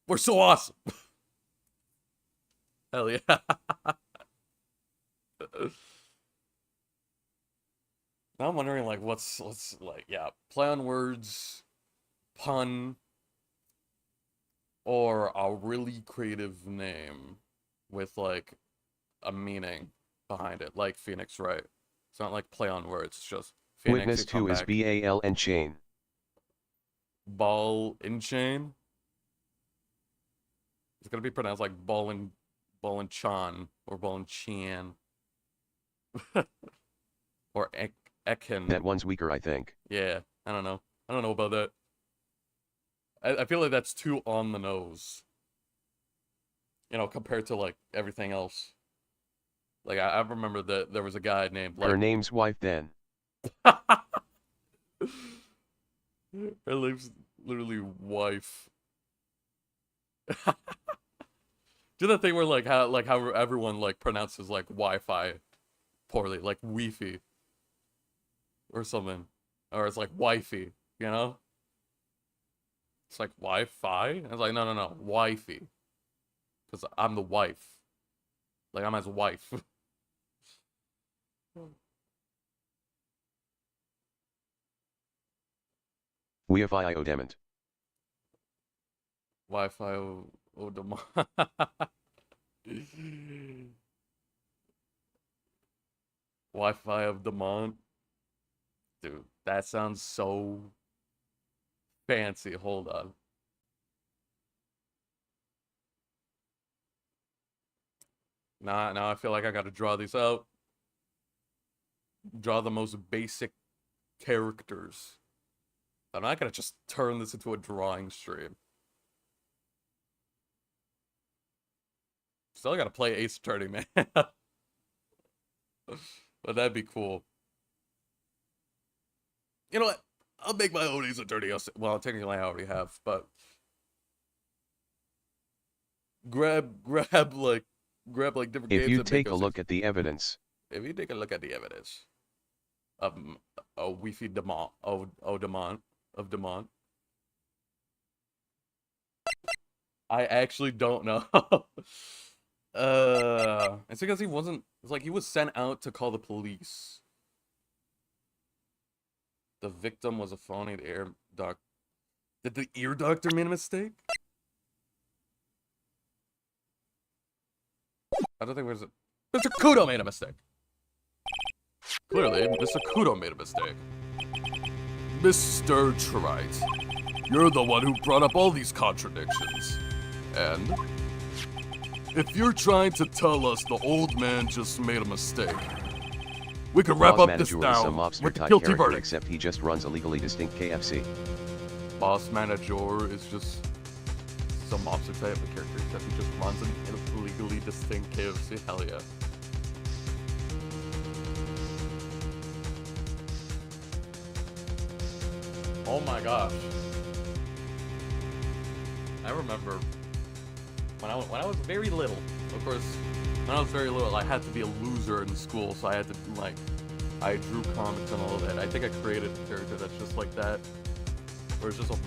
We're so awesome. Hell yeah. Now I'm wondering, like, what's like, yeah, play on words, pun, or a really creative name with, like, a meaning behind it, like Phoenix Wright. It's not like play on words, it's just Phoenix. Witness 2 is BAL and chain. Ball in chain? It's gonna be pronounced like ball and chan, or ball and chan. Or Ekin. That one's weaker, I think. Yeah, I don't know. I don't know about that. I feel like that's too on the nose. You know, compared to, like, everything else. Like, I remember that there was a guy named, like... Her name's wife then. Her name's literally wife. Do that thing where, like how everyone, like, pronounces, like, Wi-Fi poorly. Like, Wi-Fi. Or something. Or it's like wifey, you know? It's like Wi-Fi? I was like, no, wifey. Because I'm the wife. Like, I'm his wife. Wi-Fi Odement. Wi-Fi Odemont. Wi-Fi of Demont. Dude, that sounds so fancy. Hold on. Now I feel like I gotta draw these out. Draw the most basic characters. I'm not gonna just turn this into a drawing stream. Still gotta play Ace Attorney, man. But that'd be cool. You know what? I'll make my own Ace Attorney. Well, technically I already have, but grab like different games. If you take a look at the evidence. If you take a look at the evidence of Wi-Fi Demont, of Demont. I actually don't know. It's because he wasn't. It's like he was sent out to call the police. The victim was a phony ear doctor. Did the ear doctor make a mistake? I don't think it was. Mr. Kudo made a mistake. Clearly, Mr. Kudo made a mistake. Mr. Wright, you're the one who brought up all these contradictions. And if you're trying to tell us the old man just made a mistake, we can wrap up this down with the guilty verdict. Except he just runs a legally distinct KFC. Boss manager is just some mobster type of character, except he just runs a legally distinct KFC. Hell yeah. Oh my gosh. I remember when I was very little. Of course, when I was very little, I had to be a loser in school, so I had to, like, I drew comics and all of that. I think I created a character that's just like that, where it's just a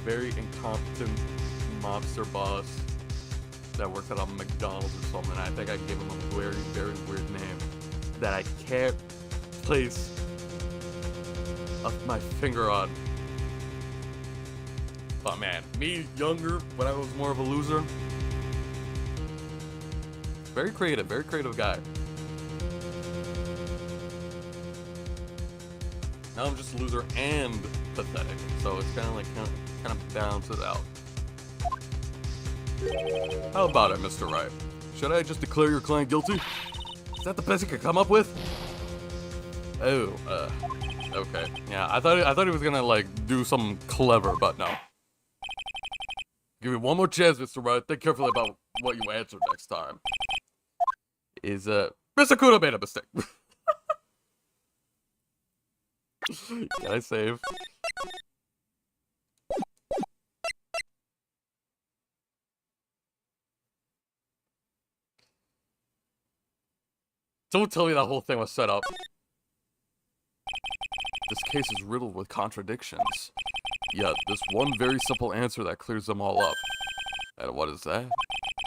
very incompetent mobster boss that works at a McDonald's or something. I think I gave him a very, very weird name that I can't place my finger on. Oh man, me younger when I was more of a loser. Very creative guy. Now I'm just a loser and pathetic, so it's kind of balances out. How about it, Mr. Wright? Should I just declare your client guilty? Is that the best you could come up with? Oh, okay. Yeah, I thought he was gonna like do something clever, but no. Give me one more chance, Mr. Wright. Think carefully about what you answer next time. Mr. Kudo made a mistake. Can I save? Don't tell me that whole thing was set up. This case is riddled with contradictions. Yet, this one very simple answer that clears them all up. And what is that?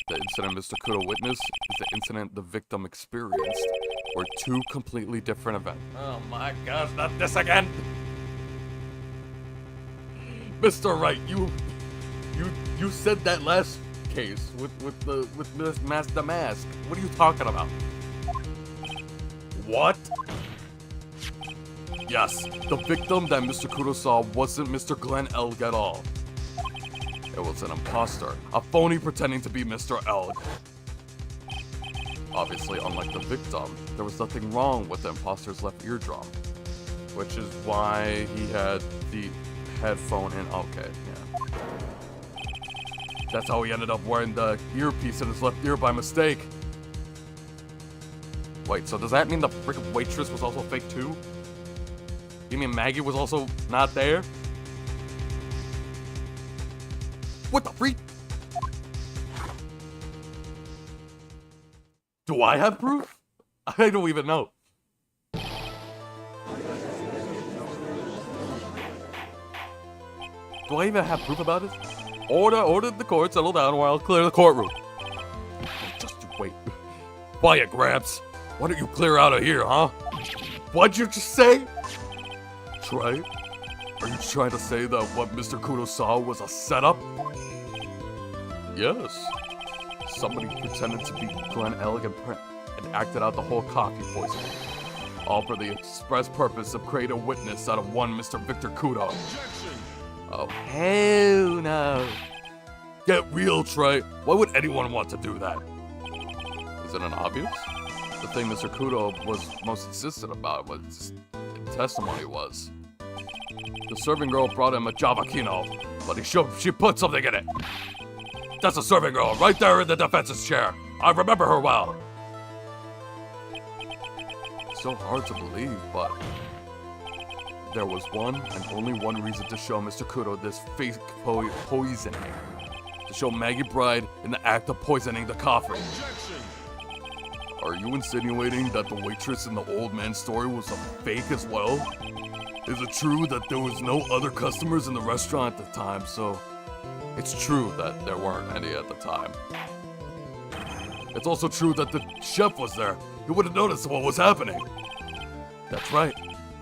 The incident Mr. Kudo witnessed is the incident the victim experienced. Were two completely different events. Oh my gosh, not this again! Mr. Wright, you said that last case with the mask. What are you talking about? What? Yes, the victim that Mr. Kudo saw wasn't Mr. Glenn Elg at all. It was an imposter, a phony pretending to be Mr. Elg. Obviously, unlike the victim, there was nothing wrong with the imposter's left eardrum, which is why he had the headphone in. Okay, yeah. That's how he ended up wearing the earpiece in his left ear by mistake. Wait, so does that mean the freaking waitress was also fake too? You mean Maggie was also not there? What the freak? Do I have proof? I don't even know. Do I even have proof about it? Order the court, settle down while I'll clear the courtroom. Just wait. Quiet, Gramps. Why don't you clear out of here, huh? What'd you just say? Trey? Are you trying to say that what Mr. Kudo saw was a setup? Yes. Somebody pretended to be Glenn Elg and acted out the whole coffee poisoning. All for the express purpose of creating a witness out of one Mr. Victor Kudo. Objection. Oh, hell no. Get real, Trey. Why would anyone want to do that? Isn't it obvious? The thing Mr. Kudo was most insistent about was testimony was. The serving girl brought him a Javakino, but she put something in it. That's a serving girl right there in the defense's chair. I remember her well. So hard to believe, but there was one and only one reason to show Mr. Kudo this fake poisoning. To show Maggie Bride in the act of poisoning the coffee. Are you insinuating that the waitress in the old man's story was a fake as well? Is it true that there was no other customers in the restaurant at the time, so it's true that there weren't any at the time. It's also true that the chef was there. He would have noticed what was happening. That's right.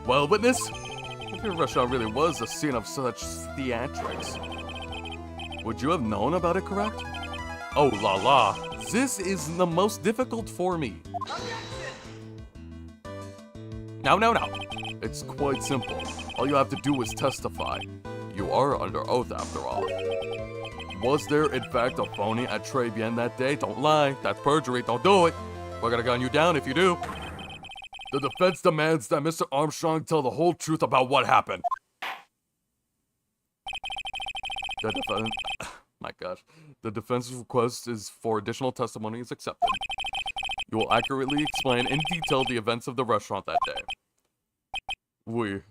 Well, witness, if your restaurant really was a scene of such theatrics, would you have known about it, correct? Oh la la, this is the most difficult for me. No. It's quite simple. All you have to do is testify. You are under oath after all. Was there in fact a phony at Très Bien that day? Don't lie, that's perjury, don't do it. We're gonna gun you down if you do. The defense demands that Mr. Armstrong tell the whole truth about what happened. The defense's request is for additional testimony is accepted. You will accurately explain in detail the events of the restaurant that day. Oui.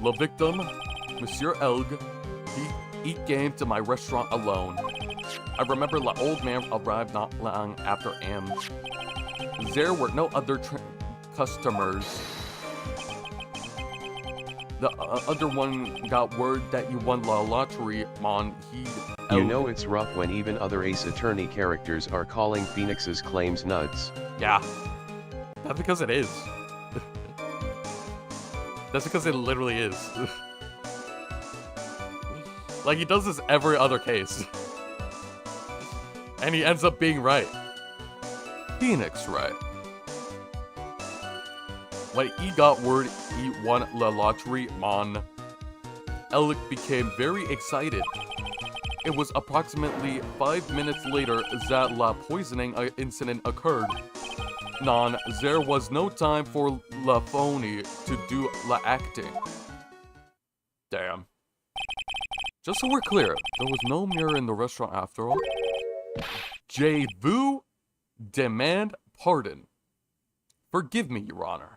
Le victim, Monsieur Elg, he eat game to my restaurant alone. I remember the old man arrived not long after him. There were no other customers. The other one got word that you won the lottery, man. He You know it's rough when even other Ace Attorney characters are calling Phoenix's claims nuts. Yeah. That's because it is. That's because it literally is. Like, he does this every other case. And he ends up being right. Phoenix right. When he got word he won the lottery, man, Alec became very excited. It was approximately 5 minutes later that the poisoning incident occurred. There was no time for La Phony to do la acting. Damn. Just so we're clear, there was no mirror in the restaurant after all. Je vous demand pardon. Forgive me, Your Honor.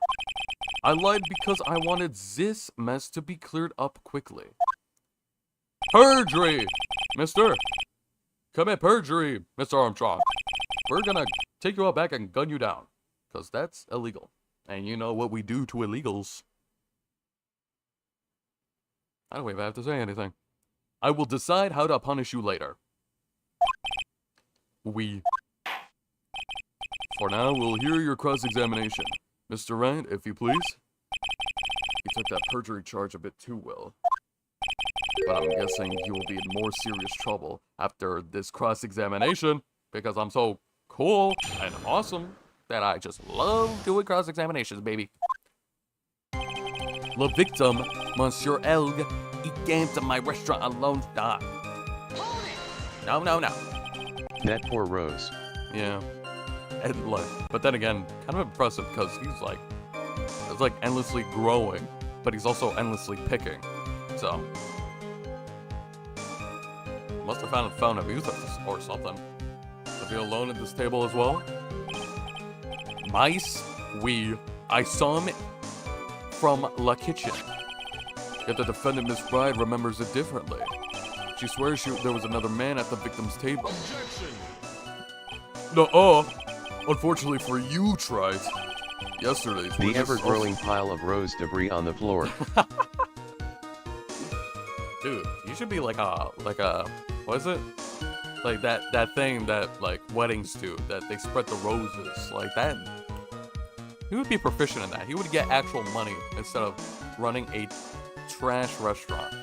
I lied because I wanted this mess to be cleared up quickly. Perjury! Mister! Commit perjury, Mr. Armstrong. We're gonna take you out back and gun you down. Because that's illegal. And you know what we do to illegals. I don't even have to say anything. I will decide how to punish you later. For now, we'll hear your cross-examination. Mr. Wright, if you please. He took that perjury charge a bit too well. But I'm guessing he will be in more serious trouble after this cross-examination, because I'm so cool and awesome that I just love doing cross-examinations, baby. The victim, Monsieur Elg, he came to my restaurant alone. Stop. No. That poor Rose. Yeah. And like, but then again, kind of impressive because he's like, it's like endlessly growing, but he's also endlessly picking. So, must have found abuse or something. Is he alone at this table as well? Mice, I saw him from La Kitchen. Yet the defendant, Miss Bride, remembers it differently. She swears there was another man at the victim's table. Unfortunately for you, Trite. Yesterday's the ever-growing pile of rose debris on the floor. Dude, you should be like a, what is it? Like that thing that, like, weddings do, that they spread the roses, like that. He would be proficient in that. He would get actual money instead of running a trash restaurant.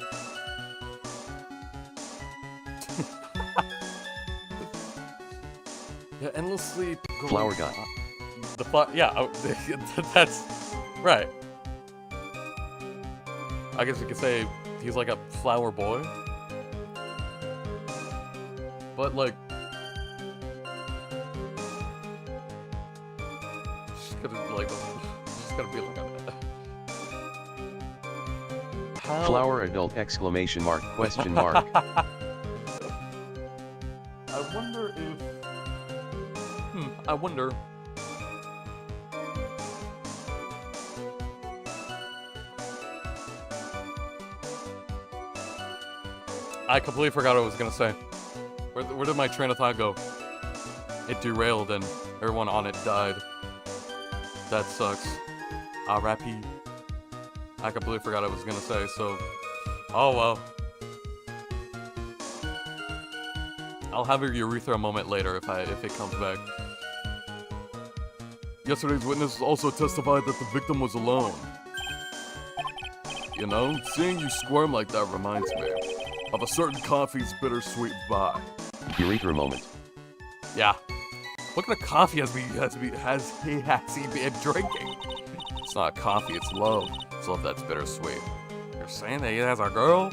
Yeah, endlessly... Flower guy. Yeah, that's right. I guess you could say he's like a flower boy. But like... Just gotta be like a... How? Flower adult exclamation mark question mark. I wonder if... I wonder... I completely forgot what I was gonna say. Where did my train of thought go? It derailed and everyone on it died. That sucks. R.I.P. I completely forgot what I was gonna say, so... Oh well. I'll have a urethra moment later if it comes back. Yesterday's witness also testified that the victim was alone. You know, seeing you squirm like that reminds me of a certain coffee's bittersweet vibe. Urethra moment. Yeah. What kind of coffee has he been drinking? It's not coffee, it's love. It's love that's bittersweet. You're saying that he has a girl?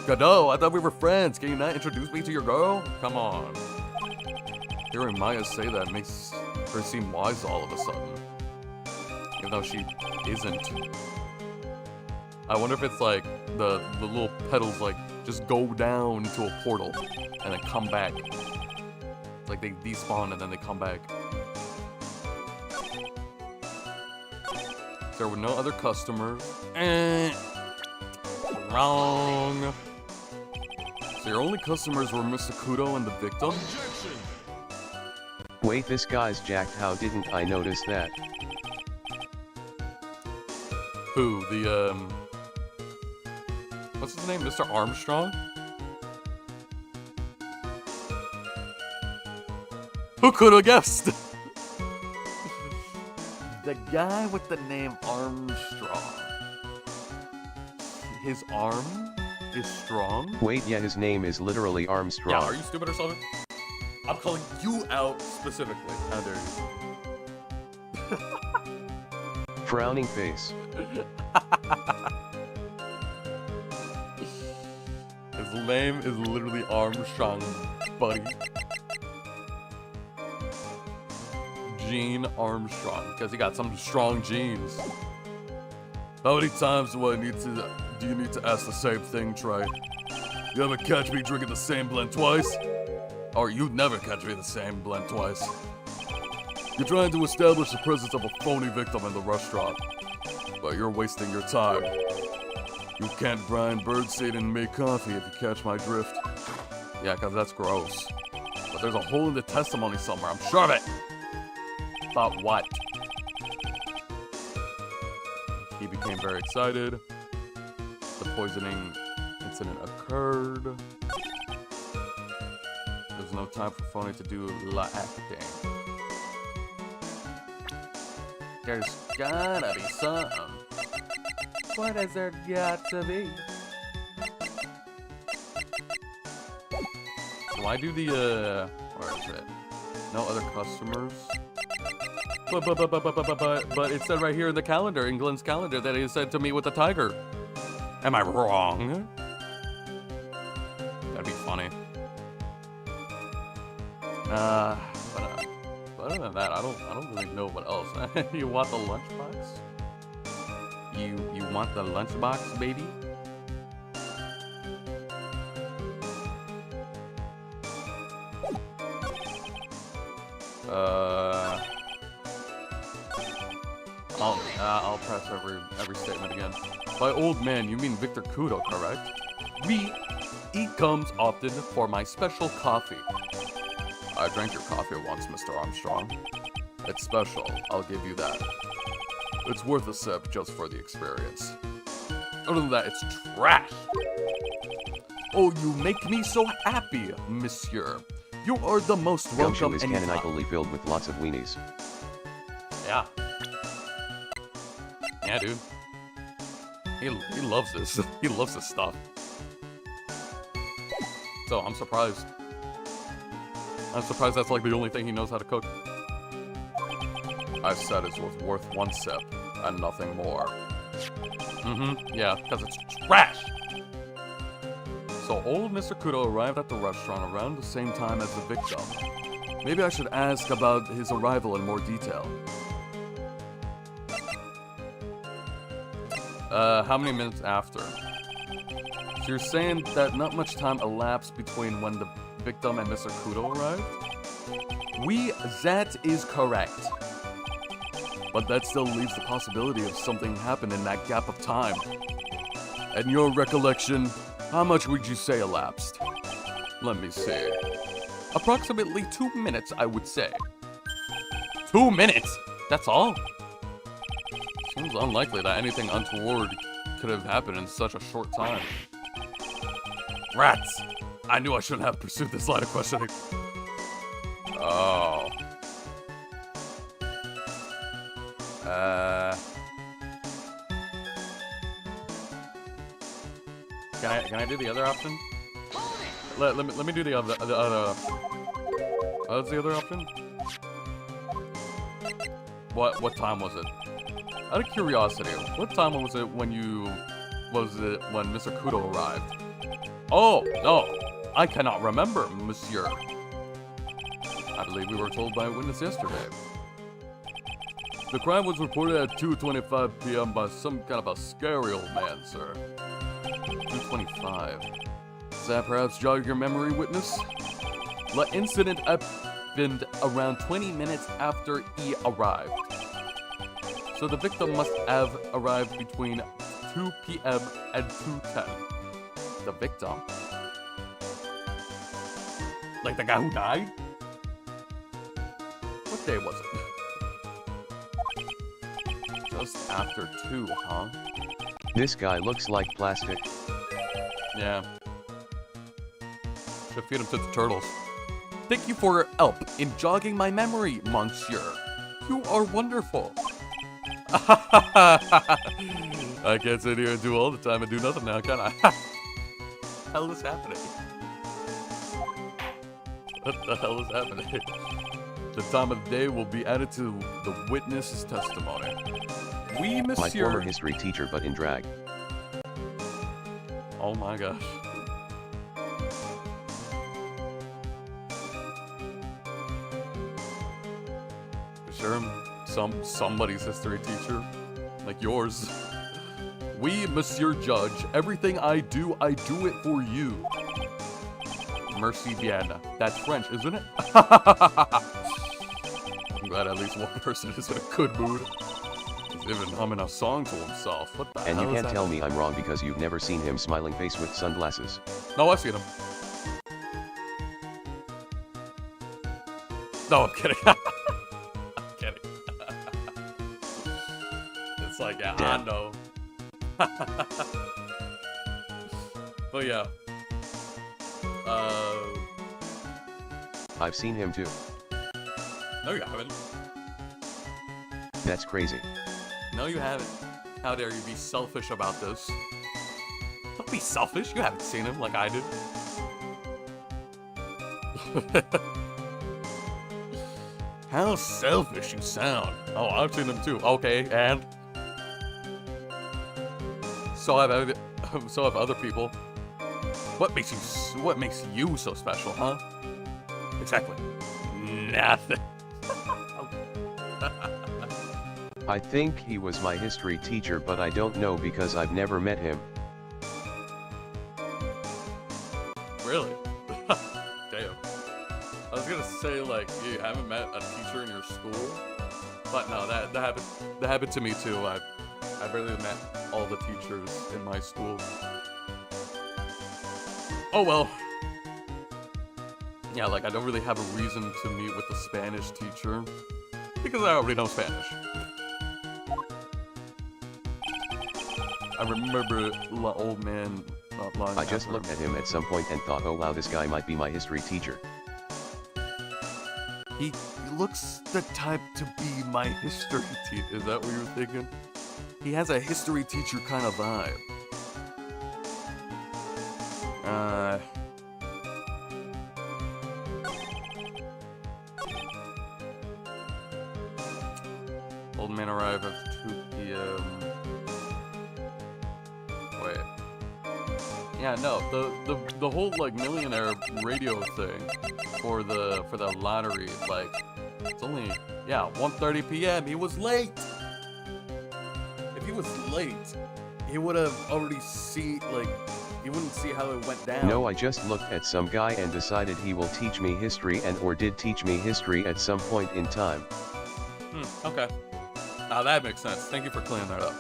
Godot, I thought we were friends. Can you not introduce me to your girl? Come on. Hearing Maya say that makes her seem wise all of a sudden. Even though she isn't. I wonder if it's like the little petals like just go down into a portal and then come back. Like they despawn and then they come back. There were no other customers. Wrong. So your only customers were Mr. Kudo and the victim? Wait, this guy's jacked. How didn't I notice that? Who? The, what's his name? Mr. Armstrong? Who could have guessed? The guy with the name Armstrong. His arm is strong? Wait, yeah, his name is literally Armstrong. Yeah, are you stupid or something? I'm calling you out specifically. How dare you? Frowning face. His name is literally Armstrong, buddy. Gene Armstrong, because he got some strong genes. How many times do you need to ask the same thing, Trey? You ever catch me drinking the same blend twice? Or you'd never catch me the same blend twice. You're trying to establish the presence of a phony victim in the restaurant, but you're wasting your time. You can't grind birdseed and make coffee if you catch my drift. Yeah, because that's gross. But there's a hole in the testimony somewhere, I'm sure of it. About what? He became very excited. The poisoning incident occurred. There's no time for phony to do acting. There's gotta be something. What has there got to be? So I do the, where is it? No other customers? But it said right here in the calendar, England's calendar, that it said to meet with the tiger. Am I wrong? That'd be funny. But other than that, I don't really know what else. You want the lunchbox? You want the lunchbox, baby? I'll press every statement again. By old man, you mean Victor Kudo, correct? We eat gums often for my special coffee. I drank your coffee once, Mr. Armstrong. It's special, I'll give you that. It's worth a sip just for the experience. Other than that, it's trash. Oh, you make me so happy, monsieur. You are the most welcome. Gumshoe is canonically filled with lots of weenies. Yeah. Yeah, dude. He loves this. He loves this stuff. So I'm surprised. I'm surprised that's like the only thing he knows how to cook. I said it's worth one sip and nothing more. Yeah, because it's trash. So old Mr. Kudo arrived at the restaurant around the same time as the victim. Maybe I should ask about his arrival in more detail. How many minutes after? So you're saying that not much time elapsed between when the victim and Mr. Kudo arrived? That is correct. But that still leaves the possibility of something happened in that gap of time. In your recollection, how much would you say elapsed? Let me see. Approximately 2 minutes, I would say. 2 minutes? That's all? Seems unlikely that anything untoward could have happened in such a short time. Rats! I knew I shouldn't have pursued this line of questioning. Oh. Can I do the other option? Let me do the other option. What's the other option? What time was it? Out of curiosity, what time was it when Mr. Kudo arrived? Oh, no. I cannot remember, monsieur. I believe we were told by a witness yesterday. The crime was reported at 2:25 p.m. by some kind of a scary old man, sir. 2:25. Does that perhaps jog your memory, witness? The incident happened around 20 minutes after he arrived. So the victim must have arrived between 2 p.m. and 2:10. The victim? Like the guy who died? What day was it? Just after 2, huh? This guy looks like plastic. Yeah. Should feed him to the turtles. Thank you for your help in jogging my memory, monsieur. You are wonderful. I can't sit here and do all the time and do nothing now, can I? Hell is happening? What the hell is happening? The time of the day will be added to the witness's testimony. Oui, monsieur. My former history teacher, but in drag. Oh my gosh. Sure, somebody's history teacher, like yours. Oui, Monsieur Judge. Everything I do it for you. Merci bien. That's French, isn't it? I'm glad at least one person is in a good mood. He's even humming a song to himself. What the hell And you is can't that? tell me I'm wrong because you've never seen him smiling face with sunglasses. No, I've seen him. No, I'm kidding. I'm kidding. It's like, yeah, Damn. I know. But yeah. I've seen him too. No, you haven't. That's crazy. No, you haven't. How dare you be selfish about this? Don't be selfish. You haven't seen him like I did. How selfish you sound. Oh, I've seen him too. Okay, and so have other people. What makes you so special, huh? Exactly. Nothing. I think he was my history teacher, but I don't know because I've never met him. Really? Damn. I was gonna say, like, you haven't met a teacher in your school, but no, that happened to me too. I barely met all the teachers in my school. Oh well. Yeah, like I don't really have a reason to meet with the Spanish teacher because I already know Spanish. I remember old man not long I just after. looked at him at some point and thought, oh wow, this guy might be my history teacher. He looks the type to be my history teacher. Is that what you were thinking? He has a history teacher kind of vibe. Old man arrived at 2 p.m. Wait. Yeah, no, the whole like millionaire radio thing for the lottery, like it's only 1:30 p.m. He was late. If he was late, he would have already he wouldn't see how it went down. No, I just looked at some guy and decided he will teach me history or did teach me history at some point in time. Okay. Now that makes sense. Thank you for clearing that up.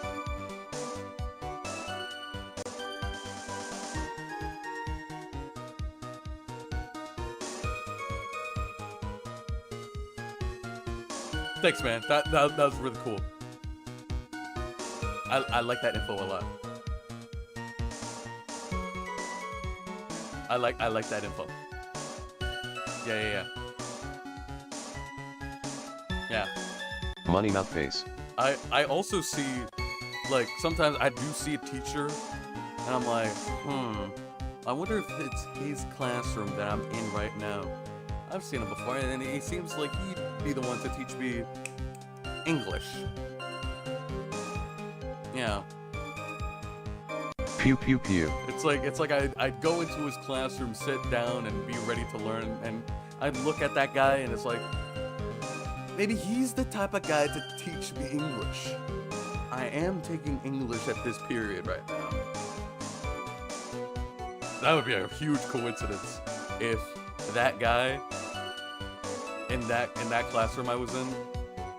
Thanks, man. That was really cool. I like that info a lot. I like that info. Yeah. Yeah. Money mouth face. I also see, like, sometimes I do see a teacher, and I'm like, I wonder if it's his classroom that I'm in right now. I've seen him before, and he seems like he'd be the one to teach me English. Yeah. Pew pew pew. It's like I'd go into his classroom, sit down, and be ready to learn, and I'd look at that guy, and it's like, maybe he's the type of guy to teach me English. I am taking English at this period right now. That would be a huge coincidence if that guy in that classroom I was in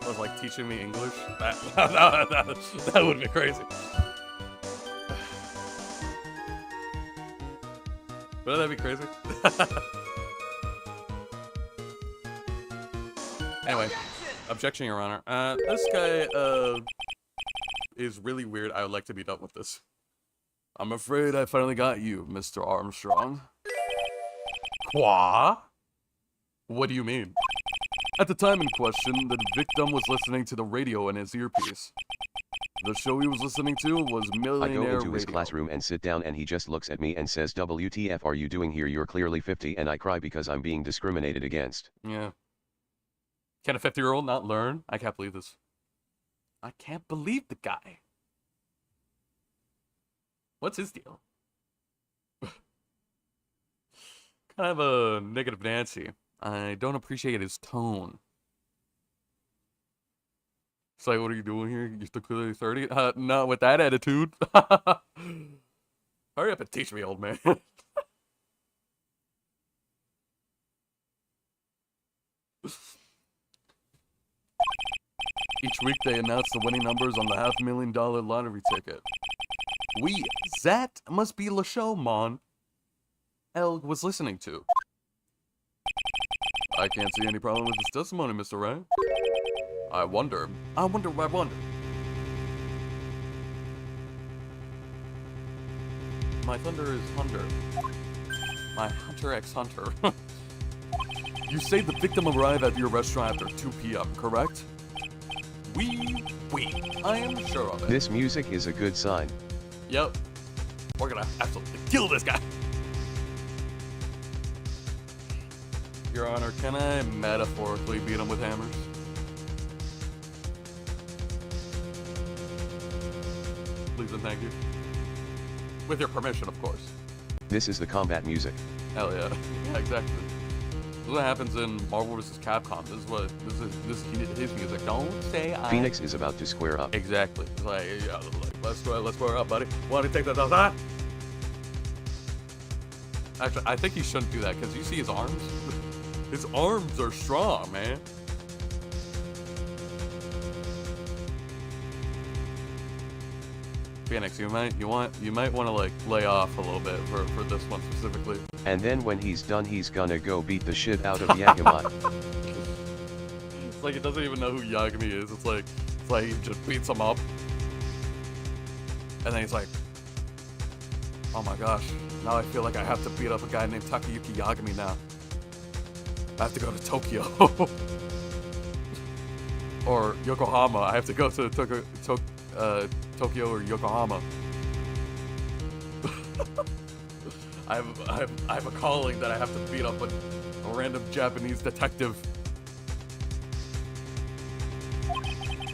was like teaching me English. That would be crazy. Wouldn't that be crazy? Anyway, objection, Your Honor. This guy is really weird. I would like to be done with this. I'm afraid I finally got you, Mr. Armstrong. Qua? What do you mean? At the time in question, the victim was listening to the radio in his earpiece. The show he was listening to was Millionaire I go into Radio. his classroom and sit down and he just looks at me and says, WTF are you doing here? You're clearly 50, and I cry because I'm being discriminated against. Yeah. Can a 50-year-old not learn? I can't believe this. I can't believe the guy. What's his deal? Kind of a negative Nancy. I don't appreciate his tone. It's like, what are you doing here? You're still clearly 30? Not with that attitude. Hurry up and teach me, old man. Each week they announce the winning numbers on the $500,000 lottery ticket. That must be the show Mon El was listening to. I can't see any problem with this testimony, Mr. Wright. I wonder. My thunder is Hunter. My Hunter x Hunter. You say the victim arrived at your restaurant after 2 p.m., correct? I am sure of it. This music is a good sign. Yep. We're gonna absolutely kill this guy. Your Honor, can I metaphorically beat him with hammers? Please and thank you. With your permission, of course. This is the combat music. Hell yeah. Yeah, exactly. This is what happens in Marvel vs. Capcom. This is his music. Don't say I... Phoenix is about to square up. Exactly. It's like, yeah, let's square up, buddy. Want to take that outside? Actually, I think he shouldn't do that, because you see his arms? His arms are strong, man. Phoenix, you might want to like lay off a little bit for this one specifically. And then when he's done, he's gonna go beat the shit out of Yagamot. It's like he doesn't even know who Yagami is. It's like he just beats him up, and then he's like, oh my gosh, now I feel like I have to beat up a guy named Takayuki Yagami now. I have to go to Tokyo. Or Yokohama. I have to go to Tokyo or Yokohama. I have a calling that I have to beat up a random Japanese detective.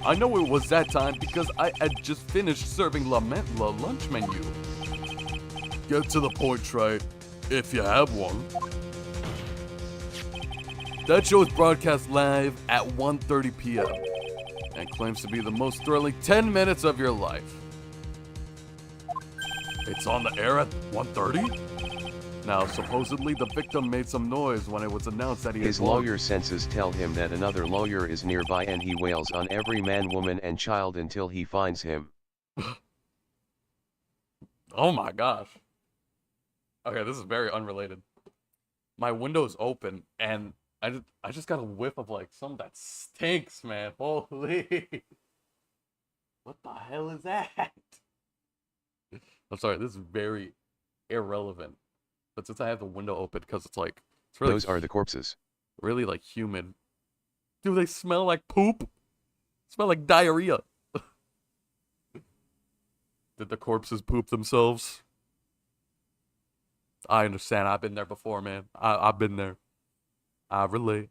I know it was that time because I had just finished serving la lunch menu. Get to the point, Trite, if you have one. That show is broadcast live at 1:30 p.m. and claims to be the most thrilling 10 minutes of your life. It's on the air at 1:30? Now, supposedly the victim made some noise when it was announced that he His lawyer senses tell him that another lawyer is nearby, and he wails on every man, woman, and child until he finds him. Oh my gosh. Okay, this is very unrelated. My window's open and I just got a whiff of like something that stinks, man. Holy. What the hell is that? I'm sorry, this is very irrelevant. But since I have the window open, because it's really... Those are the corpses. Really like humid. Do they smell like poop? Smell like diarrhea. Did the corpses poop themselves? I understand. I've been there before, man. I've been there. I relate.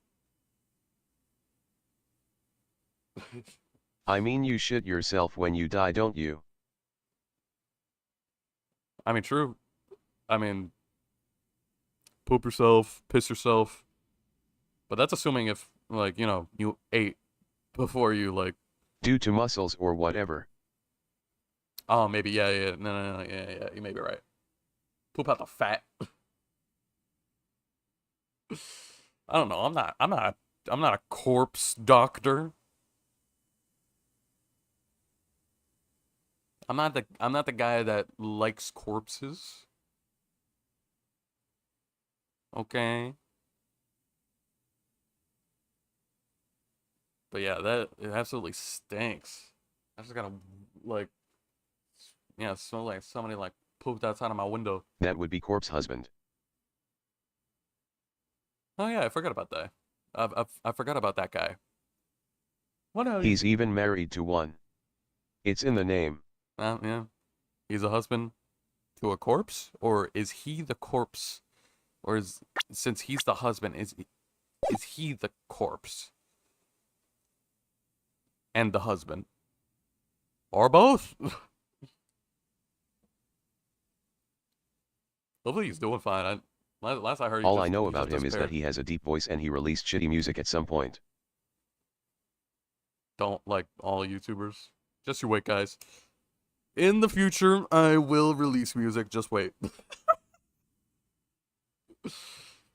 I mean, you shit yourself when you die, don't you? I mean, true. I mean, poop yourself, piss yourself. But that's assuming if, like, you know, you ate before you, like... Due to muscles or whatever. Oh, maybe, yeah. No, yeah, you may be right. Poop out the fat. I don't know. I'm not a corpse doctor. I'm not the guy that likes corpses. Okay. But yeah, it absolutely stinks. I just gotta smell like somebody like pooped outside of my window. That would be corpse husband. Oh yeah, I forgot about that. I forgot about that guy. What else? He's even married to one. It's in the name. Yeah. He's a husband to a corpse? Or is he the corpse? Or since he's the husband, is he the corpse? And the husband? Or both? Hopefully he's doing fine. Last I heard, All I know about him is that he has a deep voice and he released shitty music at some point. Don't like all YouTubers. Just you wait, guys. In the future, I will release music. Just wait.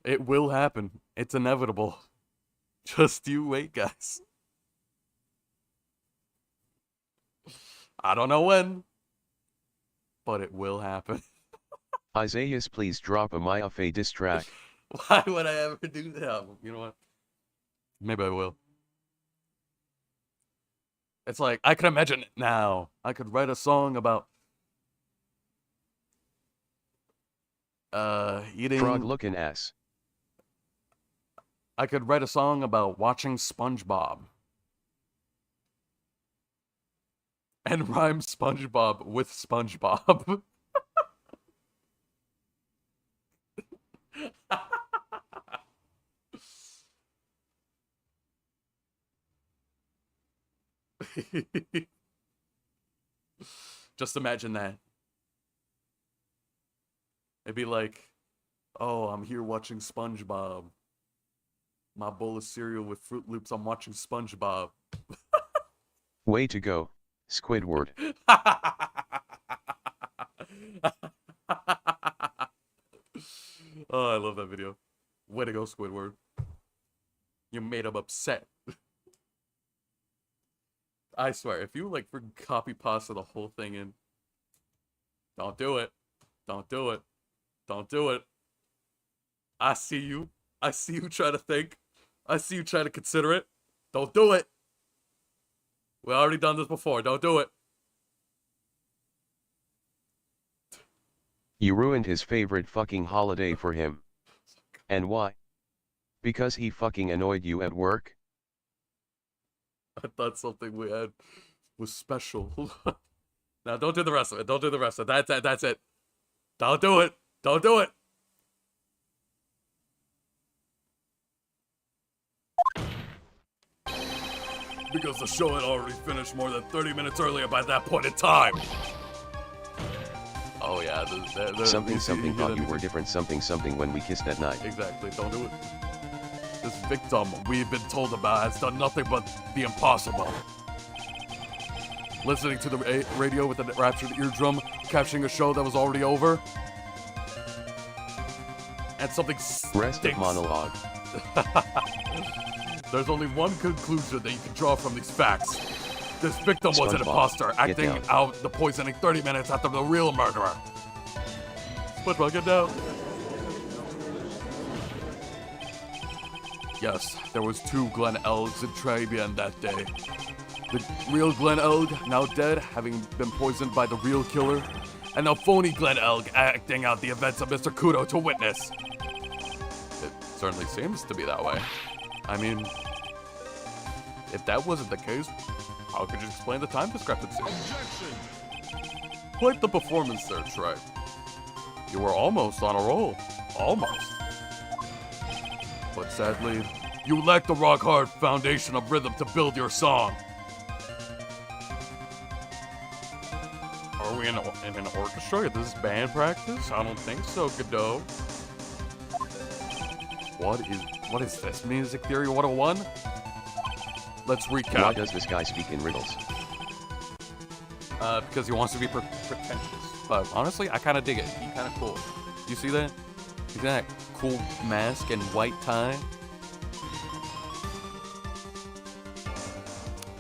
It will happen. It's inevitable. Just you wait, guys. I don't know when, but it will happen. Eyezayis, please drop a Maya Fey diss track. Why would I ever do that? You know what? Maybe I will. It's like, I can imagine it now. I could write a song about eating Frog looking ass. I could write a song about watching SpongeBob. And rhyme SpongeBob with SpongeBob. Just imagine that. It'd be like, oh, I'm here watching SpongeBob. My bowl of cereal with Fruit Loops, I'm watching SpongeBob. Way to go, Squidward. Oh, I love that video. Way to go, Squidward. You made him upset. I swear, if you like copy pasta the whole thing in, don't do it. Don't do it. Don't do it. I see you. I see you try to think. I see you try to consider it. Don't do it. We already done this before. Don't do it. You ruined his favorite fucking holiday for him. And why? Because he fucking annoyed you at work? I thought something we had was special. Now, don't do the rest of it. Don't do the rest of it. That's it. Don't do it. Don't do it. Because the show had already finished more than 30 minutes earlier by that point in time. Oh yeah, something thought you were different something when we kissed at night. Exactly, don't do it. This victim we've been told about has done nothing but the impossible. Listening to the radio with an raptured eardrum, capturing a show that was already over. And something Rest of monologue. There's only one conclusion that you can draw from these facts. This victim was an imposter, acting out the poisoning 30 minutes after the real murderer. SpongeBob, get down. Yes, there was two Glen Elgs in Tribune that day. The real Glen Elg, now dead, having been poisoned by the real killer, and the phony Glen Elg acting out the events of Mr. Kudo to witness. It certainly seems to be that way. I mean, if that wasn't the case, how could you explain the time discrepancy? Objection! Quite the performance there, Trey. You were almost on a roll. Almost. But sadly, you lack the rock-hard foundation of rhythm to build your song. Are we in an orchestra? Is this band practice? I don't think so, Godot. What is this? Music Theory 101? Let's recap. Why does this guy speak in riddles? Because he wants to be pretentious. But honestly, I kind of dig it. He's kind of cool. You see that? You see that cool mask and white tie?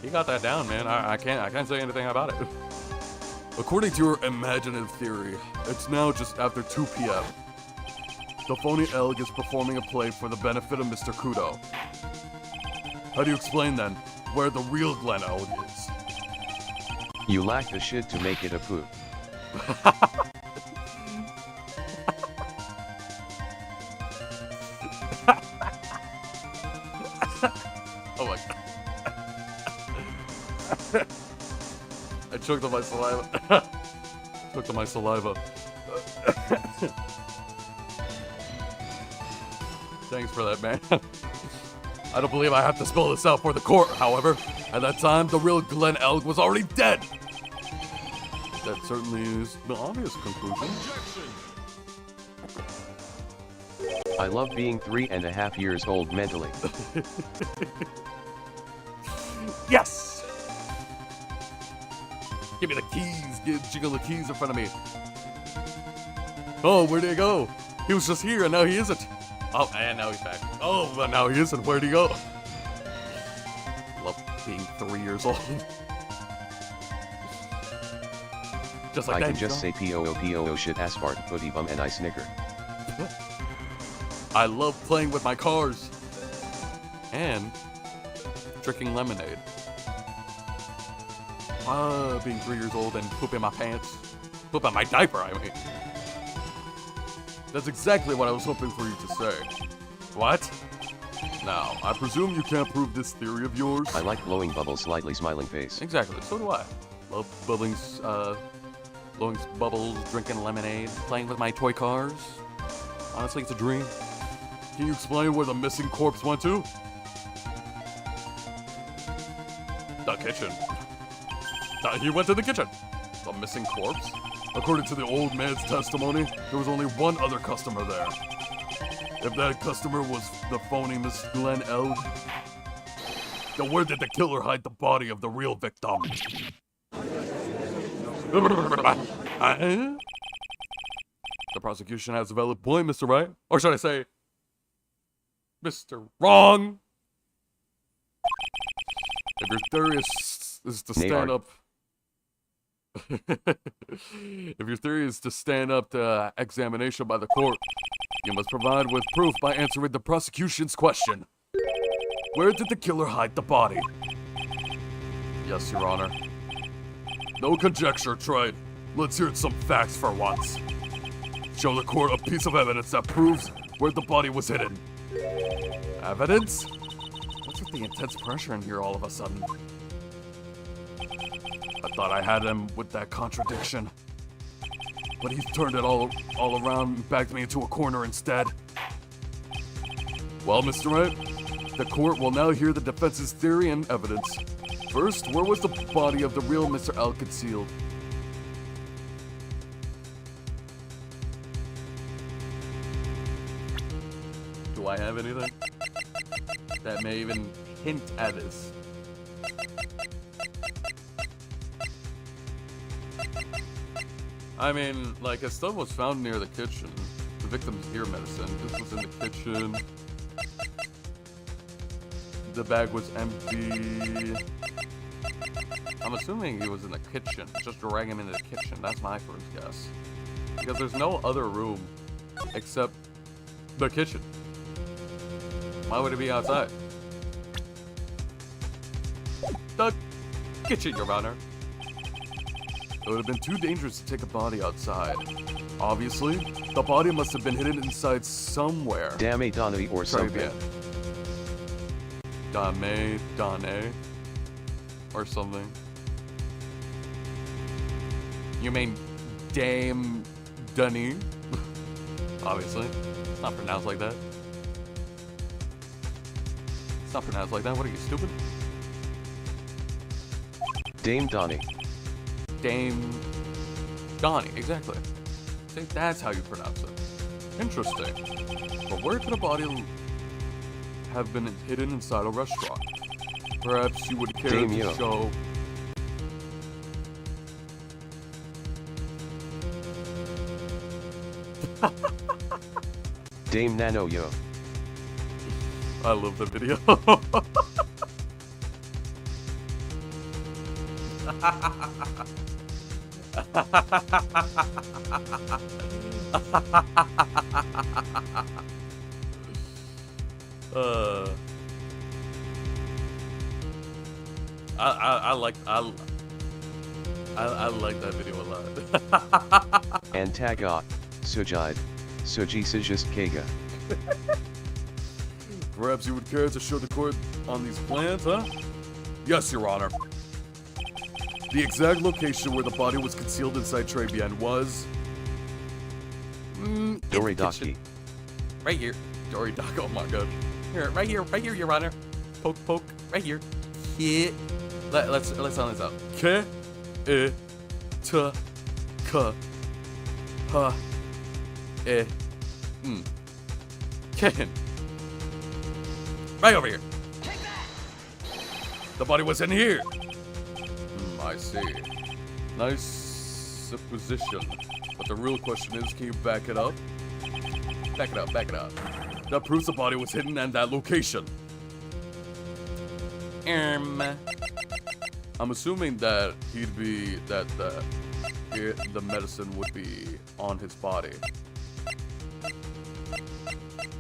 He got that down, man. I can't say anything about it. According to your imaginative theory, it's now just after 2 p.m. The phony Elg is performing a play for the benefit of Mr. Kudo. How do you explain then where the real Glen Elg is? You lack the shit to make it a poo. choked on my saliva. Choked on my saliva. Thanks for that, man. I don't believe I have to spell this out for the court, however. At that time, the real Glenn Elg was already dead. That certainly is the obvious conclusion. I love being 3.5 years old mentally. Yes! Give me the keys. Jiggle the keys in front of me. Oh, where'd he go? He was just here and now he isn't. Oh, and now he's back. Oh, but now he isn't. Where'd he go? Love being 3 years old. Just like I that. can just say POO shit asphalt booty bum and I snicker. I love playing with my cars. And drinking lemonade. Being 3 years old and pooping my pants. Pooping my diaper, I mean. That's exactly what I was hoping for you to say. What? Now, I presume you can't prove this theory of yours? I like blowing bubbles, slightly smiling face. Exactly, so do I. Love blowing bubbles, drinking lemonade, playing with my toy cars. Honestly, it's a dream. Can you explain where the missing corpse went to? The kitchen. He went to the kitchen. The missing corpse? According to the old man's testimony, there was only one other customer there. If that customer was the phony Miss Glenn Elg, then where did the killer hide the body of the real victim? The prosecution has a valid point, Mr. Wright. Or should I say, Mr. Wrong? If your theory is to stand up... If your theory is to stand up to examination by the court, you must provide with proof by answering the prosecution's question. Where did the killer hide the body? Yes, Your Honor. No conjecture, Troy. Let's hear some facts for once. Show the court a piece of evidence that proves where the body was hidden. Evidence? What's with the intense pressure in here all of a sudden? I thought I had him with that contradiction. But he's turned it all around and backed me into a corner instead. Well, Mr. Wright, the court will now hear the defense's theory and evidence. First, where was the body of the real Mr. L concealed? Do I have anything that may even hint at this? I mean, like, his stuff was found near the kitchen. The victim's ear medicine. This was in the kitchen. The bag was empty. I'm assuming he was in the kitchen. Just drag him into the kitchen. That's my first guess. Because there's no other room except the kitchen. Why would it be outside? The kitchen, Your Honor. It would have been too dangerous to take a body outside. Obviously, the body must have been hidden inside somewhere. Dame Donnie or something. Dame, or something. You mean Dame Dunny? Obviously. It's not pronounced like that. It's not pronounced like that. What are you, stupid? Dame Donnie. Dame Donnie, exactly. I think that's how you pronounce it. Interesting. But where could a body have been hidden inside a restaurant? Perhaps you would care Dame to Yo. show... Dame Nano Yo. I love the video. I like that video a lot. Antaga, Sujide, Suji Sijist Kaga. Perhaps you would care to show the court on these plans, huh? Yes, Your Honor. The exact location where the body was concealed inside TRIBULATIONS was... Doridaki. Right here. Doridaki, oh my god. Here, right here, Your Honor. Poke, poke, right here. Yeah. Let's sound this out. K, I, T, K, H, I, M. Ken. Right over here. The body was in here. I see. Nice supposition. But the real question is, can you back it up? Back it up, back it up. That proves the body was hidden in that location. I'm assuming that he'd be, that the medicine would be on his body.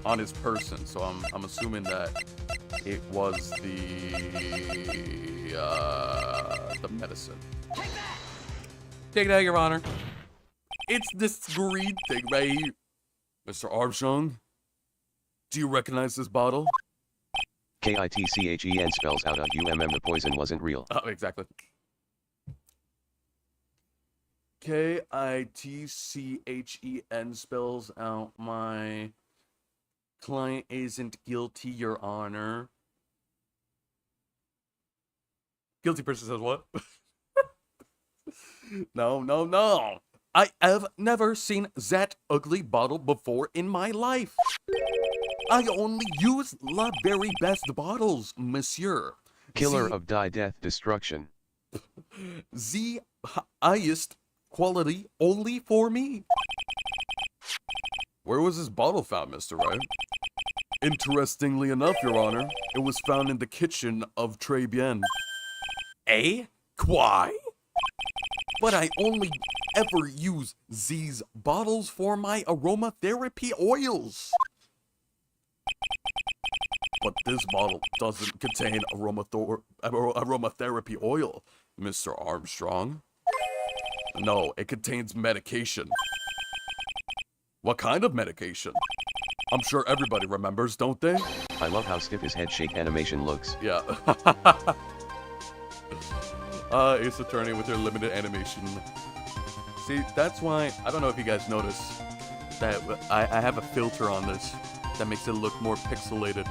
On his person, so I'm assuming that it was the medicine. Take that, Your Honor. It's this green thing right here. Mr. Armstrong, do you recognize this bottle? KITCHEN spells out a UMM. The poison wasn't real. Oh, exactly. KITCHEN spells out my client isn't guilty, Your Honor. Guilty person says what? No. I have never seen that ugly bottle before in my life. I only use the very best bottles, monsieur. Killer of die, death, destruction. The highest quality only for me. Where was this bottle found, Mr. Wright? Interestingly enough, Your Honor, it was found in the kitchen of TRIBULATIONS. Eh? Why? But I only ever use these bottles for my aromatherapy oils. But this bottle doesn't contain aromatherapy oil, Mr. Armstrong. No, it contains medication. What kind of medication? I'm sure everybody remembers, don't they? I love how stiff his head shake animation looks. Yeah. Ace Attorney with their limited animation. See, that's why, I don't know if you guys notice, that I have a filter on this that makes it look more pixelated.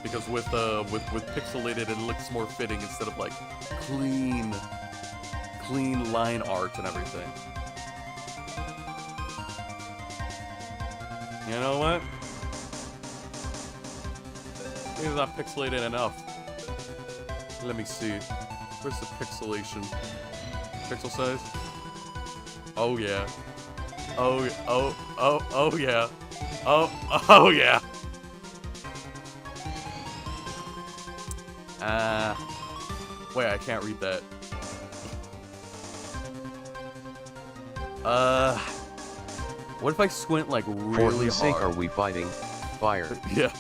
Because with pixelated, it looks more fitting instead of like clean line art and everything. You know what? It's not pixelated enough. Let me see. Where's the pixelation? Pixel size? Oh yeah. Oh yeah. Oh yeah. Wait, I can't read that. What if I squint like really hard? For whose sake are we fighting? Fire. Yeah.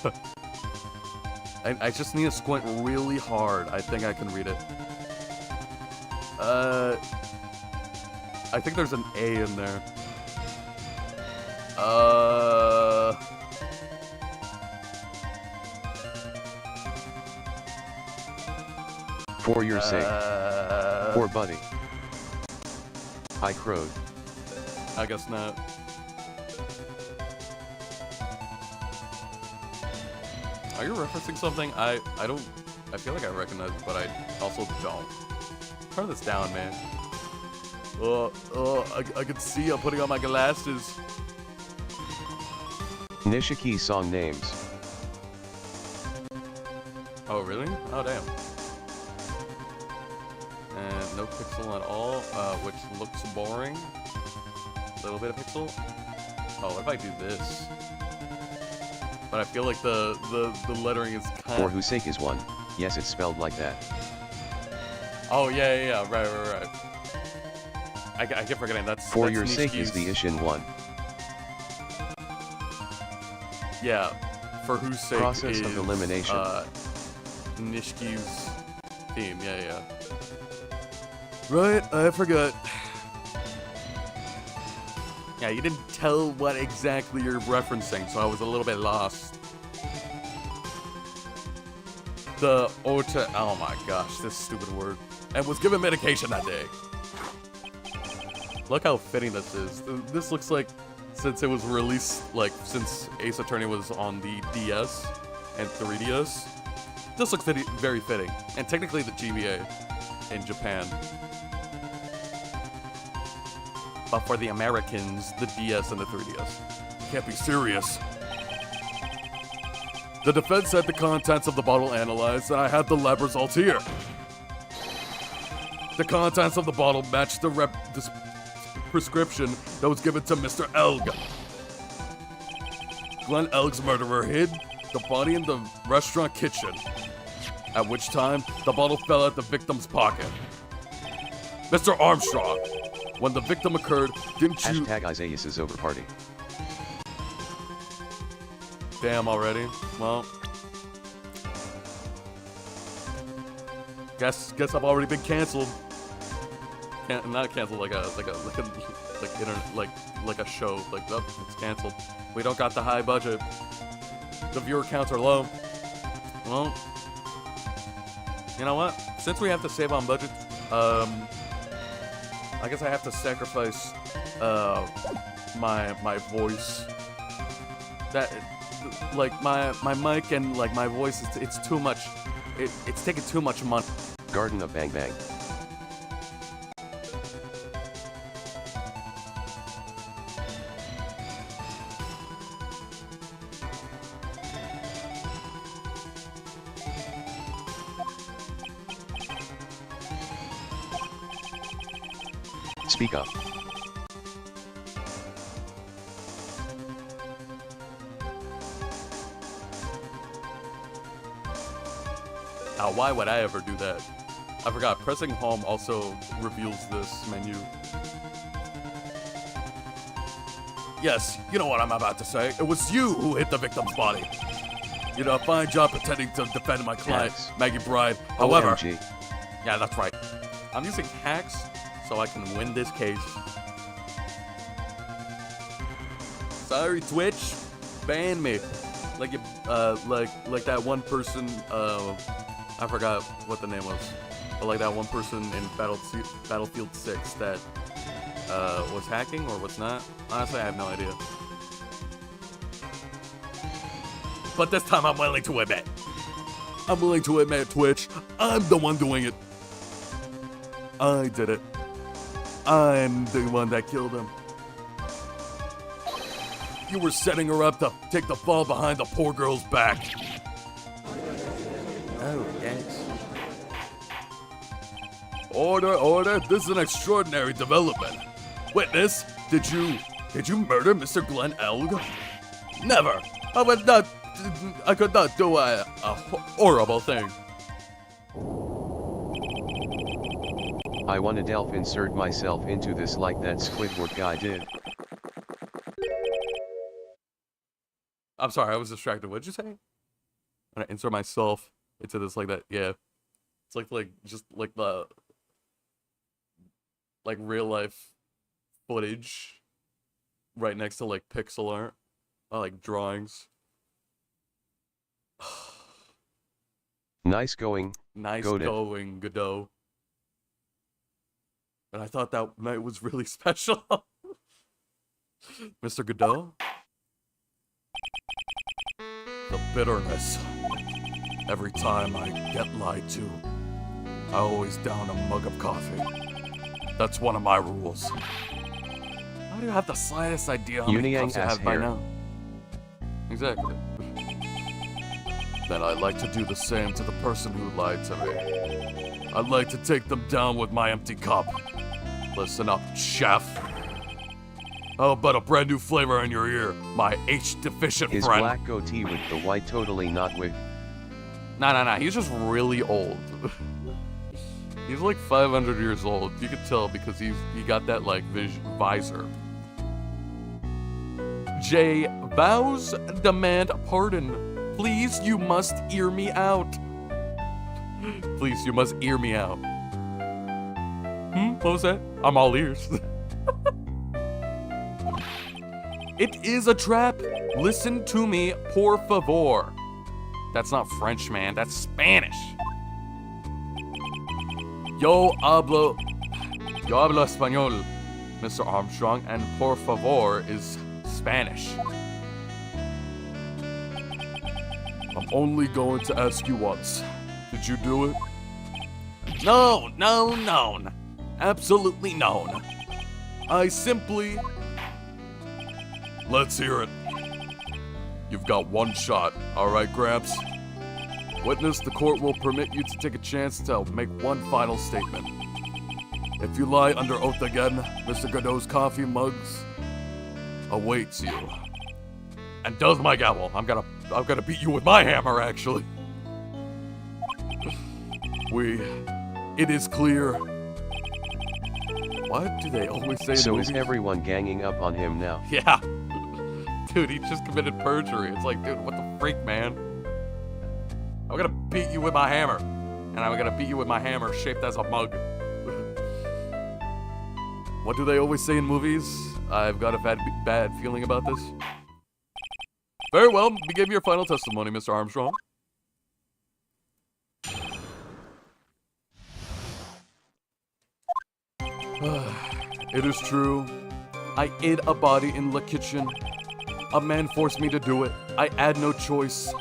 I just need to squint really hard. I think I can read it. I think there's an A in there. For your sake. Poor buddy. I crowed. I guess not. Are you referencing something? I feel like I recognize it, but I also don't. Turn this down, man. I can see I'm putting on my glasses. Nishiki song names. Oh, really? Oh, damn. And no pixel at all, which looks boring. A little bit of pixel. Oh, what if I do this? But I feel like the lettering is kind For of... whose sake is one. Yes, it's spelled like that. Oh, yeah, right. I keep forgetting, that's... For that's your sake is the Ishin one. Yeah, for whose sake Process is... of elimination. Nishki's theme, yeah. Right, I forgot. Yeah, you didn't tell what exactly you're referencing, so I was a little bit lost. The Ota... Oh my gosh, this stupid word. and was given medication that day. Look how fitting this is. This looks like, since it was released, like, since Ace Attorney was on the DS and 3DS, this looks very fitting. And technically the GBA in Japan. But for the Americans, the DS and the 3DS. You can't be serious. The defense had the contents of the bottle analyzed, and I had the lab results here. The contents of the bottle matched the prescription that was given to Mr. Elg. Glenn Elg's murderer hid the body in the restaurant kitchen, at which time the bottle fell out the victim's pocket. Mr. Armstrong, when the victim occurred, didn't you... Hashtag eyezayis is over party. Damn already. Well, guess I've already been canceled. Not canceled like a show. Like, oh, it's canceled. We don't got the high budget. The viewer counts are low. Well, you know what? Since we have to save on budget, I guess I have to sacrifice my voice. That, like, my mic and like my voice, it's too much. It's taking too much money. Garden of Bang Bang. Speak up. Now, why would I ever do that? I forgot, pressing home also reveals this menu. Yes, you know what I'm about to say. It was you who hit the victim's body. You did a fine job pretending to defend my client, Hacks. Maggie Bride. However, OMG. yeah, that's right. I'm using hacks so I can win this case. Sorry, Twitch, ban me. Like that one person. I forgot what the name was, but like that one person in Battlefield 6 that was hacking or was not. Honestly, I have no idea. But this time I'm willing to admit. I'm willing to admit, Twitch, I'm the one doing it. I did it. I'm the one that killed him. You were setting her up to take the fall behind the poor girl's back. Oh, thanks. Order, this is an extraordinary development. Witness, did you murder Mr. Glenn Elg? Never. I could not do a horrible thing. I wanna insert myself into this like that Squidward guy did. I'm sorry, I was distracted. What'd you say? When I insert myself into this like that, yeah. It's like just like the like real life footage right next to like pixel art. Like drawings. Nice going. Nice Goated. going, Godot. And I thought that night was really special. Mr. Godot? The bitterness. Every time I get lied to, I always down a mug of coffee. That's one of my rules. How do you have the slightest idea how many cups I have by now? Exactly. Then I'd like to do the same to the person who lied to me. I'd like to take them down with my empty cup. Listen up, chef. How about a brand new flavor in your ear, my H-deficient His friend? black goatee with the white totally not wig. Nah, he's just really old. He's like 500 years old. You could tell because he got that like visor. J. Vows demand pardon. Please, you must ear me out. Please, you must ear me out. What was that? I'm all ears. It is a trap. Listen to me, por favor. That's not French, man. That's Spanish. Yo hablo español, Mr. Armstrong, and por favor is Spanish. I'm only going to ask you once. Did you do it? No. Absolutely no. I simply... Let's hear it. You've got one shot, alright, Gramps? Witness, the court will permit you to take a chance to make one final statement. If you lie under oath again, Mr. Godot's coffee mugs awaits you. And does my gavel. I'm gonna beat you with my hammer, actually. It is clear. What do they always say in So movies? is everyone ganging up on him now? Yeah. Dude, he just committed perjury. It's like, dude, what the freak, man? I'm gonna beat you with my hammer. And I'm gonna beat you with my hammer shaped as a mug. What do they always say in movies? I've got a bad feeling about this. Very well, begin your final testimony, Mr. Armstrong. It is true. I ate a body in the kitchen. A man forced me to do it. I had no choice.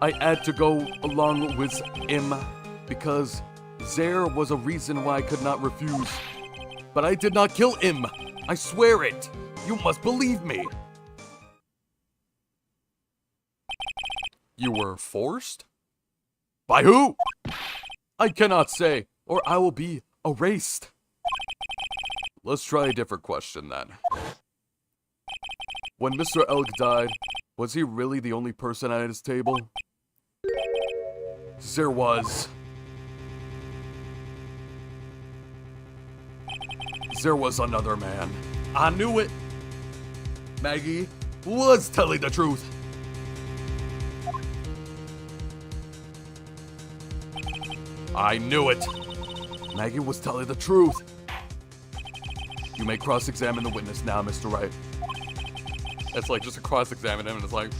I had to go along with him because there was a reason why I could not refuse. But I did not kill him. I swear it. You must believe me. You were forced? By who? I cannot say, or I will be erased. Let's try a different question then. When Mr. Elk died, was he really the only person at his table? There was. There was another man. I knew it. Maggie was telling the truth. I knew it. Maggie was telling the truth. You may cross-examine the witness now, Mr. Wright. It's like just to cross-examine him, and it's like,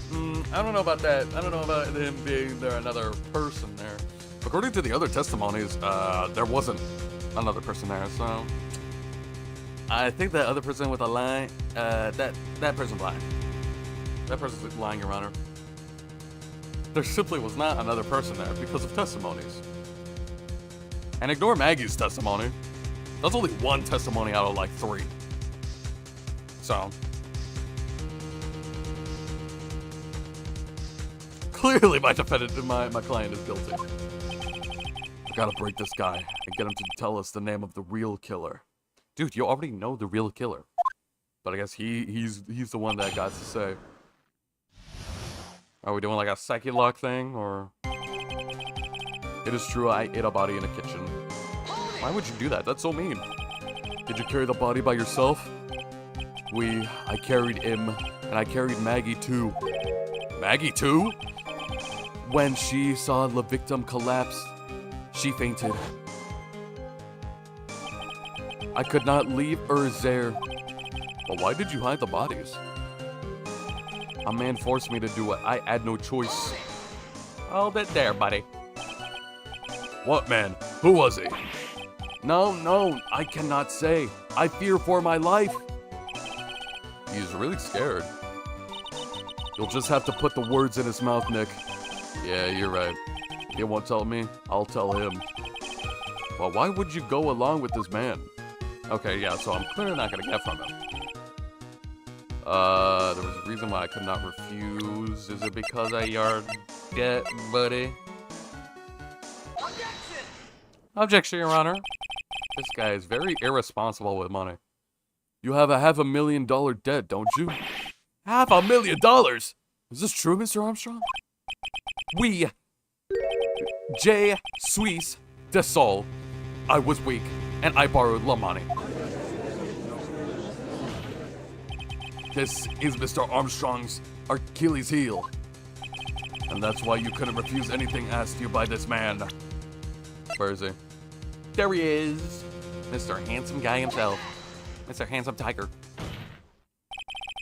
I don't know about that. I don't know about him being there another person there. According to the other testimonies, there wasn't another person there, so... I think that other person with a lie, that person's lying. That person's lying, Your Honor. There simply was not another person there because of testimonies. And ignore Maggie's testimony. That's only one testimony out of like 3. So. Clearly my defendant, my client is guilty. I gotta break this guy and get him to tell us the name of the real killer. Dude, you already know the real killer. But I guess he's the one that got to say. Are we doing like a psyche lock thing, or? It is true, I ate a body in a kitchen. Why would you do that? That's so mean. Did you carry the body by yourself? I carried him, and I carried Maggie too. Maggie too? When she saw the victim collapse, she fainted. I could not leave her there. But why did you hide the bodies? A man forced me to do it. I had no choice. Hold it there, buddy. What man? Who was he? No, I cannot say. I fear for my life. He's really scared. You'll just have to put the words in his mouth, Nick. Yeah, you're right. He won't tell me, I'll tell him. Well, why would you go along with this man? Okay, yeah, so I'm clearly not gonna get from him. There was a reason why I could not refuse. Is it because of your debt, buddy? Objection, Your Honor. This guy is very irresponsible with money. You have a $500,000 debt, don't you? $500,000? Is this true, Mr. Armstrong? Je suis désolé. I was weak, and I borrowed the money. This is Mr. Armstrong's Achilles heel. And that's why you couldn't refuse anything asked you by this man. Where is he? There he is. Mr. Handsome Guy himself. Mr. Handsome Tiger.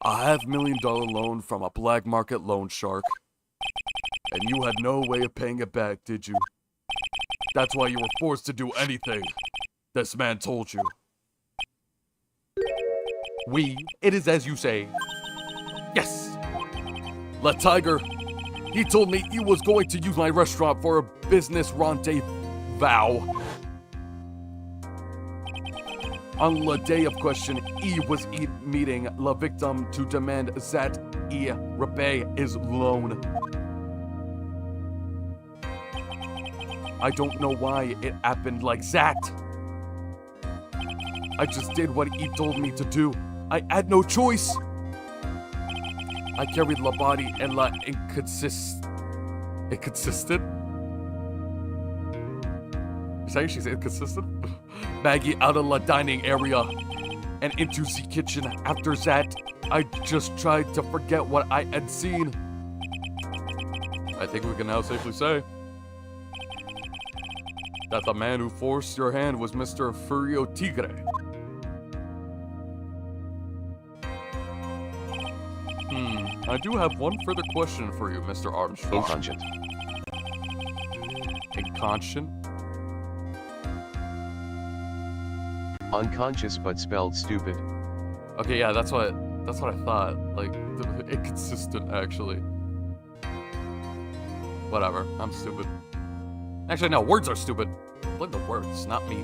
A $500,000 loan from a black market loan shark. And you had no way of paying it back, did you? That's why you were forced to do anything this man told you. It is as you say. Yes! Le Tiger, he told me he was going to use my restaurant for a business rendezvous. On the day of question, he was meeting la victim to demand that he repay his loan. I don't know why it happened like that. I just did what he told me to do. I had no choice. I carried la body and la inconsistent. Is that how she's inconsistent? Maggie out of the dining area and into the kitchen. After that, I just tried to forget what I had seen. I think we can now safely say that the man who forced your hand was Mr. Furio Tigre. I do have one further question for you, Mr. Armstrong. Inconscient. Inconscient? Unconscious but spelled stupid. Okay, yeah, that's what I thought. Like, inconsistent, actually. Whatever, I'm stupid. Actually, no, words are stupid. Blame the words, not me.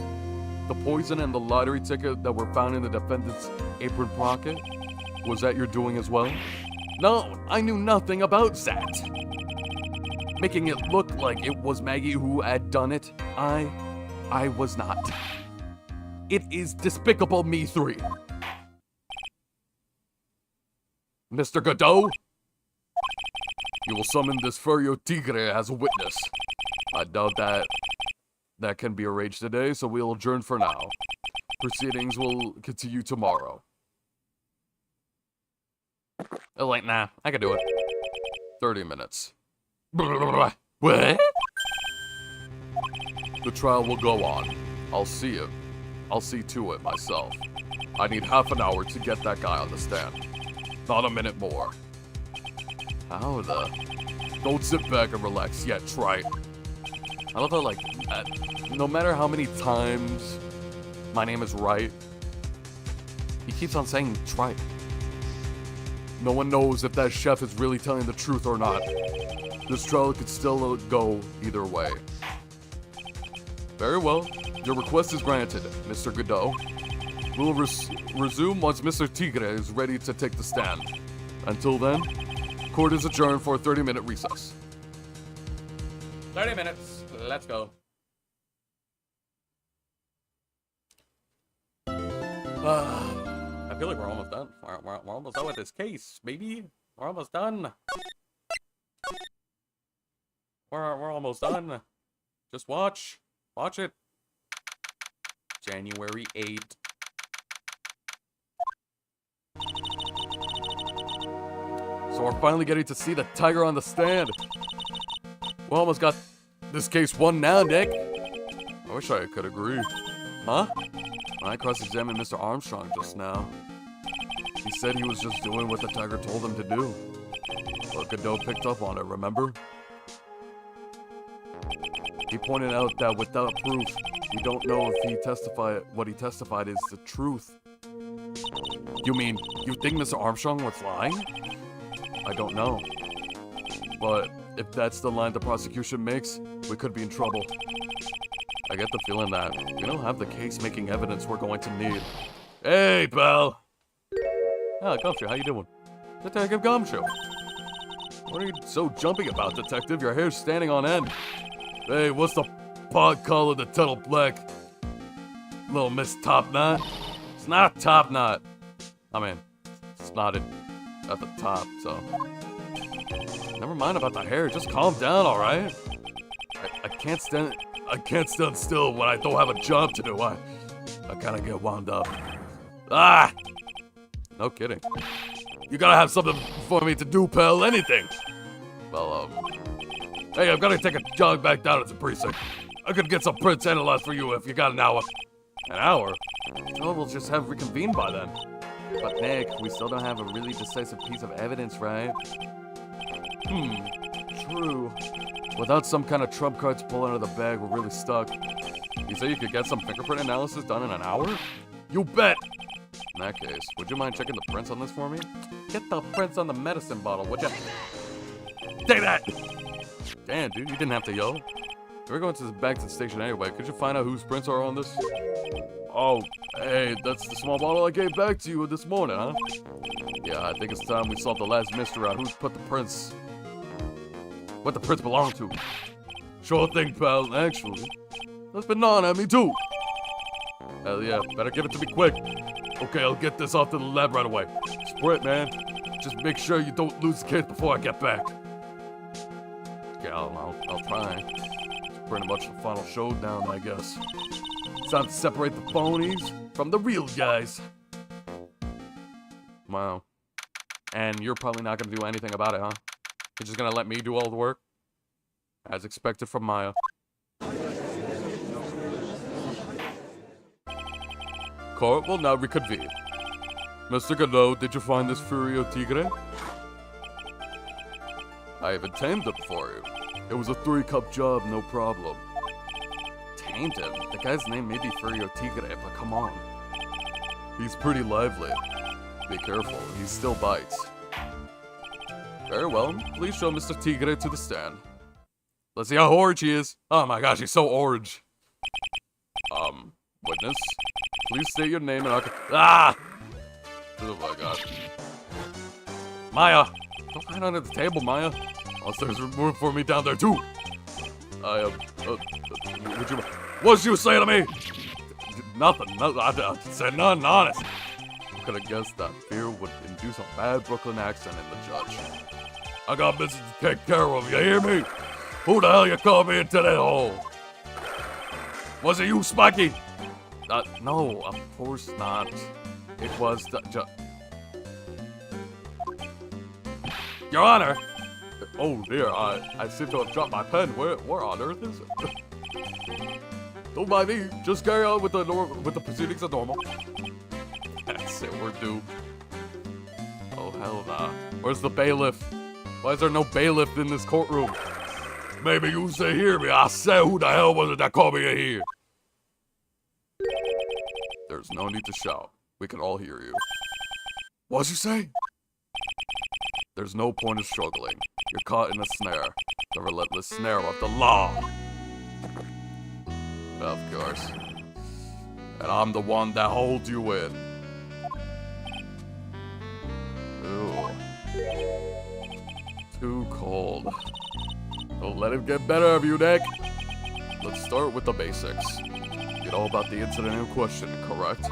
The poison and the lottery ticket that were found in the defendant's apron pocket, was that your doing as well? No, I knew nothing about that. Making it look like it was Maggie who had done it, I was not. It is despicable me 3. Mr. Godot, you will summon this Furio Tigre as a witness. I doubt that can be arranged today, so we'll adjourn for now. Proceedings will continue tomorrow. Like, nah, I can do it. 30 minutes. What? The trial will go on. I'll see it. I'll see to it myself. I need half an hour to get that guy on the stand. Not a minute more. How the... Don't sit back and relax yet, try it. I love how, like, no matter how many times my name is Wright, he keeps on saying try it. No one knows if that chef is really telling the truth or not. This trial could still go either way. Very well. Your request is granted, Mr. Godot. We'll resume once Mr. Tigre is ready to take the stand. Until then, court is adjourned for a 30-minute recess. 30 minutes. Let's go. I feel like we're almost done. We're almost done with this case, baby. We're almost done. We're almost done. Just watch. Watch it. January 8th. So we're finally getting to see the tiger on the stand. We almost got this case won now, Nick. I wish I could agree. Huh? When I cross-examined Mr. Armstrong just now, he said he was just doing what the tiger told him to do. But Godot picked up on it, remember? He pointed out that without proof, we don't know if what he testified is the truth. You mean, you think Mr. Armstrong was lying? I don't know. But if that's the line the prosecution makes, we could be in trouble. I get the feeling that we don't have the case-making evidence we're going to need. Hey, pal! Ah, Gumshoe, how you doing? Detective Gumshoe! What are you so jumpy about, Detective? Your hair's standing on end. Hey, what's the pot color the tuttle black? Little Miss Top Knot? It's not Top Knot. I mean, it's not at the top, so... Never mind about the hair, just calm down, alright? I can't stand still when I don't have a job to do. I kinda get wound up. Ah! No kidding. You gotta have something for me to do, pal, anything. Well, hey, I've gotta take a jog back down at the precinct. I could get some prints analyzed for you if you got an hour. An hour? Oh, we'll just have reconvened by then. But Nick, we still don't have a really decisive piece of evidence, right? True. Without some kind of trump card to pull out of the bag, we're really stuck. You say you could get some fingerprint analysis done in an hour? You bet! In that case, would you mind checking the prints on this for me? Get the prints on the medicine bottle, would ya? Take that! Damn, dude, you didn't have to yell. We're going back to the station anyway. Could you find out whose prints are on this? Oh, hey, that's the small bottle I gave back to you this morning, huh? Yeah, I think it's time we solved the last mystery on who put the prints... what the prints belong to. Sure thing, pal, actually. That's been gnawing at me, too. Hell yeah, better give it to me quick. Okay, I'll get this off to the lab right away. Sprint, man. Just make sure you don't lose the case before I get back. Okay, I'll try. It's pretty much the final showdown, I guess. It's time to separate the phonies from the real guys. Wow. And you're probably not gonna do anything about it, huh? You're just gonna let me do all the work? As expected from Maya. Court will now reconvene. Mr. Godot, did you find this Furio Tigre? I even tamed him for you. It was a 3-cup job, no problem. Tamed him? The guy's name may be Furio Tigre, but come on. He's pretty lively. Be careful, he still bites. Very well, please show Mr. Tigre to the stand. Let's see how orange he is. Oh my gosh, he's so orange. Witness, please state your name and Ah! Oh my gosh. Maya! Don't hide under the table, Maya. Unless there's room for me down there, too. What'd you say to me? Nothing. I said none, honest. I could have guessed that fear would induce a bad Brooklyn accent in the judge. I got business to take care of, you hear me? Who the hell you called me into that hole? Was it you, Spiky? No, of course not. It was the Your Honor! Oh dear, I seem to have dropped my pen. Where on earth is it? Don't mind me. Just carry on with the proceedings as normal. That's it, we're doomed. Oh hell nah. Where's the bailiff? Why is there no bailiff in this courtroom? Maybe you say hear me. I said who the hell was it that called me in here? There's no need to shout. We can all hear you. What'd you say? There's no point in struggling. You're caught in a snare. The relentless snare of the law. Of course. And I'm the one that holds you in. Ooh. Too cold. Don't let it get better of you, Nick. Let's start with the basics. You know about the incident in question, correct?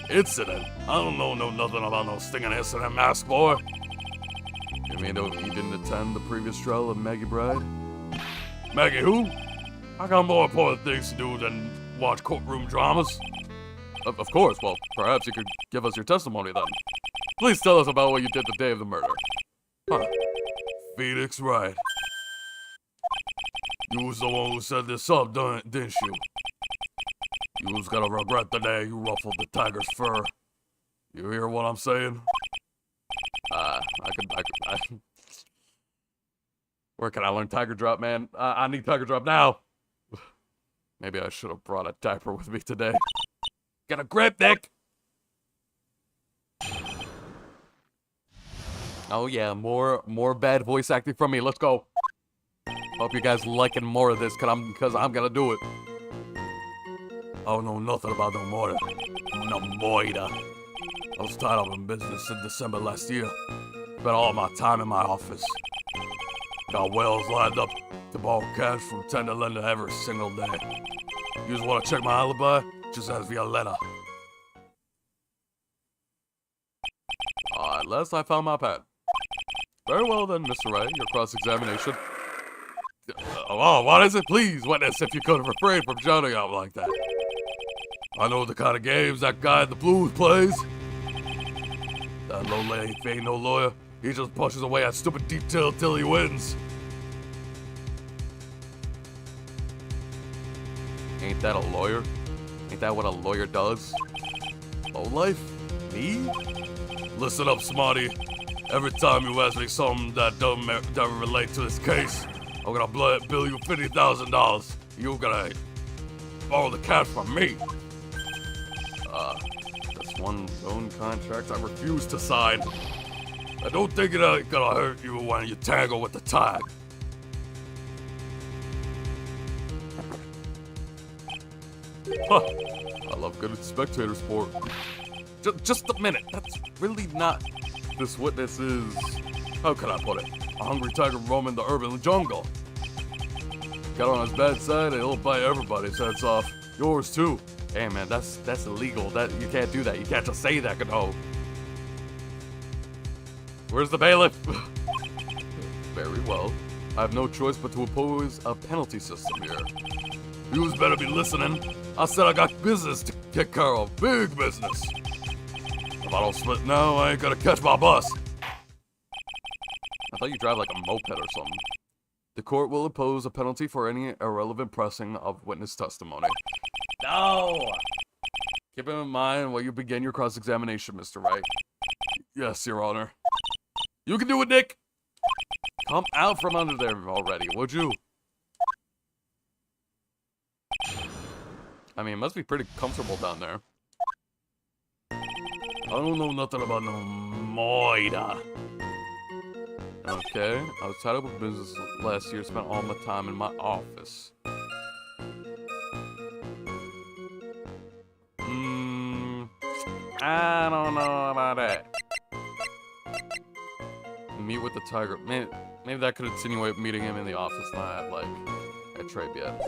Incident? I don't know nothing about no stinging incident, mask boy. You mean you didn't attend the previous trial of Maggie Bride? Maggie who? I got more important things to do than watch courtroom dramas. Of course, well, perhaps you could give us your testimony then. Please tell us about what you did the day of the murder. Huh. Phoenix Wright. You was the one who set this up, didn't you? You was gonna regret the day you ruffled the tiger's fur. You hear what I'm saying? Where can I learn Tiger Drop, man? I need Tiger Drop now. Maybe I should have brought a diaper with me today. Get a grip, Nick! Oh yeah, more bad voice acting from me. Let's go. Hope you guys liking more of this, cause I'm gonna do it. I don't know nothing about no murder. No moida. I was tied up in business in December last year. Spent all my time in my office. Got wells lined up to borrow cash from tender lender every single day. You just want to check my alibi? Just ask via letter. At last I found my pen. Very well then, Mr. Wright, your cross-examination. Oh, what is it? Please, witness, if you could refrain from shouting out like that. I know the kind of games that guy in the blues plays. That low lady ain't no lawyer. He just pushes away at stupid detail till he wins. Ain't that a lawyer? Ain't that what a lawyer does? Low life? Me? Listen up, smarty. Every time you ask me something that doesn't relate to this case, I'm gonna bill you $50,000. You're gonna borrow the cash from me. That's one loan contract I refuse to sign. I don't think it's gonna hurt you when you tangle with the tag. Huh. I love good spectator sport. Just a minute. That's really not. This witness is. How can I put it? A hungry tiger roaming the urban jungle. Got on his bad side, and he'll bite everybody's heads off. Yours too. Hey man, that's illegal. That you can't do that. You can't just say that. No. Where's the bailiff? Very well. I have no choice but to impose a penalty system here. You better be listening. I said I got business to take care of. Big business. If I don't split now, I ain't gonna catch my bus. I thought you drive like a moped or something. The court will impose a penalty for any irrelevant pressing of witness testimony. No! Keep it in mind while you begin your cross-examination, Mr. Wright. Yes, Your Honor. You can do it, Nick! Come out from under there already, would you? I mean, it must be pretty comfortable down there. I don't know nothing about no moida. Okay, I was tied up with business last year, spent all my time in my office. I don't know about that. Meet with the tiger. Maybe that could insinuate meeting him in the office, not like at TRIBULATIONS.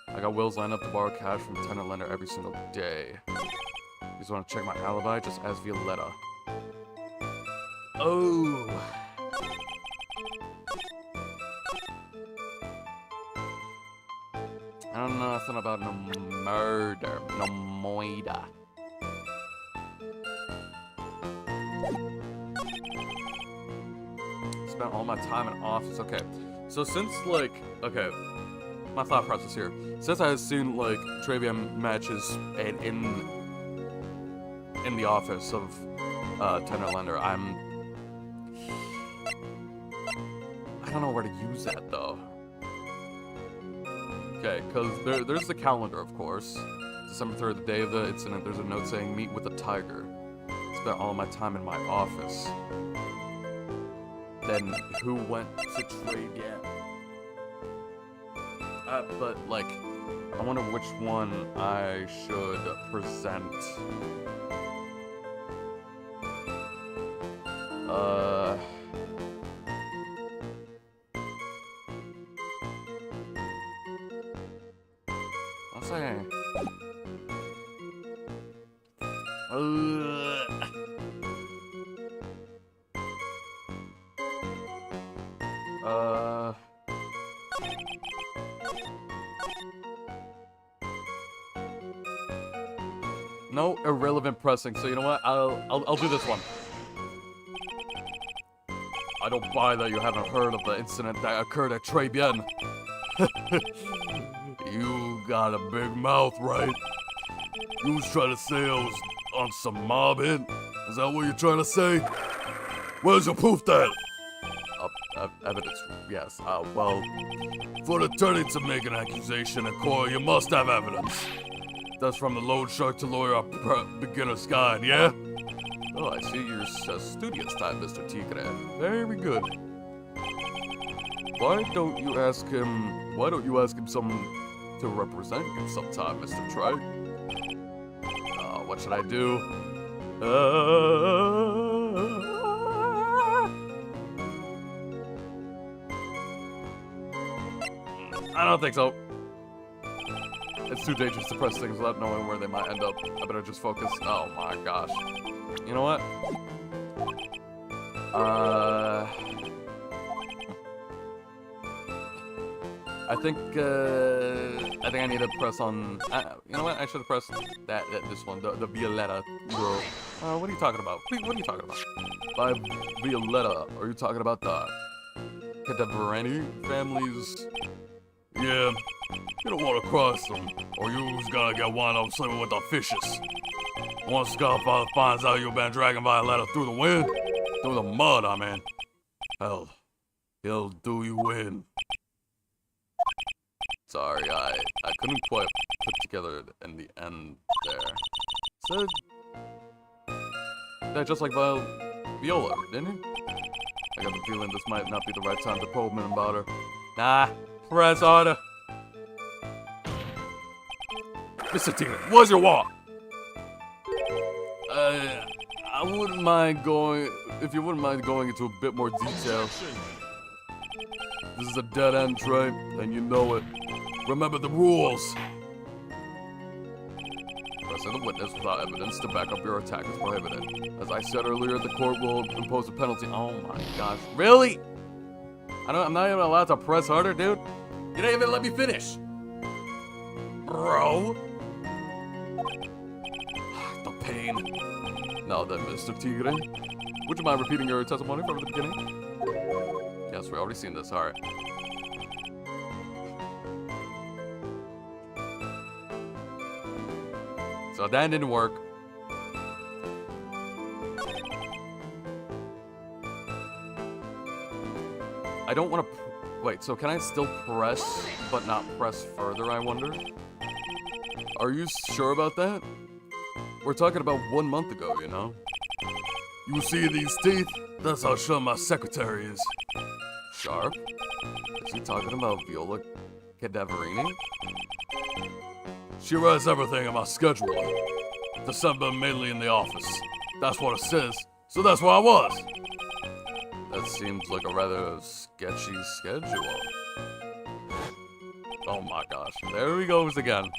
I got wills lined up to borrow cash from tenant lender every single day. You just want to check my alibi? Just ask Violetta. Oh. I don't know nothing about no murder, no moida. Spent all my time in office. Okay, so since like, okay, my thought process here. Since I've seen like TRIBULATION matches in the office of tenant lender, I don't know where to use that though. Okay, because there's the calendar, of course. December 3rd, the day of the incident, there's a note saying, meet with the tiger. Spent all my time in my office. Then, who went to TRIBULATIONS? But, like, I wonder which one I should present. No irrelevant pressing, so you know what? I'll do this one. I don't buy that you haven't heard of the incident that occurred at TRIBULATIONS. You got a big mouth, right? You was trying to say I was on some mob hit? Is that what you're trying to say? Where's your proof then? Evidence, yes. Well, for the attorney to make an accusation in court, you must have evidence. That's from the loan shark to lawyer beginner's guide, yeah? Oh, I see you're studious type, Mr. Tigre. Very good. Why don't you ask him someone to represent you sometime, Mr. Trey? What should I do? I don't think so. It's too dangerous to press things without knowing where they might end up. I better just focus. Oh my gosh. You know what? I think I need to press on. You know what? I should have pressed this one, the Violetta girl. What are you talking about? What are you talking about? By Violetta, are you talking about the Cadaverani families? Yeah, you don't want to cross them, or you's gonna get wound up swimming with the fishes. Once Godfather finds out you've been dragging Violetta through the wind, through the mud, I mean. Hell, He'll do you in. Sorry, I couldn't quite put together in the end there. Said that just like Viola, didn't he? I got the feeling this might not be the right time to probe him about her. Nah, press harder. Mr. Tigger, what's your walk? I wouldn't mind going, if you wouldn't mind going into a bit more detail. This is a dead end train, and you know it. Remember the rules. Pressing the witness without evidence to back up your attack is prohibited. As I said earlier, the court will impose a penalty. Oh my gosh, really? I'm not even allowed to press harder, dude. You didn't even let me finish, bro. The pain. Now then, Mr. Tigre, would you mind repeating your testimony from the beginning? Yes, we already seen this. All right. So that didn't work. I don't want to... Wait, so can I still press, but not press further, I wonder? Are you sure about that? We're talking about 1 month ago, you know? You see these teeth? That's how sure my secretary is. Sharp? Is he talking about Viola Cadaverini? She writes everything in my schedule. December mainly in the office. That's what it says, so that's where I was. That seems like a rather sketchy schedule. Oh my gosh, there he goes again.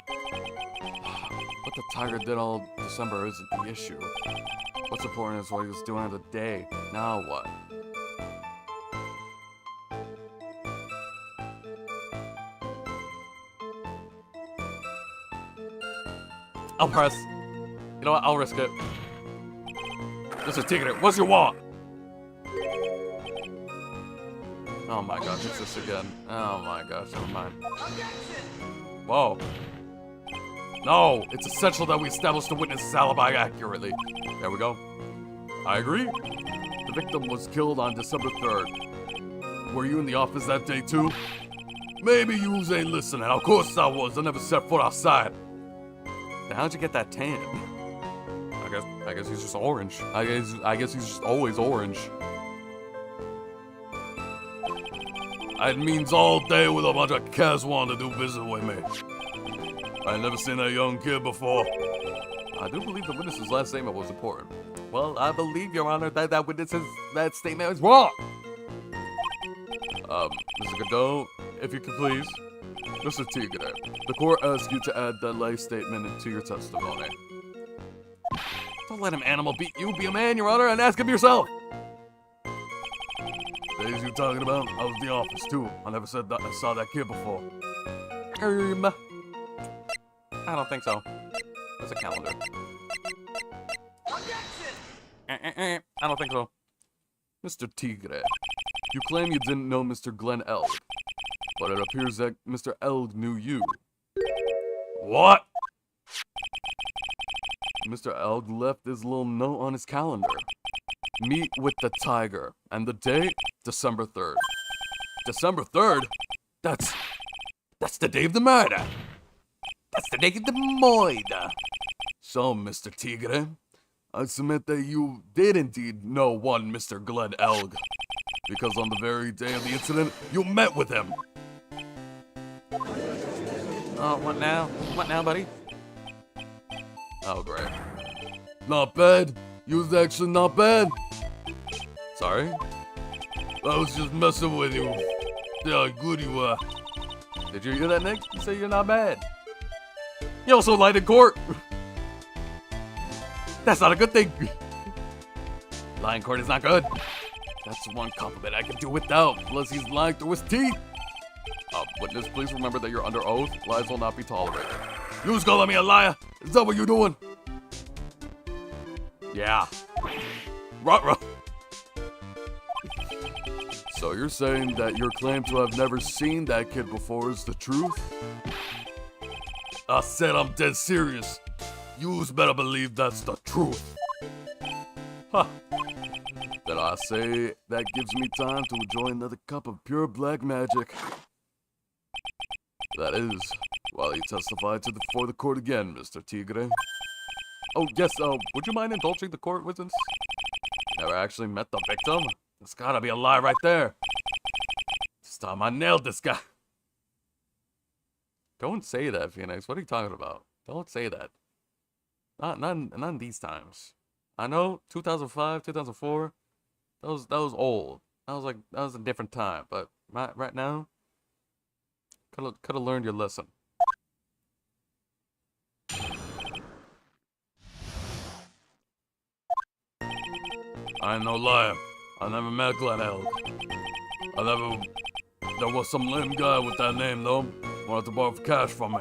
What the tiger did all December isn't the issue. What's important is what he was doing the day. Now what? I'll press. You know what? I'll risk it. Mr. Tigger, what's your want? Oh my gosh, it's this again. Oh my gosh, never mind. Whoa. No, it's essential that we establish the witness's alibi accurately. There we go. I agree. The victim was killed on December 3rd. Were you in the office that day too? Maybe you ain't listening. Of course I was. I never set foot outside. Now, how'd you get that tan? I guess he's just orange. I guess he's just always orange. It means all day with a bunch of cats wanting to do business with me. I ain't never seen that young kid before. I do believe the witness's last statement was important. Well, I believe, Your Honor, that witness's that statement is wrong. Mr. Godot, if you could please. Mr. Tigre, the court asks you to add that last statement to your testimony. Don't let him animal beat you. Be a man, Your Honor, and ask him yourself. Days you talking about? I was in the office too. I never said that I saw that kid before. I don't think so. That's a calendar. I don't think so. Mr. Tigre, you claim you didn't know Mr. Glenn Elg, but it appears that Mr. Elg knew you. What? Mr. Elg left this little note on his calendar. Meet with the tiger. And the date? December 3rd. December 3rd? That's the day of the murder. That's the day of the murder. So, Mr. Tigre, I submit that you did indeed know one Mr. Glenn Elg. Because on the very day of the incident, you met with him. Oh, what now? What now, buddy? Oh, great. Not bad. You was actually not bad. Sorry? I was just messing with you. Yeah, good you are. Did you hear that, Nick? You say you're not bad. You also lied in court. That's not a good thing. Lying in court is not good. That's one compliment I can do without. Plus, he's lying through his teeth. Witness, please remember that you're under oath. Lies will not be tolerated. You was calling me a liar? Is that what you're doing? Yeah. Ruh-ruh. So you're saying that your claim to have never seen that kid before is the truth? I said I'm dead serious. Yous better believe that's the truth. Huh. Then I say that gives me time to enjoy another cup of pure black magic. That is, while you testify before the court again, Mr. Tigre. Oh, yes, would you mind indulging the court witness? Never actually met the victim? There's gotta be a lie right there. This time I nailed this guy. Don't say that, Phoenix. What are you talking about? Don't say that. Not in these times. I know 2005, 2004. That was old. That was a different time. But right now, could have learned your lesson. I ain't no liar. I never met Glenn Elk. There was some lame guy with that name though. Wanted to borrow cash from me.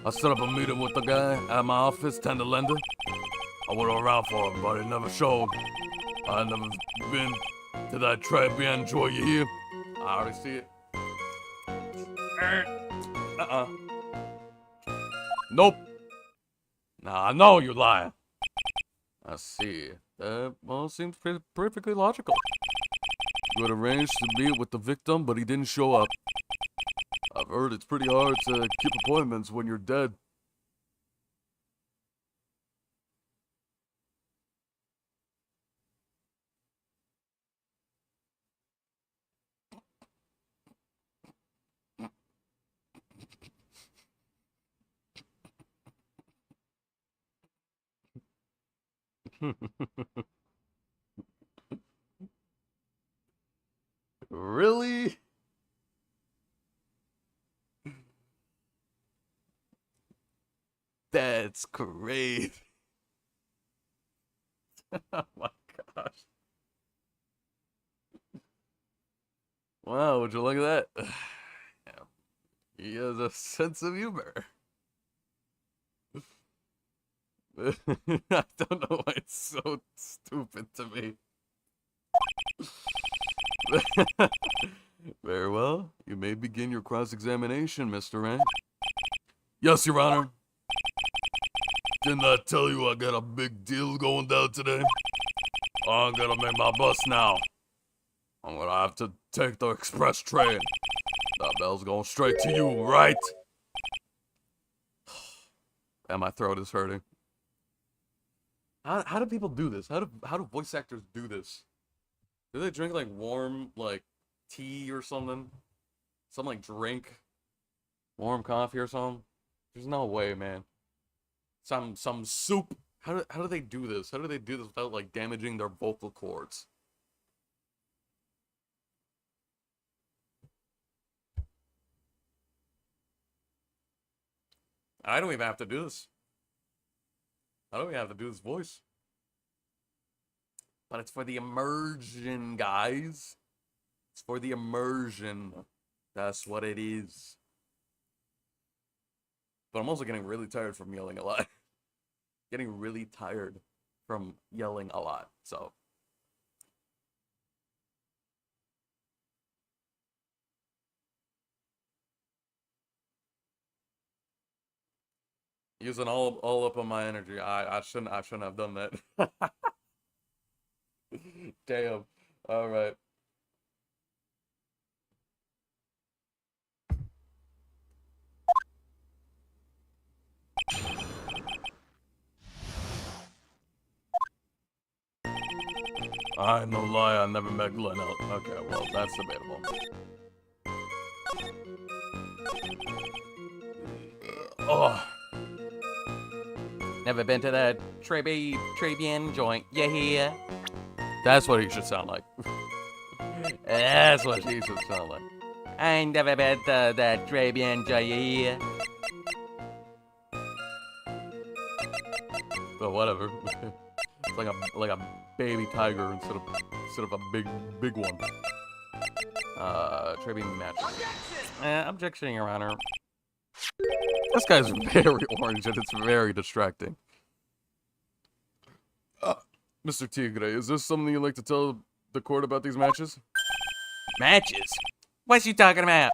I set up a meeting with the guy at my office, tender lender. I went around for him, but he never showed. I never been to that Tribune joy, you hear? I already see it. Nope. Nah, I know you're lying. I see. Well, it seems perfectly logical. You had arranged to meet with the victim, but he didn't show up. I've heard it's pretty hard to keep appointments when you're dead. Really? That's great. Oh my gosh. Wow, would you look at that? Yeah. He has a sense of humor. I don't know why it's so stupid to me. Very well. You may begin your cross-examination, Mr. Wright. Yes, Your Honor. Didn't I tell you I got a big deal going down today? I'm gonna make my bus now. I'm gonna have to take the express train. That bell's going straight to you, right? And my throat is hurting. How do people do this? How do voice actors do this? Do they drink like warm like tea or something? Some like drink warm coffee or something? There's no way, man. Some soup. How do they do this? How do they do this without like damaging their vocal cords? I don't even have to do this. I don't even have to do this voice. But it's for the immersion, guys. It's for the immersion. That's what it is. But I'm also getting really tired from yelling a lot. Getting really tired from yelling a lot, so. Using all up on my energy. I shouldn't have done that. Damn. All right. I no lie, I never met Glenn out. Okay, well, that's debatable. Oh. Never been to the Tribune joint. You hear? That's what he should sound like. That's what he should sound like. I ain't never been to the Tribune joint. You hear? But whatever. It's like a baby tiger instead of a big one. Tribune match. Objection, Your Honor. This guy's very orange and it's very distracting. Mr. Tigre, is this something you'd like to tell the court about these matches? Matches? What's you talking about?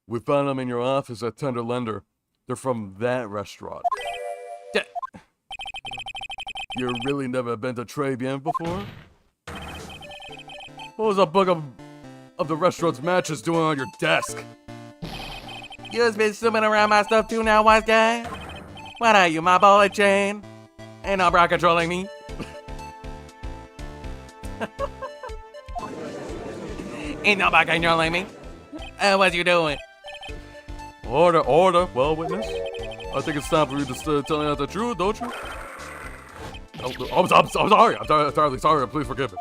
We found them in your office at Tender Lender. They're from that restaurant. You really never been to TRIBULATIONS before? What was a book of the restaurant's matches doing on your desk? You just been swimming around my stuff too now, wise guy? What are you, my ball and chain? Ain't no bra controlling me. Ain't nobody controlling me. What you doing? Order, order. Well, witness, I think it's time for you to start telling us the truth, don't you? Oh, I'm sorry. I'm entirely sorry. Please forgive me.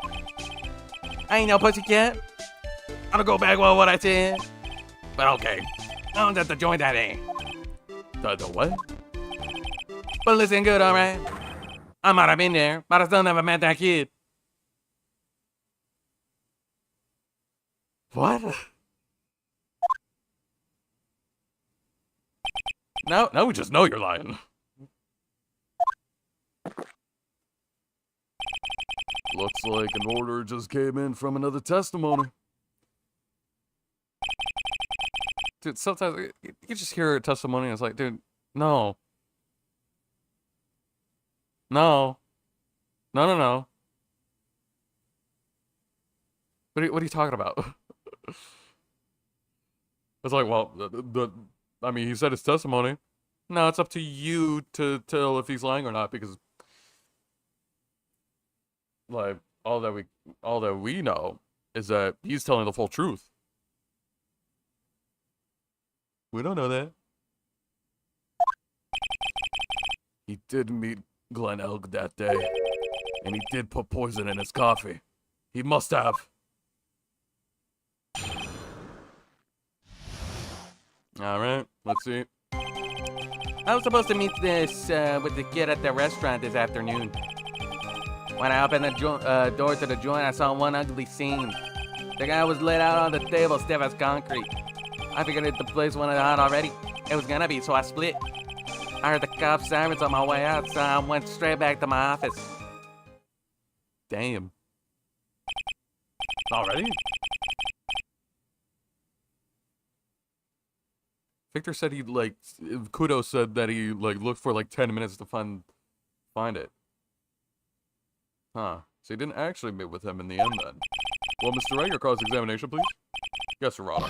I ain't no pussycat. I'm gonna go back on what I said. But okay, I don't have to join that in. The what? But listen good, alright? I might have been there, but I still never met that kid. What? Now we just know you're lying. Looks like an order just came in from another testimony. Dude, sometimes you just hear a testimony and it's like, dude, no. No. No. What are you talking about? It's like, well, I mean, he said his testimony. No, it's up to you to tell if he's lying or not, because like all that we know is that he's telling the full truth. We don't know that. He did meet Glenn Elg that day, and he did put poison in his coffee. He must have. Alright, let's see. I was supposed to meet this with the kid at the restaurant this afternoon. When I opened the door to the joint, I saw one ugly scene. The guy was laid out on the table, stiff as concrete. I figured if the place wasn't hot already, it was gonna be, so I split. I heard the cop sirens on my way out, so I went straight back to my office. Damn. Already? Victor said he, like, Kudo said that he, like, looked for, like, 10 minutes to find it. Huh. So he didn't actually meet with him in the end, then. Well, Mr. Wright, your cross-examination, please? Yes, Your Honor.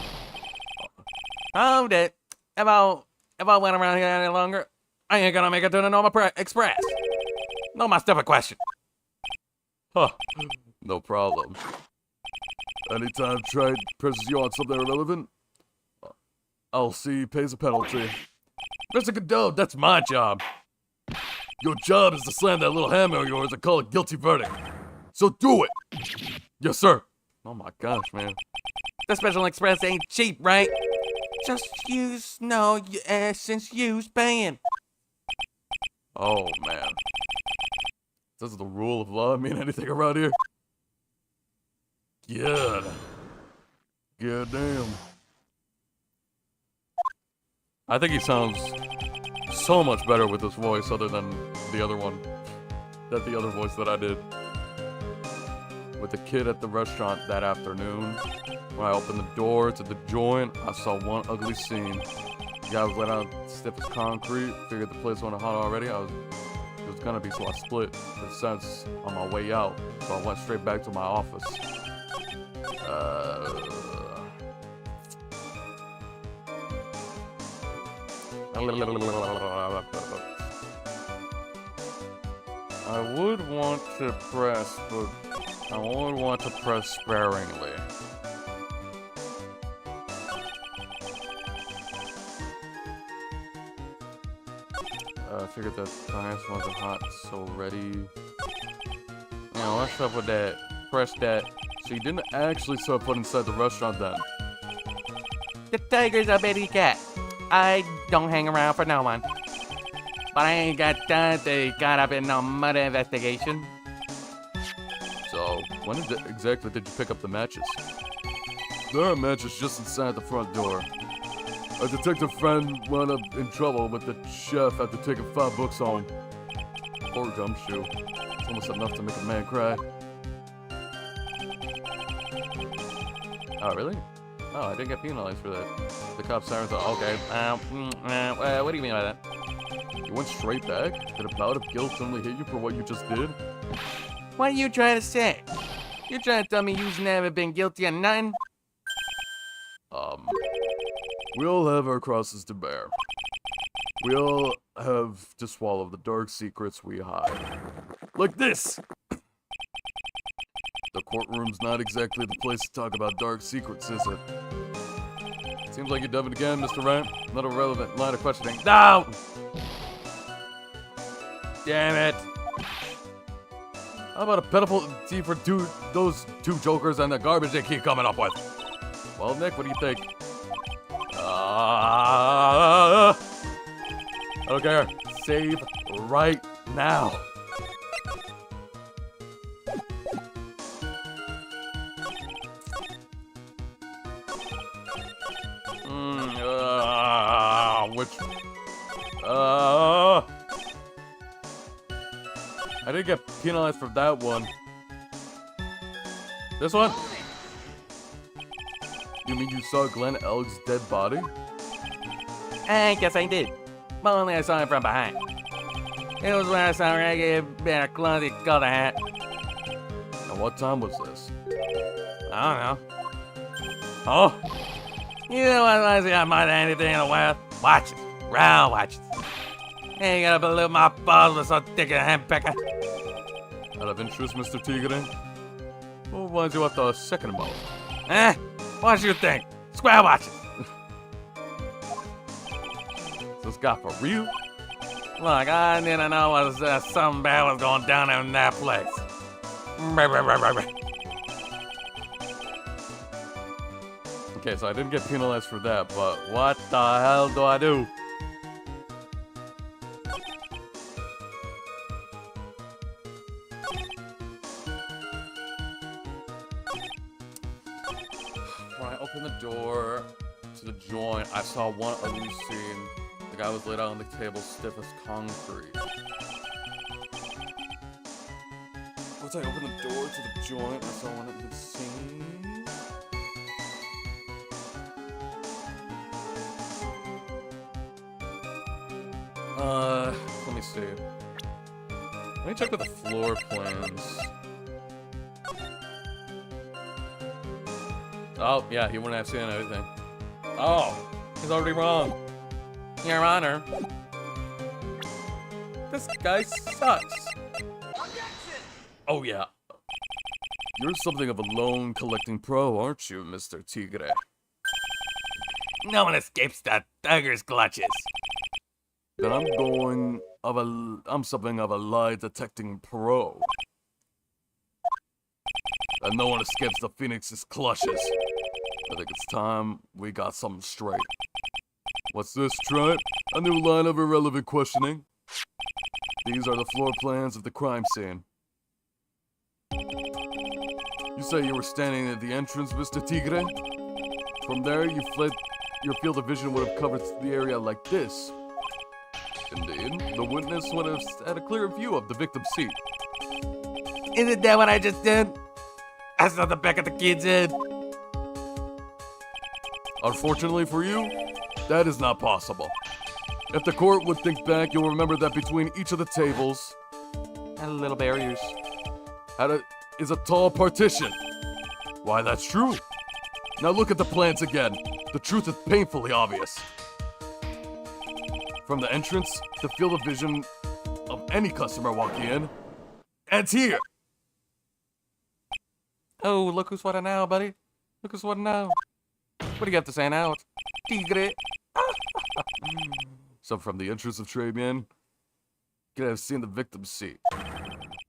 Hold it. If I went around here any longer, I ain't gonna make it to the Normal Express. No, my stupid question. Huh. No problem. Anytime Trade presses you on something irrelevant, I'll see he pays a penalty. Mr. Godot, that's my job. Your job is to slam that little hammer of yours and call a guilty verdict. So do it. Yes, sir. Oh my gosh, man. The Special Express ain't cheap, right? Just use since use paying. Oh man. Does the rule of law mean anything around here? Good. God damn. I think he sounds so much better with this voice other than the other one. The other voice that I did. With the kid at the restaurant that afternoon. When I opened the door to the joint, I saw one ugly scene. The guy was let out stiff as concrete. Figured the place wasn't hot already. It was gonna be, so I split the sense on my way out. So I went straight back to my office. I would want to press, but I only want to press sparingly. I figured that the highest wasn't hot, so ready. Yeah, what's up with that? Press that. So you didn't actually set foot inside the restaurant then? The tiger's a bitty cat. I don't hang around for no one. But I ain't got time to get caught up in no murder investigation. So, when exactly did you pick up the matches? There are matches just inside the front door. A detective friend wound up in trouble with the chef after taking 5 books home. Poor gumshoe. It's almost enough to make a man cry. Oh, really? Oh, I didn't get penalized for that. The cop sirens are okay. What do you mean by that? You went straight back? Did a bout of guilt only hit you for what you just did? What are you trying to say? You trying to tell me you've never been guilty of nothing? We all have our crosses to bear. We all have to swallow the dark secrets we hide. Like this! The courtroom's not exactly the place to talk about dark secrets, is it? Seems like you dove it again, Mr. Wright. Not a relevant line of questioning. No! Damn it. How about a pitiful fee for those two jokers and the garbage they keep coming up with? Well, Nick, what do you think? I don't care. Save right now. I didn't get penalized for that one. This one? You mean you saw Glenn Elg's dead body? I guess I did. But only I saw him from behind. It was when I saw Reggie in a closet called a hat. And what time was this? I don't know. Oh! You know what I see? I might have anything in the world. Watch it. Round watch it. Ain't gonna believe my balls were so thick and handpecker. Out of interest, Mr. Tigre? What winds you up the second most? Eh? What you think? Square watch it. Is this guy for real? Look, I didn't know was something bad was going down in that place. Okay, so I didn't get penalized for that, but what the hell do I do? When I opened the door to the joint, I saw one ugly scene. The guy was laid out on the table, stiff as concrete. Once I opened the door to the joint, I saw one ugly scene. Let me see. Let me check with the floor plans. Oh, yeah, he wouldn't have seen everything. Oh, he's already wrong. Your Honor. This guy sucks. Oh, yeah. You're something of a loan collecting pro, aren't you, Mr. Tigre? No one escapes the thugger's clutches. Then I'm something of a lie detecting pro. And no one escapes the Phoenix's clutches. I think it's time we got something straight. What's this, Tribe? A new line of irrelevant questioning? These are the floor plans of the crime scene. You say you were standing at the entrance, Mr. Tigre? From there, you fled. Your field of vision would have covered the area like this. Indeed, the witness would have had a clear view of the victim's seat. Isn't that what I just did? I saw the back of the kid's head. Unfortunately for you, that is not possible. If the court would think back, you'll remember that between each of the tables And little barriers. is a tall partition. Why, that's true. Now look at the plans again. The truth is painfully obvious. From the entrance, the field of vision of any customer walking in ends here. Oh, look who's what now, buddy. Look who's what now. What do you have to say now? Tigre. So from the entrance of Trabian, you could have seen the victim's seat.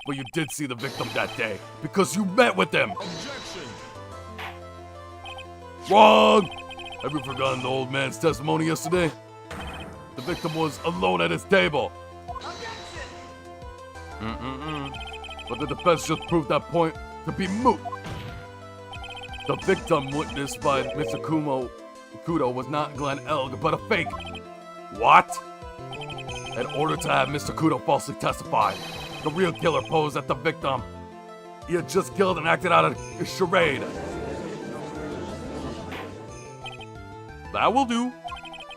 But you did see the victim that day, because you met with them! Objection! Wrong! Have you forgotten the old man's testimony yesterday? The victim was alone at his table. Objection! But the defense just proved that point to be moot. The victim witnessed by Mr. Kudo was not Glenn Elg, but a fake. What? In order to have Mr. Kudo falsely testify, the real killer posed as the victim. He had just killed and acted out a charade. That will do.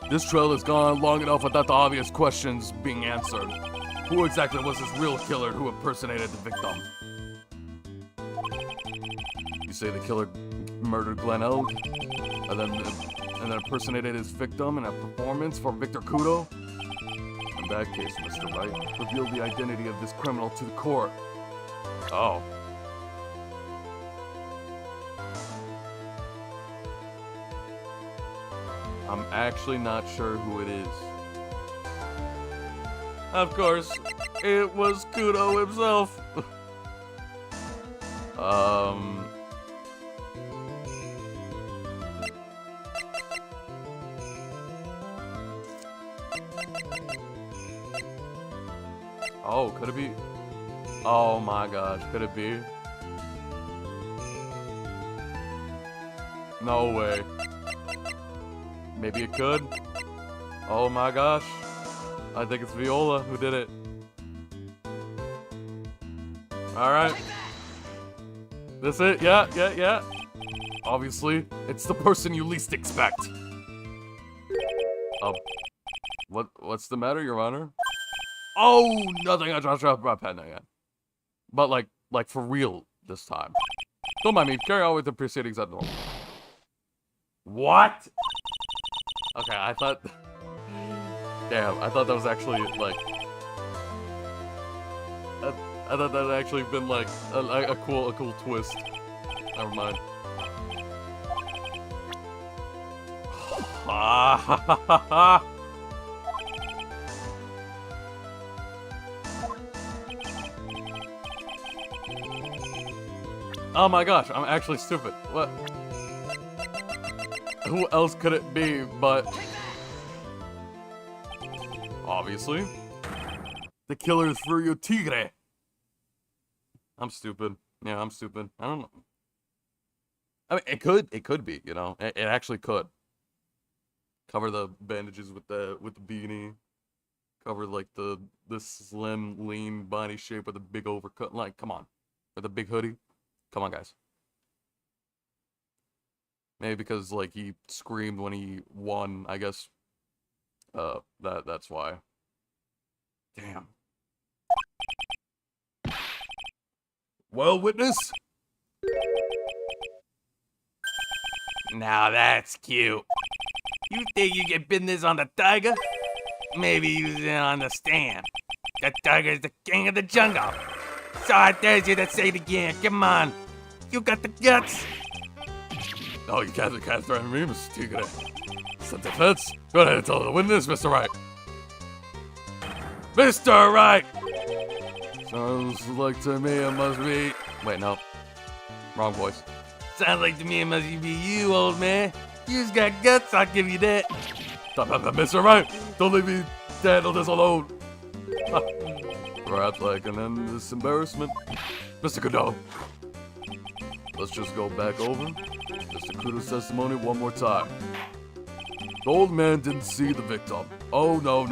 This trail has gone long enough without the obvious questions being answered. Who exactly was this real killer who impersonated the victim? You say the killer murdered Glenn Elg, and then impersonated his victim in a performance for Victor Kudo? In that case, Mr. Wright, reveal the identity of this criminal to the court. Oh. I'm actually not sure who it is. Of course, it was Kudo himself. Oh, could it be? Oh my gosh, could it be? No way. Maybe it could. Oh my gosh. I think it's Viola who did it. Alright. This it? Yeah. Obviously, it's the person you least expect. What's the matter, Your Honor? Oh, nothing. I dropped my pen again. But like for real this time. Don't mind me. Carry on with the proceedings at normal. What? Okay, I thought. Damn, I thought that was actually like. I thought that had actually been like a cool twist. Never mind. Oh my gosh, I'm actually stupid. What? Who else could it be but... Obviously. The killer is Furio Tigre. I'm stupid. Yeah, I'm stupid. I don't know. I mean, it could be, you know. It actually could. Cover the bandages with the beanie. Cover like the slim, lean body shape with a big overcut. Like, come on. With a big hoodie. Come on, guys. Maybe because like he screamed when he won, I guess. That's why. Damn. Well, witness. Now that's cute. You think you get business on the tiger? Maybe use it on the stand. The tiger is the king of the jungle. So I dare you to say it again. Come on. You got the guts. No, you can't threaten me, Mr. Tigre. Self-defense? Go ahead and tell the witness, Mr. Wright. Mr. Wright! Sounds like to me it must be... Wait, no. Wrong voice. Sounds like to me it must be you, old man. You just got guts, I'll give you that. Stop, Mr. Wright! Don't leave me to handle this alone. Perhaps I can end this embarrassment. Mr. Kudo. Let's just go back over Mr. Kudo's testimony one more time. The old man didn't see the victim. Oh, no.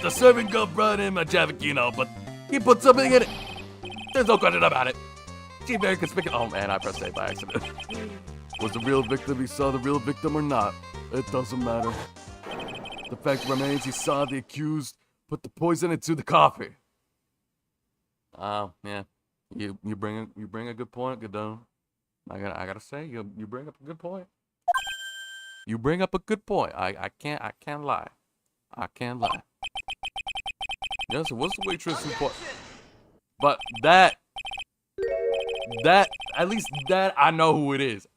The serving girl brought in a Javakino, but he put something in it. There's no question about it. She very conspicuous. Oh man, I pressed A by accident. Was the real victim, he saw the real victim or not? It doesn't matter. The fact remains he saw the accused put the poison into the coffee. Oh, yeah. You bring a good point, Godot. I gotta say, you bring up a good point. You bring up a good point. I can't lie. I can't lie. Yes, it was the waitress who put. But at least that I know who it is.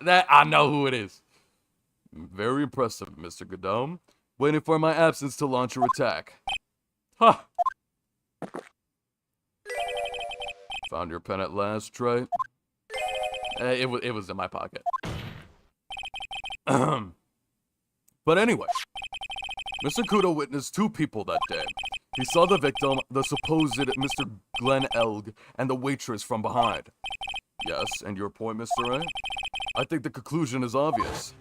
Very impressive, Mr. Godot. Waiting for my absence to launch your attack. Ha! Found your pen at last, right? It was in my pocket. But anyway, Mr. Kudo witnessed two people that day. He saw the victim, the supposed Mr. Glenn Elg, and the waitress from behind. Yes, and your point, Mr. Ray? I think the conclusion is obvious.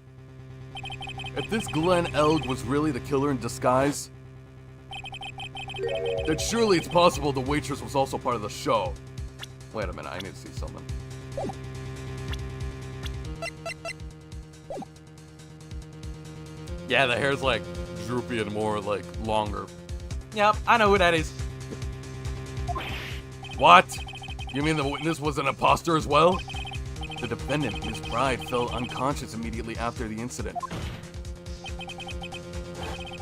If this Glenn Elg was really the killer in disguise, then surely it's possible the waitress was also part of the show. Wait a minute, I need to see something. Yeah, the hair's like droopy and more like longer. Yep, I know who that is. What? You mean the witness was an imposter as well? The defendant, Miss Bride, fell unconscious immediately after the incident.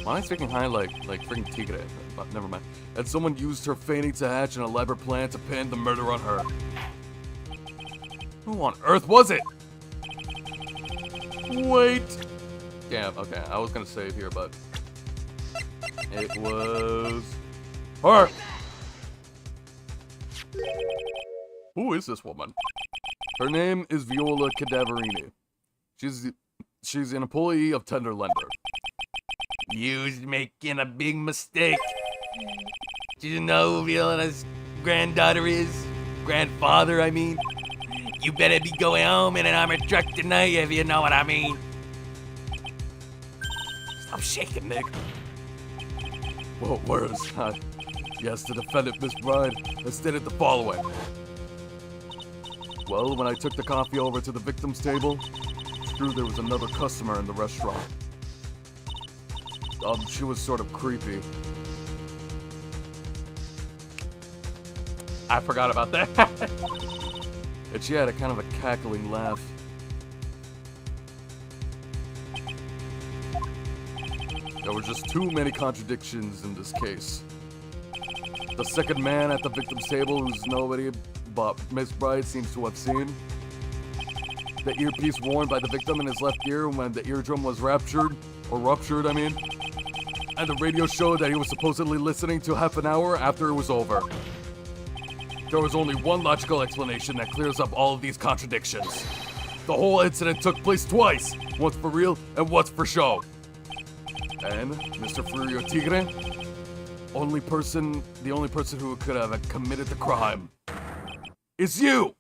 Why am I speaking high like freaking Tigre? But never mind. And someone used her fainting to hatch an elaborate plan to pin the murder on her. Who on earth was it? Wait. Damn, okay, I was gonna say it here, but it was her. Who is this woman? Her name is Viola Cadaverini. She's an employee of Tenderlender. You's making a big mistake. Do you know who Viola's granddaughter is? Grandfather, I mean. You better be going home in an armored truck tonight if you know what I mean. Stop shaking, Nick. Well, where is that? Yes, the defendant, Miss Bride, has stated the following. Well, when I took the coffee over to the victim's table, it's true there was another customer in the restaurant. She was sort of creepy. I forgot about that. And she had a kind of a cackling laugh. There were just too many contradictions in this case. The second man at the victim's table, who's nobody but Miss Bride seems to have seen. The earpiece worn by the victim in his left ear when the eardrum was ruptured, I mean. And the radio show that he was supposedly listening to half an hour after it was over. There was only one logical explanation that clears up all of these contradictions. The whole incident took place twice, once for real and once for show. And Mr. Furio Tigre, the only person who could have committed the crime is you!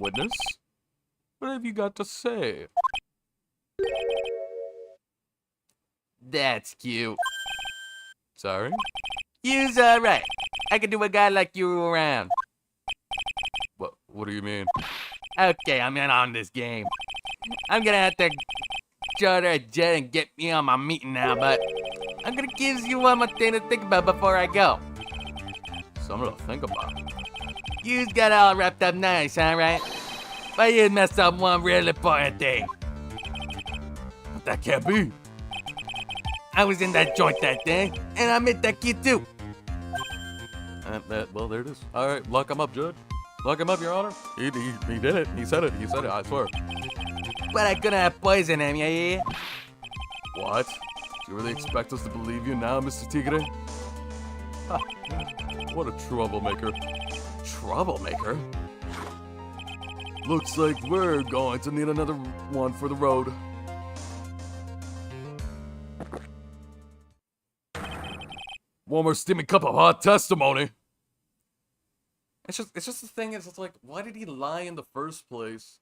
Witness? What have you got to say? That's cute. Sorry? You's alright. I can do a guy like you around. What do you mean? Okay, I'm in on this game. I'm gonna have to charter a jet and get me on my meeting now, but I'm gonna give you one more thing to think about before I go. Something to think about. You's got all wrapped up nice, alright? But you messed up one real important thing. But that can't be. I was in that joint that day, and I met that kid too. Well, there it is. All right, lock him up, Judge. Lock him up, Your Honor. He did it. He said it. He said it. I swear. But I couldn't have poisoned him, yeah? What? Do you really expect us to believe you now, Mr. Tigre? Ha. What a troublemaker. Troublemaker? Looks like we're going to need another one for the road. One more steaming cup of hot testimony. It's just the thing is, it's like, why did he lie in the first place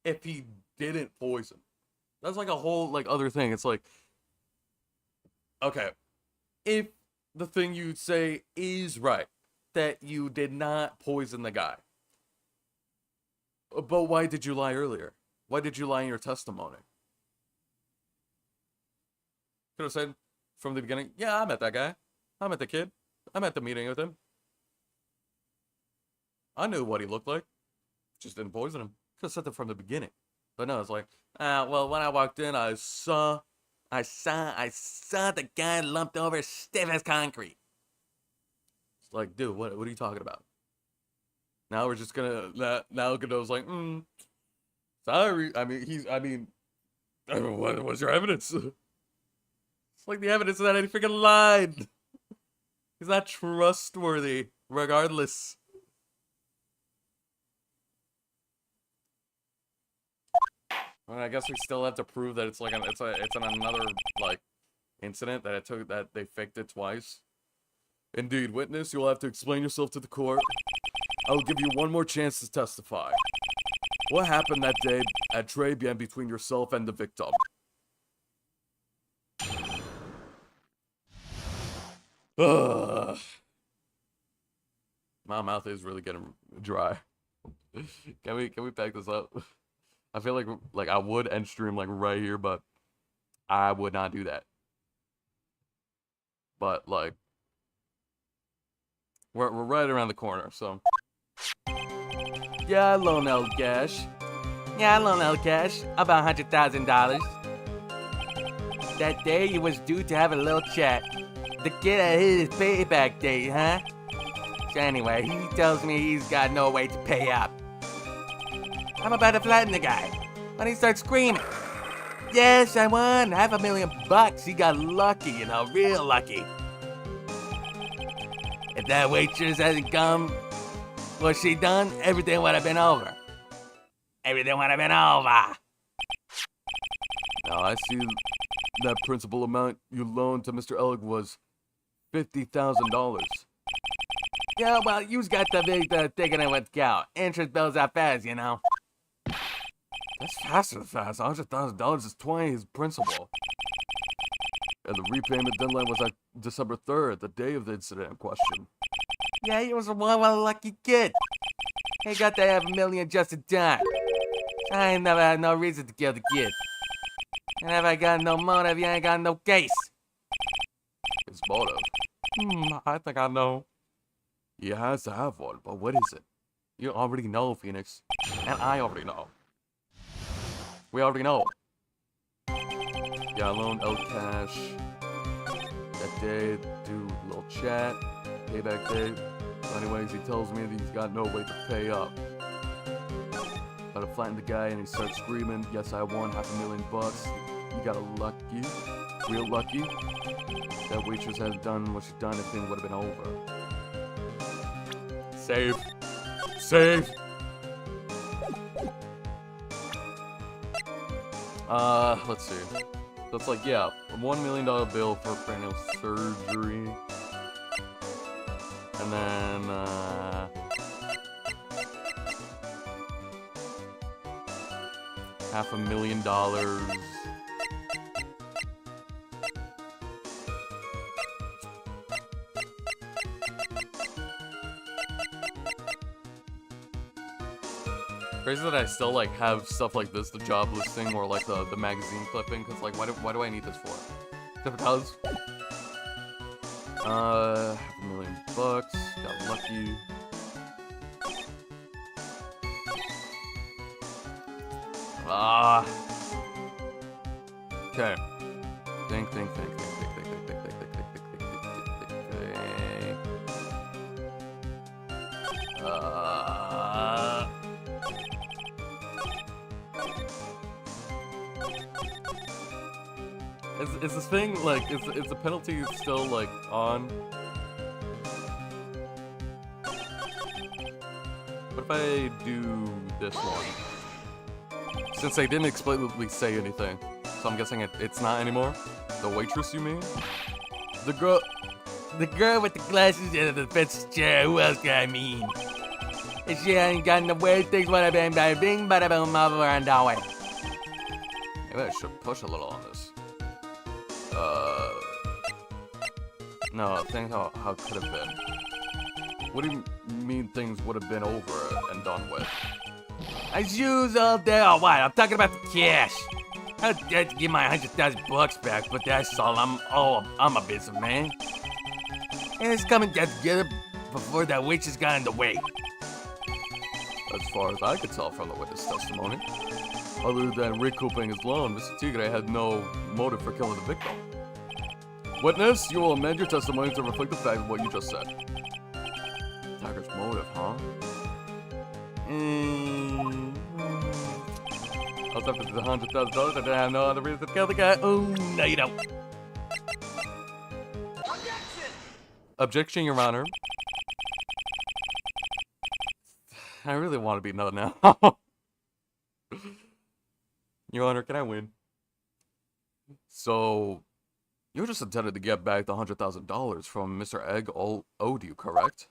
if he didn't poison? That's like a whole like other thing. It's like, okay, if the thing you say is right, that you did not poison the guy, but why did you lie earlier? Why did you lie in your testimony? Could have said from the beginning, yeah, I met that guy. I met the kid. I'm at the meeting with him. I knew what he looked like. Just didn't poison him. Could have said that from the beginning. But no, it's like, well, when I walked in, I saw the guy lumped over stiff as concrete. It's like, dude, what are you talking about? Now we're just gonna, now Godot's like, sorry. What was your evidence? It's like the evidence that he freaking lied. He's not trustworthy, regardless. Well, I guess we still have to prove that it's like it's another like incident that they faked it twice. Indeed, witness, you'll have to explain yourself to the court. I will give you one more chance to testify. What happened that day at Très Bien between yourself and the victim? Ugh. My mouth is really getting dry. Can we pack this up? I feel like I would end stream like right here, but I would not do that. But like we're right around the corner, so yeah, loan El Cash. Yeah, I loaned El Cash about $100,000. That day you was due to have a little chat. The kid had his payback date, huh? So anyway, he tells me he's got no way to pay up. I'm about to flatten the guy, when he starts screaming. Yes, I won $500,000. He got lucky, you know, real lucky. If that waitress hasn't come, what she done, everything would have been over. Everything would have been over. Now I see that principal amount you loaned to Mr. Elg was $50,000. Yeah, well, you's got to be taking it with account. Interest bills are fast, you know. That's faster than fast. $100,000 is 20 his principal. And the repayment deadline was like December 3rd, the day of the incident in question. Yeah, he was a one lucky kid. He got to have $1 million just in time. I ain't never had no reason to kill the kid. And if I got no motive, you ain't got no case. His motive? I think I know. He has to have one, but what is it? You already know, Phoenix. And I already know. We already know. Yeah, I loaned El Cash. That day, do a little chat. Payback day. So anyways, he tells me that he's got no way to pay up. But I flattened the guy and he starts screaming, yes, I won $500,000. You got a lucky, real lucky. That waitress had done what she done, everything would have been over. Save. Save. Let's see. So it's like, yeah, a $1 million bill for cranial surgery. And then, $500,000. Crazy that I still like have stuff like this, the job listing or like the magazine clipping, cause like why do I need this for? Just because. $500,000. Got lucky. Okay. Think. Is this thing like is the penalty still like on? What if I do this one? Since they didn't explicitly say anything, so I'm guessing it's not anymore. The waitress, you mean? The girl with the glasses and the defense chair. Who else can I mean? If she ain't got no weird things, would have been by bing, bada boom, over and down. Maybe I should push a little on this. No, think how it could have been. What do you mean things would have been over and done with? I use all day or what? I'm talking about the cash. I had to give my $100,000 back, but that's all. I'm a businessman. And it's coming together before that waitress got in the way. As far as I could tell from the witness testimony, other than recouping his loan, Mr. Tigre had no motive for killing the victim. Witness, you will amend your testimony to reflect the fact of what you just said. Tiger's motive, huh? I was after the $100,000. I didn't have no other reason to kill the guy. Oh, no, you don't. Objection, Your Honor. I really want to be another now. Your Honor, can I win? So, you just intended to get back the $100,000 from Mr. Egg owed you, correct?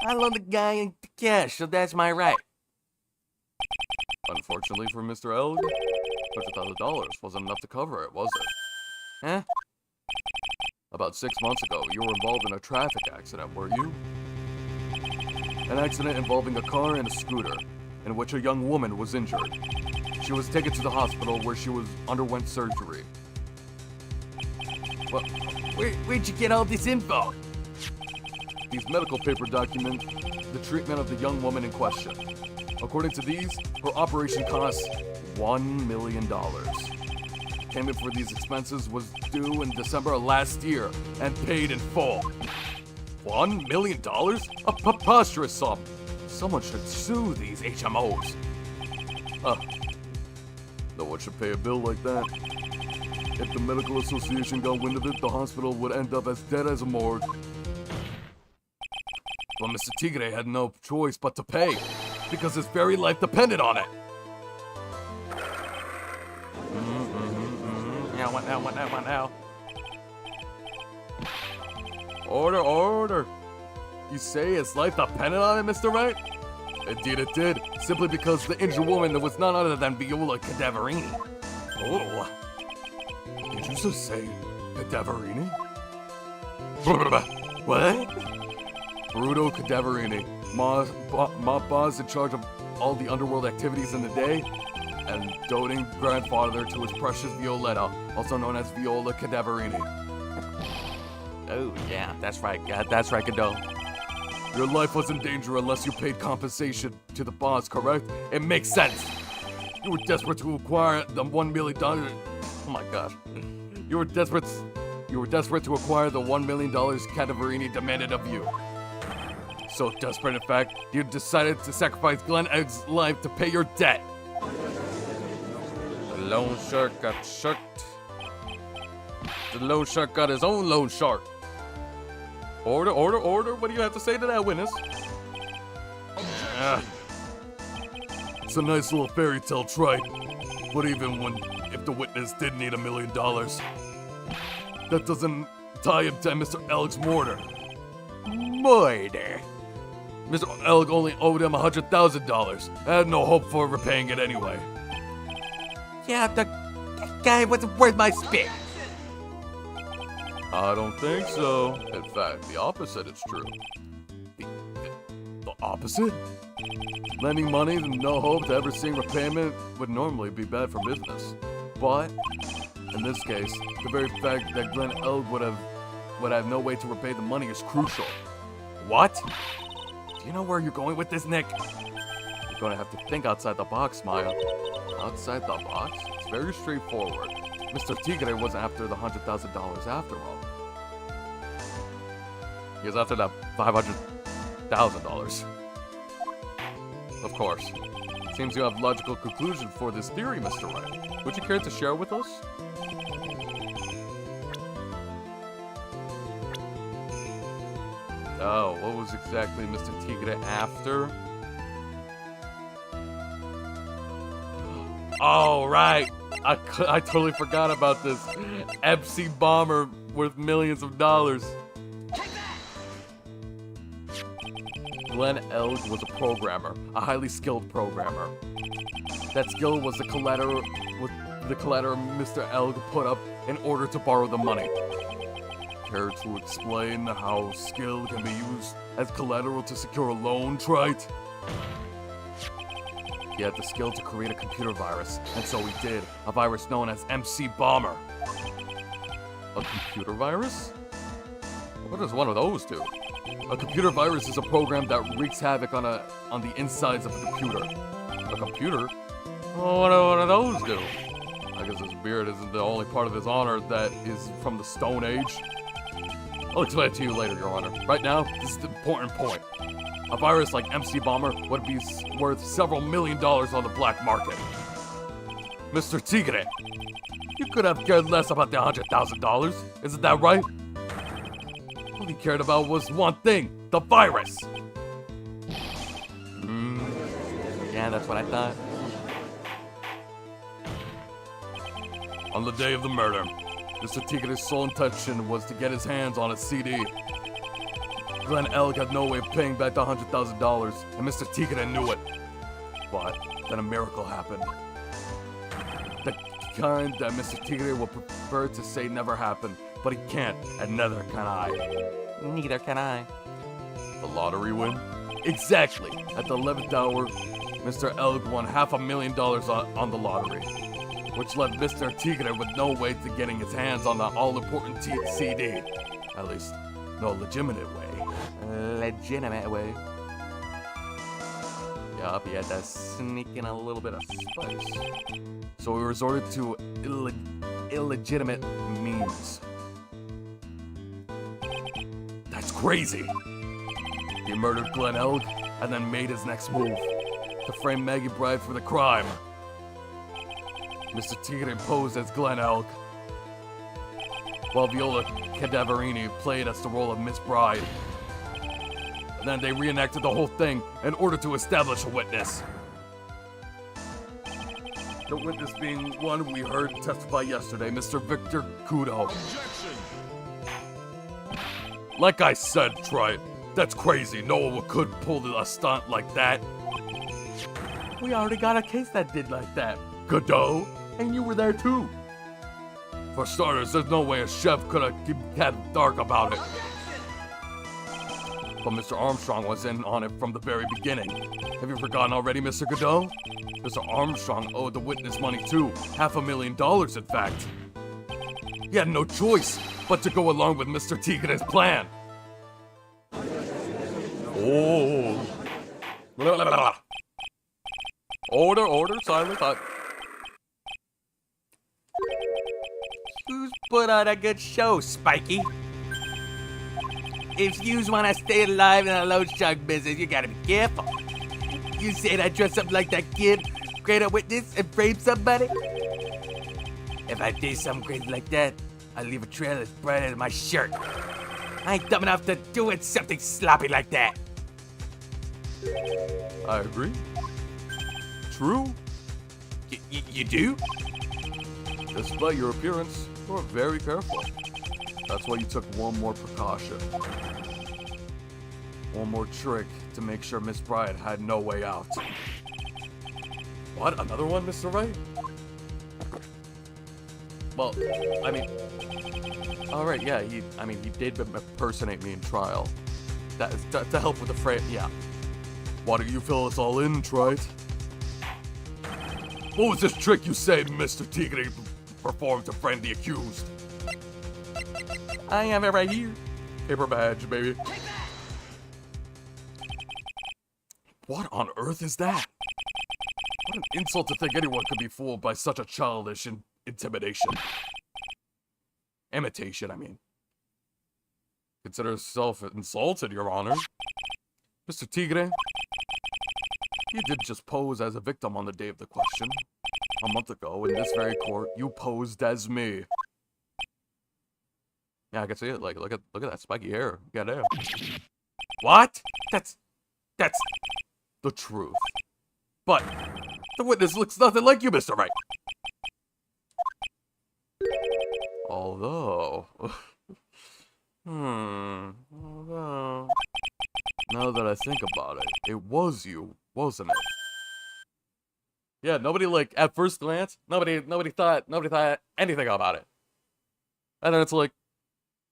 I loaned the guy in the cash, so that's my right. Unfortunately for Mr. Elg, $100,000 wasn't enough to cover it, was it? Huh? About 6 months ago, you were involved in a traffic accident, were you? An accident involving a car and a scooter, in which a young woman was injured. She was taken to the hospital where she underwent surgery. Well, where'd you get all this info? These medical papers document the treatment of the young woman in question. According to these, her operation cost $1 million. Payment for these expenses was due in December of last year and paid in full. $1 million? A preposterous sum. Someone should sue these HMOs. No one should pay a bill like that. If the medical association got wind of it, the hospital would end up as dead as a morgue. But Mr. Tigre had no choice but to pay, because his very life depended on it. Yeah, what now? Order. You say his life depended on it, Mr. Wright? Indeed it did, simply because the injured woman was none other than Viola Cadaverini. Oh. Did you just say Cadaverini? What? Bruto Cadaverini, mob boss in charge of all the underworld activities in the day, and doting grandfather to his precious Violetta, also known as Viola Cadaverini. Oh, yeah, that's right, Godot. Your life was in danger unless you paid compensation to the boss, correct? It makes sense. You were desperate to acquire the $1 million. Oh my gosh. You were desperate to acquire the $1 million Cadaverini demanded of you. So desperate, in fact, you decided to sacrifice Glenn Egg's life to pay your debt. The loan shark got sharked. The loan shark got his own loan shark. Order. What do you have to say to that, witness? It's a nice little fairy tale trite. But even if the witness did need $1 million, that doesn't tie him to Mr. Elg's murder. Murder. Mr. Elg only owed him $100,000. I had no hope for repaying it anyway. Yeah, that guy wasn't worth my spit. I don't think so. In fact, the opposite is true. The opposite? Lending money with no hope to ever seeing repayment would normally be bad for business. But, in this case, the very fact that Glenn Elg would have no way to repay the money is crucial. What? Do you know where you're going with this, Nick? You're gonna have to think outside the box, Maya. Outside the box? It's very straightforward. Mr. Tigre wasn't after the $100,000 after all. He was after that $500,000. Of course. Seems you have logical conclusion for this theory, Mr. Wright. Would you care to share with us? Oh, what was exactly Mr. Tigre after? Oh, right. I totally forgot about this. MC bomber worth millions of dollars. Glenn Elg was a programmer, a highly skilled programmer. That skill was the collateral Mr. Elg put up in order to borrow the money. Care to explain how skill can be used as collateral to secure a loan, Trite? He had the skill to create a computer virus, and so he did. A virus known as MC Bomber. A computer virus? What does one of those do? A computer virus is a program that wreaks havoc on the insides of a computer. A computer? Well, what do those do? I guess his beard isn't the only part of his honor that is from the Stone Age. I'll explain it to you later, Your Honor. Right now, this is the important point. A virus like MC Bomber would be worth several $1 million on the black market. Mr. Tigre, you could have cared less about the $100,000. Isn't that right? All he cared about was one thing, the virus. Yeah, that's what I thought. On the day of the murder, Mr. Tigre's sole intention was to get his hands on a CD. Glenn Elg had no way of paying back the $100,000, and Mr. Tigre knew it. But then a miracle happened. The kind that Mr. Tigre would prefer to say never happened, but he can't, and neither can I. Neither can I. The lottery win? Exactly. At the 11th hour, Mr. Elg won $500,000 on the lottery, which left Mr. Tigre with no way to getting his hands on the all-important CD. At least, no legitimate way. Legitimate way. Yup, he had to sneak in a little bit of spice. So we resorted to illegitimate means. That's crazy. He murdered Glenn Elg and then made his next move to frame Maggie Bride for the crime. Mr. Tigre posed as Glenn Elg, while Viola Cadaverini played as the role of Miss Bride. And then they reenacted the whole thing in order to establish a witness. The witness being one we heard testify yesterday, Mr. Victor Kudo. Like I said, Troy, that's crazy. No one could pull a stunt like that. We already got a case that did like that, Godot, and you were there too. For starters, there's no way a chef could have kept dark about it. But Mr. Armstrong was in on it from the very beginning. Have you forgotten already, Mr. Godot? Mr. Armstrong owed the witness money too, $500,000 in fact. He had no choice but to go along with Mr. Tigre's plan. Oh. Order, silence. Who's put on a good show, Spiky? If yous want to stay alive in the load shark business, you gotta be careful. You say I dress up like that kid, create a witness, and frame somebody? If I did something crazy like that, I'd leave a trail as bright as my shirt. I ain't dumb enough to do it something sloppy like that. I agree. True. You do? Despite your appearance, you're very careful. That's why you took one more precaution. One more trick to make sure Miss Bride had no way out. What? Another one, Mr. Wright? Well, I mean... Alright, yeah, he did impersonate me in trial. That is to help with the fray, yeah. Why don't you fill us all in, Trite? What was this trick you say Mr. Tigre performed to frame the accused? I have it right here. Paper badge, baby. What on earth is that? What an insult to think anyone could be fooled by such a childish intimidation. Imitation, I mean. Consider yourself insulted, Your Honor. Mr. Tigre, you did just pose as a victim on the day of the question. A month ago, in this very court, you posed as me. Yeah, I can see it. Like, look at that spiky hair. Goddamn. What? That's the truth. But the witness looks nothing like you, Mr. Wright. Although, although, now that I think about it, it was you, wasn't it? Yeah, nobody, like, at first glance, nobody thought anything about it. And then it's like,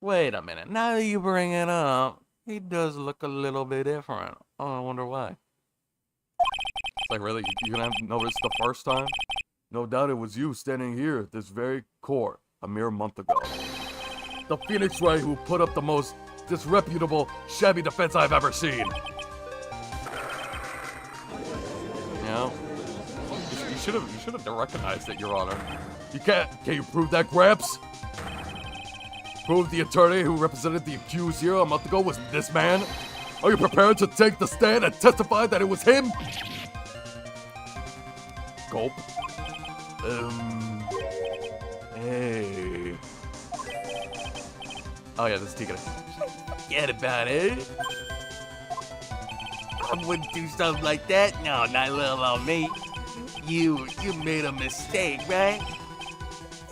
wait a minute, now that you bring it up, he does look a little bit different. Oh, I wonder why. It's like, really, you didn't notice the first time? No doubt it was you standing here at this very court a mere month ago. The Phoenix Wright who put up the most disreputable, shabby defense I've ever seen. You know? You should have recognized it, Your Honor. Can you prove that, Gramps? Prove the attorney who represented the accused here a month ago was this man? Are you prepared to take the stand and testify that it was him? Gulp. Hey. Oh yeah, this is Tigre. Forget about it. I wouldn't do something like that. No, not little on me. You made a mistake, right?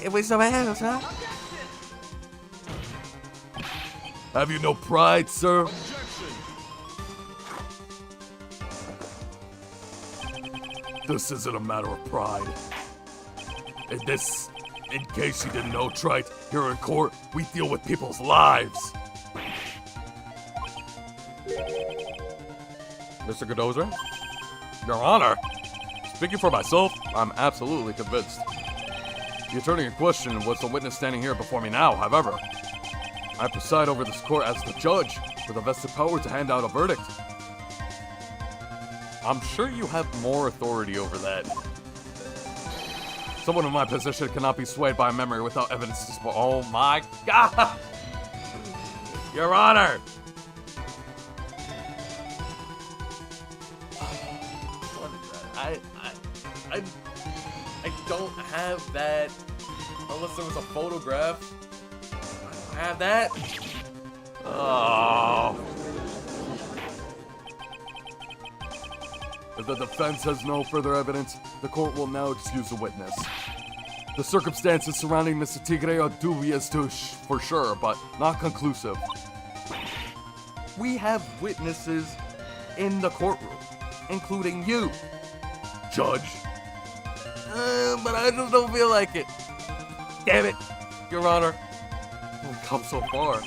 It was something else, huh? Have you no pride, sir? This isn't a matter of pride. In case you didn't know, Trite, here in court, we deal with people's lives. Mr. Godozer? Your Honor, speaking for myself, I'm absolutely convinced. The attorney in question was the witness standing here before me now, however. I preside over this court as the judge, with a vested power to hand out a verdict. I'm sure you have more authority over that. Someone in my position cannot be swayed by memory without evidence to support. Oh my God! Your Honor! I don't have that unless there was a photograph. I have that. Oh. If the defense has no further evidence, the court will now excuse the witness. The circumstances surrounding Mr. Tigre are dubious for sure, but not conclusive. We have witnesses in the courtroom, including you, Judge. But I just don't feel like it. Damn it, Your Honor. We've come so far.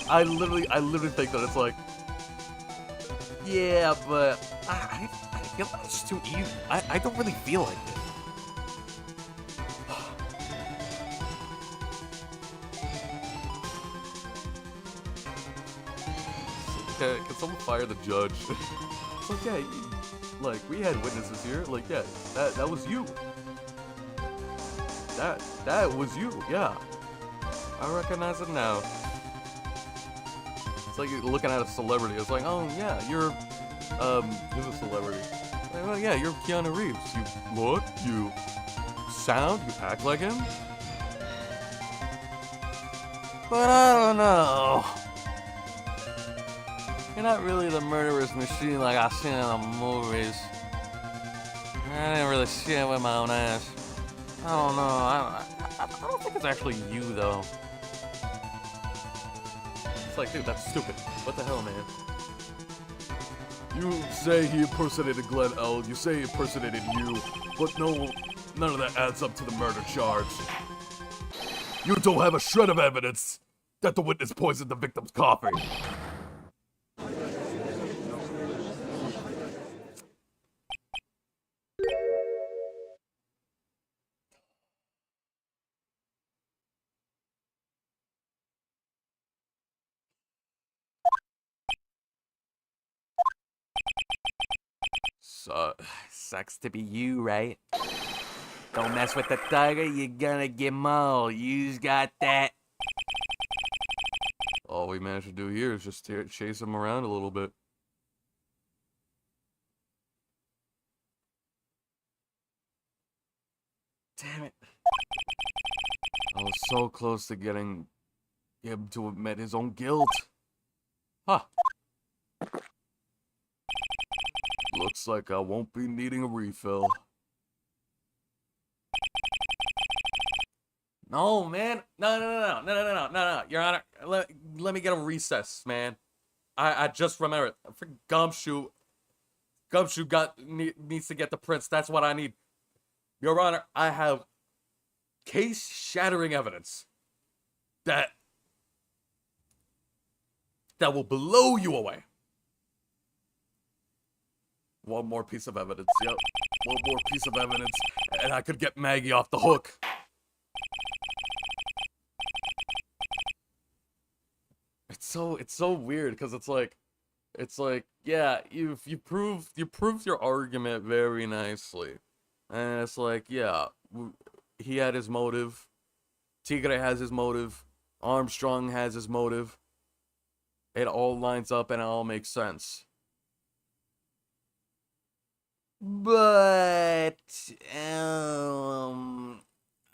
I literally think that it's like, yeah, but I feel like it's too easy. I don't really feel like it. Can someone fire the judge? It's like, yeah, like, we had witnesses here. Like, yeah, that was you. That was you, yeah. I recognize it now. It's like you're looking at a celebrity. It's like, oh, yeah, you're, who's a celebrity? Like, well, yeah, you're Keanu Reeves. You look, you sound, you act like him. But I don't know. You're not really the murderous machine like I've seen in the movies. I didn't really see it with my own eyes. I don't know. I don't think it's actually you, though. It's like, dude, that's stupid. What the hell, man? You say he impersonated Glenn L. You say he impersonated you. But no, none of that adds up to the murder charge. You don't have a shred of evidence that the witness poisoned the victim's coffee. Sucks to be you, right? Don't mess with the tiger, you're gonna get mauled. You's got that. All we managed to do here is just chase him around a little bit. Damn it. I was so close to getting him to admit his own guilt. Huh. Looks like I won't be needing a refill. No, man. No. Your Honor, let me get a recess, man. I just remembered. For Gumshoe needs to get the prints. That's what I need. Your Honor, I have case-shattering evidence that will blow you away. One more piece of evidence, yep. One more piece of evidence, and I could get Maggie off the hook. It's so weird, because it's like, yeah, you proved your argument very nicely. And it's like, yeah, he had his motive. Tigre has his motive. Armstrong has his motive. It all lines up and it all makes sense. But,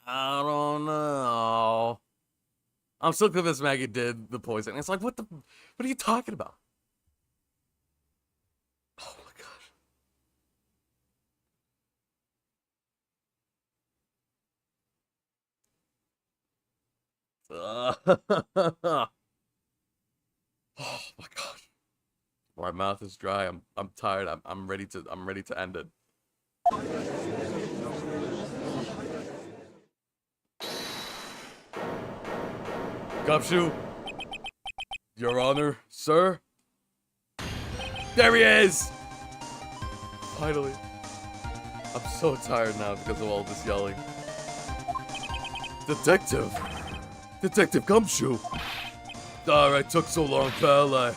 I don't know. I'm still convinced Maggie did the poison. It's like, what are you talking about? Oh my gosh. Oh my gosh. My mouth is dry. I'm tired. I'm ready to end it. Gumshoe, Your Honor, sir. There he is! Finally. I'm so tired now because of all this yelling. Detective. Detective Gumshoe. Alright, took so long, pal. I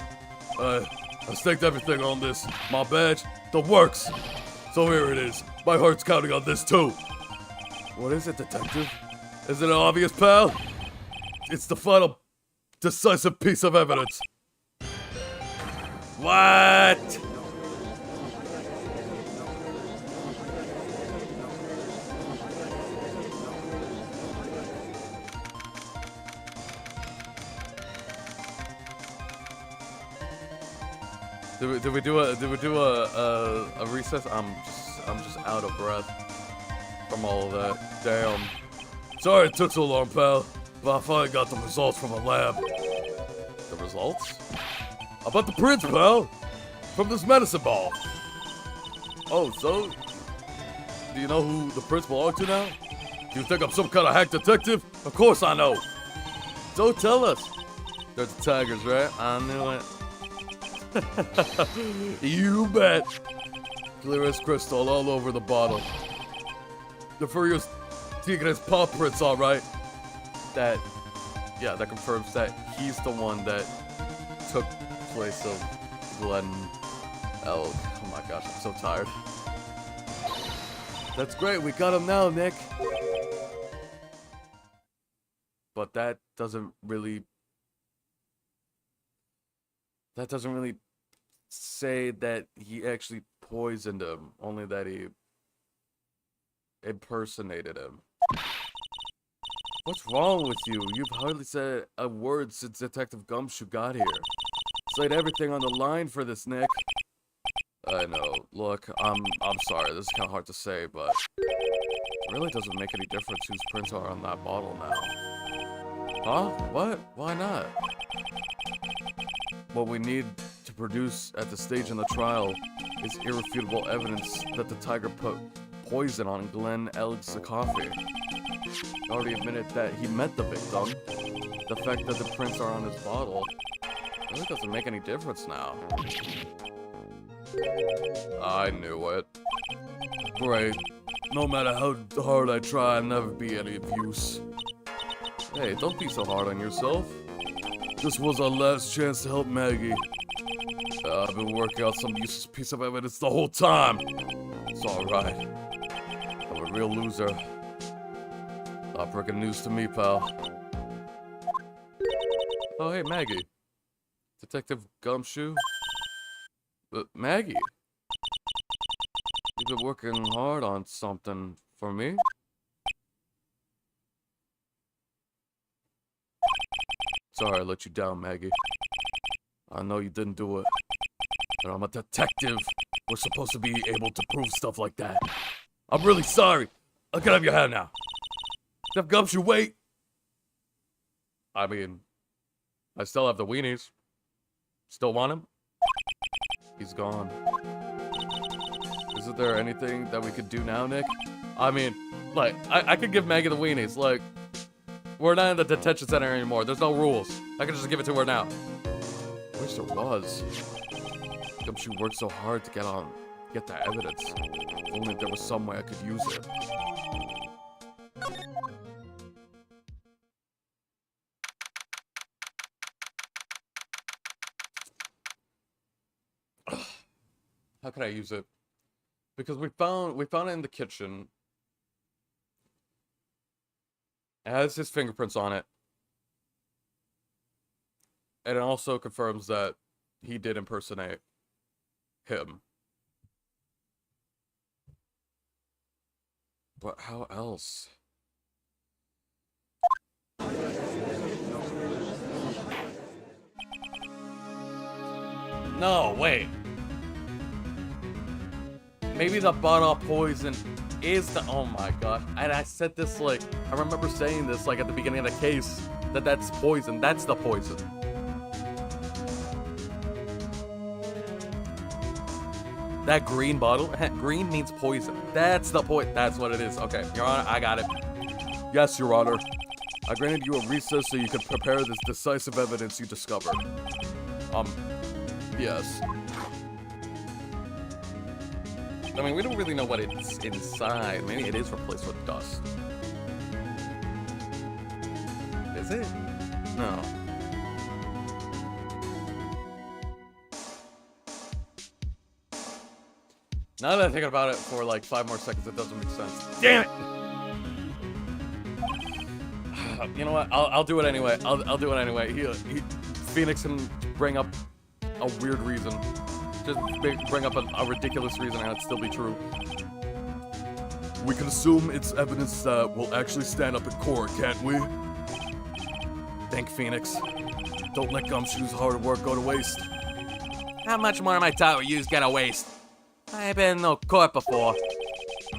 staked everything on this. My badge, the works. So here it is. My heart's counting on this too. What is it, detective? Is it obvious, pal? It's the final decisive piece of evidence. What? Did we do a recess? I'm just out of breath from all of that. Damn. Sorry it took so long, pal. But I finally got the results from the lab. The results? About the prints, pal. From this medicine ball. Oh, so? Do you know who the prints belong to now? Do you think I'm some kind of hack detective? Of course I know. So tell us. They're the tigers, right? I knew it. You bet. Clear as crystal all over the bottle. The Furrier's taking his paw prints, all right. That confirms that he's the one that took place of Glenn L. Oh my gosh, I'm so tired. That's great. We got him now, Nick. But that doesn't really say that he actually poisoned him, only that he impersonated him. What's wrong with you? You've hardly said a word since Detective Gumshoe got here. Laid everything on the line for this, Nick. I know. Look, I'm sorry. This is kind of hard to say, but it really doesn't make any difference whose prints are on that bottle now. Huh? What? Why not? What we need to produce at the stage in the trial is irrefutable evidence that the tiger put poison on Glenn Ellis' coffee. He already admitted that he met the victim. The fact that the prints are on his bottle really doesn't make any difference now. I knew it. Great. No matter how hard I try, I'll never be any of use. Hey, don't be so hard on yourself. This was our last chance to help Maggie. I've been working on some useless piece of evidence the whole time. It's alright. I'm a real loser. Not breaking news to me, pal. Oh, hey, Maggie. Detective Gumshoe? Maggie? You've been working hard on something for me? Sorry I let you down, Maggie. I know you didn't do it. But I'm a detective. We're supposed to be able to prove stuff like that. I'm really sorry. I'll get out of your hand now. Detective Gumshoe, wait. I mean, I still have the weenies. Still want him? He's gone. Isn't there anything that we could do now, Nick? I mean, like, I could give Maggie the weenies. Like, we're not in the detention center anymore. There's no rules. I could just give it to her now. I wish there was. Gumshoe worked so hard to get the evidence. If only there was some way I could use it. How can I use it? Because we found it in the kitchen. It has his fingerprints on it. And it also confirms that he did impersonate him. But how else? No, wait. Maybe the bottle of poison is the... Oh my gosh. And I said this, like... I remember saying this, like, at the beginning of the case. That's poison. That's the poison. That green bottle... Green means poison. That's the point. That's what it is. Okay, Your Honor, I got it. Yes, Your Honor. I granted you a recess so you could prepare this decisive evidence you discovered. Yes. I mean, we don't really know what it's inside. Maybe it is replaced with dust. Is it? No. Now that I think about it for like 5 more seconds, it doesn't make sense. Damn it! You know what? I'll do it anyway. I'll do it anyway. Phoenix can bring up a weird reason. Just bring up a ridiculous reason and it'd still be true. We can assume it's evidence that will actually stand up in court, can't we? Thank Phoenix. Don't let Gumshoe's hard work go to waste. How much more of my time will you gonna waste? I ain't been in no court before.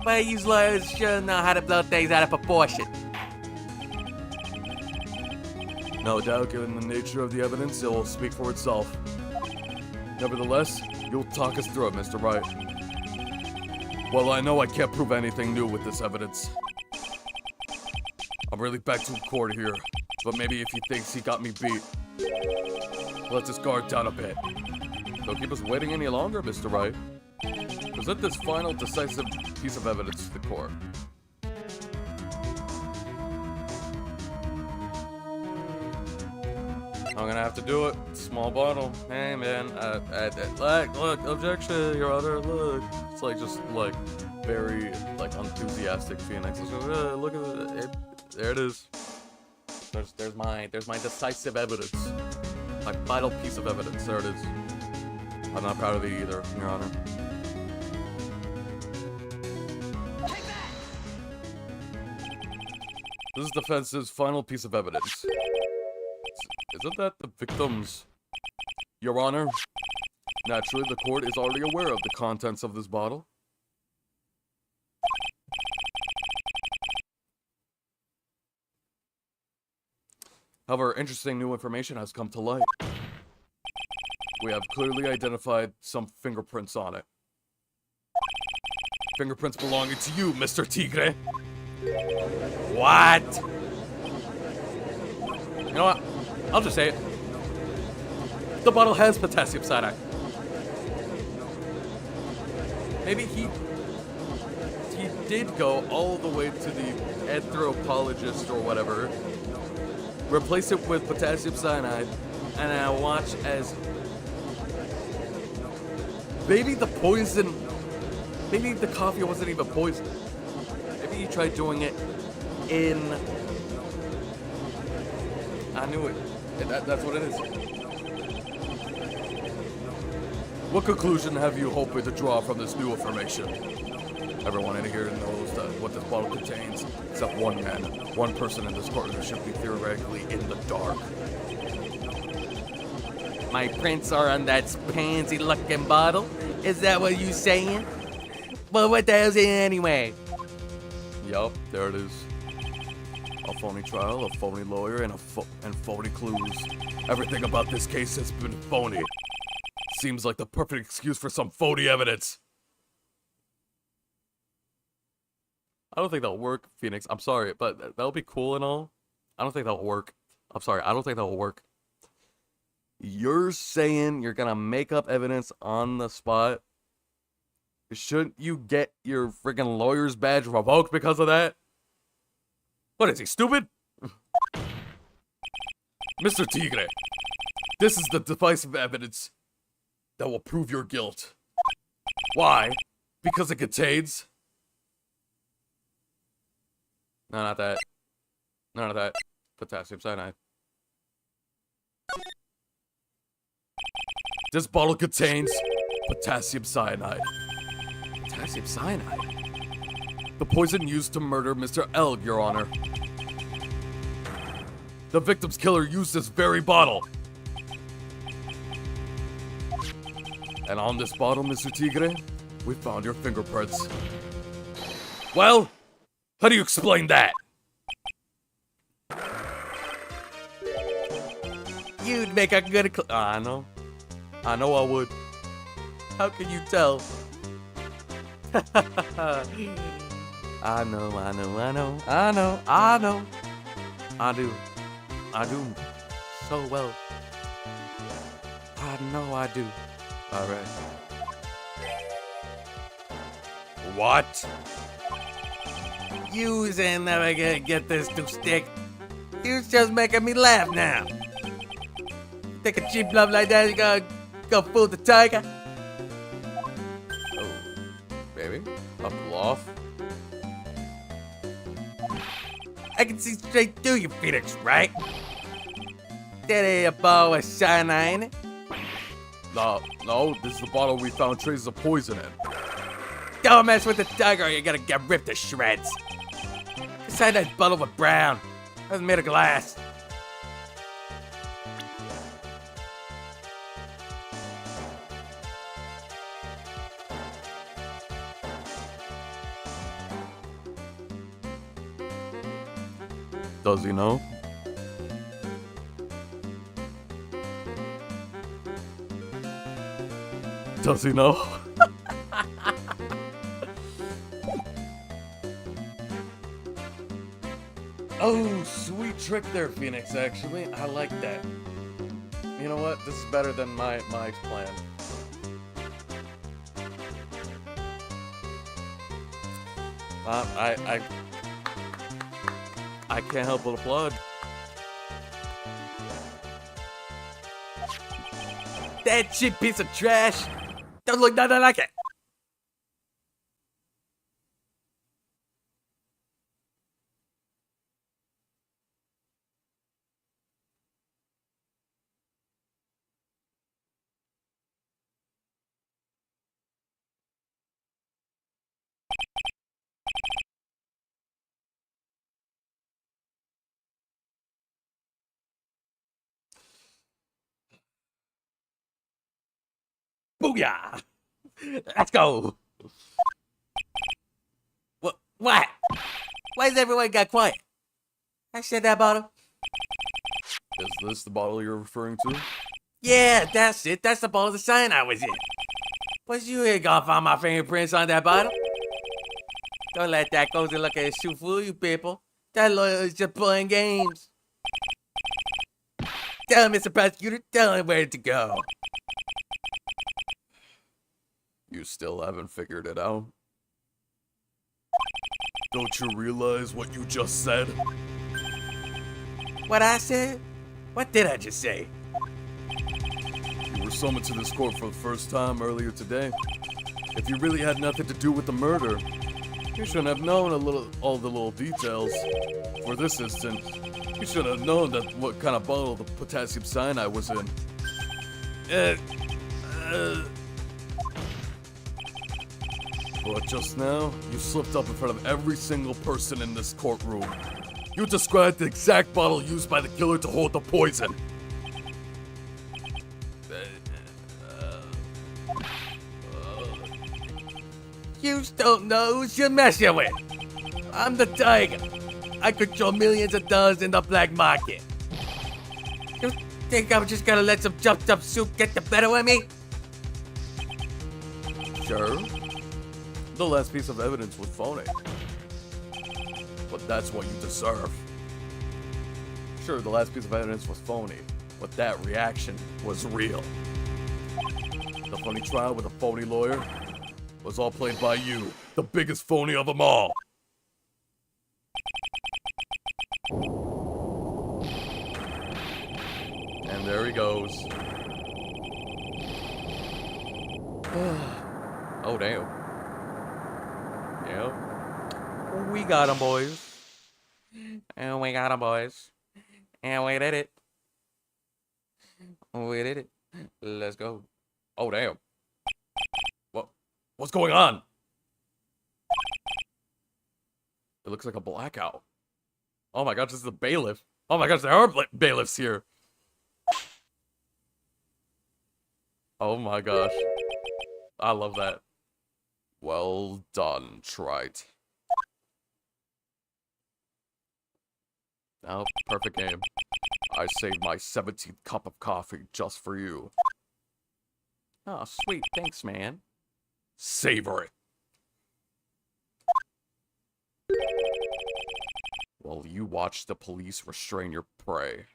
But you lawyers sure know how to blow things out of proportion. No doubt, given the nature of the evidence, it will speak for itself. Nevertheless, you'll talk us through it, Mr. Wright. Well, I know I can't prove anything new with this evidence. I'm really back to court here, but maybe if he thinks he got me beat, let his guard down a bit. Don't keep us waiting any longer, Mr. Wright. Present this final decisive piece of evidence to the court. I'm gonna have to do it. Small bottle. Hey man, look, objection, Your Honor. Look, it's like just like very like enthusiastic Phoenix. Look at it. There it is. There's my decisive evidence. My vital piece of evidence. There it is. I'm not proud of it either, Your Honor. This is defense's final piece of evidence. Isn't that the victims? Your Honor, naturally the court is already aware of the contents of this bottle. However, interesting new information has come to light. We have clearly identified some fingerprints on it. Fingerprints belonging to you, Mr. Tigre. What? You know what? I'll just say it. The bottle has potassium cyanide. Maybe he did go all the way to the anthropologist or whatever, replace it with potassium cyanide, and I watch as maybe the poison, maybe the coffee wasn't even poison. Maybe he tried doing it in, I knew it. That's what it is. What conclusion have you hoping to draw from this new information? Everyone in here knows that what this bottle contains, except one man. One person in this courtroom should be theoretically in the dark. My prints are on that pansy-looking bottle? Is that what you saying? Well, what the hell's it anyway? Yup, there it is. A phony trial, a phony lawyer, and phony clues. Everything about this case has been phony. Seems like the perfect excuse for some phony evidence. I don't think that'll work, Phoenix. I'm sorry, but that'll be cool and all. I don't think that'll work. I'm sorry, I don't think that'll work. You're saying you're gonna make up evidence on the spot? Shouldn't you get your freaking lawyer's badge revoked because of that? What is he, stupid? Mr. Tigre, this is the decisive evidence that will prove your guilt. Why? Because it contains... No, not that. None of that. Potassium cyanide. This bottle contains potassium cyanide. Potassium cyanide? The poison used to murder Mr. L, Your Honor. The victim's killer used this very bottle. And on this bottle, Mr. Tigre, we found your fingerprints. Well, how do you explain that? You'd make a good I know. I know I would. How can you tell? I know. I do. So well. I know I do. Alright. What? Yous ain't never gonna get this to stick. You's just making me laugh now. Think a cheap bluff like that is gonna go fool the tiger? Oh, baby, a bluff? I can see straight through you, Phoenix, right? That ain't a ball with cyanide in it. No, this is the bottle we found traces of poison in. Don't mess with the tiger or you're gonna get ripped to shreds. The cyanide bottle was brown. It was made of glass. Does he know? Does he know? Oh, sweet trick there, Phoenix, actually. I like that. You know what? This is better than my plan. I can't help but applaud. That cheap piece of trash. Don't look nothing like it. Booyah! Let's go. What? Why is everyone got quiet? I said that bottle. Is this the bottle you're referring to? Yeah, that's it. That's the bottle of the sign I was in. But you ain't gonna find my fingerprints on that bottle. Don't let that cozy look at his shoe fool you people. That lawyer is just playing games. Tell him, Mr. Prosecutor, tell him where to go. You still haven't figured it out? Don't you realize what you just said? What I said? What did I just say? You were summoned to this court for the first time earlier today. If you really had nothing to do with the murder, you shouldn't have known all the little details. For this instance, you should have known that what kind of bottle the potassium cyanide was in. But just now, you slipped up in front of every single person in this courtroom. You described the exact bottle used by the killer to hold the poison. You don't know who you're messing with. I'm the tiger. I control millions of dollars in the black market. You think I'm just gonna let some jumped up soup get the better of me? Sure. The last piece of evidence was phony. But that's what you deserve. Sure, the last piece of evidence was phony, but that reaction was real. The phony trial with a phony lawyer was all played by you, the biggest phony of them all. And there he goes. Oh, damn. Yep. We got 'em, boys. And we got 'em, boys. And we did it. We did it. Let's go. Oh, damn. What's going on? It looks like a blackout. Oh my gosh, this is the bailiff. Oh my gosh, there are bailiffs here. Oh my gosh. I love that. Well done, Trite. Now, perfect game. I saved my 17th cup of coffee just for you. Oh, sweet. Thanks, man. Savor it. While you watch the police restrain your prey.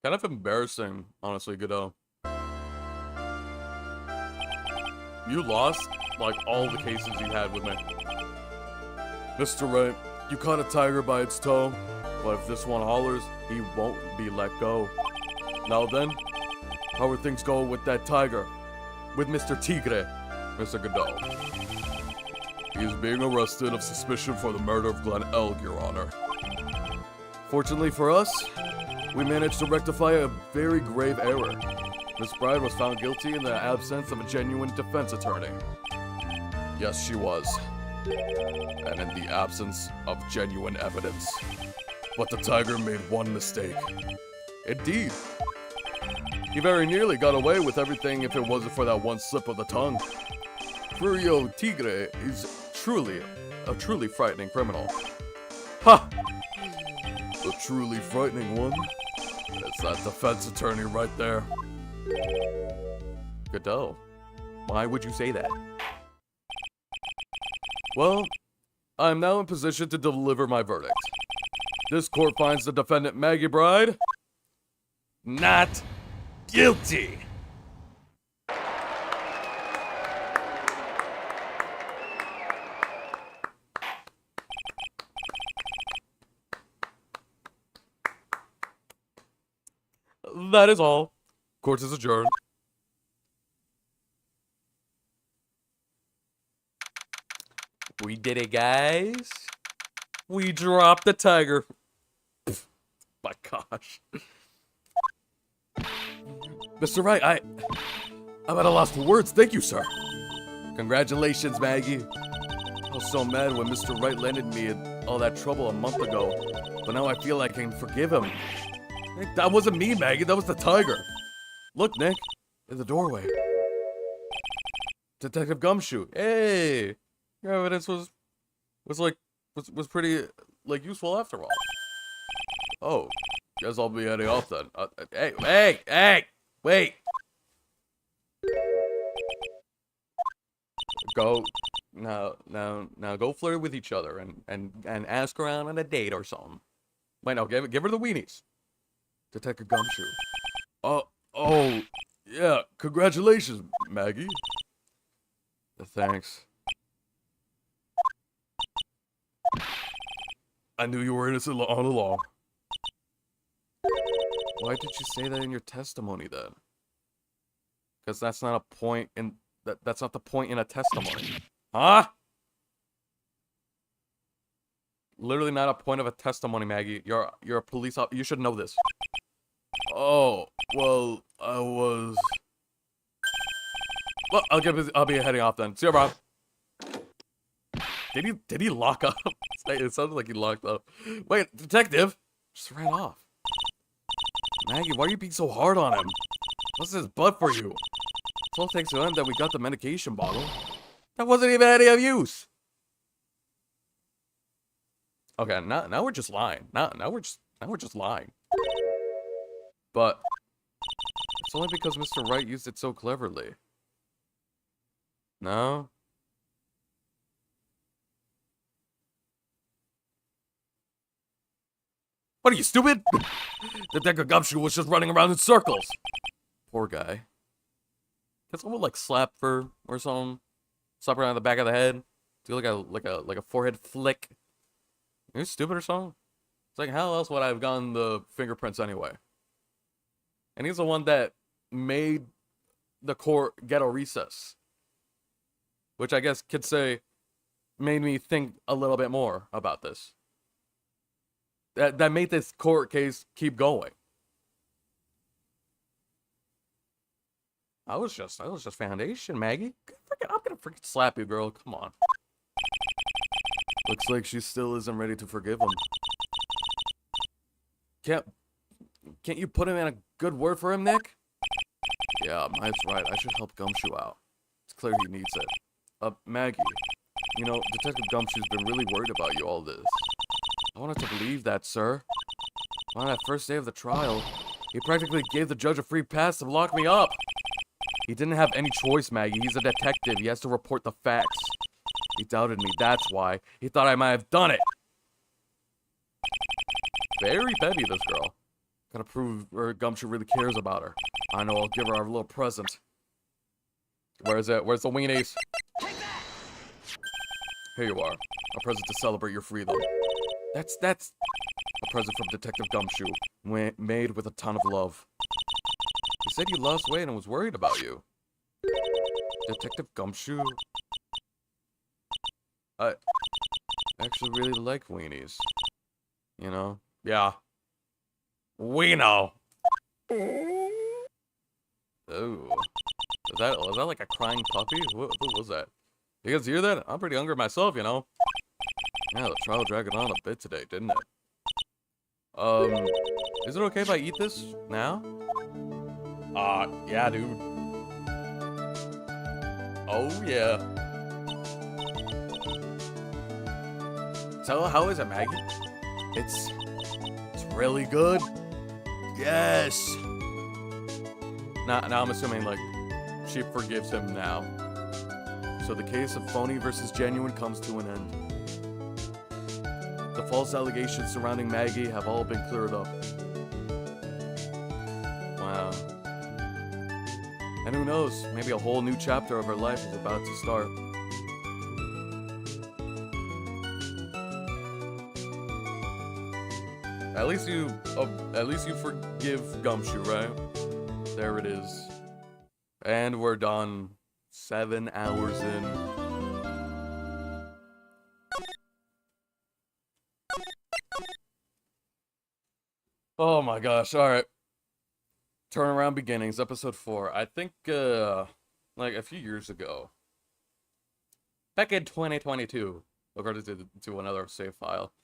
Kind of embarrassing, honestly, Godot. You lost, like, all the cases you had with me. Mr. Wright, you caught a tiger by its toe, but if this one hollers, he won't be let go. Now then, how are things going with that tiger? With Mr. Tigre, Mr. Godot. he is being arrested of suspicion for the murder of Glenn Elg, Your Honor. Fortunately for us, we managed to rectify a very grave error. Miss Bride was found guilty in the absence of a genuine defense attorney. Yes, she was. And in the absence of genuine evidence. But the tiger made one mistake. Indeed. He very nearly got away with everything if it wasn't for that one slip of the tongue. Furio Tigre is a truly frightening criminal. Ha! The truly frightening one? It's that defense attorney right there. Godot. Why would you say that? Well, I'm now in position to deliver my verdict. This court finds the defendant Maggie Bride not guilty. That is all. Court is adjourned. We did it, guys. We dropped the tiger. My gosh. Mr. Wright, I'm at a loss for words. Thank you, sir. Congratulations, Maggie. I was so mad when Mr. Wright landed me in all that trouble a month ago, but now I feel I can forgive him. That wasn't me, Maggie. That was the tiger. Look, Nick, in the doorway. Detective Gumshoe. Hey, your evidence was pretty like useful after all. Oh, guess I'll be heading off then. Hey, wait. Go now go flirt with each other and ask her out on a date or something. Wait, no, give her the weenies. Detective Gumshoe. Oh, yeah. Congratulations, Maggie. Thanks. I knew you were innocent all along. Why did you say that in your testimony then? Because that's not a point in that's not the point in a testimony. Huh? Literally not a point of a testimony, Maggie. You're a police officer. You should know this. Oh, well, I was... Well, I'll be heading off then. See you, bro. Did he lock up? It sounded like he locked up. Wait, detective! Just ran off. Maggie, why are you being so hard on him? What's his butt for you? It's all thanks to him that we got the medication bottle. That wasn't even any of use. Okay, now we're just lying. Now we're just lying. But it's only because Mr. Wright used it so cleverly. No? What are you, stupid? Detective Gumshoe was just running around in circles. Poor guy. Can someone like slap her or something? Slap her on the back of the head? Do like a forehead flick? Are you stupid or something? It's like, how else would I have gotten the fingerprints anyway? And he's the one that made the court get a recess. Which I guess could say made me think a little bit more about this. That made this court case keep going. I was just foundation, Maggie. I'm gonna freaking slap you, girl. Come on. Looks like she still isn't ready to forgive him. Can't you put him in a good word for him, Nick? Yeah, Mike's right. I should help Gumshoe out. It's clear he needs it. Maggie, you know, Detective Gumshoe's been really worried about you all this. I wanted to believe that, sir. On that first day of the trial, He practically gave the judge a free pass to lock me up. he didn't have any choice, Maggie. He's a detective. He has to report the facts. He doubted me, that's why. He thought I might have done it. Very petty, this girl. Gotta prove Gumshoe really cares about her. I know, I'll give her our little present. Where is it? Where's the weenies? Here you are. A present to celebrate your freedom. That's a present from Detective Gumshoe, made with a ton of love. He said you lost weight and was worried about you. Detective Gumshoe? I actually really like weenies. You know? Yeah. We know. Ooh. Was that like a crying puppy? What was that? You guys hear that? I'm pretty hungry myself, you know? Yeah, the trial dragged on a bit today, didn't it? Is it okay if I eat this now? Yeah, dude. Oh, yeah. So, how is it, Maggie? It's really good. Yes. Now I'm assuming, like, she forgives him now. So the case of phony versus genuine comes to an end. The false allegations surrounding Maggie have all been cleared up. Wow. And who knows, maybe a whole new chapter of her life is about to start. At least you forgive Gumshoe, right? There it is. And we're done. 7 hours in. Oh my gosh, alright. Turnaround Beginnings, episode 4. I think, like a few years ago. Back in 2022, according to another save file.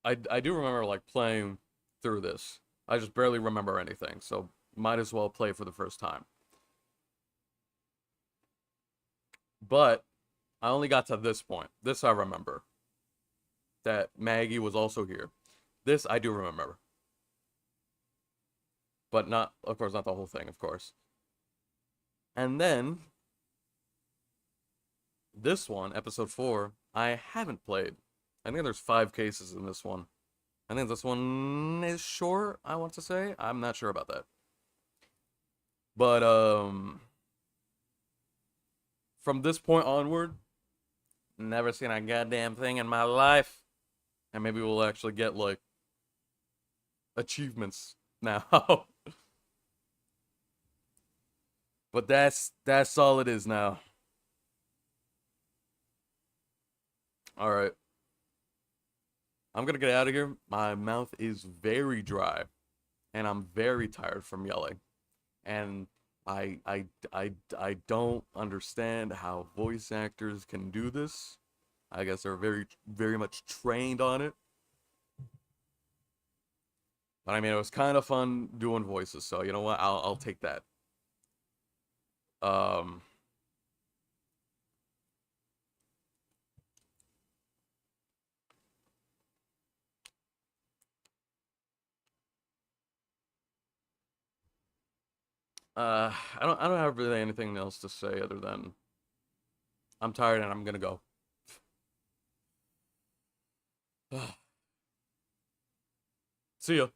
I do remember, like, playing through this. I just barely remember anything, so might as well play for the first time. But I only got to this point. This I remember. That Maggie was also here. This I do remember. But not, of course, not the whole thing, of course. And then, this one, episode 4, I haven't played. I think there's 5 cases in this one. I think this one is short, I want to say. I'm not sure about that. But, from this point onward, never seen a goddamn thing in my life. And maybe we'll actually get, like, achievements now. But that's all it is now. Alright. I'm gonna get out of here. My mouth is very dry. And I'm very tired from yelling. And I don't understand how voice actors can do this. I guess they're very much trained on it. But I mean, it was kind of fun doing voices, so you know what? I'll take that. I don't have really anything else to say other than I'm tired and I'm gonna go. See ya.